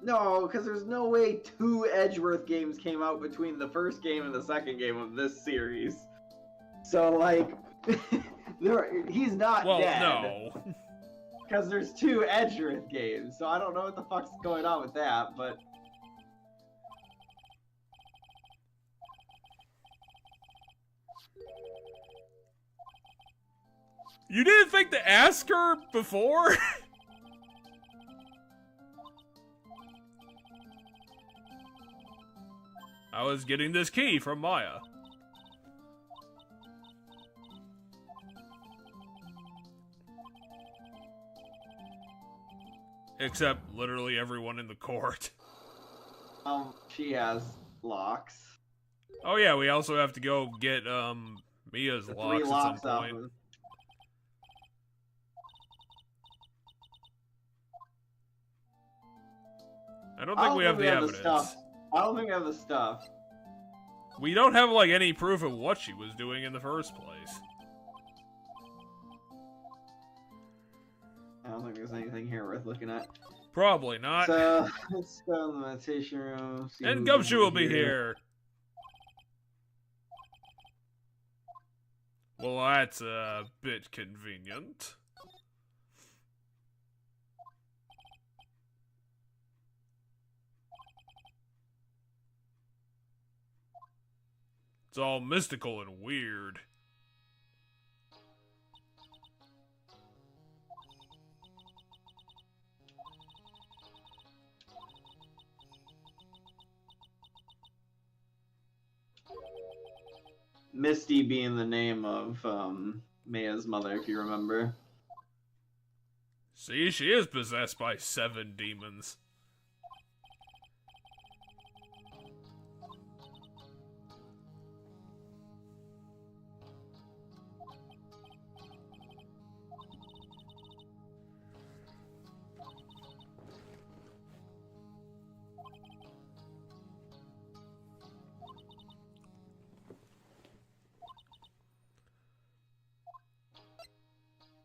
No, because there's no way 2 Edgeworth games came out between the first game and the second game of this series. So, like, he's not dead. No. Because there's 2 Edgeworth games, so I don't know what the fuck's going on with that, but... You didn't think to ask her before? I was getting this key from Maya. Except literally everyone in the court. She has locks. Oh yeah, we also have to go get, Mia's The locks 3 at locks some off point. of- I don't think we have the evidence. stuff. I don't think we have the stuff. We don't have, like, any proof of what she was doing in the first place. I don't think there's anything here worth looking at. Probably not. So, let's go in the meditation room. See And who's Gumshoe will be here. here. Well, that's a bit convenient. It's all mystical and weird. Misty being the name of Maya's mother, if you remember. See, she is possessed by 7 demons.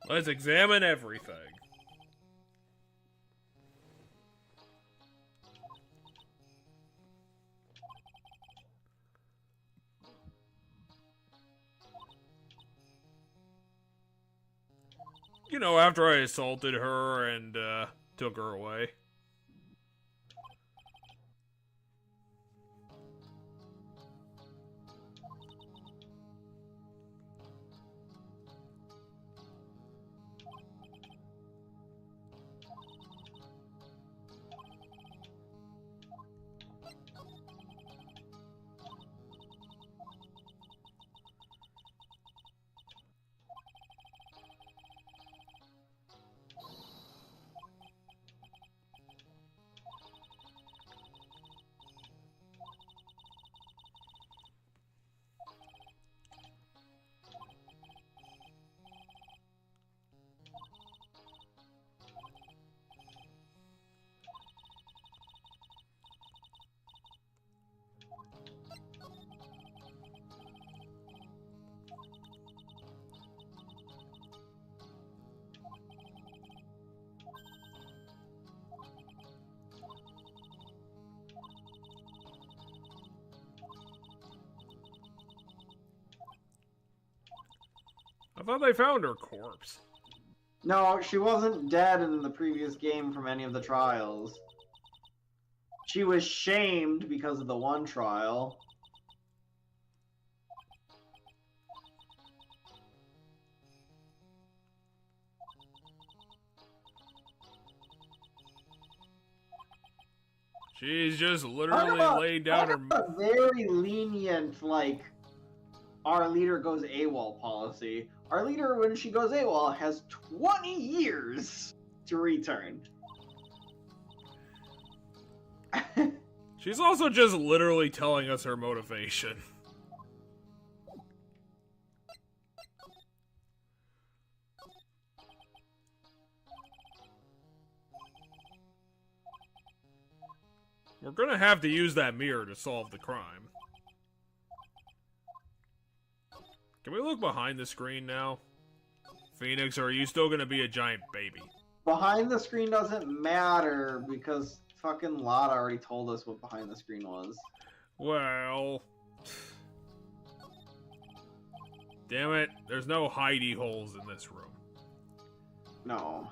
Let's examine everything. You know, after I assaulted her and, took her away. thought they found her corpse. No, she wasn't dead in the previous game from any of the trials. She was shamed because of the one trial. She's just literally laying down her... A very lenient, like, our leader goes AWOL policy. Our leader, when she goes AWOL, has 20 years to return. She's also just literally telling us her motivation. We're gonna have to use that mirror to solve the crime. Can we look behind the screen now? Phoenix, or are you still gonna be a giant baby? Behind the screen doesn't matter because fucking Lotta already told us what behind the screen was. Well... Damn it, there's no hidey holes in this room. No.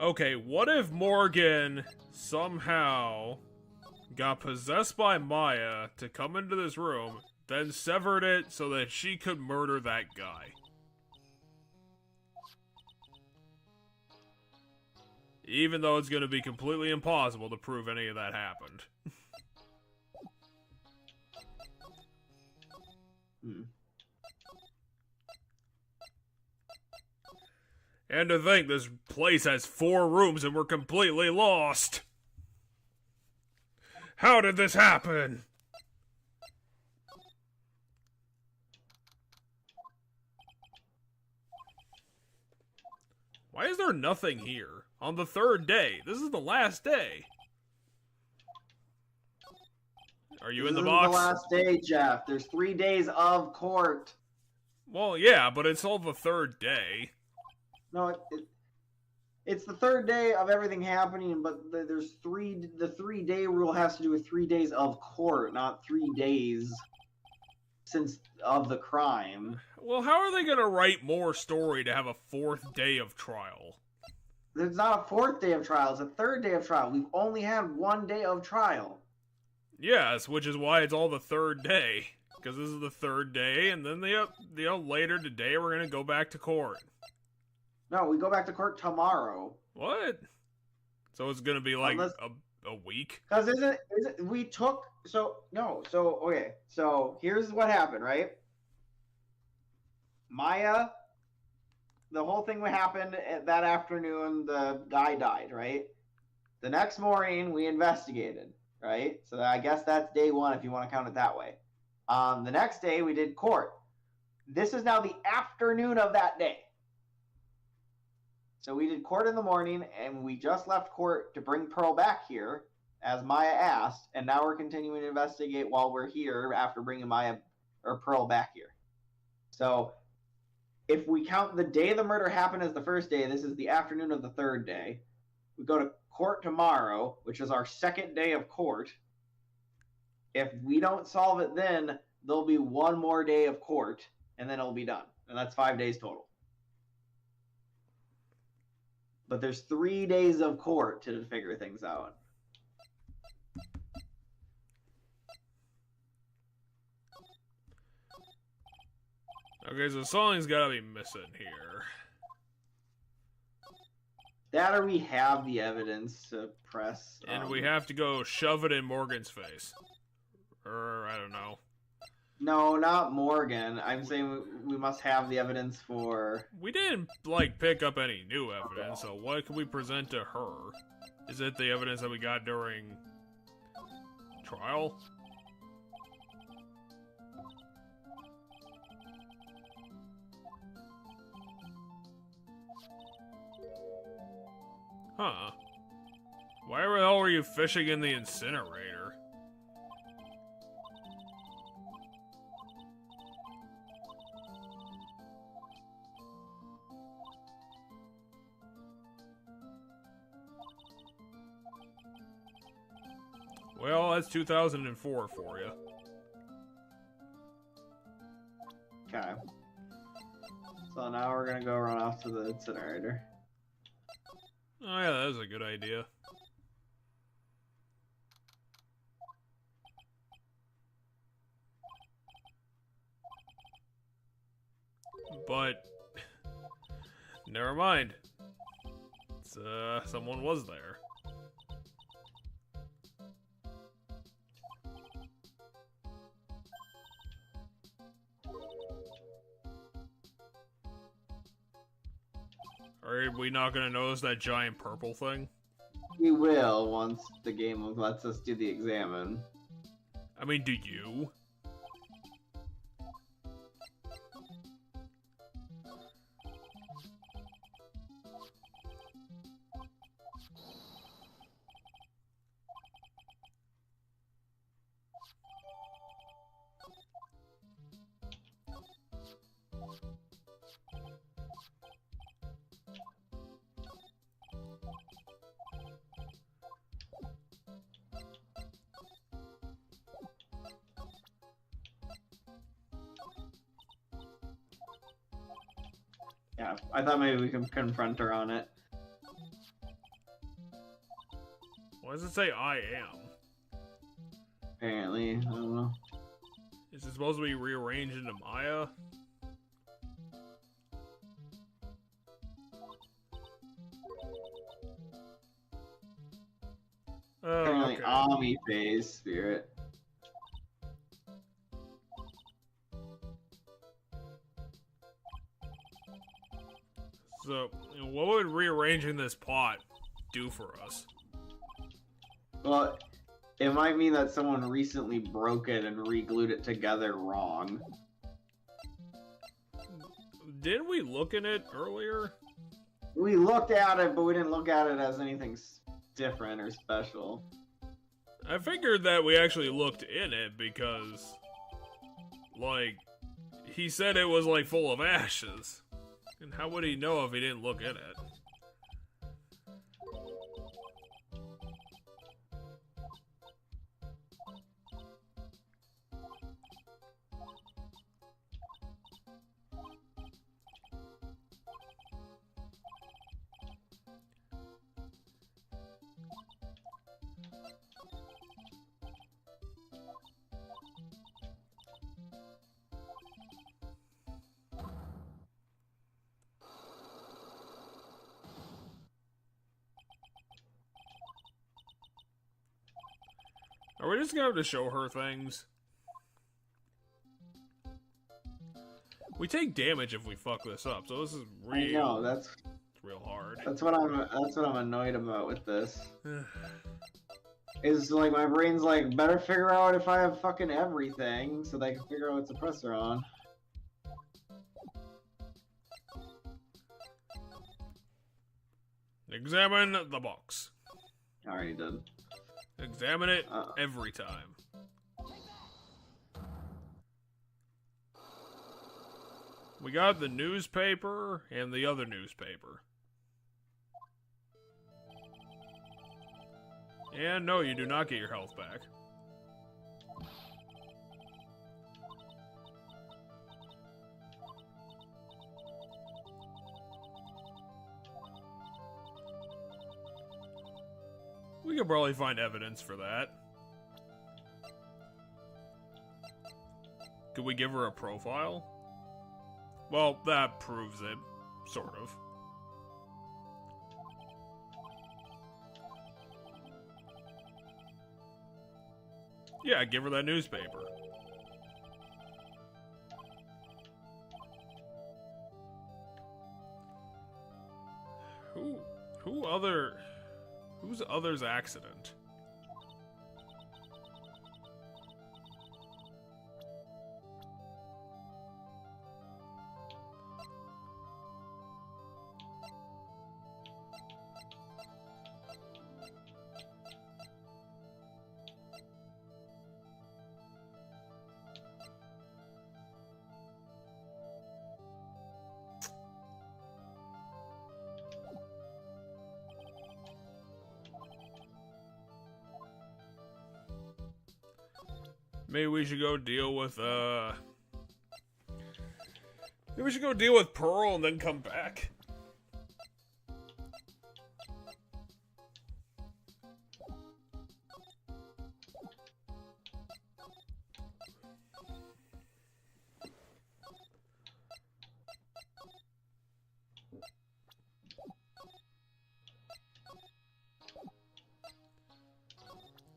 Okay, what if Morgan somehow got possessed by Maya to come into this room, then severed it so that she could murder that guy? Even though it's going to be completely impossible to prove any of that happened. And to think this place has 4 rooms and we're completely lost. How did this happen? Why is there nothing here? On the 3rd day. This is the last day. Are you in the box? This is the last day, Jeff. There's 3 days of court. Well, yeah, but it's all the 3rd day. No, it's the 3rd day of everything happening, but there's the 3-day rule has to do with 3 days of court, not 3 days since of the crime. Well, how are they going to write more story to have a 4th day of trial? There's not a 4th day of trial, it's a 3rd day of trial. We've only had 1 day of trial. Yes, which is why it's all the 3rd day. Because this is the 3rd day, and then later today we're going to go back to court. No, we go back to court tomorrow. What? So it's gonna be like a week? Because okay, so here's what happened, right? Maya, the whole thing happened that afternoon, the guy died, right? The next morning, we investigated, right? So I guess that's day 1 if you want to count it that way. The next day, we did court. This is now the afternoon of that day. So we did court in the morning, and we just left court to bring Pearl back here, as Maya asked, and now we're continuing to investigate while we're here after bringing Pearl back here. So if we count the day the murder happened as the 1st day, this is the afternoon of the 3rd day. We go to court tomorrow, which is our 2nd day of court. If we don't solve it then, there'll be 1 more day of court, and then it'll be done. And that's 5 days total. But there's 3 days of court to figure things out. Okay, so something's gotta be missing here. That or we have the evidence to press. And we have to go shove it in Morgan's face. Or, I don't know. No, not Morgan. I'm saying we must have the evidence for... We didn't, like, pick up any new evidence, so what can we present to her? Is it the evidence that we got during... trial? Huh. Why the hell were you fishing in the incinerator? Well, that's 2004 for you. Okay. So now we're gonna go run off to the incinerator. Oh yeah, that was a good idea. But never mind. It's, someone was there. Are we not gonna notice that giant purple thing? We will once the game lets us do the examine. I mean, do you? Yeah, I thought maybe we could confront her on it. Why does it say I am? Apparently, I don't know. Is it supposed to be rearranged into Maya? Oh, Apparently, okay. Ami phase spirit. So, what would rearranging this pot do for us? Well, it might mean that someone recently broke it and re-glued it together wrong. Didn't we look in it earlier? We looked at it, but we didn't look at it as anything different or special. I figured that we actually looked in it because, like, he said it was, like, full of ashes. And how would he know if he didn't look in it? Are we just gonna have to show her things? We take damage if we fuck this up, so this is real. No, that's real hard. That's what I'm annoyed about with this. Is like my brain's like better figure out if I have fucking everything so they can figure out what suppressor on. Examine the box. I already did. Examine it every time. We got the newspaper and the other newspaper. And no, you do not get your health back. We could probably find evidence for that. Could we give her a profile? Well, that proves it, sort of. Yeah, give her that newspaper. Who's other's accident? Maybe we should go deal with, Maybe we should go deal with Pearl and then come back.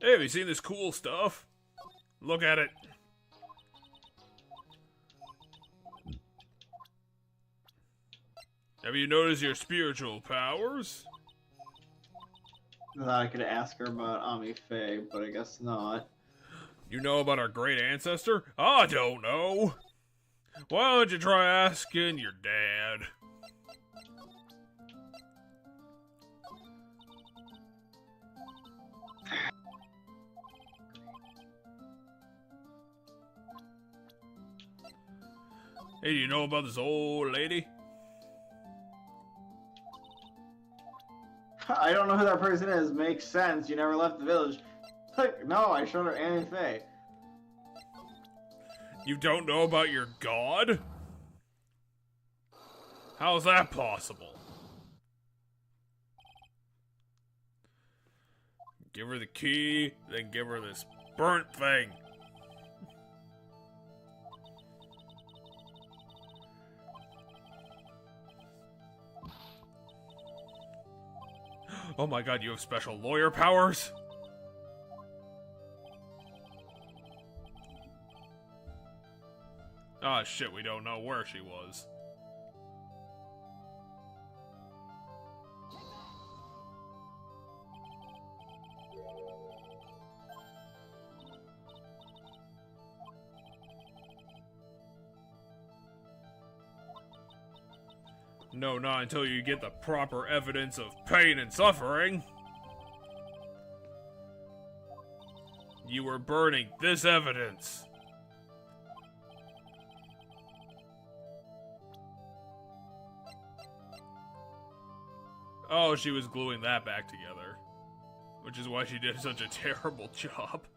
Hey, have you seen this cool stuff? Look at it. Have you noticed your spiritual powers? I thought I could ask her about Ami Faye, but I guess not. You know about our great ancestor? I don't know. Why don't you try asking your dad? Hey, do you know about this old lady? I don't know who that person is. Makes sense. You never left the village. Like, no, I showed her Ami Faye. You don't know about your god? How's that possible? Give her the key, then give her this burnt thing. Oh my god, you have special lawyer powers? Ah, shit, we don't know where she was. No, not until you get the proper evidence of pain and suffering. You were burning this evidence. Oh, she was gluing that back together. Which is why she did such a terrible job.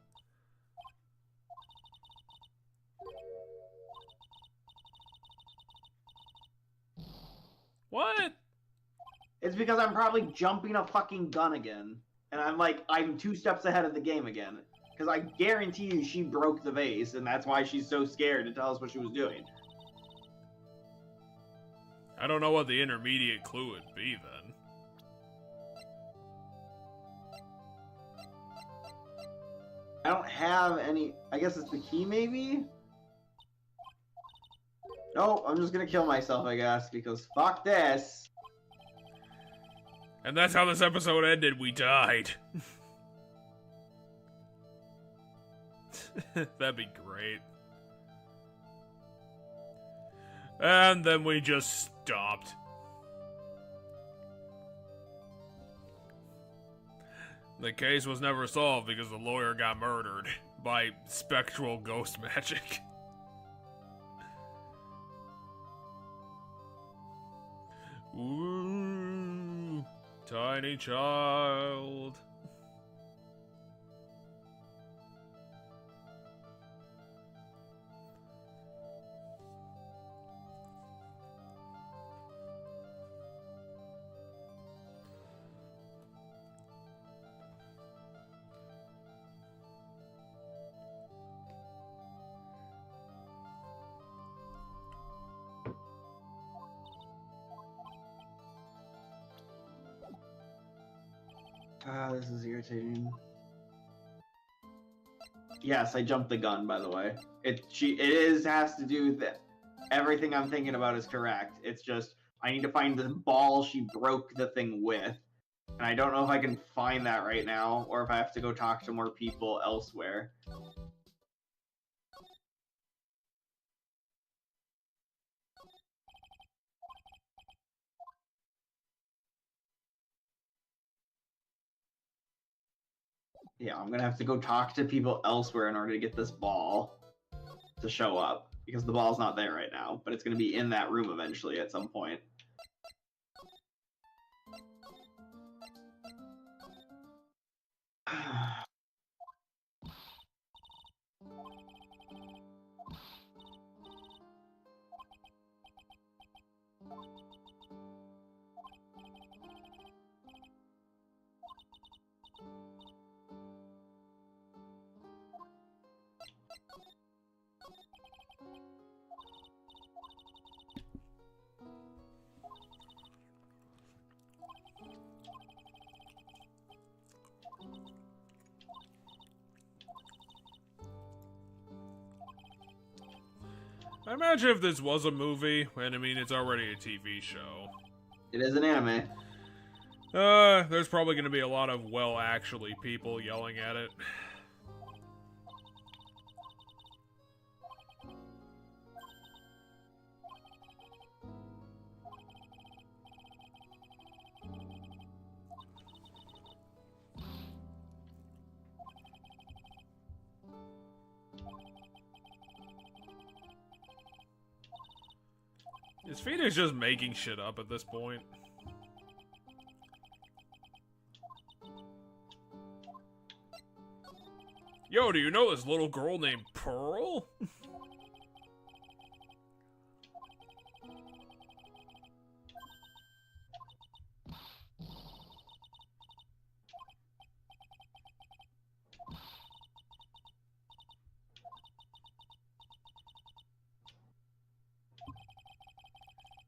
What? It's because I'm probably jumping a fucking gun again. And I'm 2 steps ahead of the game again. Because I guarantee you she broke the vase, and that's why she's so scared to tell us what she was doing. I don't know what the intermediate clue would be then. I don't have any... I guess it's the key, maybe? No, I'm just gonna kill myself, I guess, because fuck this. And that's how this episode ended. We died. That'd be great. And then we just stopped. The case was never solved because the lawyer got murdered by spectral ghost magic. Ooh, tiny child. Ah, this is irritating. Yes, I jumped the gun, by the way. Has to do with that. Everything I'm thinking about is correct. It's just, I need to find the ball she broke the thing with. And I don't know if I can find that right now, or if I have to go talk to more people elsewhere. Yeah, I'm gonna have to go talk to people elsewhere in order to get this ball to show up. Because the ball's not there right now, but it's gonna be in that room eventually at some point. I imagine if this was a movie, and I mean it's already a TV show. It is an anime. There's probably going to be a lot of actually people yelling at it. Is Phoenix just making shit up at this point? Yo, do you know this little girl named Pearl?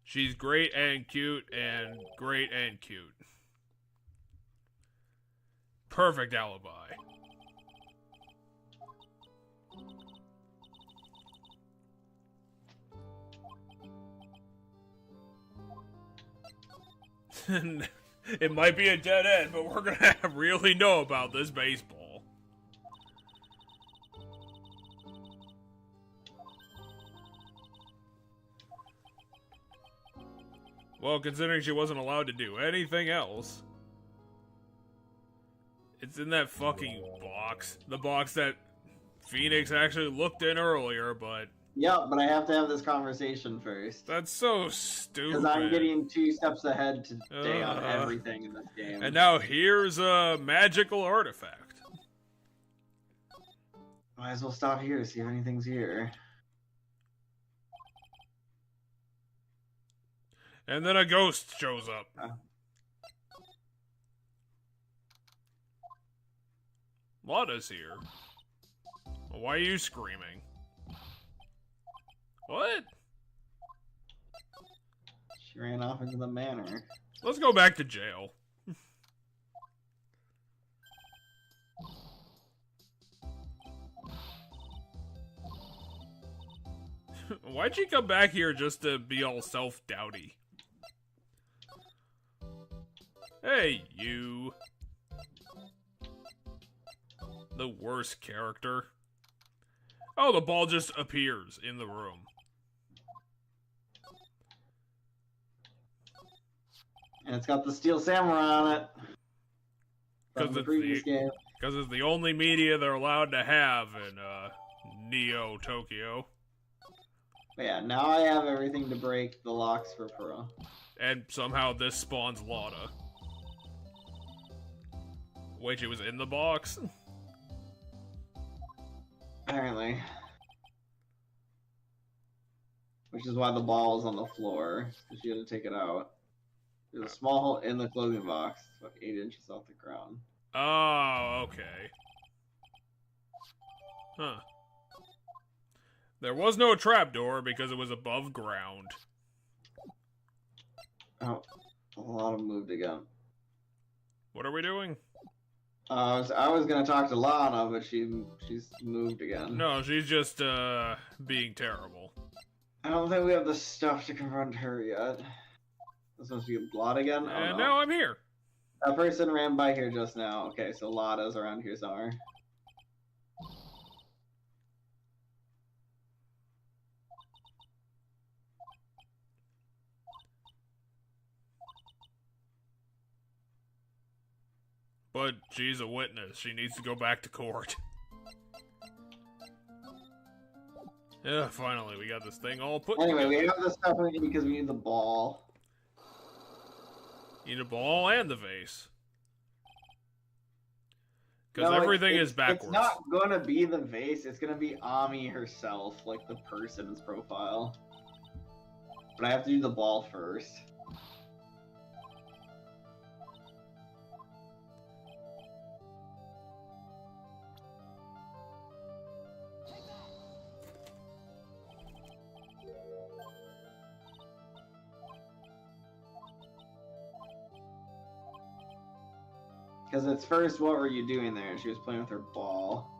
She's great and cute and great and cute. Perfect alibi. It might be a dead end, but we're gonna really know about this baseball. Well, considering she wasn't allowed to do anything else. It's in that fucking box. The box that Phoenix actually looked in earlier, but... Yep, but I have to have this conversation first. That's so stupid. Because I'm getting 2 steps ahead today on everything in this game. And now here's a magical artifact. Might as well stop here to see if anything's here. And then a ghost shows up. Lada's here. Why are you screaming? What? She ran off into the manor. Let's go back to jail. Why'd she come back here just to be all self-doubty? Hey, you. The worst character. Oh, the ball just appears in the room. And it's got the Steel Samurai on it. Because it's the only media they're allowed to have in Neo Tokyo. But yeah, now I have everything to break the locks for Pearl. And somehow this spawns Lada. Wait, she was in the box? Apparently. Which is why the ball is on the floor. Because she had to take it out. There's a small hole in the clothing box. It's about 8 inches off the ground. Oh, okay. Huh. There was no trapdoor because it was above ground. Oh, a lot of them moved again. What are we doing? I was gonna talk to Lana, but she's moved again. No, she's just, being terrible. I don't think we have the stuff to confront her yet. This must be a Blot again? Oh, And no. now I'm here. That person ran by here just now. Okay, so Lada's around here somewhere. But she's a witness. She needs to go back to court. Yeah, finally, we got this thing all put Anyway, together. we have the stuff we need because we need the ball. Need a ball and the vase. Because No, everything is backwards. It's not gonna be the vase, it's gonna be Ami herself, like the person's profile. But I have to do the ball first. Because it's first, what were you doing there? She was playing with her ball.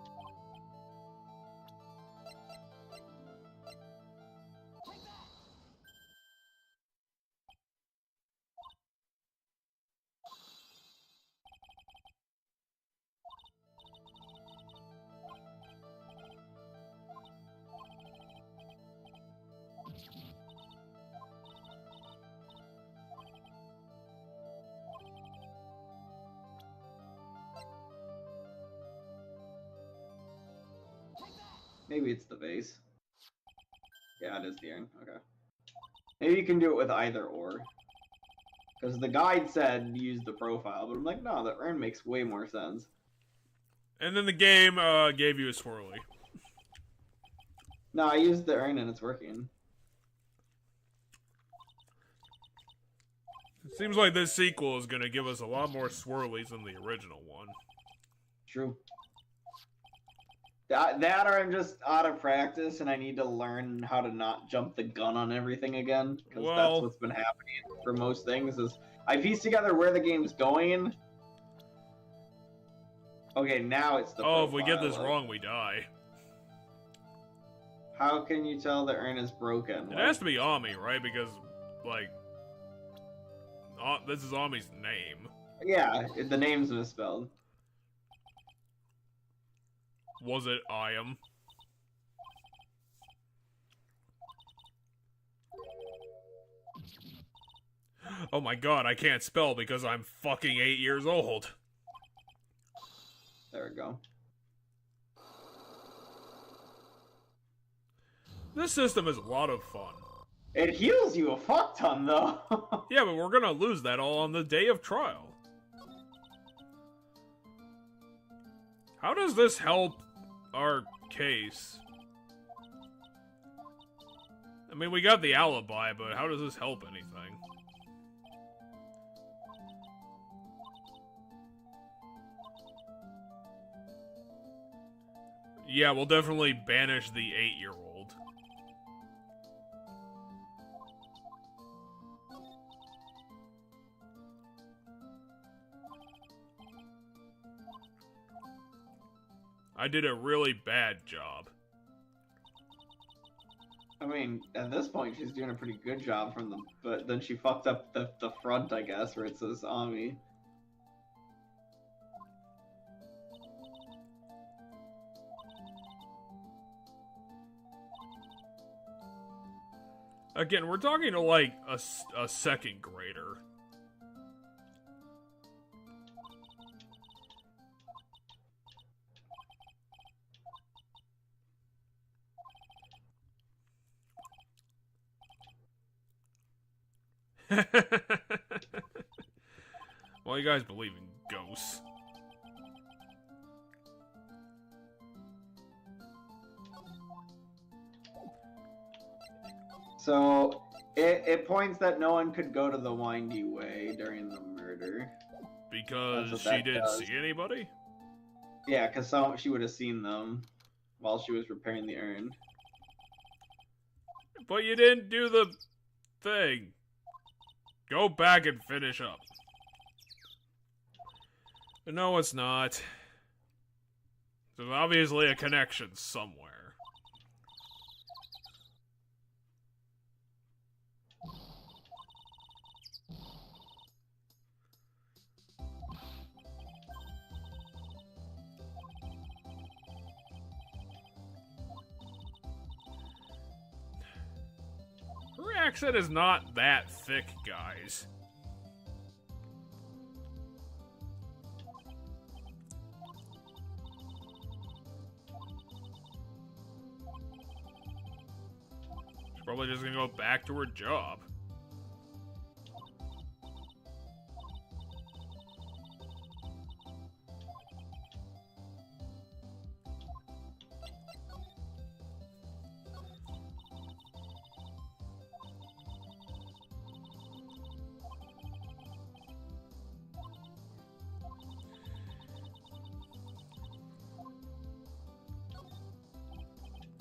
Maybe it's the base. Yeah, it is the urn. Okay. Maybe you can do it with either or. Because the guide said use the profile, but I'm like, no, the urn makes way more sense. And then the game gave you a swirly. No, I used the urn and it's working. It seems like this sequel is going to give us a lot more swirlies than the original one. True. That or I'm just out of practice and I need to learn how to not jump the gun on everything again. Because that's what's been happening for most things is I piece together where the game's going. Okay, now it's the profile. If we get this wrong, we die. How can you tell the urn is broken? It has to be Ami, right? Because, like, this is Ami's name. Yeah, the name's misspelled. Was it I am? Oh my god, I can't spell because I'm fucking 8 years old. There we go. This system is a lot of fun. It heals you a fuck ton, though. Yeah, but we're gonna lose that all on the day of trial. How does this help our case? I mean, we got the alibi, but how does this help anything? Yeah, we'll definitely banish the 8-year-old. I did a really bad job. I mean, at this point, she's doing a pretty good job from the... But then she fucked up the front, I guess, where it says Ami. Again, we're talking to, like, a second grader. Well, you guys believe in ghosts. So, it points that no one could go to the windy way during the murder. Because she didn't see anybody? Yeah, because she would have seen them while she was repairing the urn. But you didn't do the thing. Go back and finish up. No, it's not. There's obviously a connection somewhere. Her accent is not that thick, guys. She's probably just gonna go back to her job.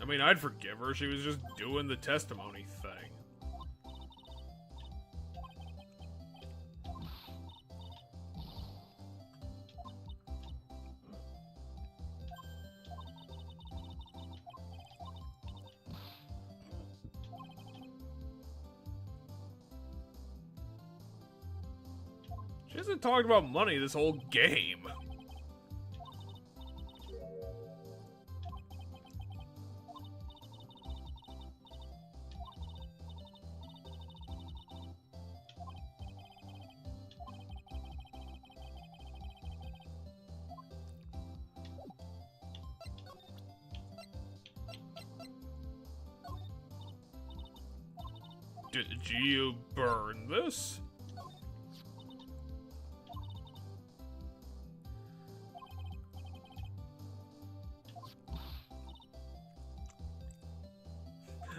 I mean, I'd forgive her. She was just doing the testimony thing. She hasn't talked about money this whole game. Did you burn this?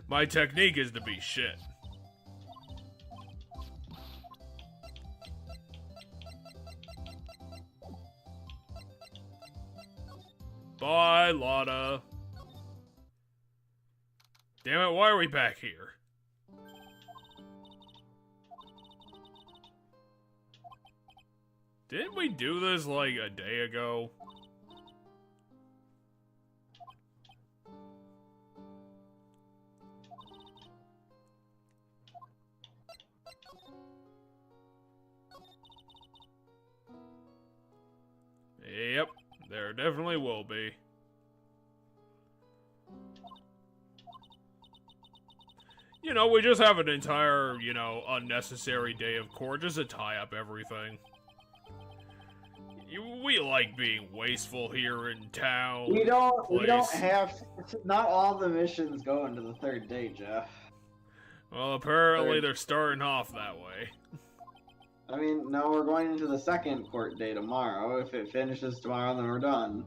My technique is to be shit. Bye, Lotta. Damn it, why are we back here? Didn't we do this like a day ago? Yep, there definitely will be. You know, we just have an entire, you know, unnecessary day of court just to tie up everything. We like being wasteful here in town. We don't have, not all the missions go into the third day, Jeff. Well, apparently they're starting off that way. I mean, no, we're going into the second court day tomorrow. If it finishes tomorrow, then we're done.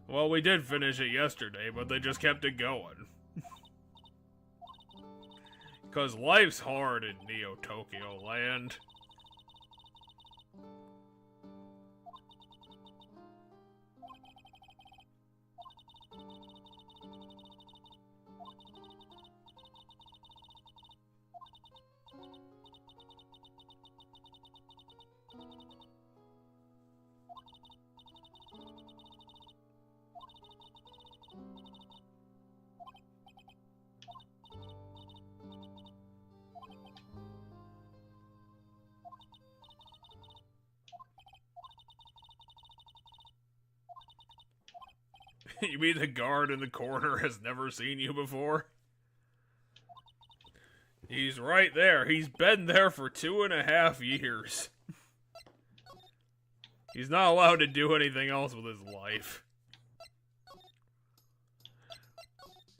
Well, we did finish it yesterday, but they just kept it going. Because life's hard in Neo Tokyo Land. You mean the guard in the corner has never seen you before? He's right there. He's been there for 2.5 years. He's not allowed to do anything else with his life.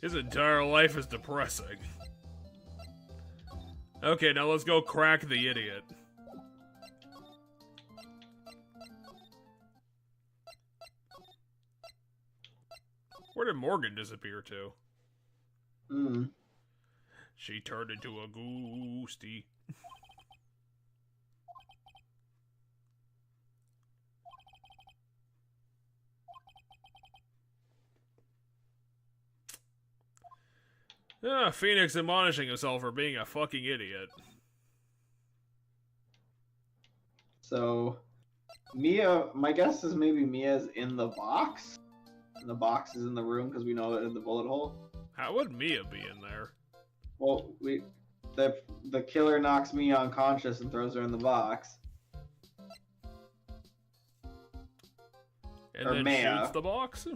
His entire life is depressing. Okay, now let's go crack the idiot. Where did Morgan disappear to? She turned into a ghosty. Phoenix admonishing himself for being a fucking idiot. So, Mia, my guess is maybe Mia's in the box? And the box is in the room because we know it in the bullet hole. How would Mia be in there? Well, the killer knocks Mia unconscious and throws her in the box. And or then Maya. shoots the box?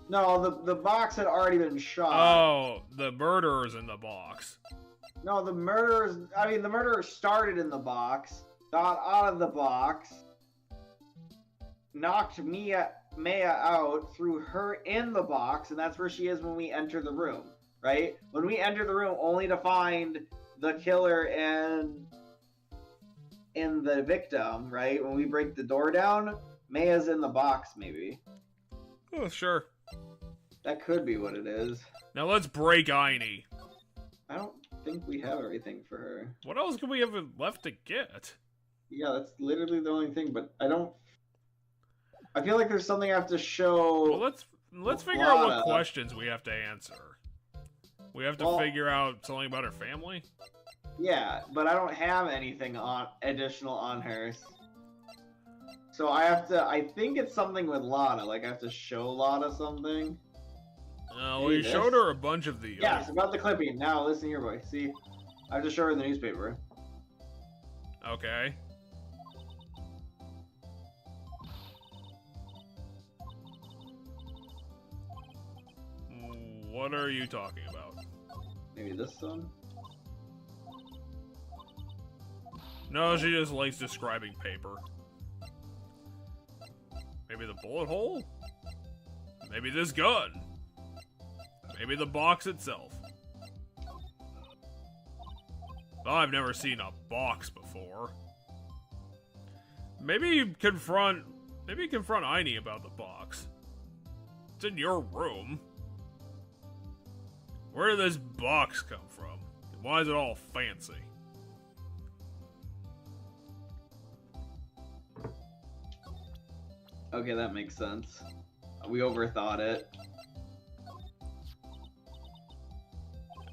No, the box had already been shot. Oh, the murderer's in the box. No, the murderer started in the box, got out of the box, knocked Maya out, threw her in the box, and that's where she is when we enter the room, right? When we enter the room, only to find the killer and the victim, right? When we break the door down, Maya's in the box, maybe. Oh, sure. That could be what it is. Now let's break Aini. I don't think we have everything for her. What else can we have left to get? Yeah, that's literally the only thing, but I feel like there's something I have to show. Well, Let's figure out what Lana. questions we have to answer. We have to figure out something about her family? Yeah, but I don't have anything additional on her. So I have to. I think it's something with Lana. Like I have to show Lana something. We showed her a bunch of the. Yeah, it's about the clipping. Now listen here, boy. See, I have to show her the newspaper. Okay. What are you talking about? Maybe this one. No, she just likes describing paper. Maybe the bullet hole? Maybe this gun? Maybe the box itself? Oh, I've never seen a box before. Maybe confront Aini about the box. It's in your room. Where did this box come from? And why is it all fancy? Okay, that makes sense. We overthought it.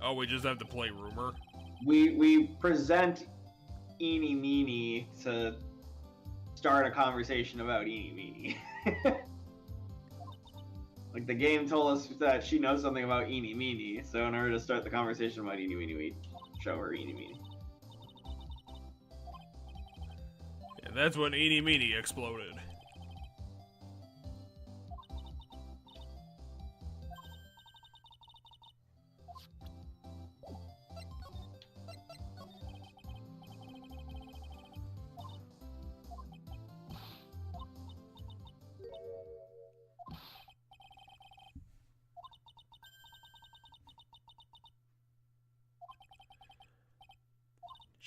Oh, we just have to play rumor? We present Eeny Meeny to start a conversation about Eeny Meeny. Like the game told us that she knows something about Eeny Meeny, so in order to start the conversation about Eeny Meeny, we show her Eeny Meeny. And that's when Eeny Meeny exploded.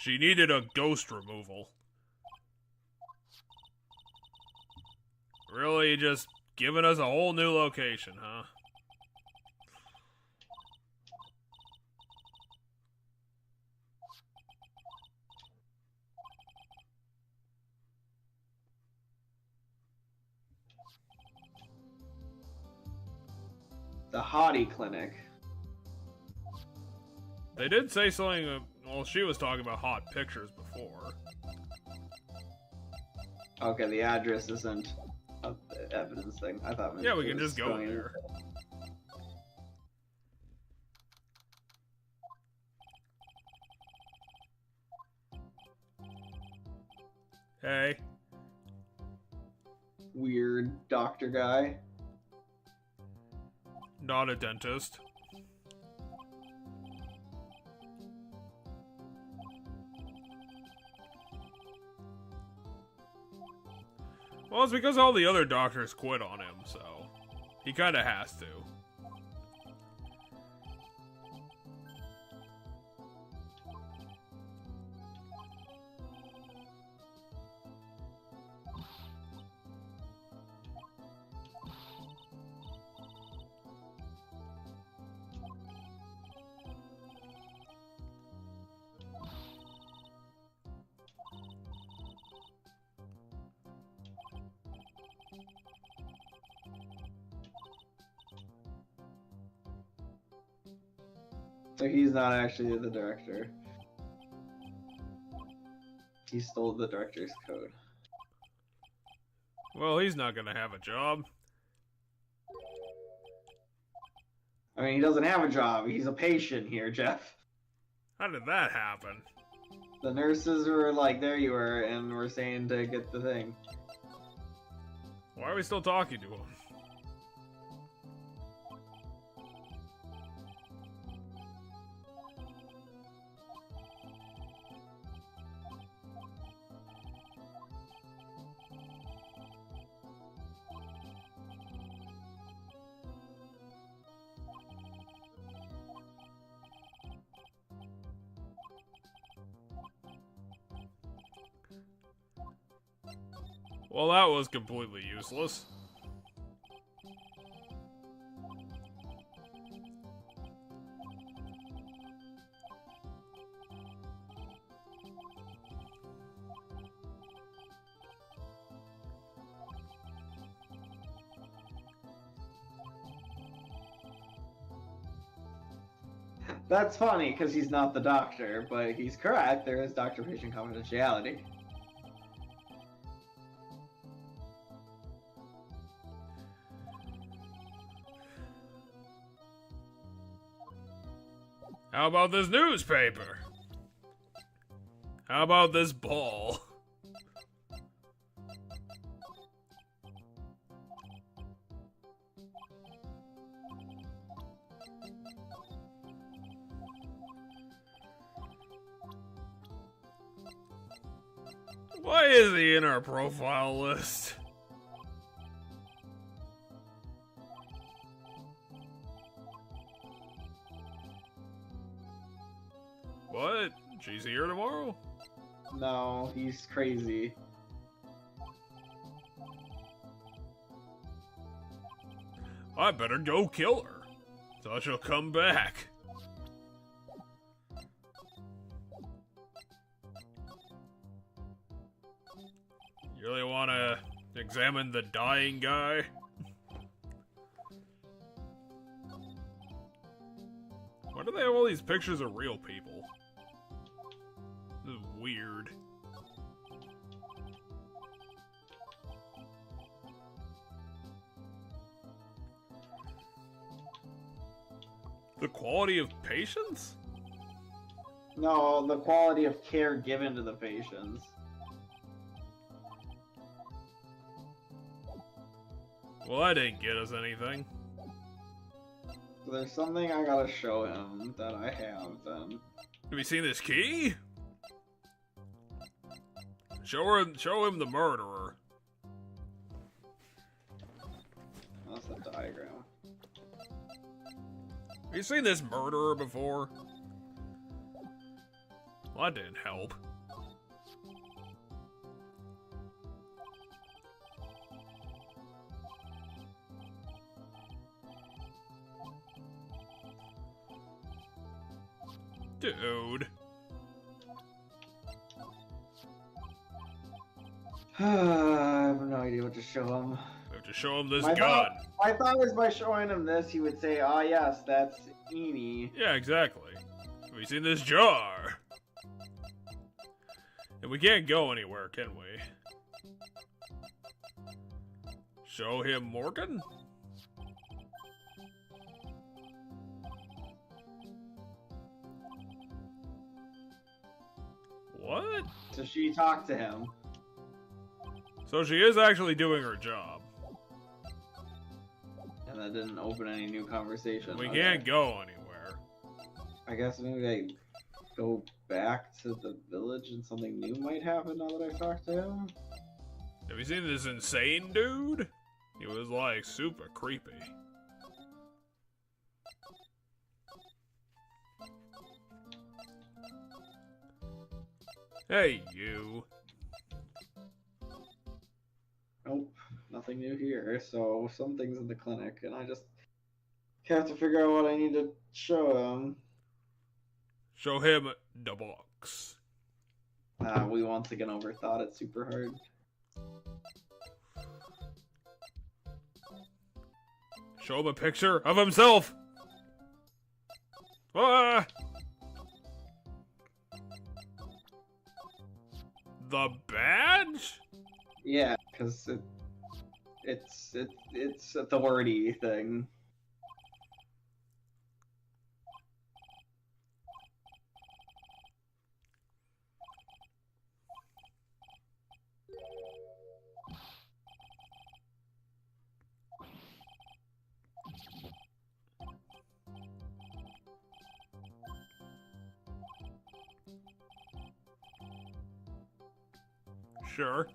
She needed a ghost removal. Really just giving us a whole new location, huh? The Hottie Clinic. They did say something, well, she was talking about hot pictures before. Okay, the address isn't a evidence thing. I thought maybe Yeah, we it can was just go going- there. Hey. Weird doctor guy. Not a dentist. Well, it's because all the other doctors quit on him, so he kinda has to. So he's not actually the director. He stole the director's code. Well, he's not gonna have a job. I mean, he doesn't have a job. He's a patient here, Jeff. How did that happen? The nurses were like, there you were, and were saying to get the thing. Why are we still talking to him? Well, that was completely useless. That's funny because he's not the doctor, but he's correct. There is doctor-patient confidentiality. How about this newspaper? How about this ball? Why is he in our profile list? What? She's here tomorrow? No, he's crazy. I better go kill her, so she'll come back. You really want to examine the dying guy? Why do they have all these pictures of real people? This is weird. The quality of patients? No, the quality of care given to the patients. Well, that didn't get us anything. So there's something I gotta show him that I have then. Have you seen this key? Show him the murderer. That's a diagram. Have you seen this murderer before? Well, that didn't help. Dude. I have no idea what to show him. We have to show him this My gun. I thought was by showing him this, he would say, "Ah, yes, that's Eenie." Yeah, exactly. Have you seen this jar? And we can't go anywhere, can we? Show him Morgan? What? So she talked to him. So she is actually doing her job. And that didn't open any new conversation. We Okay. can't go anywhere. I guess maybe I go back to the village and something new might happen now that I've talked to him. Have you seen this insane dude? He was like super creepy. Hey, you. Nope, nothing new here. So something's in the clinic, and I just have to figure out what I need to show him. Show him the box. We once again overthought it super hard. Show him a picture of himself. Ah! The badge? Yeah, because it's authority thing. Sure.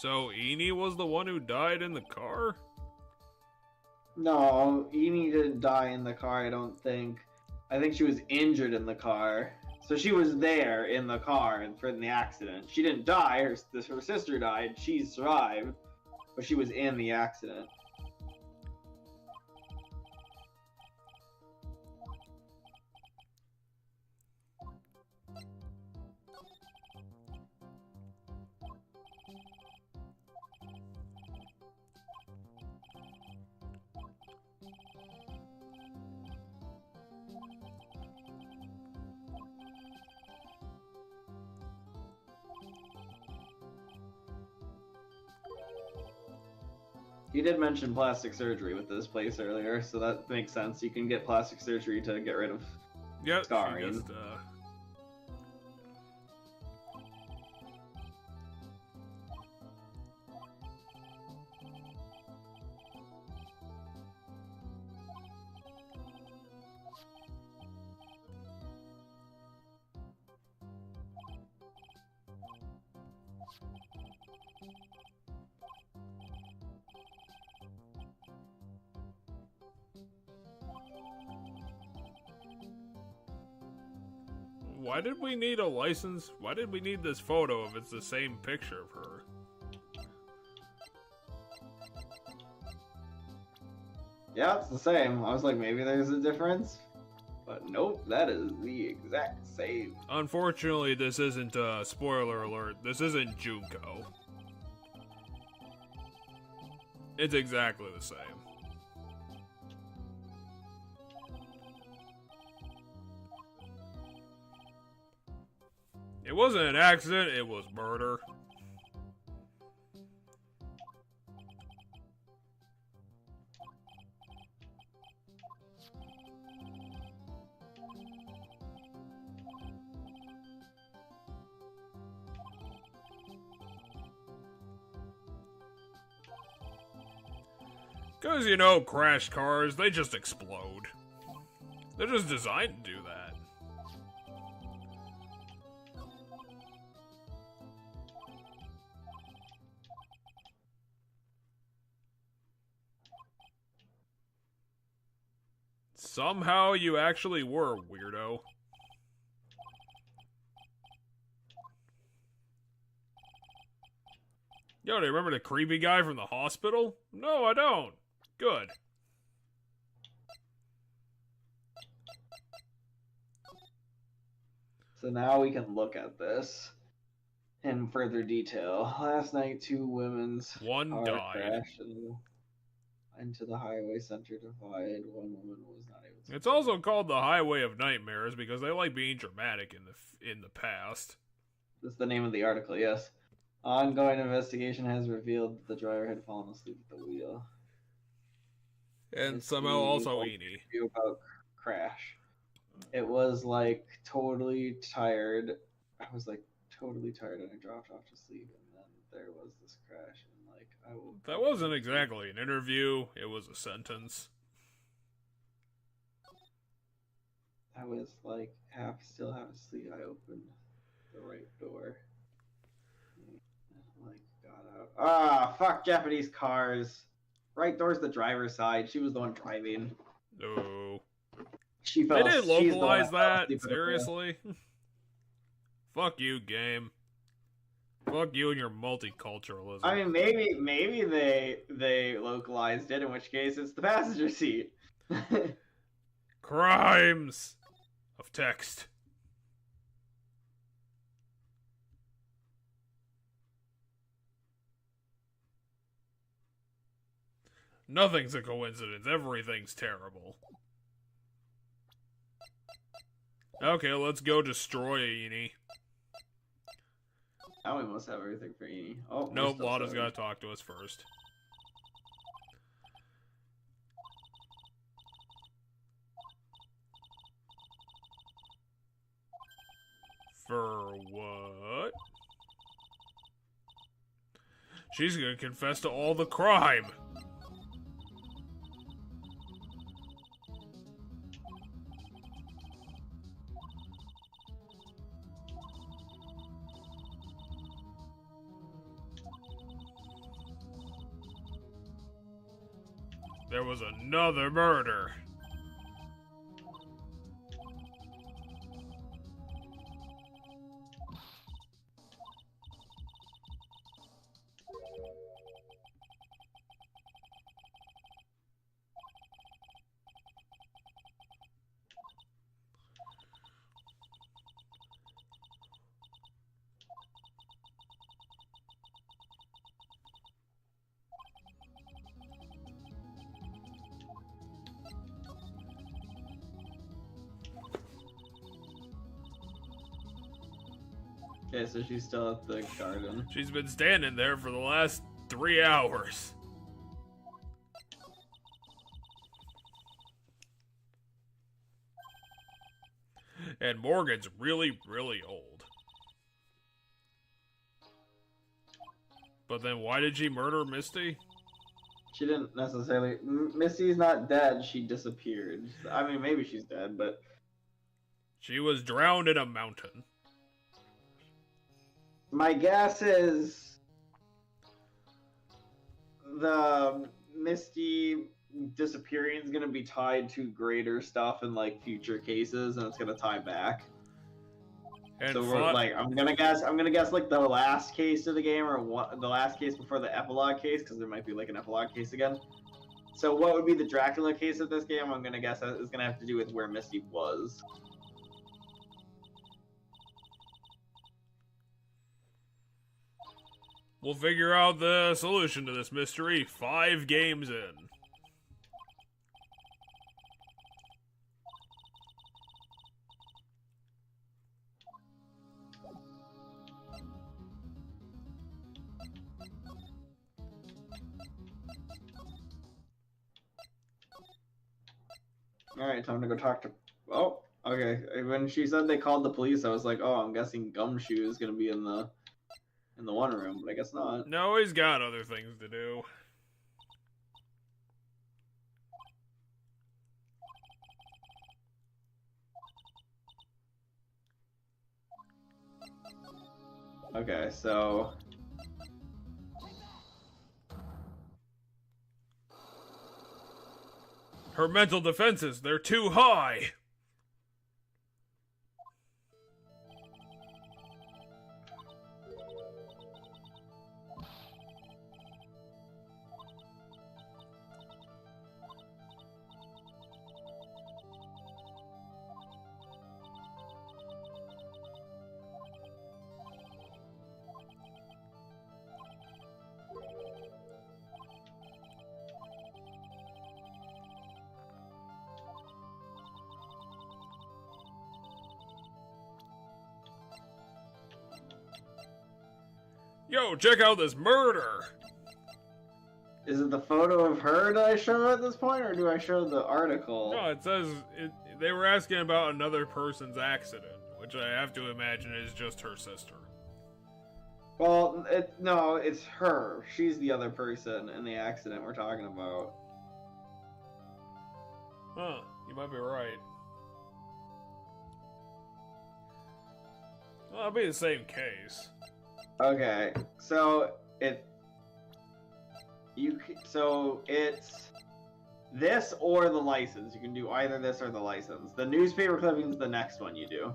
So Eni was the one who died in the car? No, Eni didn't die in the car, I don't think. I think she was injured in the car. So she was there in the car and in the accident. She didn't die, her sister died, she survived, but she was in the accident. You did mention plastic surgery with this place earlier, so that makes sense. You can get plastic surgery to get rid of scarring. She just, Why did we need a license? Why did we need this photo if it's the same picture of her? Yeah, it's the same. I was like, maybe there's a difference. But nope, that is the exact same. Unfortunately, this isn't, spoiler alert, this isn't Junko. It's exactly the same. It wasn't an accident, it was murder. Because, you know, crash cars, they just explode. They're just designed to do that. Somehow you actually were, weirdo. Yo, do you remember the creepy guy from the hospital? No, I don't. Good. So now we can look at this in further detail. Last night, two women's One car died. crashed into the highway center divide. One woman was not able to. It's also called the Highway of Nightmares because they like being dramatic in the past. That's the name of the article, yes. Ongoing investigation has revealed that the driver had fallen asleep at the wheel. And somehow also Eni. About crash. It was like totally tired. I was like totally tired and I dropped off to sleep, and then there was this crash, and like I woke That wasn't exactly an interview, it was a sentence. I was like still half asleep. I opened the right door. And, like got out. Ah, fuck Japanese cars. Right door's the driver's side. She was the one driving. No. She They fell. didn't She's the one localize fell that? asleep at the wheel. Seriously? Fuck you, game. Fuck you and your multiculturalism. I mean, maybe they localized it, in which case it's the passenger seat. Crimes of text. Nothing's a coincidence. Everything's terrible. Okay, let's go destroy Eni. Now we must have everything for Eni. Oh, Nope, Lotta's gotta talk to us first. For what? She's gonna confess to all the crime. There was another murder. Okay, so she's still at the garden. She's been standing there for the last 3 hours. And Morgan's really, really old. But then why did she murder Misty? She didn't necessarily. Misty's not dead. She disappeared. I mean, maybe she's dead, but She was drowned in a mountain. my guess is the Misty disappearing is gonna be tied to greater stuff in like future cases, and it's gonna tie back. And So we're like, I'm gonna guess like the last case of the game, or the last case before the epilogue case, because there might be like an epilogue case again. So what would be the Dracula case of this game? I'm gonna guess is gonna have to do with where Misty was. we'll figure out the solution to this mystery 5 games in. Alright, time to go talk to... Oh, okay. When she said they called the police, I was like, oh, I'm guessing Gumshoe is gonna be in the one room, but I guess not. No, he's got other things to do. Okay, so... Her mental defenses, they're too high. Yo, check out this murder! Is it the photo of her that I show at this point, or do I show the article? No, it says they were asking about another person's accident, which I have to imagine is just her sister. Well, no, it's her. She's the other person in the accident we're talking about. Huh, you might be right. Well, it'll be the same case. Okay, so it's this or the license. You can do either this or the license. The newspaper clipping is the next one you do.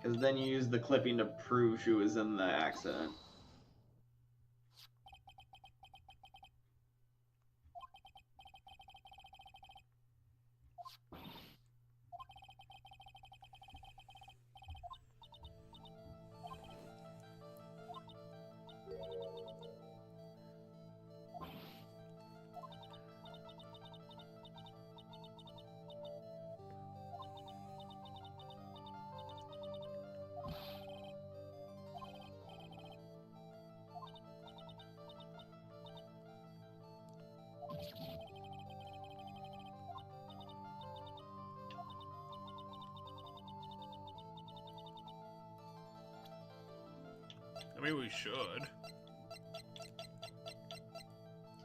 Because then you use the clipping to prove she was in the accident. I mean, we should.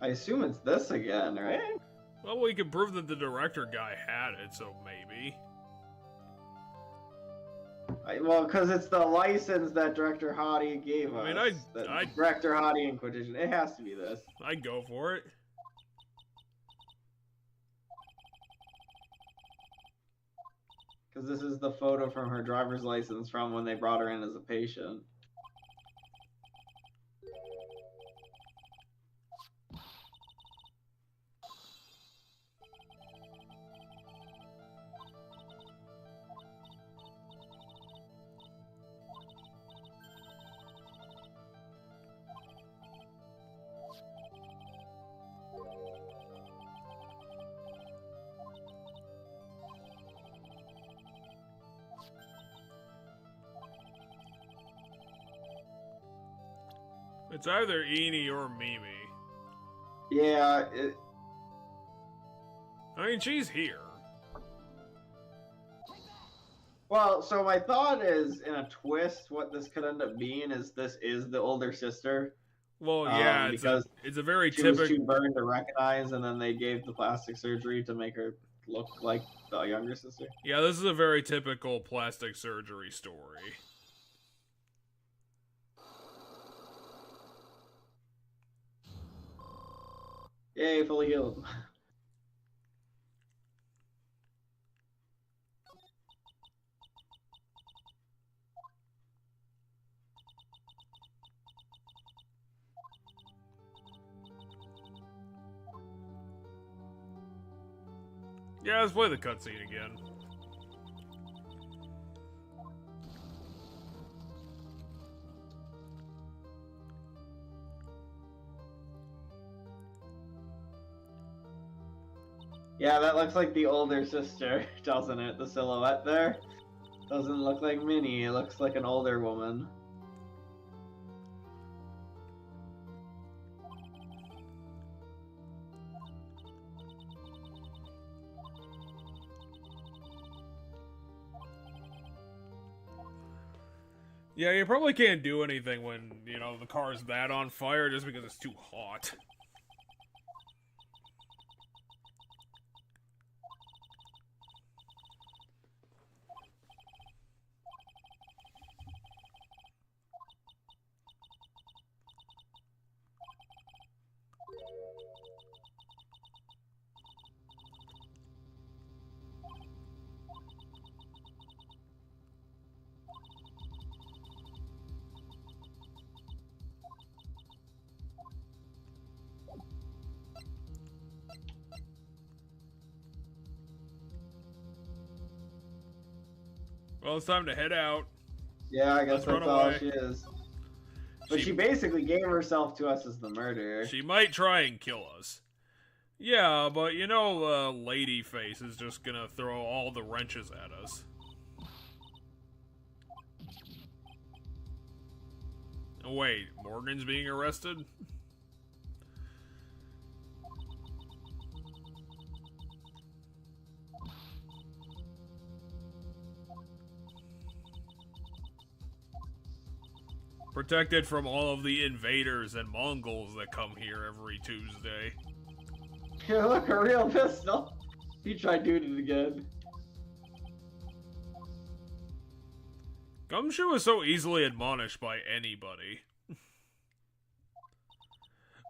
I assume it's this again, right? Well, we can prove that the director guy had it, so maybe. Well, because it's the license that Director Hottie gave us. I mean, Director Hottie Inquisition. It has to be this. I'd go for it. Because this is the photo from her driver's license from when they brought her in as a patient. It's either Eenie or Mimi. Yeah, I mean, she's here. well, so my thought is, in a twist, what this could end up being is this is the older sister. Well, yeah, it's a very She was typical. too burned to recognize, and then they gave the plastic surgery to make her look like the younger sister. Yeah, this is a very typical plastic surgery story. Yay, fully healed. Yeah, let's play the cutscene again. Yeah, that looks like the older sister, doesn't it? The silhouette there doesn't look like Minnie. It looks like an older woman. Yeah, you probably can't do anything when, you know, the car's that on fire just because it's too hot. Well, it's time to head out. Yeah, I guess Let's run that's all away. she is. But she basically gave herself to us as the murderer. She might try and kill us. Yeah, but you know, Ladyface is just gonna throw all the wrenches at us. Oh, wait, Morgan's being arrested? Protected from all of the invaders and Mongols that come here every Tuesday. Here, look, a real pistol. He tried doing it again. Gumshoe is so easily admonished by anybody.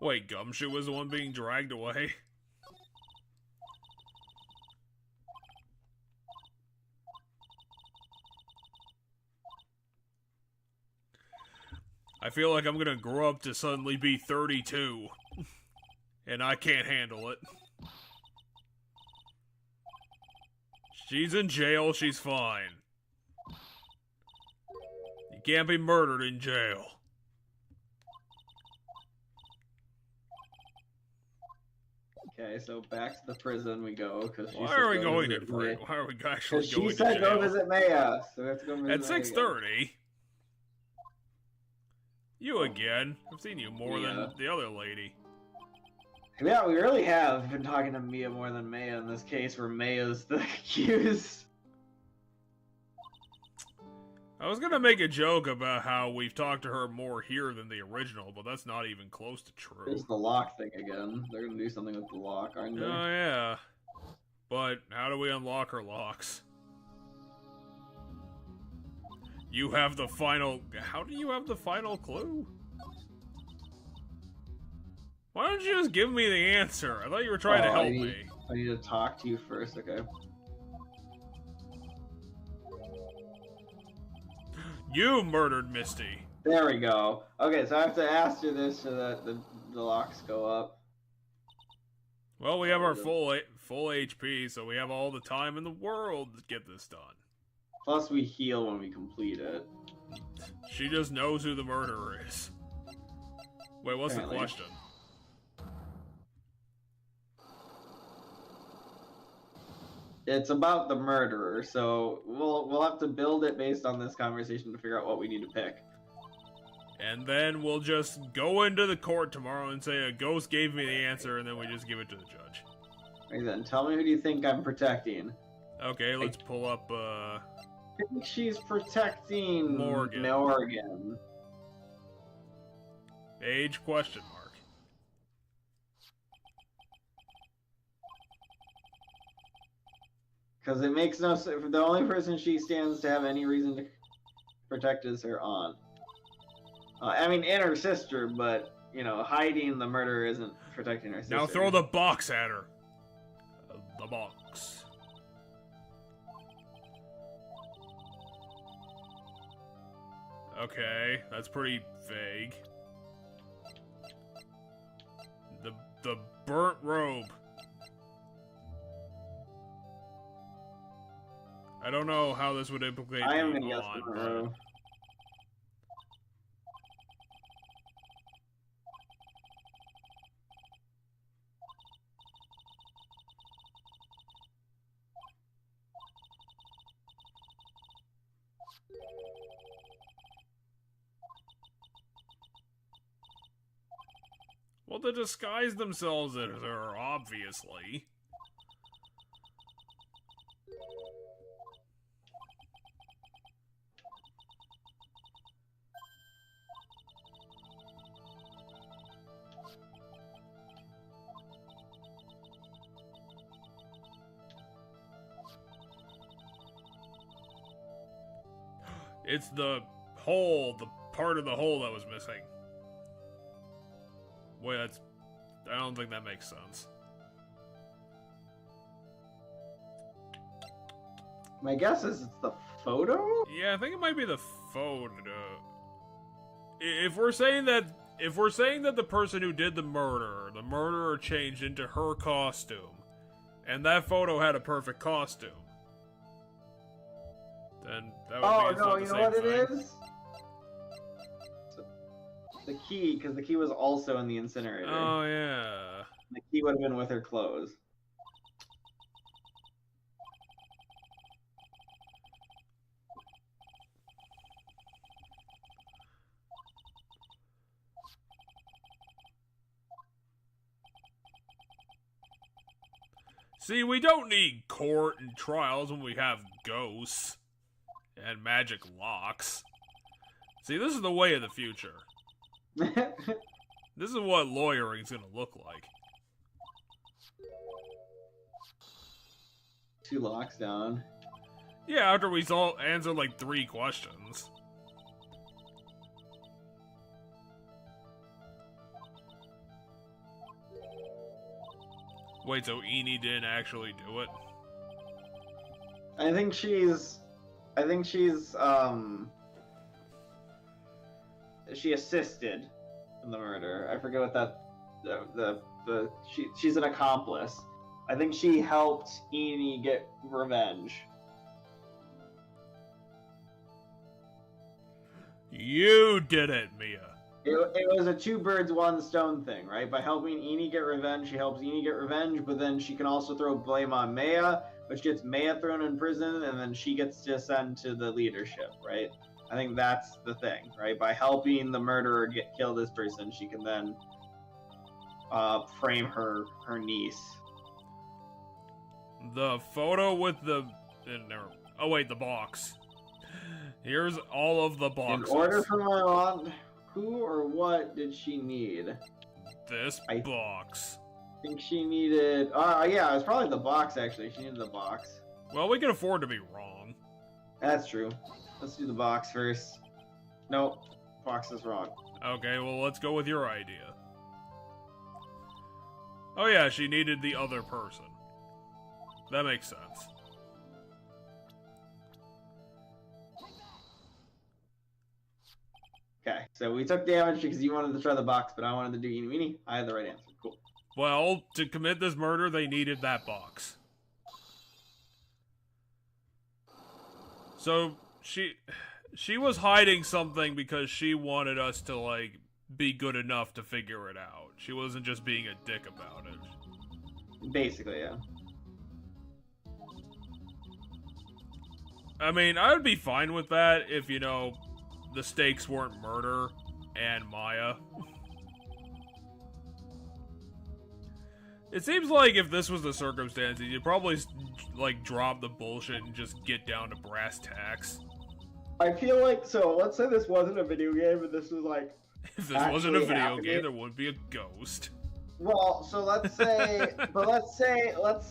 Wait, Gumshoe was the one being dragged away? I feel like I'm gonna grow up to suddenly be 32. And I can't handle it. She's in jail, she's fine. You can't be murdered in jail. Okay, so back to the prison we go. Why are we going to prison? Why are we actually going to jail? She said go visit Maya, so we have to go visit At Maya 6:30. You again. I've seen you more than the other lady. Yeah, we really have been talking to Mia more than Maya in this case, where Maya's the accused. I was gonna make a joke about how we've talked to her more here than the original, but that's not even close to true. There's the lock thing again. They're gonna do something with the lock, aren't they? Oh, yeah. But how do we unlock her locks? You have the final... How do you have the final clue? Why don't you just give me the answer? I thought you were trying to help me. I need to talk to you first, okay? You murdered Misty. There we go. Okay, so I have to ask you this so that the locks go up. Well, we have our full HP, so we have all the time in the world to get this done. Plus, we heal when we complete it. She just knows who the murderer is. Wait, what's Apparently. the question? It's about the murderer, so we'll have to build it based on this conversation to figure out what we need to pick. And then we'll just go into the court tomorrow and say a ghost gave me the answer, and then we just give it to the judge. Right then, tell me who do you think I'm protecting? Okay, let's pull up, I think she's protecting Morgan. Age question mark. Because it makes no sense. The only person she stands to have any reason to protect is her aunt. I mean, and her sister, but, you know, hiding the murderer isn't protecting her sister. Now throw the box at her. The box. Okay, that's pretty vague. The burnt robe. I don't know how this would implicate I am the gonna guess aunt, the but- murderer. Well, they disguise themselves as her, obviously. It's the hole, the part of the hole that was missing. Wait, I don't think that makes sense. My guess is it's the photo? Yeah, I think it might be the photo. If we're saying that the person who did the murderer changed into her costume, and that photo had a perfect costume, then that would Oh, mean it's no, not you the know same what it thing. is? The key, because the key was also in the incinerator. Oh, yeah. The key would have been with her clothes. See, we don't need court and trials when we have ghosts and magic locks. See, this is the way of the future. This is what lawyering's gonna look like. 2 locks down. Yeah, after we answered like 3 questions. Wait, so Eni didn't actually do it? I think she's she assisted in the murder. I forget what that she's an accomplice. I think she helped Eni get revenge. You did it, Mia. It was a 2 birds, 1 stone thing, right? By helping Eni get revenge, she helps Eni get revenge, but then she can also throw blame on Maya, which gets Maya thrown in prison, and then she gets to ascend to the leadership, right? I think that's the thing, right? By helping the murderer kill this person, she can then frame her niece. The photo with the... oh wait, the box. Here's all of the In boxes. order for my aunt, who or what did she need? This box. I think she needed. Yeah, it was probably the box actually. She needed the box. Well, we can afford to be wrong. That's true. Let's do the box first. Nope, box is wrong. Okay, well, let's go with your idea. Oh yeah, she needed the other person. That makes sense. Okay, so we took damage because you wanted to try the box, but I wanted to do eeny meeny. I had the right answer. Cool. Well, to commit this murder, they needed that box. So, she was hiding something because she wanted us to, like, be good enough to figure it out. She wasn't just being a dick about it. Basically, yeah. I mean, I would be fine with that if, you know, the stakes weren't murder and Maya. It seems like if this was the circumstances, you'd probably, like, drop the bullshit and just get down to brass tacks. I feel like, so let's say this wasn't a video game and this was like... If this wasn't a video happening. game, there would be a ghost. Well, so let's say, let's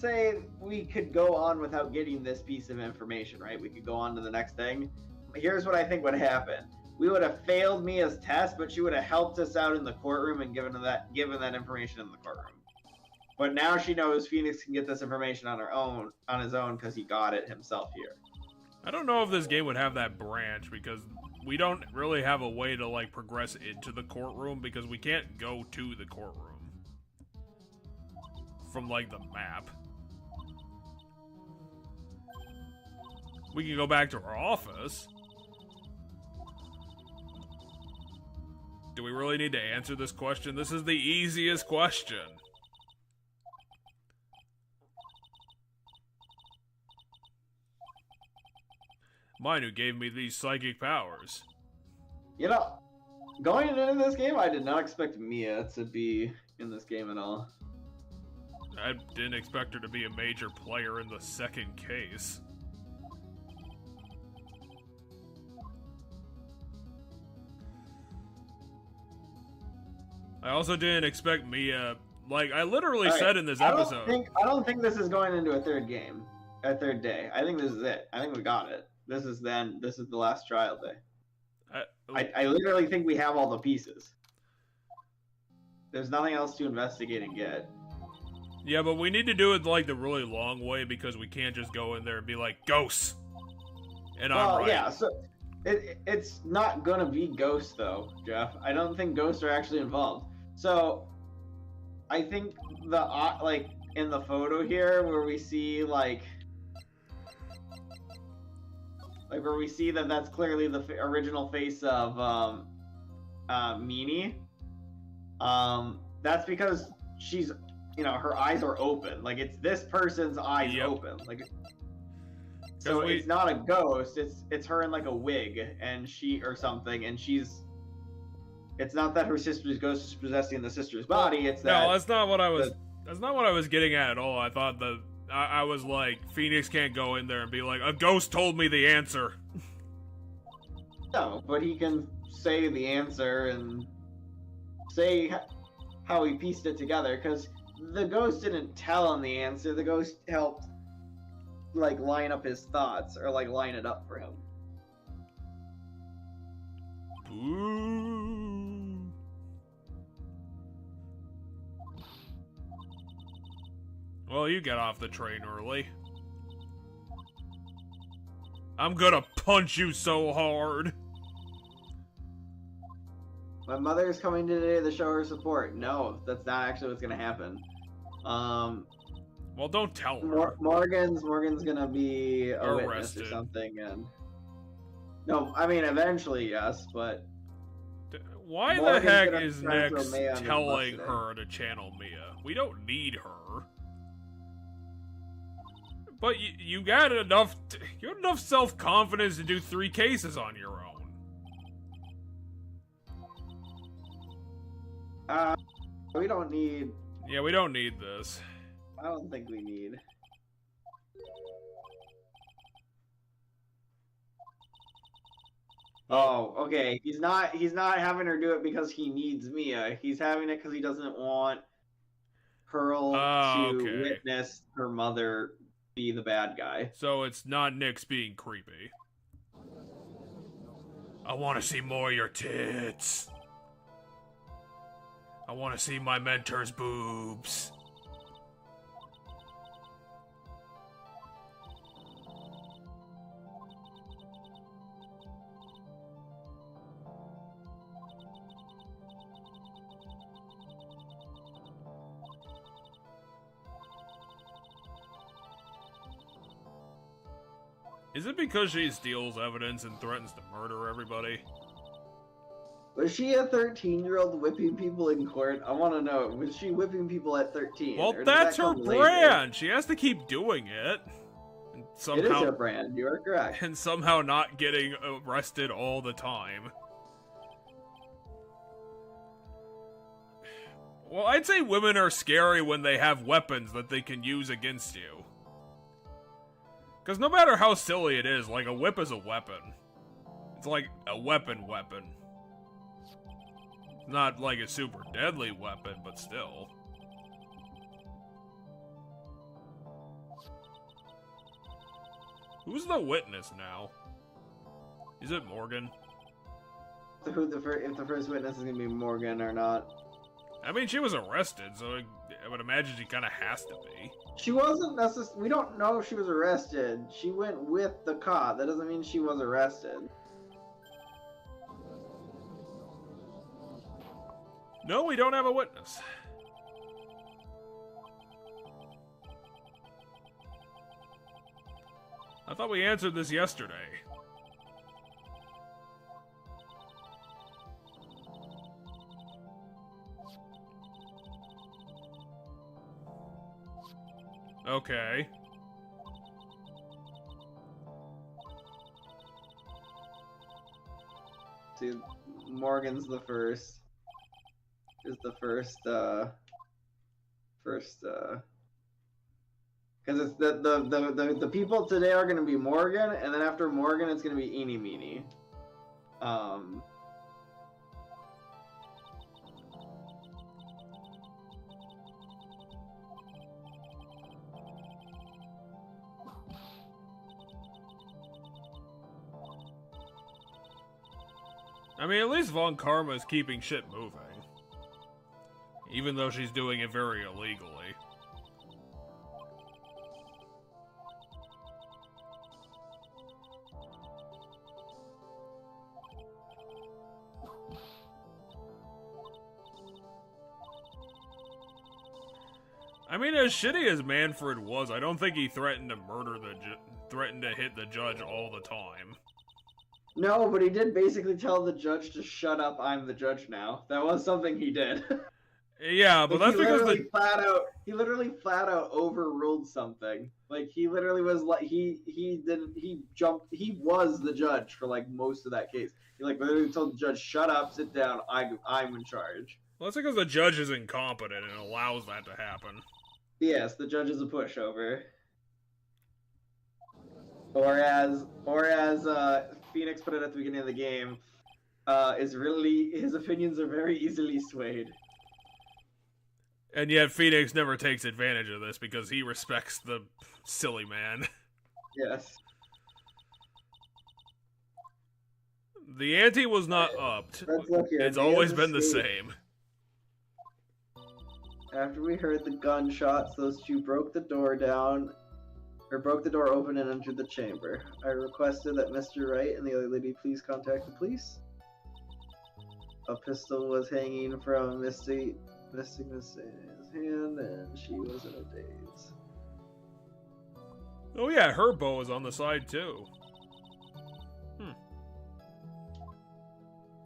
say we could go on without getting this piece of information, right? We could go on to the next thing. Here's what I think would happen. We would have failed Mia's test, but she would have helped us out in the courtroom and given that information in the courtroom. But now she knows Phoenix can get this information on his own, because he got it himself here. I don't know if this game would have that branch, because we don't really have a way to, like, progress into the courtroom, because we can't go to the courtroom from, like, the map. We can go back to our office. Do we really need to answer this question? This is the easiest question. Mine who gave me these psychic powers. You know, going into this game, I did not expect Mia to be in this game at all. I didn't expect her to be a major player in the second case. I also didn't expect Mia. Like, I literally said in this episode. I don't think this is going into a third game, a third day. I think this is it. I think we got it. This is the last trial day. I literally think we have all the pieces. There's nothing else to investigate and get. Yeah, but we need to do it like the really long way because we can't just go in there and be like, ghosts! And I'm right. Yeah, so it's not gonna be ghosts though, Jeff. I don't think ghosts are actually involved. So I think like in the photo here where we see like where we see that that's clearly the original face of Meanie. That's because she's, you know, her eyes are open. Like, it's this person's eyes open. Like, so it's not a ghost. It's her in like a wig and or something, and she's. It's not that her sister's ghost is possessing the sister's body. It's that. No, that's not what I was. That's not what I was getting at all. I thought I was like, Phoenix can't go in there and be like, a ghost told me the answer. No, but he can say the answer and say how he pieced it together, because the ghost didn't tell him the answer. The ghost helped, like, line up his thoughts, or, like, line it up for him. Boo. Well, you got off the train early. I'm gonna punch you so hard. My mother's coming today to show her support. No, that's not actually what's gonna happen. Well, don't tell her. Morgan's gonna be a witness or something, and no, I mean eventually yes, but why the heck is Nix telling her to channel Mia? We don't need her. But you got enough. You got enough self-confidence to do 3 cases on your own. We don't need. Yeah, we don't need this. I don't think we need. Oh, okay. He's not having her do it because he needs Mia. He's having it because he doesn't want Pearl to okay. witness her mother be the bad guy. So it's not Nyx being creepy. I want to see more of your tits. I want to see my mentor's boobs. Is it because she steals evidence and threatens to murder everybody? Was she a 13-year-old whipping people in court? I want to know. Was she whipping people at 13? Well, or did that's that her come later? brand. She has to keep doing it. And somehow, It is her brand. You are correct. and somehow not getting arrested all the time. Well, I'd say women are scary when they have weapons that they can use against you. Because no matter how silly it is, like, a whip is a weapon. It's like a weapon. Not like a super deadly weapon, but still. Who's the witness now? Is it Morgan? So if the first witness is going to be Morgan or not. I mean, she was arrested, so I would imagine she kind of has to be. She wasn't necessarily. We don't know if she was arrested. She went with the cop. That doesn't mean she was arrested. No, we don't have a witness. I thought we answered this yesterday. Okay. See, Morgan's the first. Is the first, because it's the people today are gonna be Morgan, and then after Morgan, it's gonna be Eeny Meeny. I mean, at least Von Karma is keeping shit moving. Even though she's doing it very illegally. I mean, as shitty as Manfred was, I don't think he threatened to murder threatened to hit the judge all the time. No, but he did basically tell the judge to shut up. I'm the judge now. That was something he did. Yeah, but that's because he literally flat out overruled something. Like, he literally was like, he was the judge for like most of that case. He like literally told the judge, shut up, sit down, I'm in charge. Well, that's because the judge is incompetent and allows that to happen. Yes, the judge is a pushover. Or as Phoenix put it at the beginning of the game, his opinions are very easily swayed. And yet Phoenix never takes advantage of this because he respects the silly man. Yes. The ante was not upped. It's always been the same. After we heard the gunshots, those two broke the door open and entered the chamber. I requested that Mr. Wright and the other lady please contact the police. A pistol was hanging from Misty's hand, and she was in a daze. Oh yeah, her bow is on the side too.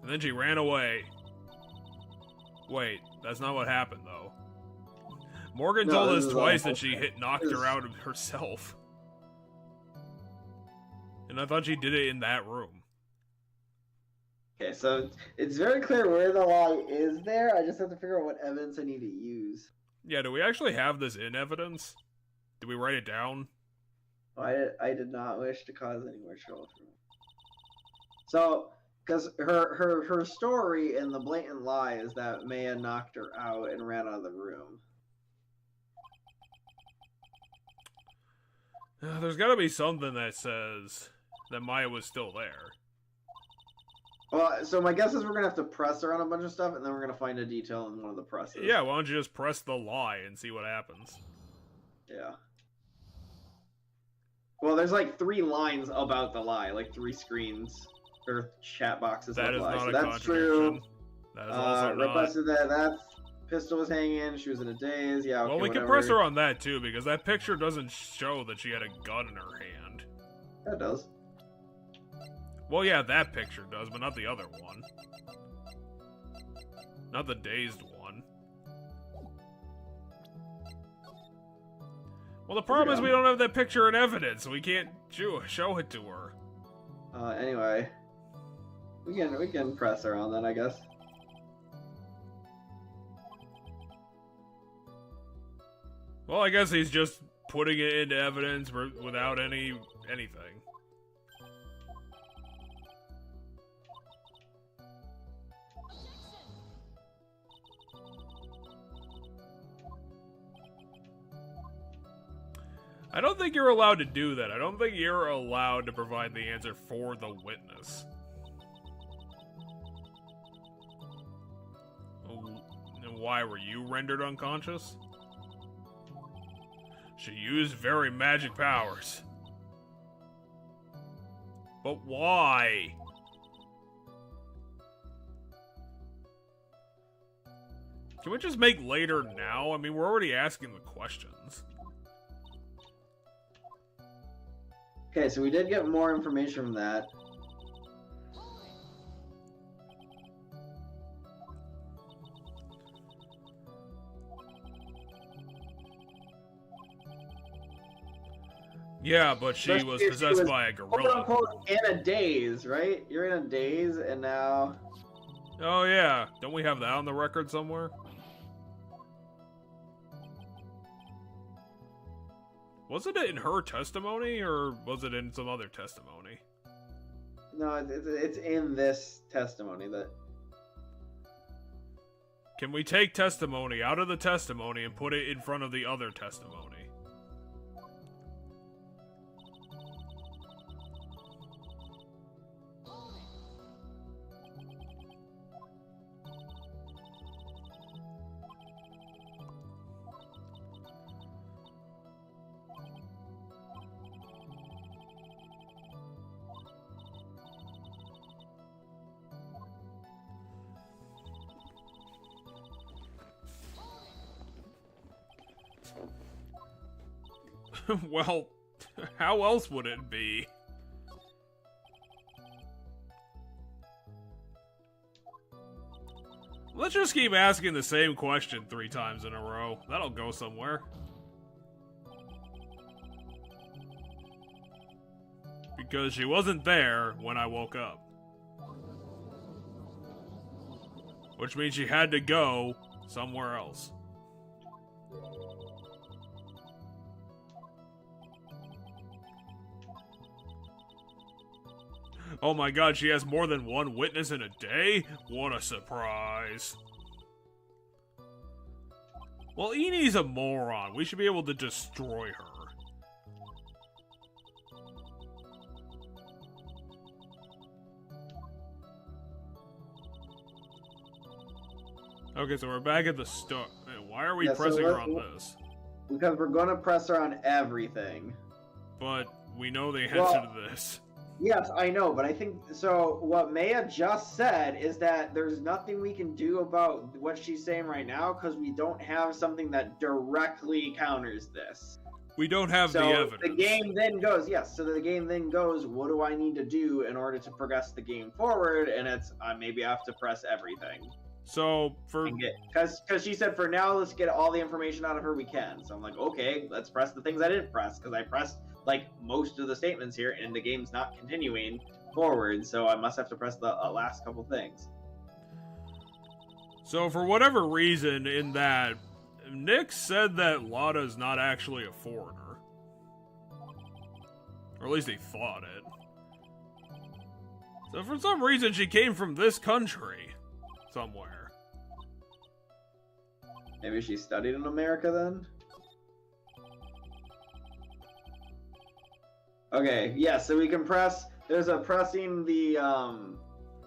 And then she ran away. Wait, that's not what happened though. Morgan told us twice that she knocked her out herself. And I thought she did it in that room. Okay, so it's very clear where the lie is there. I just have to figure out what evidence I need to use. Yeah, do we actually have this in evidence? Did we write it down? I did not wish to cause any more trouble for me. So, Because her story and the blatant lie is that Maya knocked her out and ran out of the room. There's gotta be something that says that Maya was still there. Well, so my guess is we're gonna have to press her on a bunch of stuff, and then we're gonna find a detail in one of the presses. Yeah, why don't you just press the lie and see what happens? Yeah. Well, there's like 3 lines about the lie, like 3 screens or chat boxes. That about is the lie. not So a that's contradiction. true. That is also not. Requested that pistol was hanging. She was in a daze. Yeah. Okay, Well, we whatever. can press her on that too, because that picture doesn't show that she had a gun in her hand. That does. Well, yeah, that picture does, but not the other one. Not the dazed one. Well, the problem is we don't have that picture in evidence, so we can't show it to her. Anyway, we can press her on that, I guess. Well, I guess he's just putting it into evidence without anything. I don't think you're allowed to do that. I don't think you're allowed to provide the answer for the witness. And why were you rendered unconscious? She used very magic powers. But why? Can we just make later now? I mean, we're already asking the questions. Okay, so we did get more information from that. Yeah, but she was possessed by a gorilla. Quote unquote in a daze, right? You're in a daze, and now. Oh yeah, don't we have that on the record somewhere? Was it in her testimony, or was it in some other testimony? No, it's in this testimony that. Can we take testimony out of the testimony and put it in front of the other testimony? Well, how else would it be? Let's just keep asking the same question 3 times in a row. That'll go somewhere. Because she wasn't there when I woke up. Which means she had to go somewhere else. Oh my god, she has more than one witness in a day? What a surprise. Well, Eni's a moron. We should be able to destroy her. Okay, so we're back at the start. Why are we pressing her on this? Because we're gonna press her on everything. But we know the answer to this. Yes, I know, but I think so. What Maya just said is that there's nothing we can do about what she's saying right now because we don't have something that directly counters this. We don't have the evidence. The game then goes, yes. So the game then goes, what do I need to do in order to progress the game forward? And it's maybe I have to press everything. So for because she said for now let's get all the information out of her we can. So I'm like, okay, let's press the things I didn't press because I pressed like most of the statements here and the game's not continuing forward, so I must have to press the last couple things. So for whatever reason in that, Nick said that Lotta's not actually a foreigner. Or at least he thought it. So for some reason, she came from this country. Somewhere. Maybe she studied in America then? Okay, yeah, so we can press... There's a pressing the,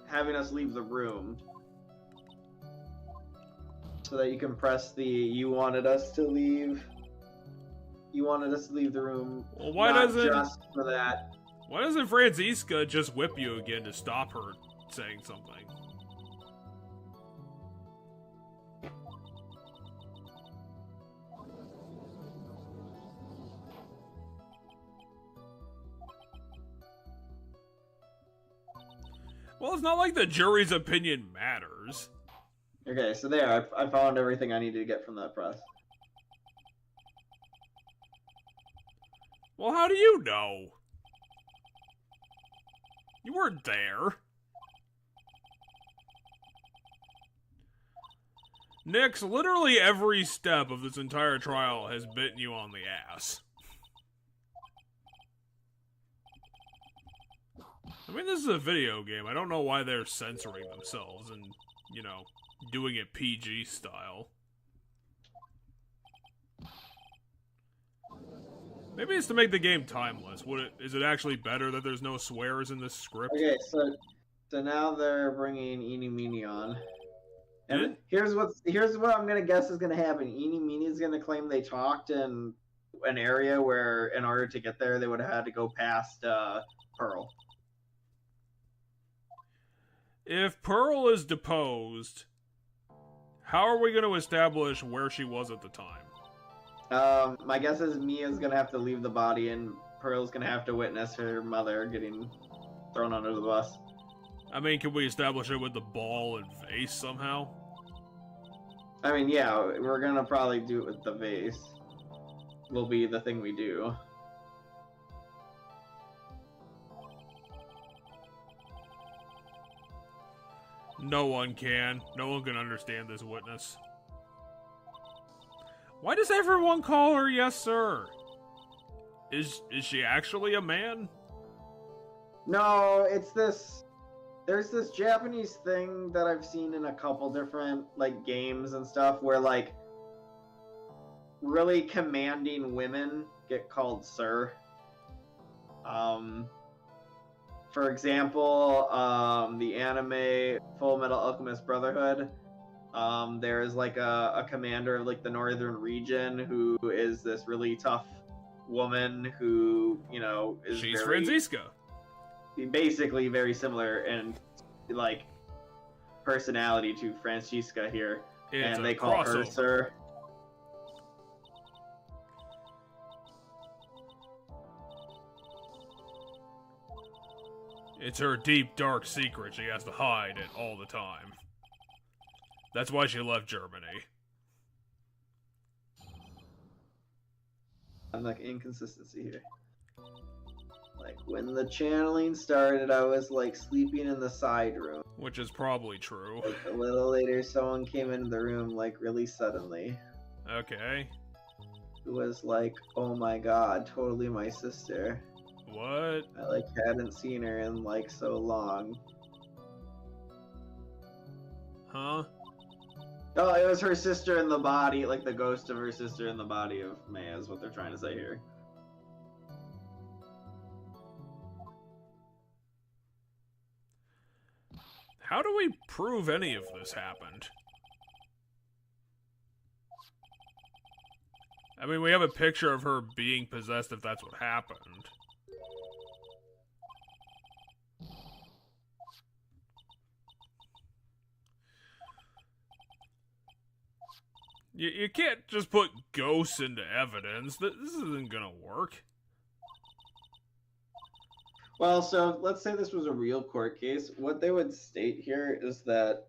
having us leave the room. So that you can press the, you wanted us to leave. You wanted us to leave the room. Well, why not doesn't... just for that. Why doesn't Franziska just whip you again to stop her saying something? Well, it's not like the jury's opinion matters. Okay, so there, I found everything I needed to get from that press. Well, how do you know? You weren't there. Nix, literally every step of this entire trial has bitten you on the ass. I mean, this is a video game. I don't know why they're censoring themselves and, you know, doing it PG style. Maybe it's to make the game timeless. Is it actually better that there's no swears in this script? Okay, so now they're bringing Eeny Meeny on. And here's what I'm gonna guess is gonna happen. Eeny Meeny is gonna claim they talked in an area where, in order to get there, they would have had to go past Pearl. If Pearl is deposed, how are we going to establish where she was at the time? My guess is Mia's gonna have to leave the body, and Pearl's gonna have to witness her mother getting thrown under the bus. I mean, can we establish it with the ball and vase somehow? I mean, yeah, we're gonna probably do it with the vase. Will be the thing we do. No one can. No one can understand this witness. Why does everyone call her yes, sir? Is she actually a man? No, it's this... There's this Japanese thing that I've seen in a couple different, like, games and stuff where, like, really commanding women get called sir. For example, the anime Full Metal Alchemist Brotherhood, there is, like, a commander of, like, the northern region who is this really tough woman who, you know, is She's very... Franziska. Basically very similar in, like, personality to Franziska here. It's and they call her sir. It's her deep, dark secret she has to hide it all the time. That's why she left Germany. I'm like inconsistency here. Like, when the channeling started, I was, like, sleeping in the side room. Which is probably true. Like, a little later, someone came into the room, like, really suddenly. Okay. Who was like, oh my god, totally my sister. What? I, like, hadn't seen her in, like, so long. Huh? Oh, it was her sister in the body, like, the ghost of her sister in the body of Maya is what they're trying to say here. How do we prove any of this happened? I mean, we have a picture of her being possessed if that's what happened. You can't just put ghosts into evidence. This isn't gonna work. Well, so let's say this was a real court case. What they would state here is that,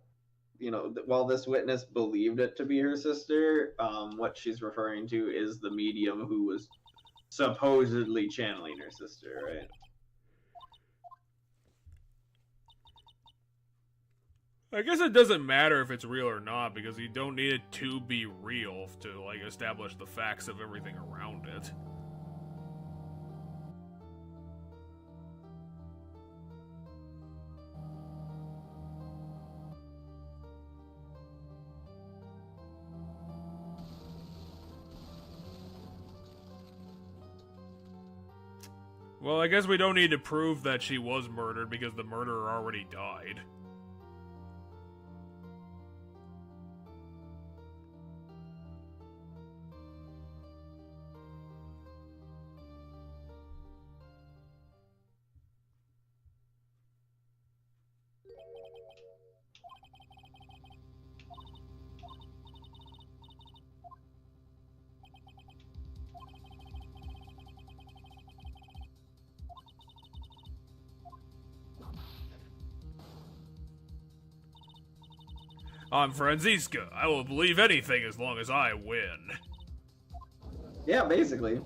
you know, while this witness believed it to be her sister, what she's referring to is the medium who was supposedly channeling her sister, right? I guess it doesn't matter if it's real or not, because you don't need it to be real to, like, establish the facts of everything around it. Well, I guess we don't need to prove that she was murdered because the murderer already died. I'm Franziska. I will believe anything as long as I win. Yeah, basically.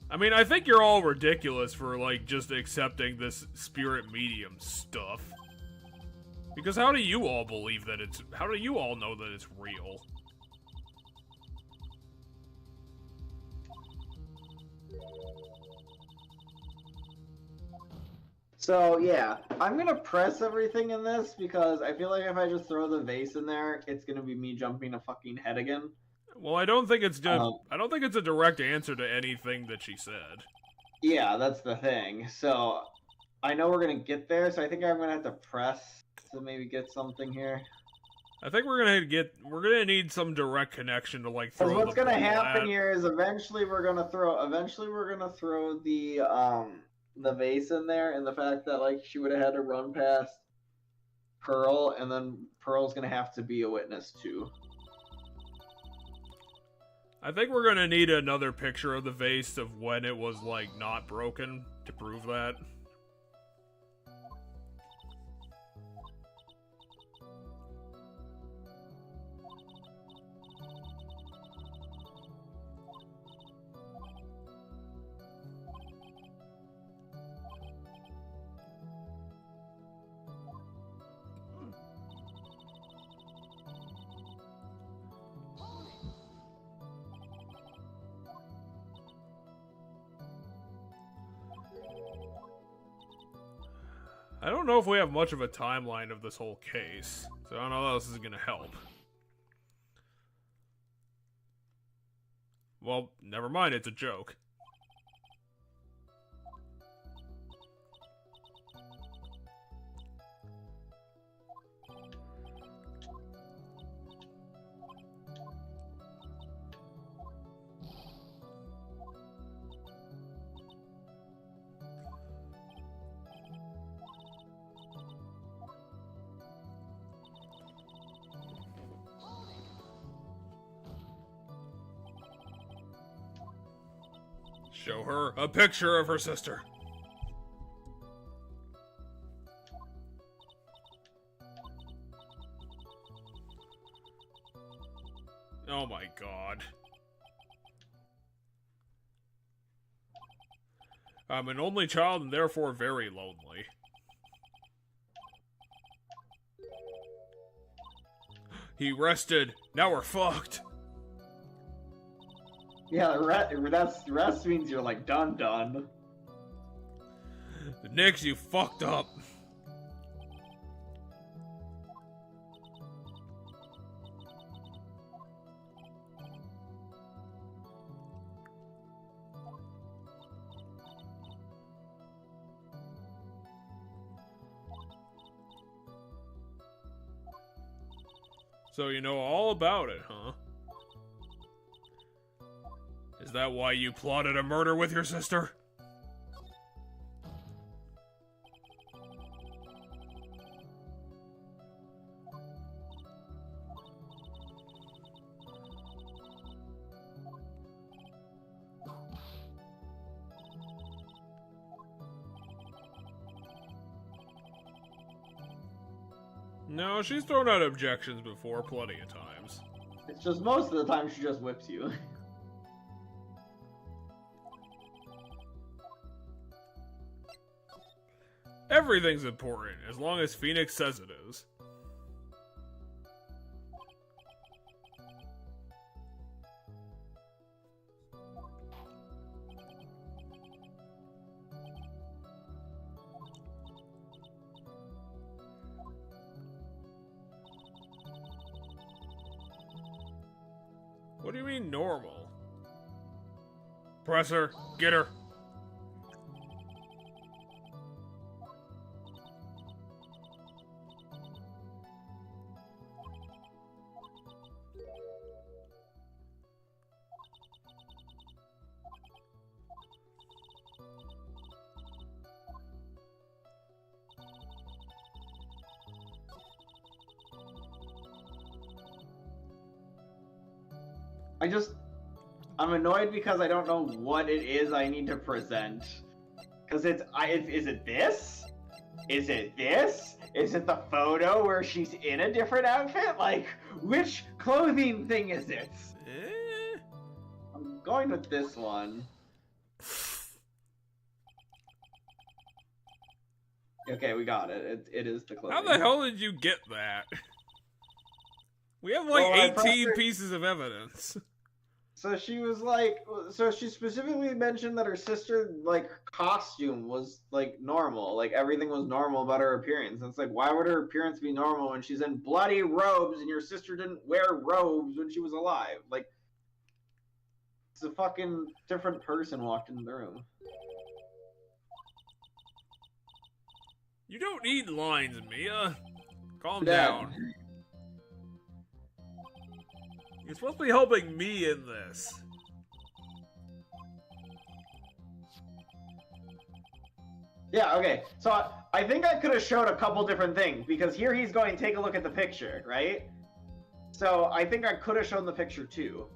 I mean, I think you're all ridiculous for, like, just accepting this spirit medium stuff. Because how do you all believe that it's... How do you all know that it's real? So, yeah, I'm gonna press everything in this because I feel like if I just throw the vase in there, it's gonna be me jumping a fucking head again. Well, I don't think it's just... I don't think it's a direct answer to anything that she said. Yeah, that's the thing. So, I know we're gonna get there, so I think I'm gonna have to press to maybe get something here. I think we're gonna need some direct connection to, like, throw Because what's gonna ball happen at. here is eventually we're gonna throw the vase in there, and the fact that, like, she would have had to run past Pearl, and then Pearl's gonna have to be a witness too. I think we're gonna need another picture of the vase of when it was, like, not broken to prove that. I don't know if we have much of a timeline of this whole case, so I don't know how this is gonna help. Well, never mind, it's a joke. Show her a picture of her sister. Oh my god. I'm an only child and therefore very lonely. He rested. Now we're fucked. Yeah, the rest means you're like done. Nix, you fucked up. So you know all about it, huh? Is that why you plotted a murder with your sister? No, she's thrown out objections before plenty of times. It's just most of the time she just whips you. Everything's important, as long as Phoenix says it is. What do you mean normal? Presser, get her. I'm annoyed because I don't know what it is I need to present. Because is it this? Is it this? Is it the photo where she's in a different outfit? Like, which clothing thing is it? I'm going with this one. Okay, we got it. It is the clothing. How the hell did you get that? We have like Well, 18 pieces of evidence. So she was like, so she specifically mentioned that her sister, like, her costume was, like, normal. Like, everything was normal about her appearance. And it's like, why would her appearance be normal when she's in bloody robes and your sister didn't wear robes when she was alive? Like, it's a fucking different person walked into the room. You don't need lines, Mia. Calm down. You're supposed to be helping me in this. Yeah, okay. So I think I could have showed a couple different things, because here he's going, take a look at the picture, right? So I think I could have shown the picture too.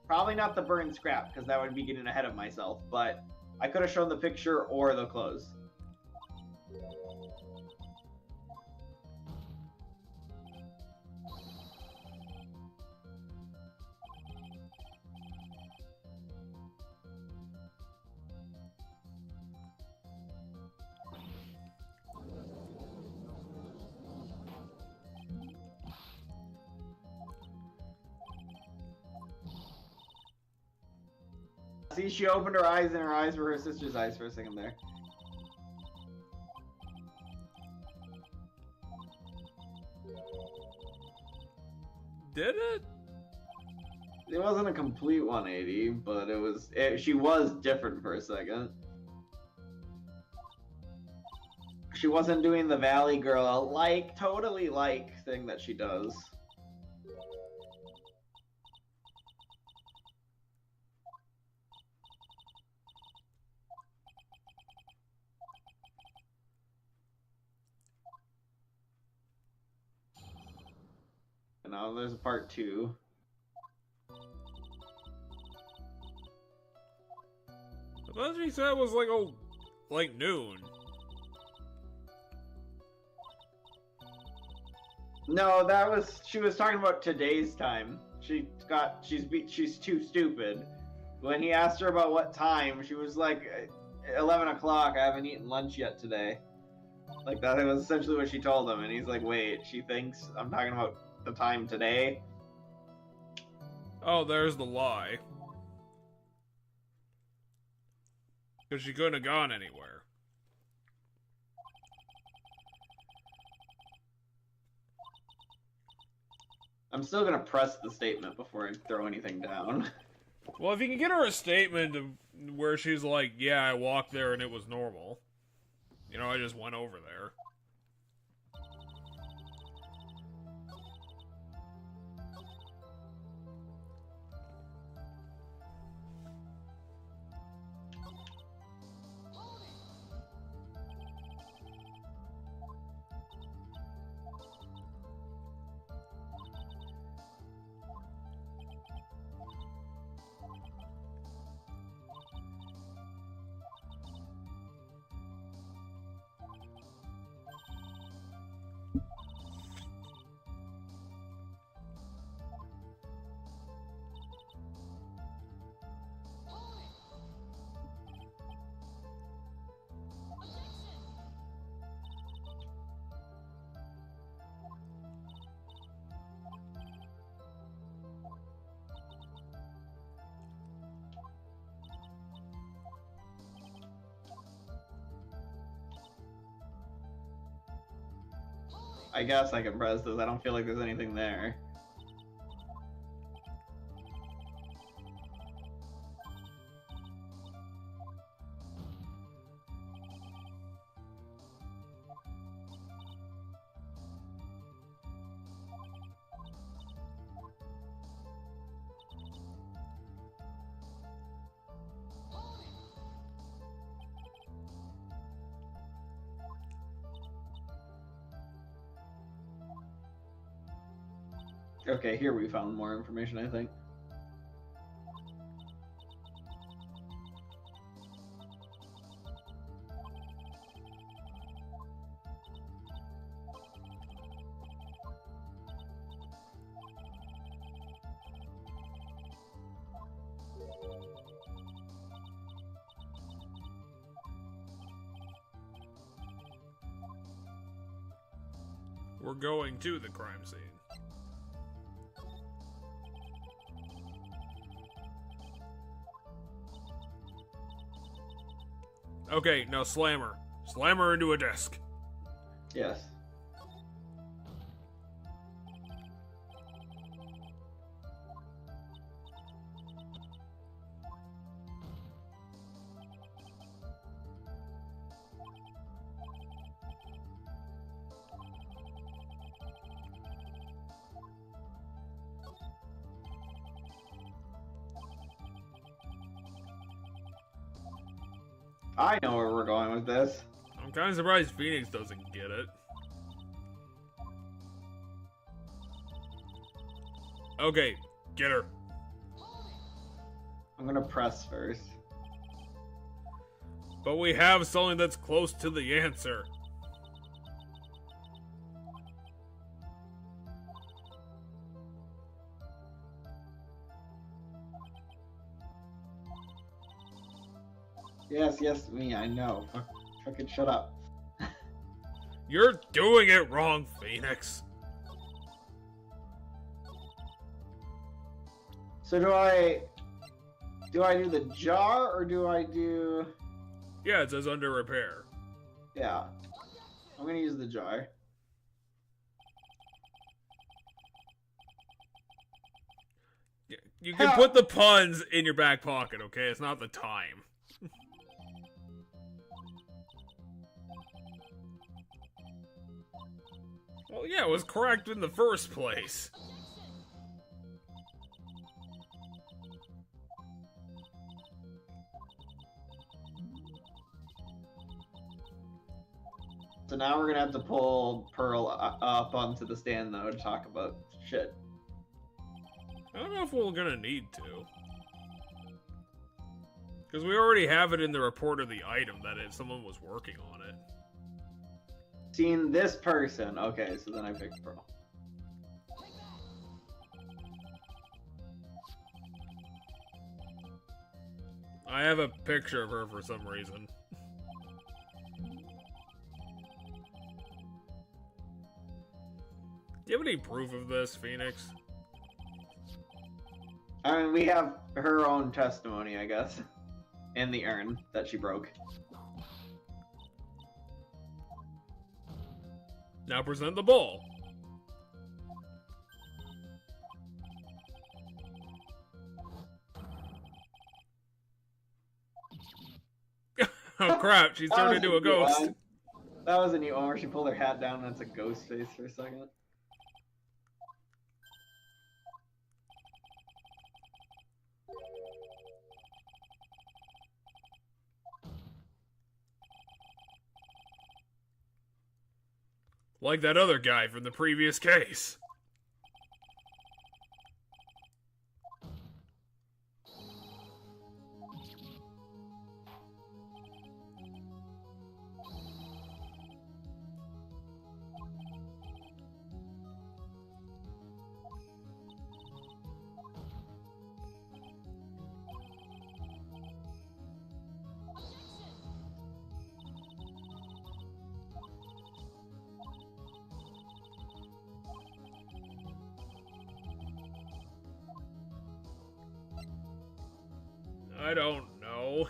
Probably not the burn scrap, because that would be getting ahead of myself, but I could have shown the picture or the clothes. See, she opened her eyes, and her eyes were her sister's eyes for a second there. Did it? It wasn't a complete 180, but it was. She was different for a second. She wasn't doing the Valley Girl, totally thing that she does. And now there's a part 2. I thought she said it was like noon. No, she was talking about today's time. She's too stupid. When he asked her about what time, she was like, 11 o'clock, I haven't eaten lunch yet today. Like, that was essentially what she told him, and he's like, wait, she thinks I'm talking about the time today? Oh, there's the lie. Because she couldn't have gone anywhere. I'm still gonna press the statement before I throw anything down. Well, if you can get her a statement where she's like, yeah, I walked there and it was normal. You know, I just went over there. I guess I can press this. I don't feel like there's anything there. Okay, here we found more information, I think. We're going to the crime scene. Okay, now slam her. Slam her into a desk. Yes. I know where we're going with this. I'm kind of surprised Phoenix doesn't get it. Okay, get her. I'm gonna press first. But we have something that's close to the answer. Yes, yes, me, I know. Fucking shut up. You're doing it wrong, Phoenix. So do I do the jar or do I do? Yeah, it says under repair. Yeah, I'm gonna use the jar. You can put the puns in your back pocket, okay? It's not the time. Well, yeah, it was correct in the first place. So now we're gonna have to pull Pearl up onto the stand though to talk about shit. I don't know if we're gonna need to. Because we already have it in the report of the item that someone was working on it. Seen this person. Okay, so then I picked Pearl. I have a picture of her for some reason. Do you have any proof of this, Phoenix? I mean, we have her own testimony, I guess, and the urn that she broke. Now present the ball. Oh crap, she's turned into a ghost. That was a new one where she pulled her hat down and it's a ghost face for a second. Like that other guy from the previous case. I don't know.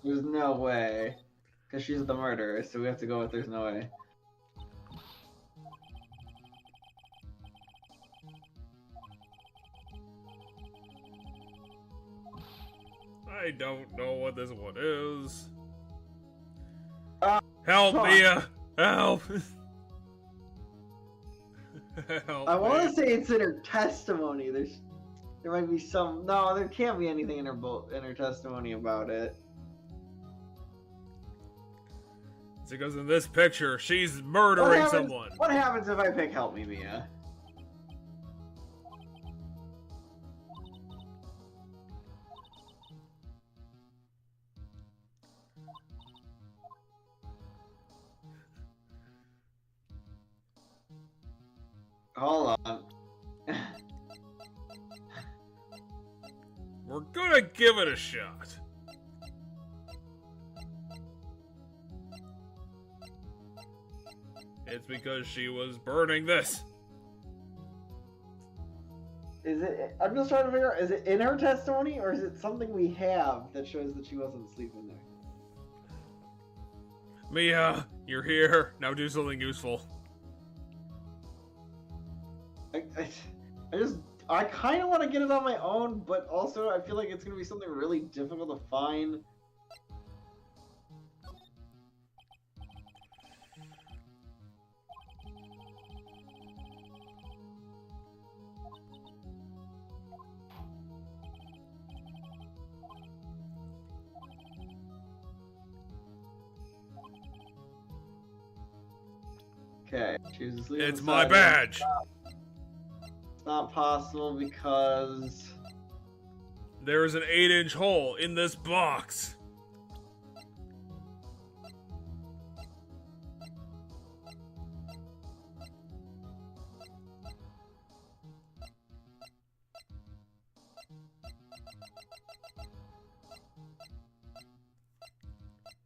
There's no way. Because she's the murderer, so we have to go with there's no way. I don't know what this one is. Come Help, on. Mia! Help! Help I want me. to say it's in her testimony. There might be some. No, there can't be anything in her testimony about it. It's because in this picture, she's murdering someone. What happens if I pick Help Me, Mia? Hold on. We're gonna give it a shot. It's because she was burning this. Is it? I'm just trying to figure out. Is it in her testimony, or is it something we have that shows that she wasn't sleeping there? Mia, you're here. Now do something useful. I kind of want to get it on my own, but also I feel like it's gonna be something really difficult to find. Okay, she was asleep. It's inside my her. badge. It's not possible because There is an 8-inch hole in this box.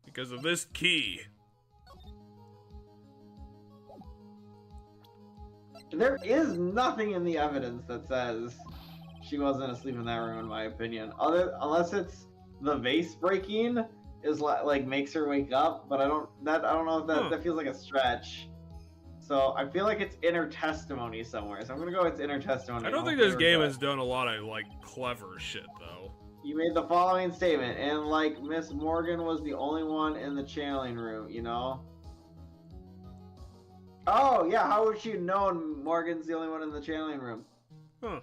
Because of this key. there is nothing in the evidence that says she wasn't asleep in that room, in my opinion. Unless it's the vase breaking is like makes her wake up, but I don't know if that feels like a stretch. So I feel like it's in her testimony somewhere. So I'm gonna go with it's in her testimony. I don't think this game has done a lot of like clever shit though. You made the following statement, and like Miss Morgan was the only one in the channeling room, you know? Oh yeah, how would she know Morgan's the only one in the channeling room? Huh.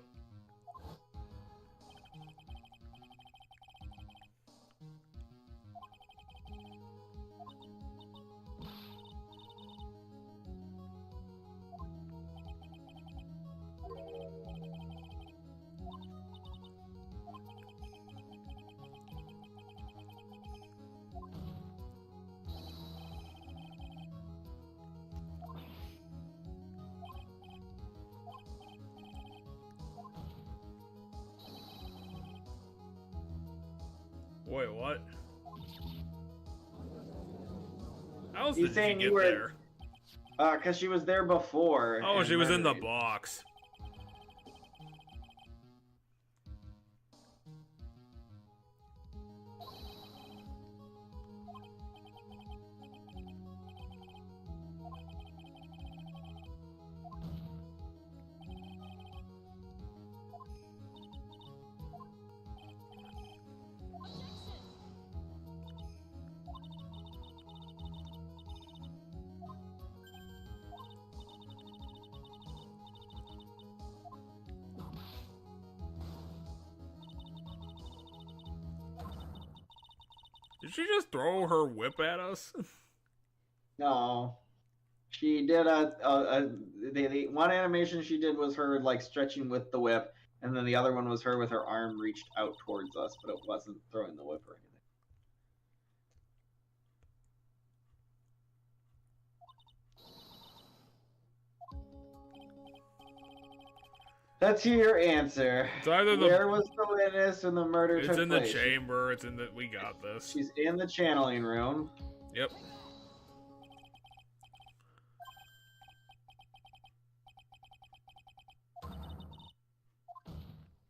Wait, what? How else He's did saying she you get were- there? Cause she was there before. Oh, and she was in the then- box. Did she just throw her whip at us? No. She did the one animation she did was her like stretching with the whip, and then the other one was her with her arm reached out towards us, but it wasn't throwing the whip or anything. Let's hear your answer. It's either the Where was the witness when the murder took it's in the place? chamber. It's in the. We got this. She's in the channeling room. Yep.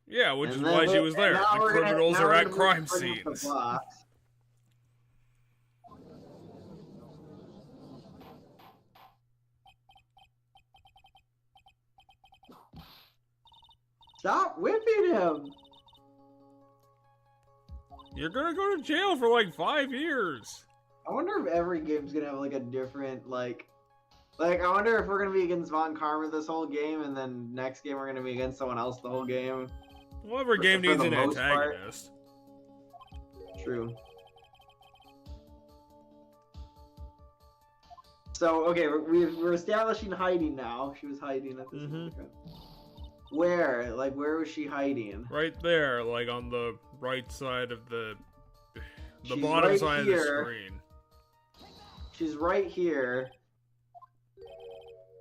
Yeah, which is And why then she was there. now The we're gonna- criminals now are we're at gonna crime bring up the scenes. box. Stop whipping him! You're gonna go to jail for like 5 years. I wonder if every game's gonna have like a different like I wonder if we're gonna be against Von Karma this whole game, and then next game we're gonna be against someone else the whole game. Well, every game for needs the an most part. antagonist. True. So okay, we're establishing hiding now. She was hiding at this. Mhm. Where? Like, where was she hiding? Right there, like on the right side of the She's bottom right side here. of the screen. She's right here.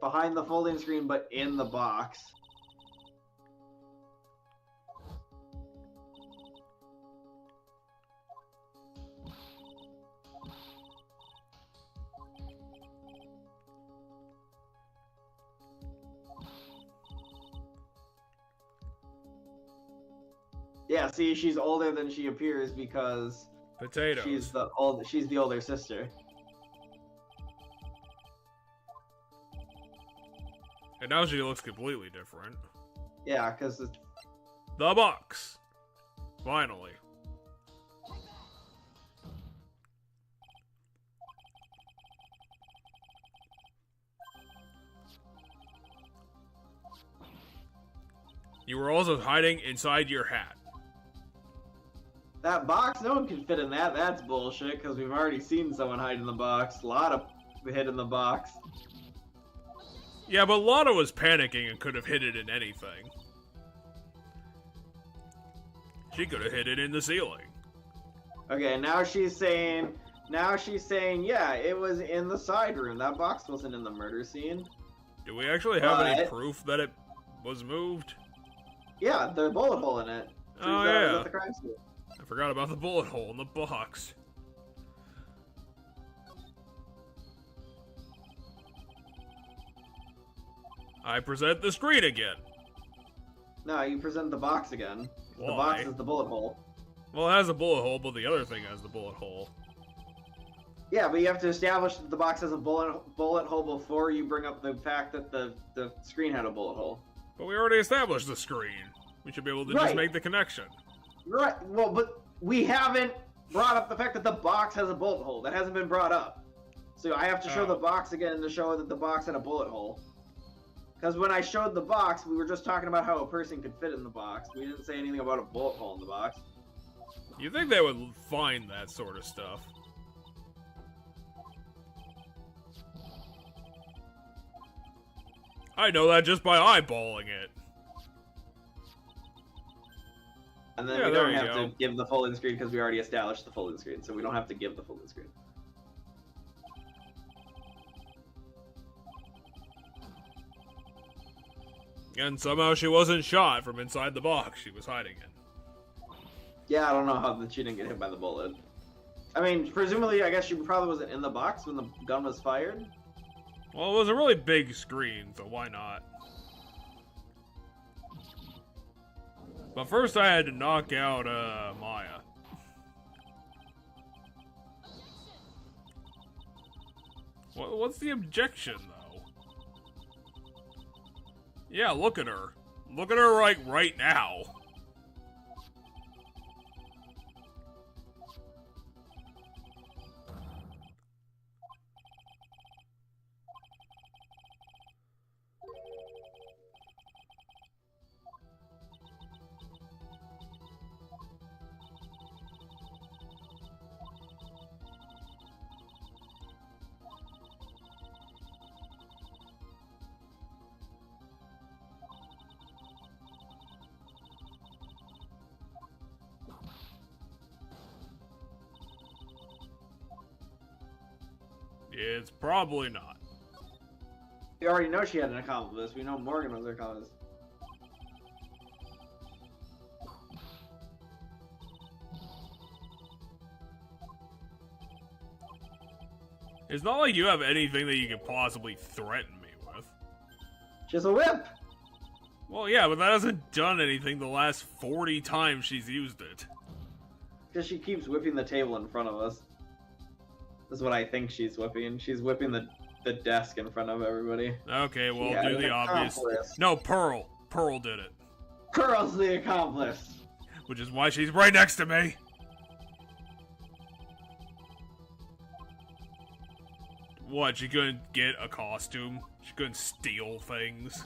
behind the folding screen, but in the box. Yeah, see, she's older than she appears because Potatoes. she's the older sister. And now she looks completely different. Yeah, because it's... The box. Finally. You were also hiding inside your hat. That box, no one can fit in that. That's bullshit, because we've already seen someone hide in the box. A lot of hid in the box. Yeah, but Lana was panicking and could have hid it in anything. She could have hid it in the ceiling. Okay, now she's saying, yeah, it was in the side room. That box wasn't in the murder scene. Do we actually have any proof that it was moved? Yeah, the bullet hole in it. Oh, that it was yeah. at the crime scene. I forgot about the bullet hole in the box. I present the screen again. No, you present the box again. Why? The box is the bullet hole. Well, it has a bullet hole, but the other thing has the bullet hole. Yeah, but you have to establish that the box has a bullet hole before you bring up the fact that the screen had a bullet hole. But we already established the screen. We should be able to just make the connection. Right, well, but we haven't brought up the fact that the box has a bullet hole. That hasn't been brought up. So I have to show the box again to show that the box had a bullet hole. Because when I showed the box, we were just talking about how a person could fit in the box. We didn't say anything about a bullet hole in the box. You think they would find that sort of stuff? I know that just by eyeballing it. And then Yeah, we there don't you have go. to give the folding screen because we already established the folding screen, so we don't have to give the folding screen. And somehow she wasn't shot from inside the box she was hiding in. Yeah, I don't know how she didn't get hit by the bullet. I mean, presumably, I guess she probably wasn't in the box when the gun was fired. Well, it was a really big screen, so why not? But first I had to knock out, Maya. What's the objection, though? Yeah, look at her. Look at her right now. It's probably not. We already know she had an accomplice. We know Morgan was her accomplice. It's not like you have anything that you could possibly threaten me with. She has a whip! Well, yeah, but that hasn't done anything the last 40 times she's used it. Because she keeps whipping the table in front of us. That's what I think she's whipping. She's whipping the desk in front of everybody. Okay, well, Yeah, do the obvious. No, Pearl. Pearl did it. Pearl's the accomplice. Which is why she's right next to me. What, she couldn't get a costume? She couldn't steal things?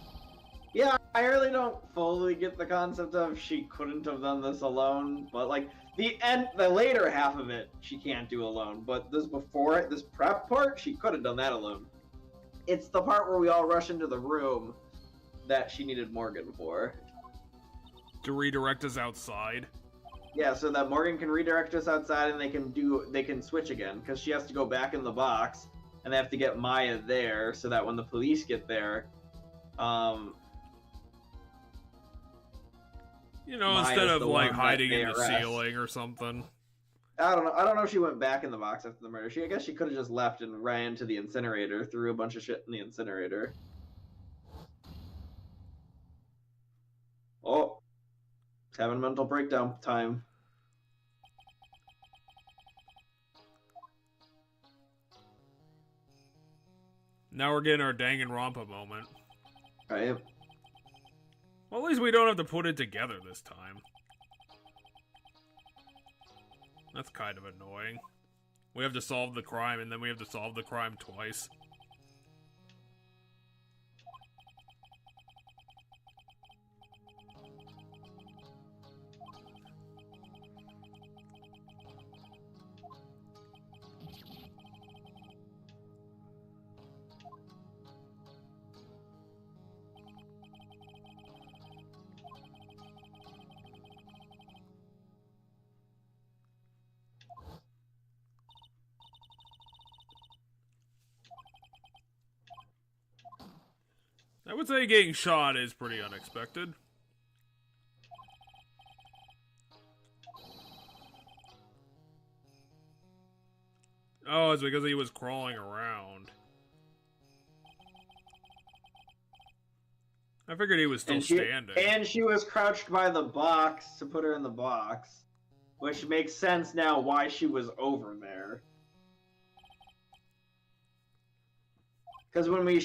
Yeah, I really don't fully get the concept of she couldn't have done this alone, but like the later half of it, she can't do alone. But this before it, this prep part, she could have done that alone. It's the part where we all rush into the room that she needed Morgan for. To redirect us outside? Yeah, so that Morgan can redirect us outside and they can switch again, because she has to go back in the box and they have to get Maya there so that when the police get there, you know, Maya's instead of the like one that hiding they in the arrest. ceiling or something. I don't know if she went back in the box after the murder. I guess she could have just left and ran to the incinerator, threw a bunch of shit in the incinerator. Oh, it's having mental breakdown time. Now we're getting our Danganronpa moment. Right? Well, at least we don't have to put it together this time. That's kind of annoying. We have to solve the crime, and then we have to solve the crime twice. I would say getting shot is pretty unexpected. Oh, it's because he was crawling around. I figured he was still standing. And she was crouched by the box to put her in the box, which makes sense now why she was over there. Because when we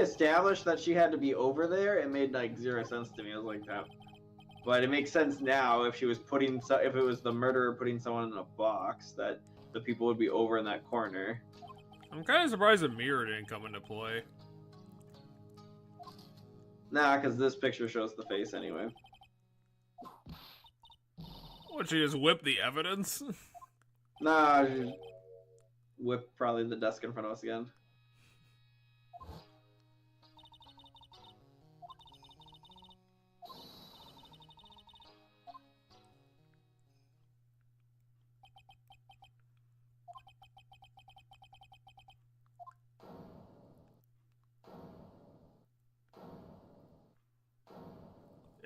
established that she had to be over there, it made like zero sense to me. I was like that, but it makes sense now if she was if it was the murderer putting someone in a box, that the people would be over in that corner. I'm kind of surprised the mirror didn't come into play. Nah, because this picture shows the face anyway. Would she just whip the evidence? Nah, she whip probably the desk in front of us again.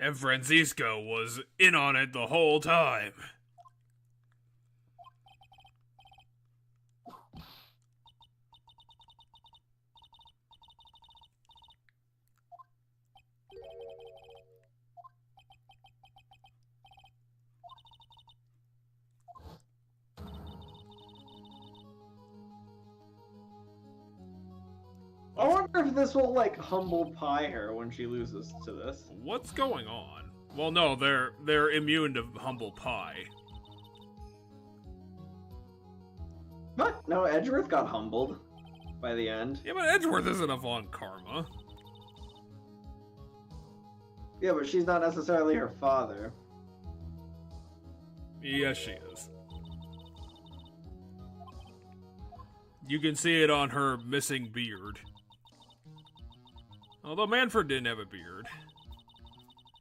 And Francisco was in on it the whole time. I wonder if this will like humble pie her when she loses to this. What's going on? Well, no, they're immune to humble pie. What? No, Edgeworth got humbled by the end. Yeah, but Edgeworth isn't up on karma. Yeah, but she's not necessarily her father. Yes, she is. You can see it on her missing beard. Although Manfred didn't have a beard.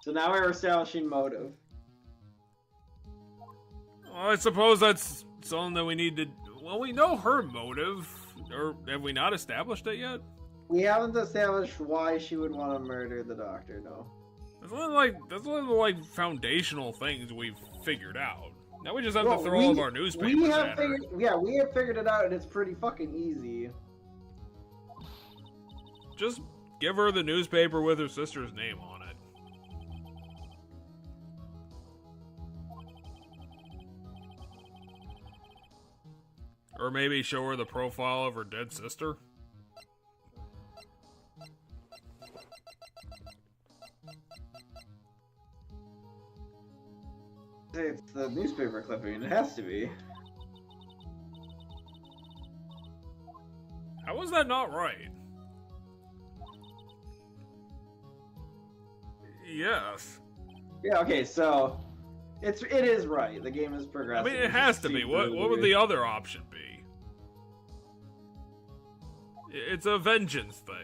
So now we're establishing motive. Well, I suppose that's something that we need to... Well, we know her motive. Or have we not established it yet? We haven't established why she would want to murder the doctor, no. That's one of the like foundational things we've figured out. Now we just have to throw all of our newspapers at her. We have figured it out, and it's pretty fucking easy. Just give her the newspaper with her sister's name on it. Or maybe show her the profile of her dead sister. It's the newspaper clipping, it has to be. How is that not right? Yes. Yeah, okay, so it is right. The game is I progressing. mean, it has to be. What would the other option be? It's a vengeance thing.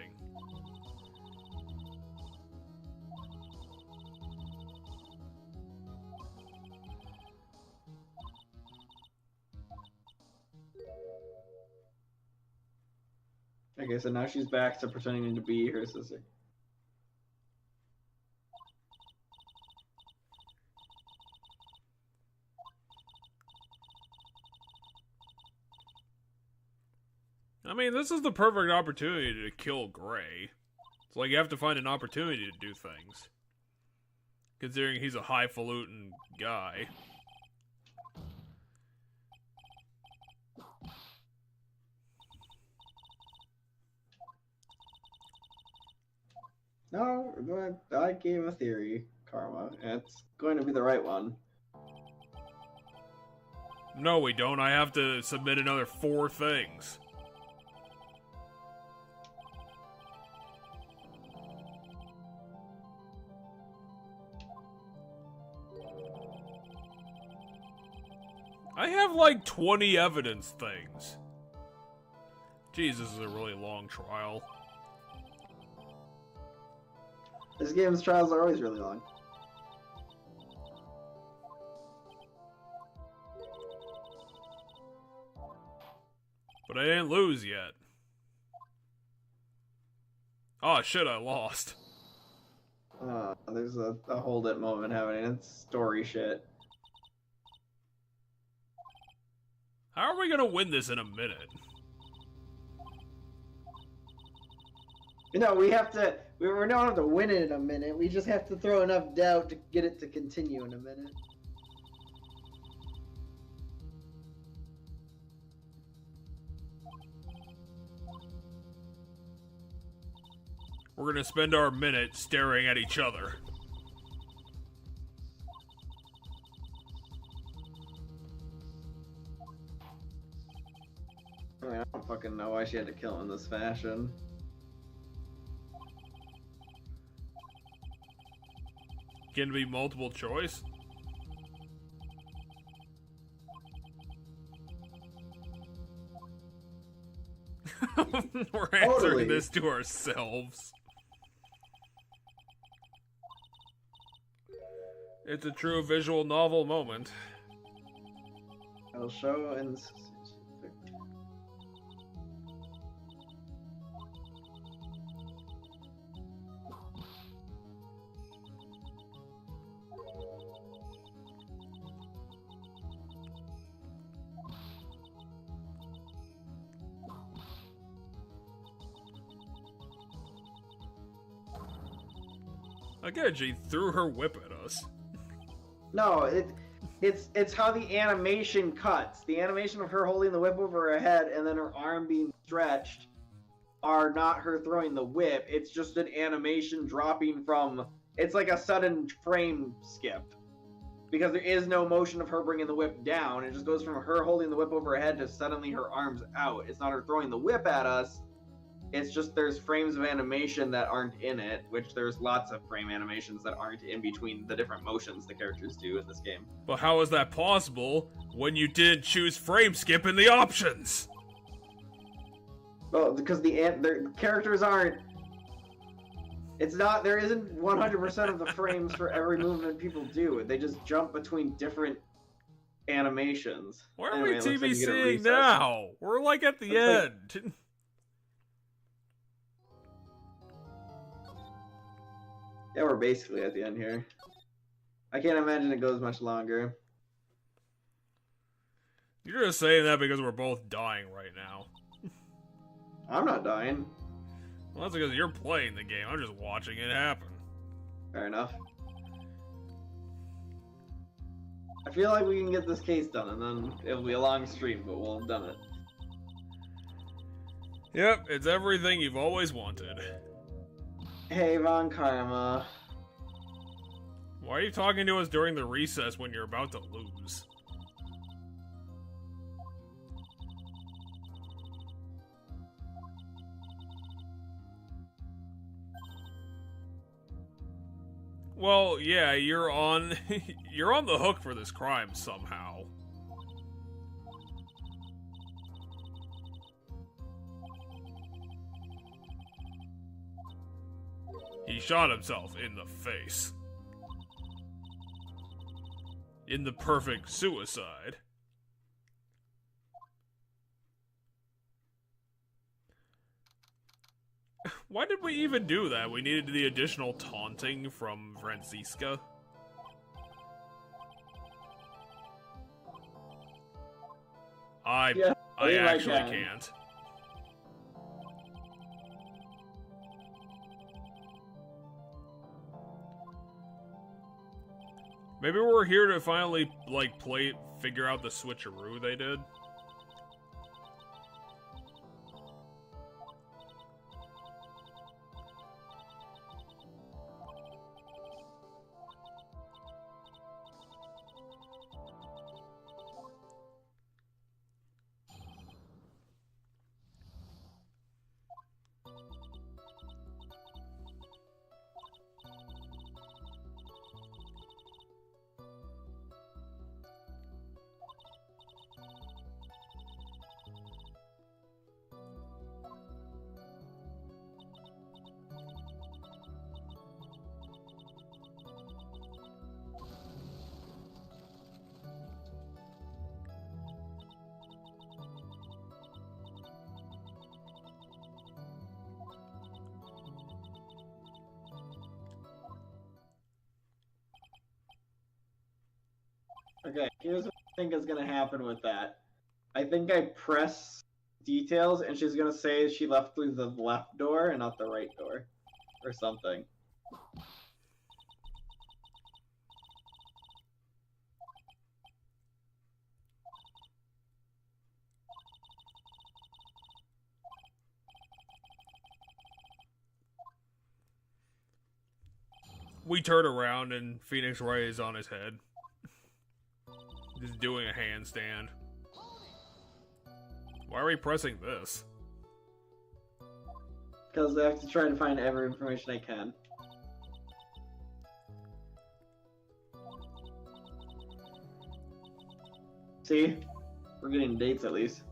Okay, so now she's back to pretending to be her sister. I mean, this is the perfect opportunity to kill Gray. It's like you have to find an opportunity to do things. Considering he's a highfalutin guy. No, I gave a theory, Karma. It's going to be the right one. No, we don't. I have to submit another 4 things. I have like 20 evidence things. Jeez, this is a really long trial. This game's trials are always really long. But I didn't lose yet. Oh shit, I lost. There's a hold it moment happening. It's story shit. How are we gonna win this in a minute? You know, we have to. We don't have to win it in a minute. We just have to throw enough doubt to get it to continue in a minute. We're gonna spend our minute staring at each other. I mean, I don't fucking know why she had to kill him in this fashion. Can it be multiple choice? We're answering Totally. this to ourselves. It's a true visual novel moment. I'll show and. Again, she threw her whip at us. No, it's how the animation cuts. The animation of her holding the whip over her head and then her arm being stretched are not her throwing the whip. It's just an animation dropping from. It's like a sudden frame skip. Because there is no motion of her bringing the whip down. It just goes from her holding the whip over her head to suddenly her arms out. It's not her throwing the whip at us. It's just there's frames of animation that aren't in it, which there's lots of frame animations that aren't in between the different motions the characters do in this game. But how is that possible when you didn't choose frame skip in the options? Well, because the characters aren't. It's not. There isn't 100% of the frames for every movement people do. They just jump between different animations. Where are Anyway, we it looks like you get a TVCing recess. now? We're like at the Looks like- end. Yeah, we're basically at the end here. I can't imagine it goes much longer. You're just saying that because we're both dying right now. I'm not dying. Well, that's because you're playing the game. I'm just watching it happen. Fair enough. I feel like we can get this case done, and then it'll be a long stream, but we'll have done it. Yep, it's everything you've always wanted. Hey, Von Karma. Why are you talking to us during the recess when you're about to lose? Well, yeah, you're on you're on the hook for this crime somehow. He shot himself in the face. In the perfect suicide. Why did we even do that? We needed the additional taunting from Franziska. I actually can't. Maybe we're here to finally, like, figure out the switcheroo they did. Okay, here's what I think is gonna happen with that. I think I press details, and she's gonna say she left through the left door and not the right door, or something. We turn around and Phoenix Wright is on his head. Just doing a handstand. Why are we pressing this? Because I have to try to find every information I can. See? We're getting dates at least.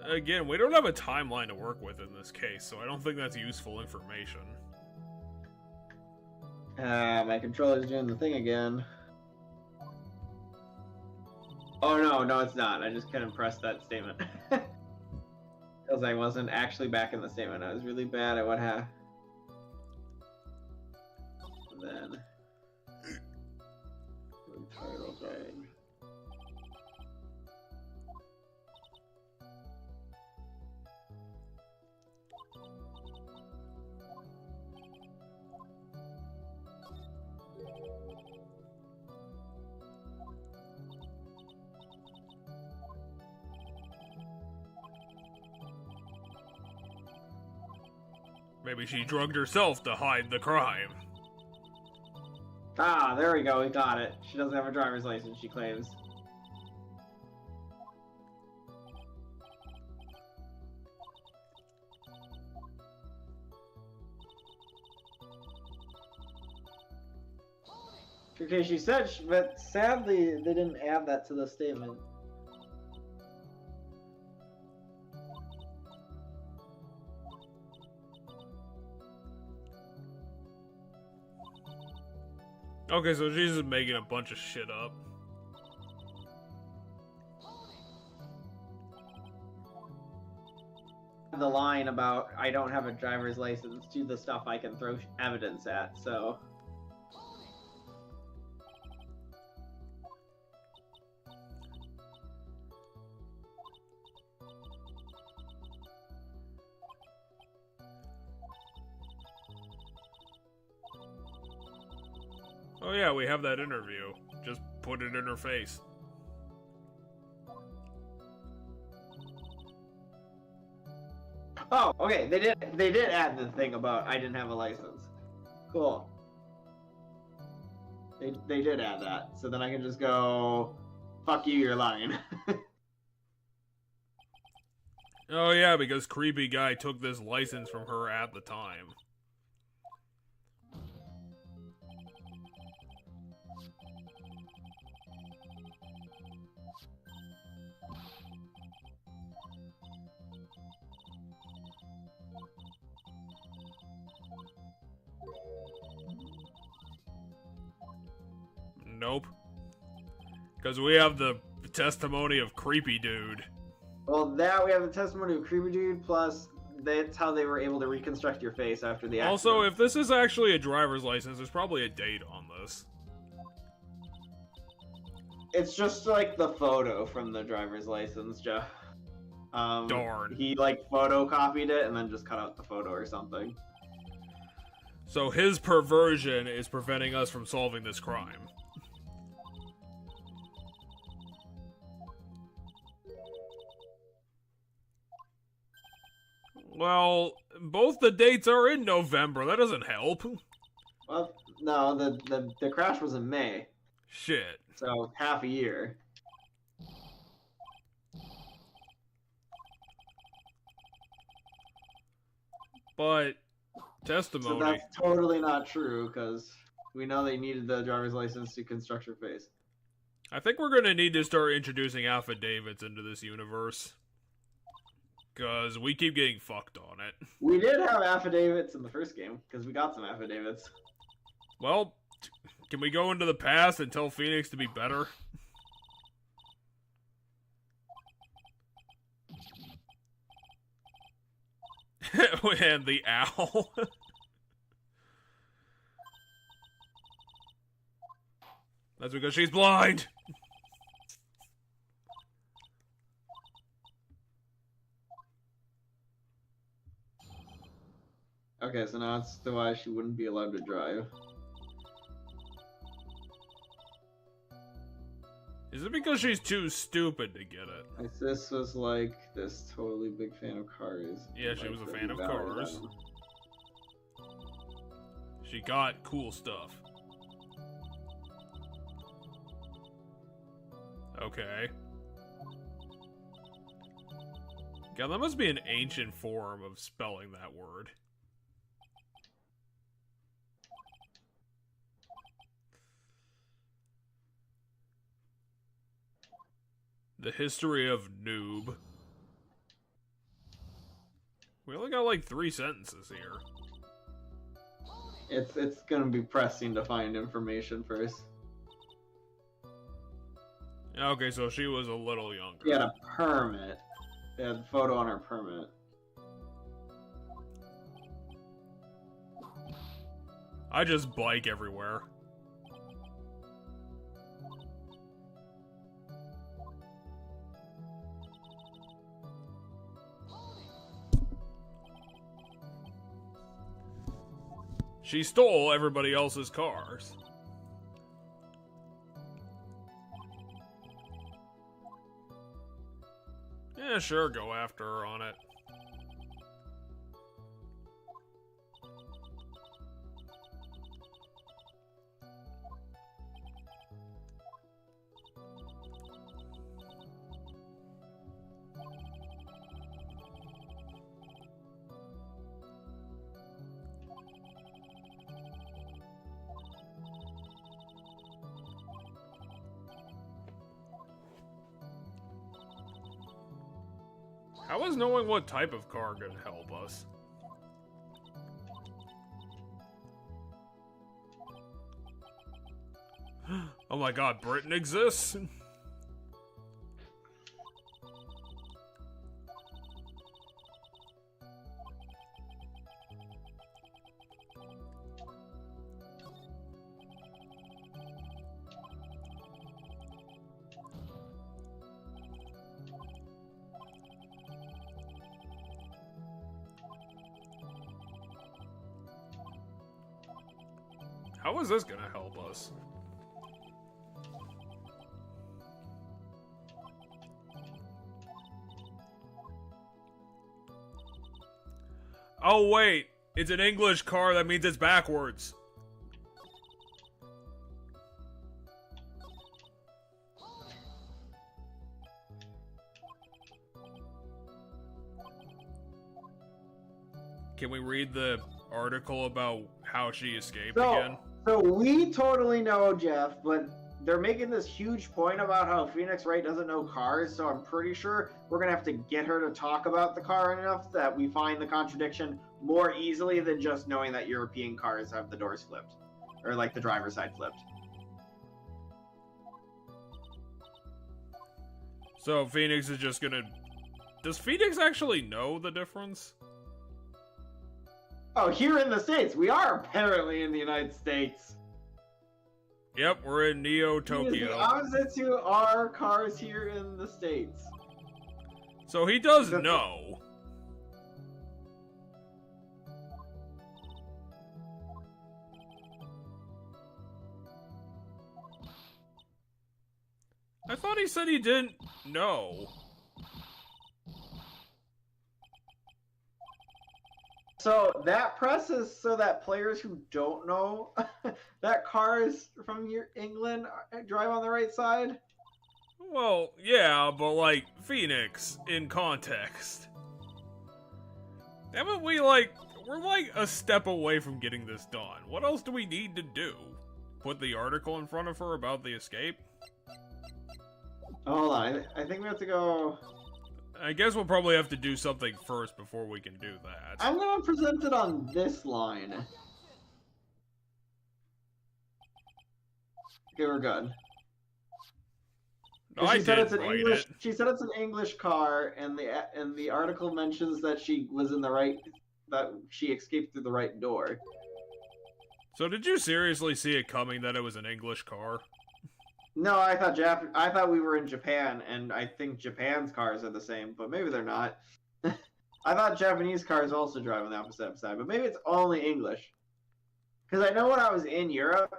Again, we don't have a timeline to work with in this case, so I don't think that's useful information. My controller's doing the thing again. Oh no, it's not. I just couldn't press that statement. Because I wasn't actually back in the statement. I was really bad at what happened. Then... title thing. Maybe she drugged herself to hide the crime. Ah, there we go, we got it. She doesn't have a driver's license, she claims. Okay, she said, but sadly, they didn't add that to the statement. Okay, so she's just making a bunch of shit up. The line about I don't have a driver's license to the stuff I can throw evidence at, so... Oh yeah, we have that interview. Just put it in her face. Oh, okay, they did add the thing about I didn't have a license. Cool. They did add that, so then I can just go, fuck you, you're lying. Oh yeah, because creepy guy took this license from her at the time. Nope. Because we have the testimony of creepy dude. Well, that we have the testimony of Creepy Dude plus that's how they were able to reconstruct your face after the accident. Also, if this is actually a driver's license, there's probably a date on this. It's just like the photo from the driver's license, Jeff. Darn. He like photocopied it and then just cut out the photo or something. So his perversion is preventing us from solving this crime. Well, both the dates are in November. That doesn't help. Well, no, the crash was in May, Shit. so half a year. But So testimony. that's totally not true because we know they needed the driver's license to construct your face. I think we're gonna need to start introducing affidavits into this universe. Because we keep getting fucked on it. We did have affidavits in the first game because we got some affidavits. Well, can we go into the past and tell Phoenix to be better? And the owl. That's because she's blind. Okay, so now it's why she wouldn't be allowed to drive. Is it because she's too stupid to get it? My sis was like this totally big fan of cars. Yeah, she Like, was a the fan of Valley cars. Line. She got cool stuff. Okay. God, that must be an ancient form of spelling that word. The history of noob. We only got like 3 sentences here. It's gonna be pressing to find information first. Okay, so she was a little younger. She had a permit. They had a photo on her permit. I just bike everywhere. She stole everybody else's cars. Yeah, sure, go after her on it. How is knowing what type of car gonna help us? Oh my god, Britain exists? How is this gonna help us? Oh wait, it's an English car, that means it's backwards. Can we read the article about how she escaped again? So we totally know, Jeff, but they're making this huge point about how Phoenix Wright doesn't know cars, so I'm pretty sure we're going to have to get her to talk about the car enough that we find the contradiction more easily than just knowing that European cars have the doors flipped. Or, like, the driver's side flipped. So Phoenix is just gonna... Does Phoenix actually know the difference? Oh, here in the States. We are apparently in the United States. Yep, we're in Neo He is the Tokyo. opposite to our cars here in the States. So he does know. I thought he said he didn't know. So that press is so that players who don't know that cars from England drive on the right side. Well, yeah, but like, Phoenix, in context. Haven't we, like, we're like a step away from getting this done. What else do we need to do? Put the article in front of her about the escape? Oh, hold on, I think we have to go... I guess we'll probably have to do something first before we can do that. I'm gonna present it on this line. Okay, we're good. I She said it's an didn't write English. it. She said it's an English car, and the article mentions that she was in the right, that she escaped through the right door. So did you seriously see it coming that it was an English car? No, I thought we were in Japan, and I think Japan's cars are the same, but maybe they're not. I thought Japanese cars also drive on the opposite side, but maybe it's only English. Because I know when I was in Europe,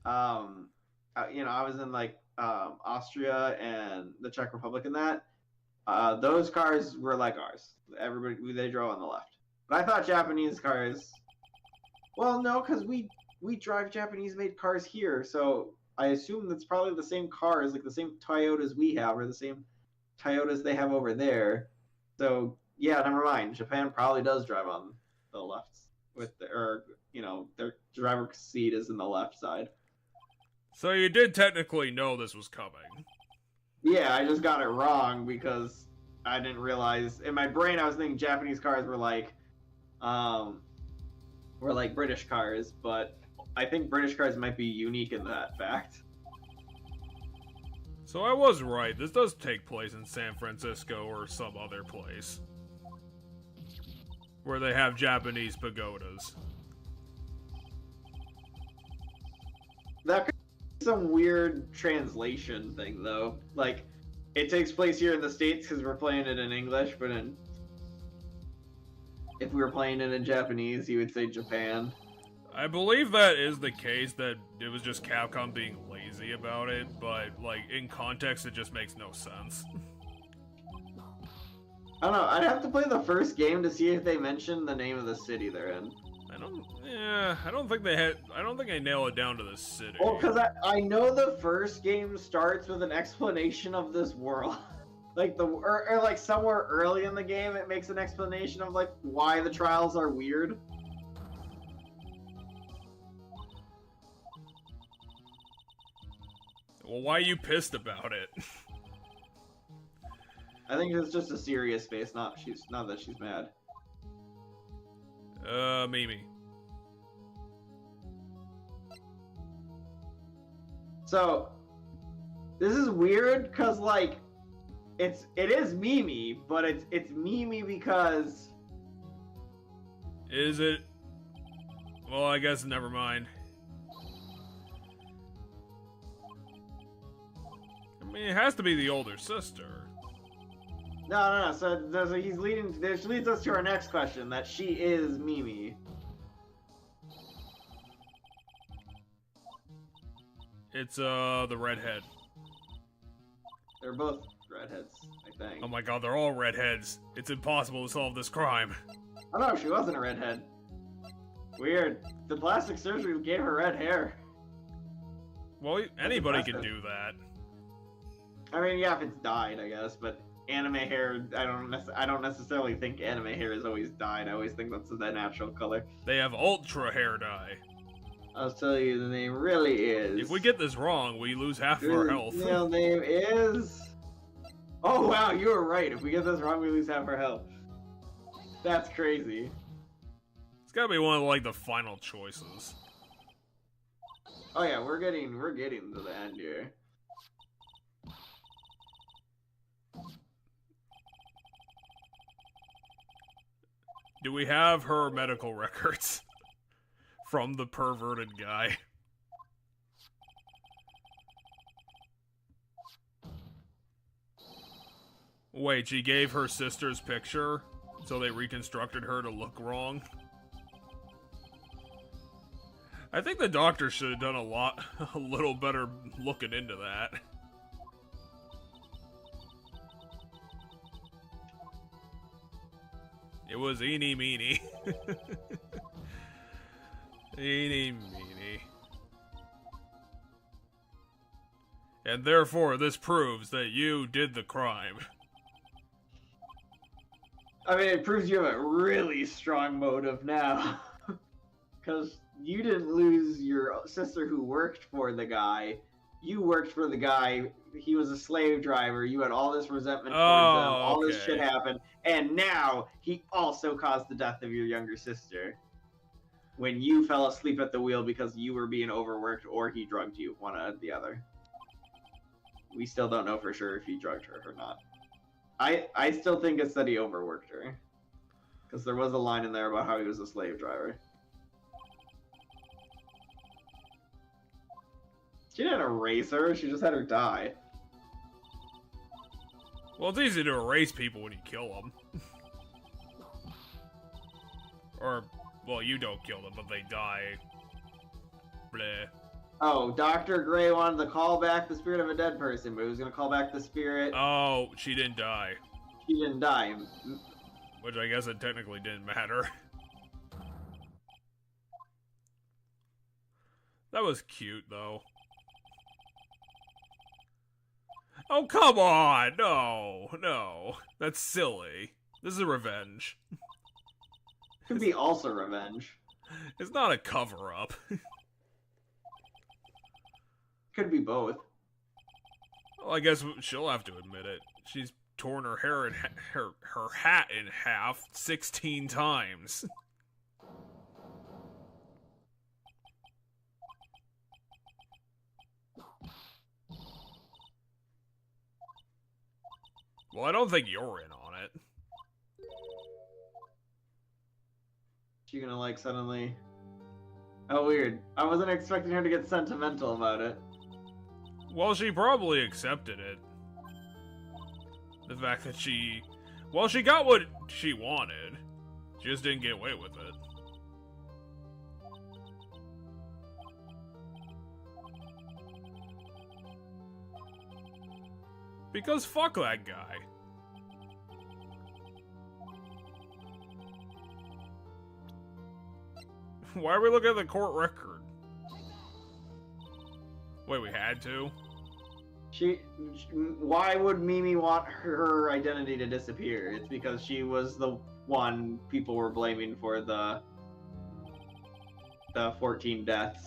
you know, I was in like Austria and the Czech Republic and that. Those cars were like ours. They drove on the left. But I thought Japanese cars. Well, no, because we drive Japanese-made cars here, so I assume that's probably the same cars, like the same Toyotas we have, or the same Toyotas they have over there. So yeah, never mind. Japan probably does drive on the left or you know, their driver's seat is in the left side. So you did technically know this was coming. Yeah, I just got it wrong because I didn't realize in my brain I was thinking Japanese cars were like British cars, but I think British cars might be unique in that fact. So I was right. This does take place in San Francisco or some other place. Where they have Japanese pagodas. That could be some weird translation thing, though. Like, it takes place here in the States because we're playing it in English, but if we were playing it in Japanese, you would say Japan. I believe that is the case, that it was just Capcom being lazy about it, but, like, in context, it just makes no sense. I don't know, I'd have to play the first game to see if they mention the name of the city they're in. I don't think they nail it down to the city. Well, because I know the first game starts with an explanation of this world. Like, or like somewhere early in the game, it makes an explanation of, like, why the trials are weird. Well, why are you pissed about it? I think it's just a serious face, not that she's mad. Maybe. So, this is weird because, like, it is Mimi, but it's Mimi because... Is it? Well, I guess never mind. I mean, it has to be the older sister. No. So this leads us to our next question, that she is Mimi. It's, the redhead. They're both redheads, I think. Oh my god, they're all redheads. It's impossible to solve this crime. Oh no, she wasn't a redhead. Weird. The plastic surgery gave her red hair. Well, anybody can do that. I mean, yeah, if it's dyed, I guess, but anime hair, I don't necessarily think anime hair is always dyed. I always think that's the natural color. They have ultra hair dye. I'll tell you, the name really is... If we get this wrong, we lose half of our health. The real name is... Oh wow, you were right. If we get this wrong, we lose half our health. That's crazy. It's gotta be one of, like, the final choices. Oh yeah, we're getting to the end here. Do we have her medical records from the perverted guy? Wait, she gave her sister's picture, so they reconstructed her to look wrong? I think the doctor should have done a little better looking into that. It was eeny meeny. Eeny meeny. And therefore, this proves that you did the crime. I mean, it proves you have a really strong motive now. Because you didn't lose your sister who worked for the guy. You worked for the guy. He was a slave driver. You had all this resentment towards him. All this shit happened. And now he also caused the death of your younger sister. When you fell asleep at the wheel because you were being overworked or he drugged you. One or the other. We still don't know for sure if he drugged her or not. I still think it's that he overworked her. Because there was a line in there about how he was a slave driver. She didn't erase her, she just had her die. Well, it's easy to erase people when you kill them. Or, well, you don't kill them, but they die. Bleh. Oh, Dr. Gray wanted to call back the spirit of a dead person, but he was going to call back the spirit. Oh, she didn't die. She didn't die. Which I guess it technically didn't matter. That was cute, though. Oh, come on! No, no. That's silly. This is revenge. Could be also revenge. It's not a cover-up. Could be both. Well, I guess she'll have to admit it. She's torn her hair and her hat in half 16 times. Well, I don't think you're in on it. She gonna like suddenly... Oh, weird. I wasn't expecting her to get sentimental about it. Well, she probably accepted it. The fact that she... Well, she got what she wanted. She just didn't get away with it. Because fuck that guy. Why are we looking at the court record? Wait, we had to? Why would Mimi want her identity to disappear? It's because she was the one people were blaming for the 14 deaths.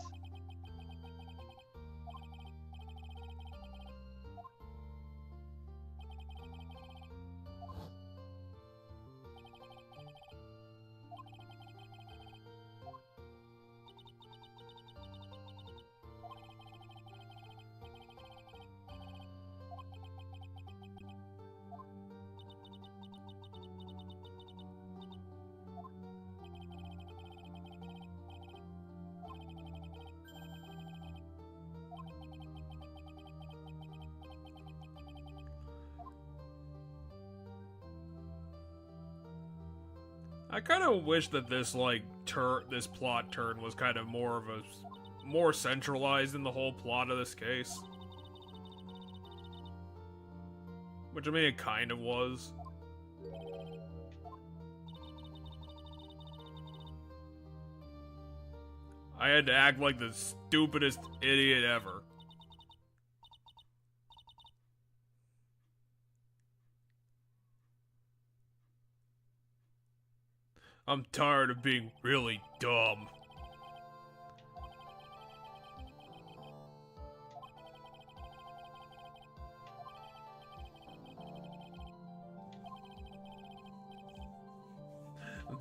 I kind of wish that this, like, this plot turn was kind of more centralized in the whole plot of this case. Which, I mean, it kind of was. I had to act like the stupidest idiot ever. I'm tired of being really dumb.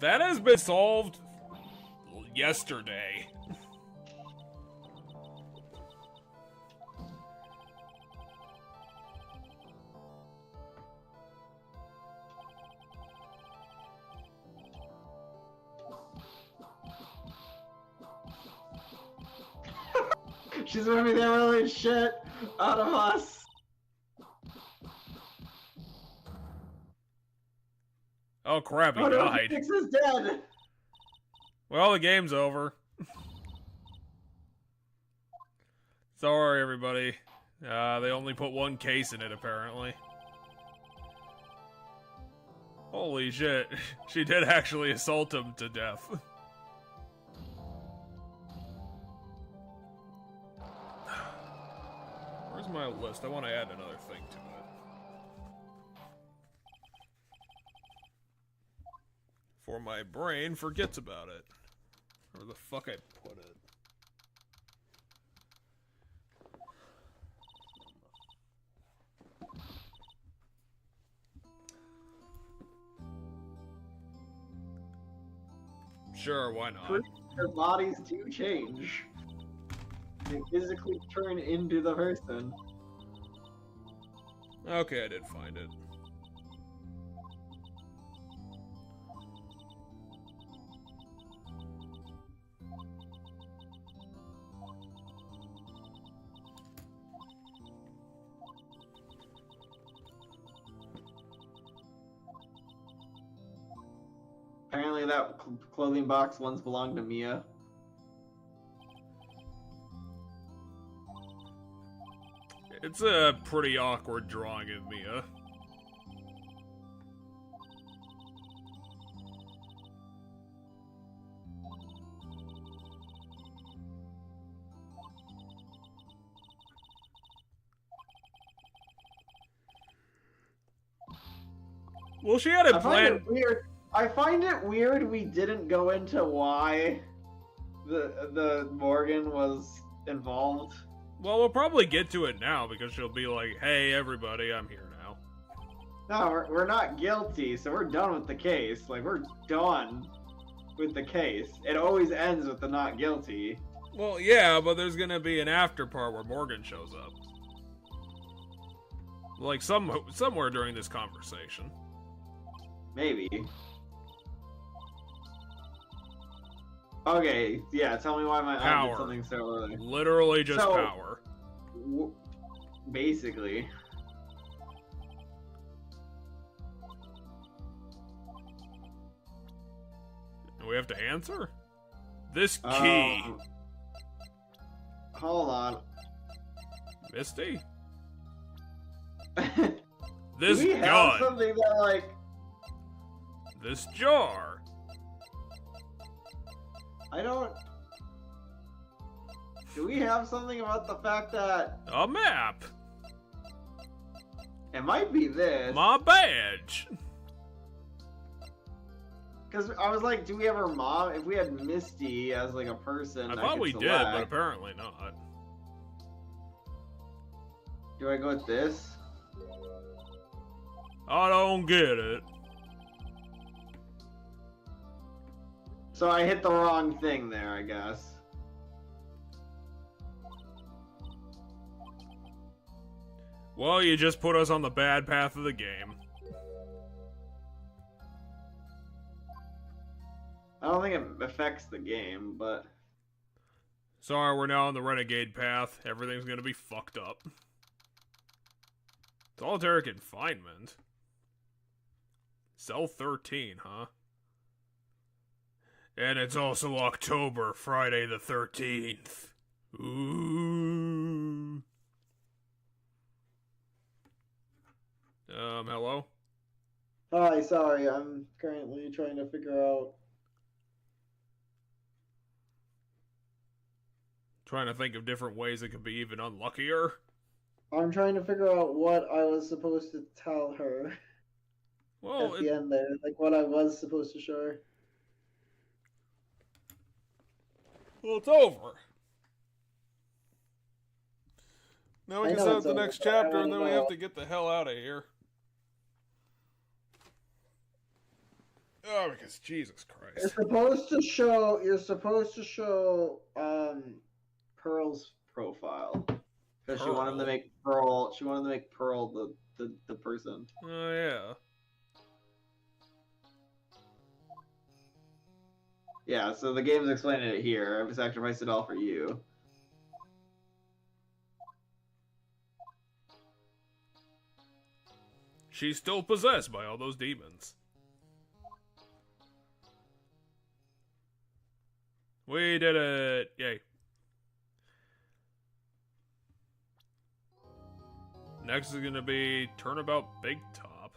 That has been solved yesterday. She's ripping the really shit out of us. Oh crap, he Oh no, died. Phoenix is dead. Well, the game's over. Sorry, everybody. They only put one case in it, apparently. Holy shit. She did actually assault him to death. Where's my list? I want to add another thing to it. For my brain forgets about it. Where the fuck I put it. Sure, why not? Their bodies do change. They physically turn into the person. Okay, I did find it. Apparently that clothing box once belonged to Mia. It's a pretty awkward drawing of Mia. Well, she had a plan. I find it weird we didn't go into why the Morgan was involved. Well, we'll probably get to it now because she'll be like, "Hey, everybody, I'm here now." No, we're not guilty, so we're done with the case. Like, we're done with the case. It always ends with the not guilty. Well, yeah, but there's gonna be an after part where Morgan shows up. Like, somewhere during this conversation. Maybe. Okay, yeah, tell me why my eye did something so early. Literally just power. Basically. And we have to answer? This key. Hold on. Misty? This gun. Do we have something that, like... This jar. I don't... Do we have something about the fact that... A map. It might be this. My badge. Because I was like, do we have her mom? If we had Misty as, like, a person I that thought could we select, did, but apparently not. Do I go with this? I don't get it. So I hit the wrong thing there, I guess. Well, you just put us on the bad path of the game. I don't think it affects the game, but... Sorry, we're now on the renegade path. Everything's gonna be fucked up. Solitary confinement? Cell 13, huh? And it's also October, Friday the 13th. Ooh. Hello? Hi, sorry, I'm currently trying to figure out. Trying to think of different ways it could be even unluckier. I'm trying to figure out what I was supposed to tell her Well, at the end there, like what I was supposed to show her. Well, it's over. Now we I can know set up it's the over, next but I chapter, and wanna then we know. have to get the hell out of here. Oh, because Jesus Christ. You're supposed to show Pearl's profile. Because she Pearl? wanted to make Pearl the person. Oh, yeah. Yeah, so the game's explaining it here. I've sacrificed it all for you. she's still possessed by all those demons. We did it! Yay. Next is gonna be Turnabout Big Top.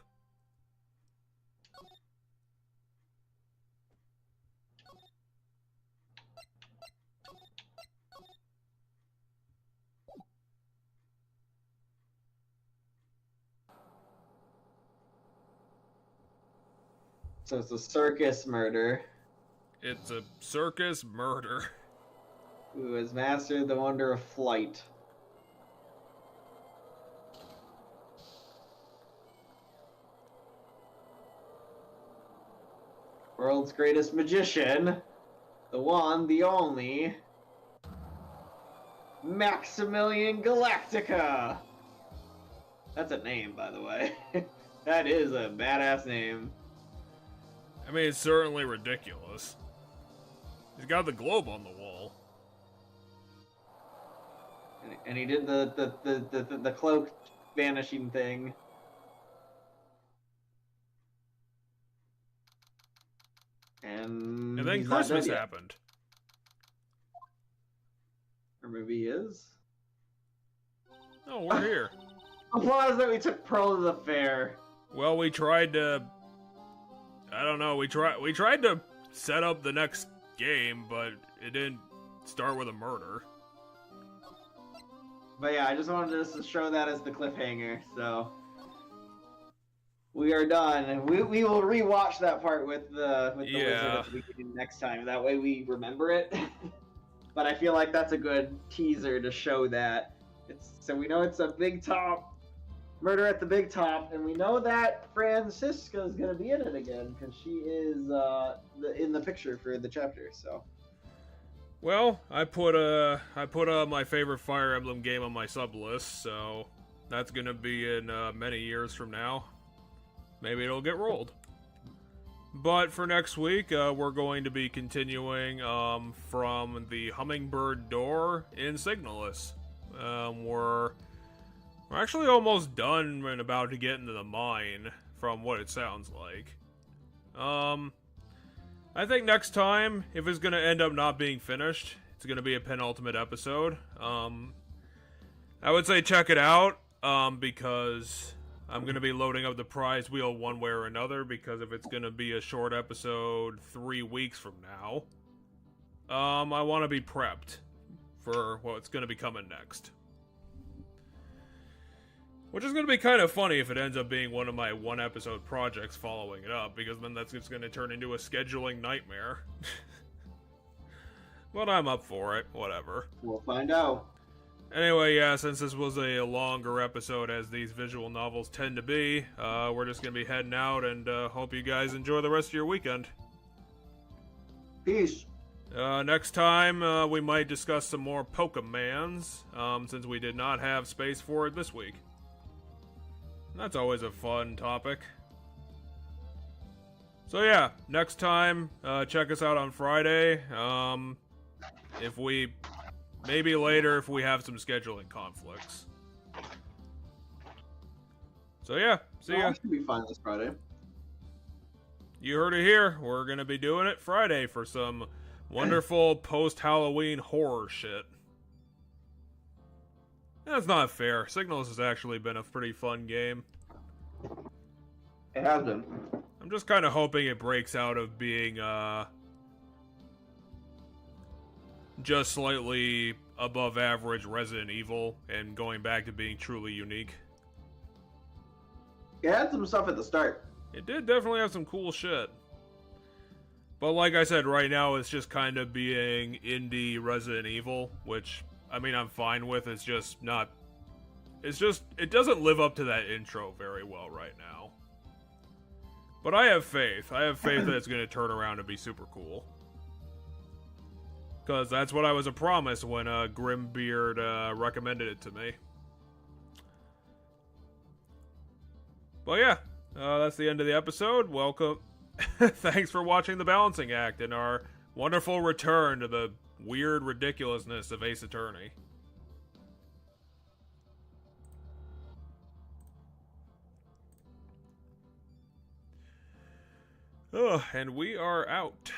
So it's a circus murder. It's a circus murder. Who has mastered the wonder of flight. World's greatest magician. The one, the only. Maximilian Galactica! That's a name, by the way. That is a badass name. I mean, it's certainly ridiculous. He's got the globe on the wall. And he did the cloak vanishing thing. And then he's not Christmas dead yet. happened. Or maybe he is. Oh, we're here. Applause that we took Pearl to the fair. Well, we tried to... I don't know, we tried to set up the next game, but it didn't start with a murder. But yeah, I just wanted us to show that as the cliffhanger, so... We are done, and we will rewatch that part with the wizard at the beginning next time. That way we remember it. But I feel like that's a good teaser to show that. So we know it's a big top, murder at the big top, and we know that Francisca's gonna be in it again because she is in the picture for the chapter. So. Well, I put my favorite Fire Emblem game on my sub list, so that's gonna be in many years from now. Maybe it'll get rolled. But for next week, we're going to be continuing from the Hummingbird Door in Signalis. We're actually almost done and about to get into the mine, from what it sounds like. I think next time, if it's going to end up not being finished, it's going to be a penultimate episode. I would say check it out, because I'm going to be loading up the prize wheel one way or another, because if it's going to be a short episode 3 weeks from now, I want to be prepped for what's going to be coming next. Which is going to be kind of funny if it ends up being one of my one-episode projects following it up, because then that's just going to turn into a scheduling nightmare. But I'm up for it, whatever. We'll find out. Anyway, yeah, since this was a longer episode, as these visual novels tend to be, we're just going to be heading out, and hope you guys enjoy the rest of your weekend. Peace. Next time, we might discuss some more Pokemans, since we did not have space for it this week. That's always a fun topic. So yeah, next time, check us out on Friday. Maybe later if we have some scheduling conflicts. So yeah, see ya. It should be fun this Friday. You heard it here. We're gonna be doing it Friday for some wonderful post-Halloween horror shit. That's not fair. Signals has actually been a pretty fun game. It has been. I'm just kind of hoping it breaks out of being, just slightly above average Resident Evil and going back to being truly unique. It had some stuff at the start. It did definitely have some cool shit. But like I said, right now it's just kind of being indie Resident Evil, which, I mean, I'm fine with. It's just not... it doesn't live up to that intro very well right now. But I have faith. I have faith that it's going to turn around and be super cool. Because that's what I was promised when Grimbeard recommended it to me. But yeah, that's the end of the episode. Welcome. Thanks for watching The Balancing Act and our wonderful return to the weird ridiculousness of Ace Attorney. Oh, and we are out.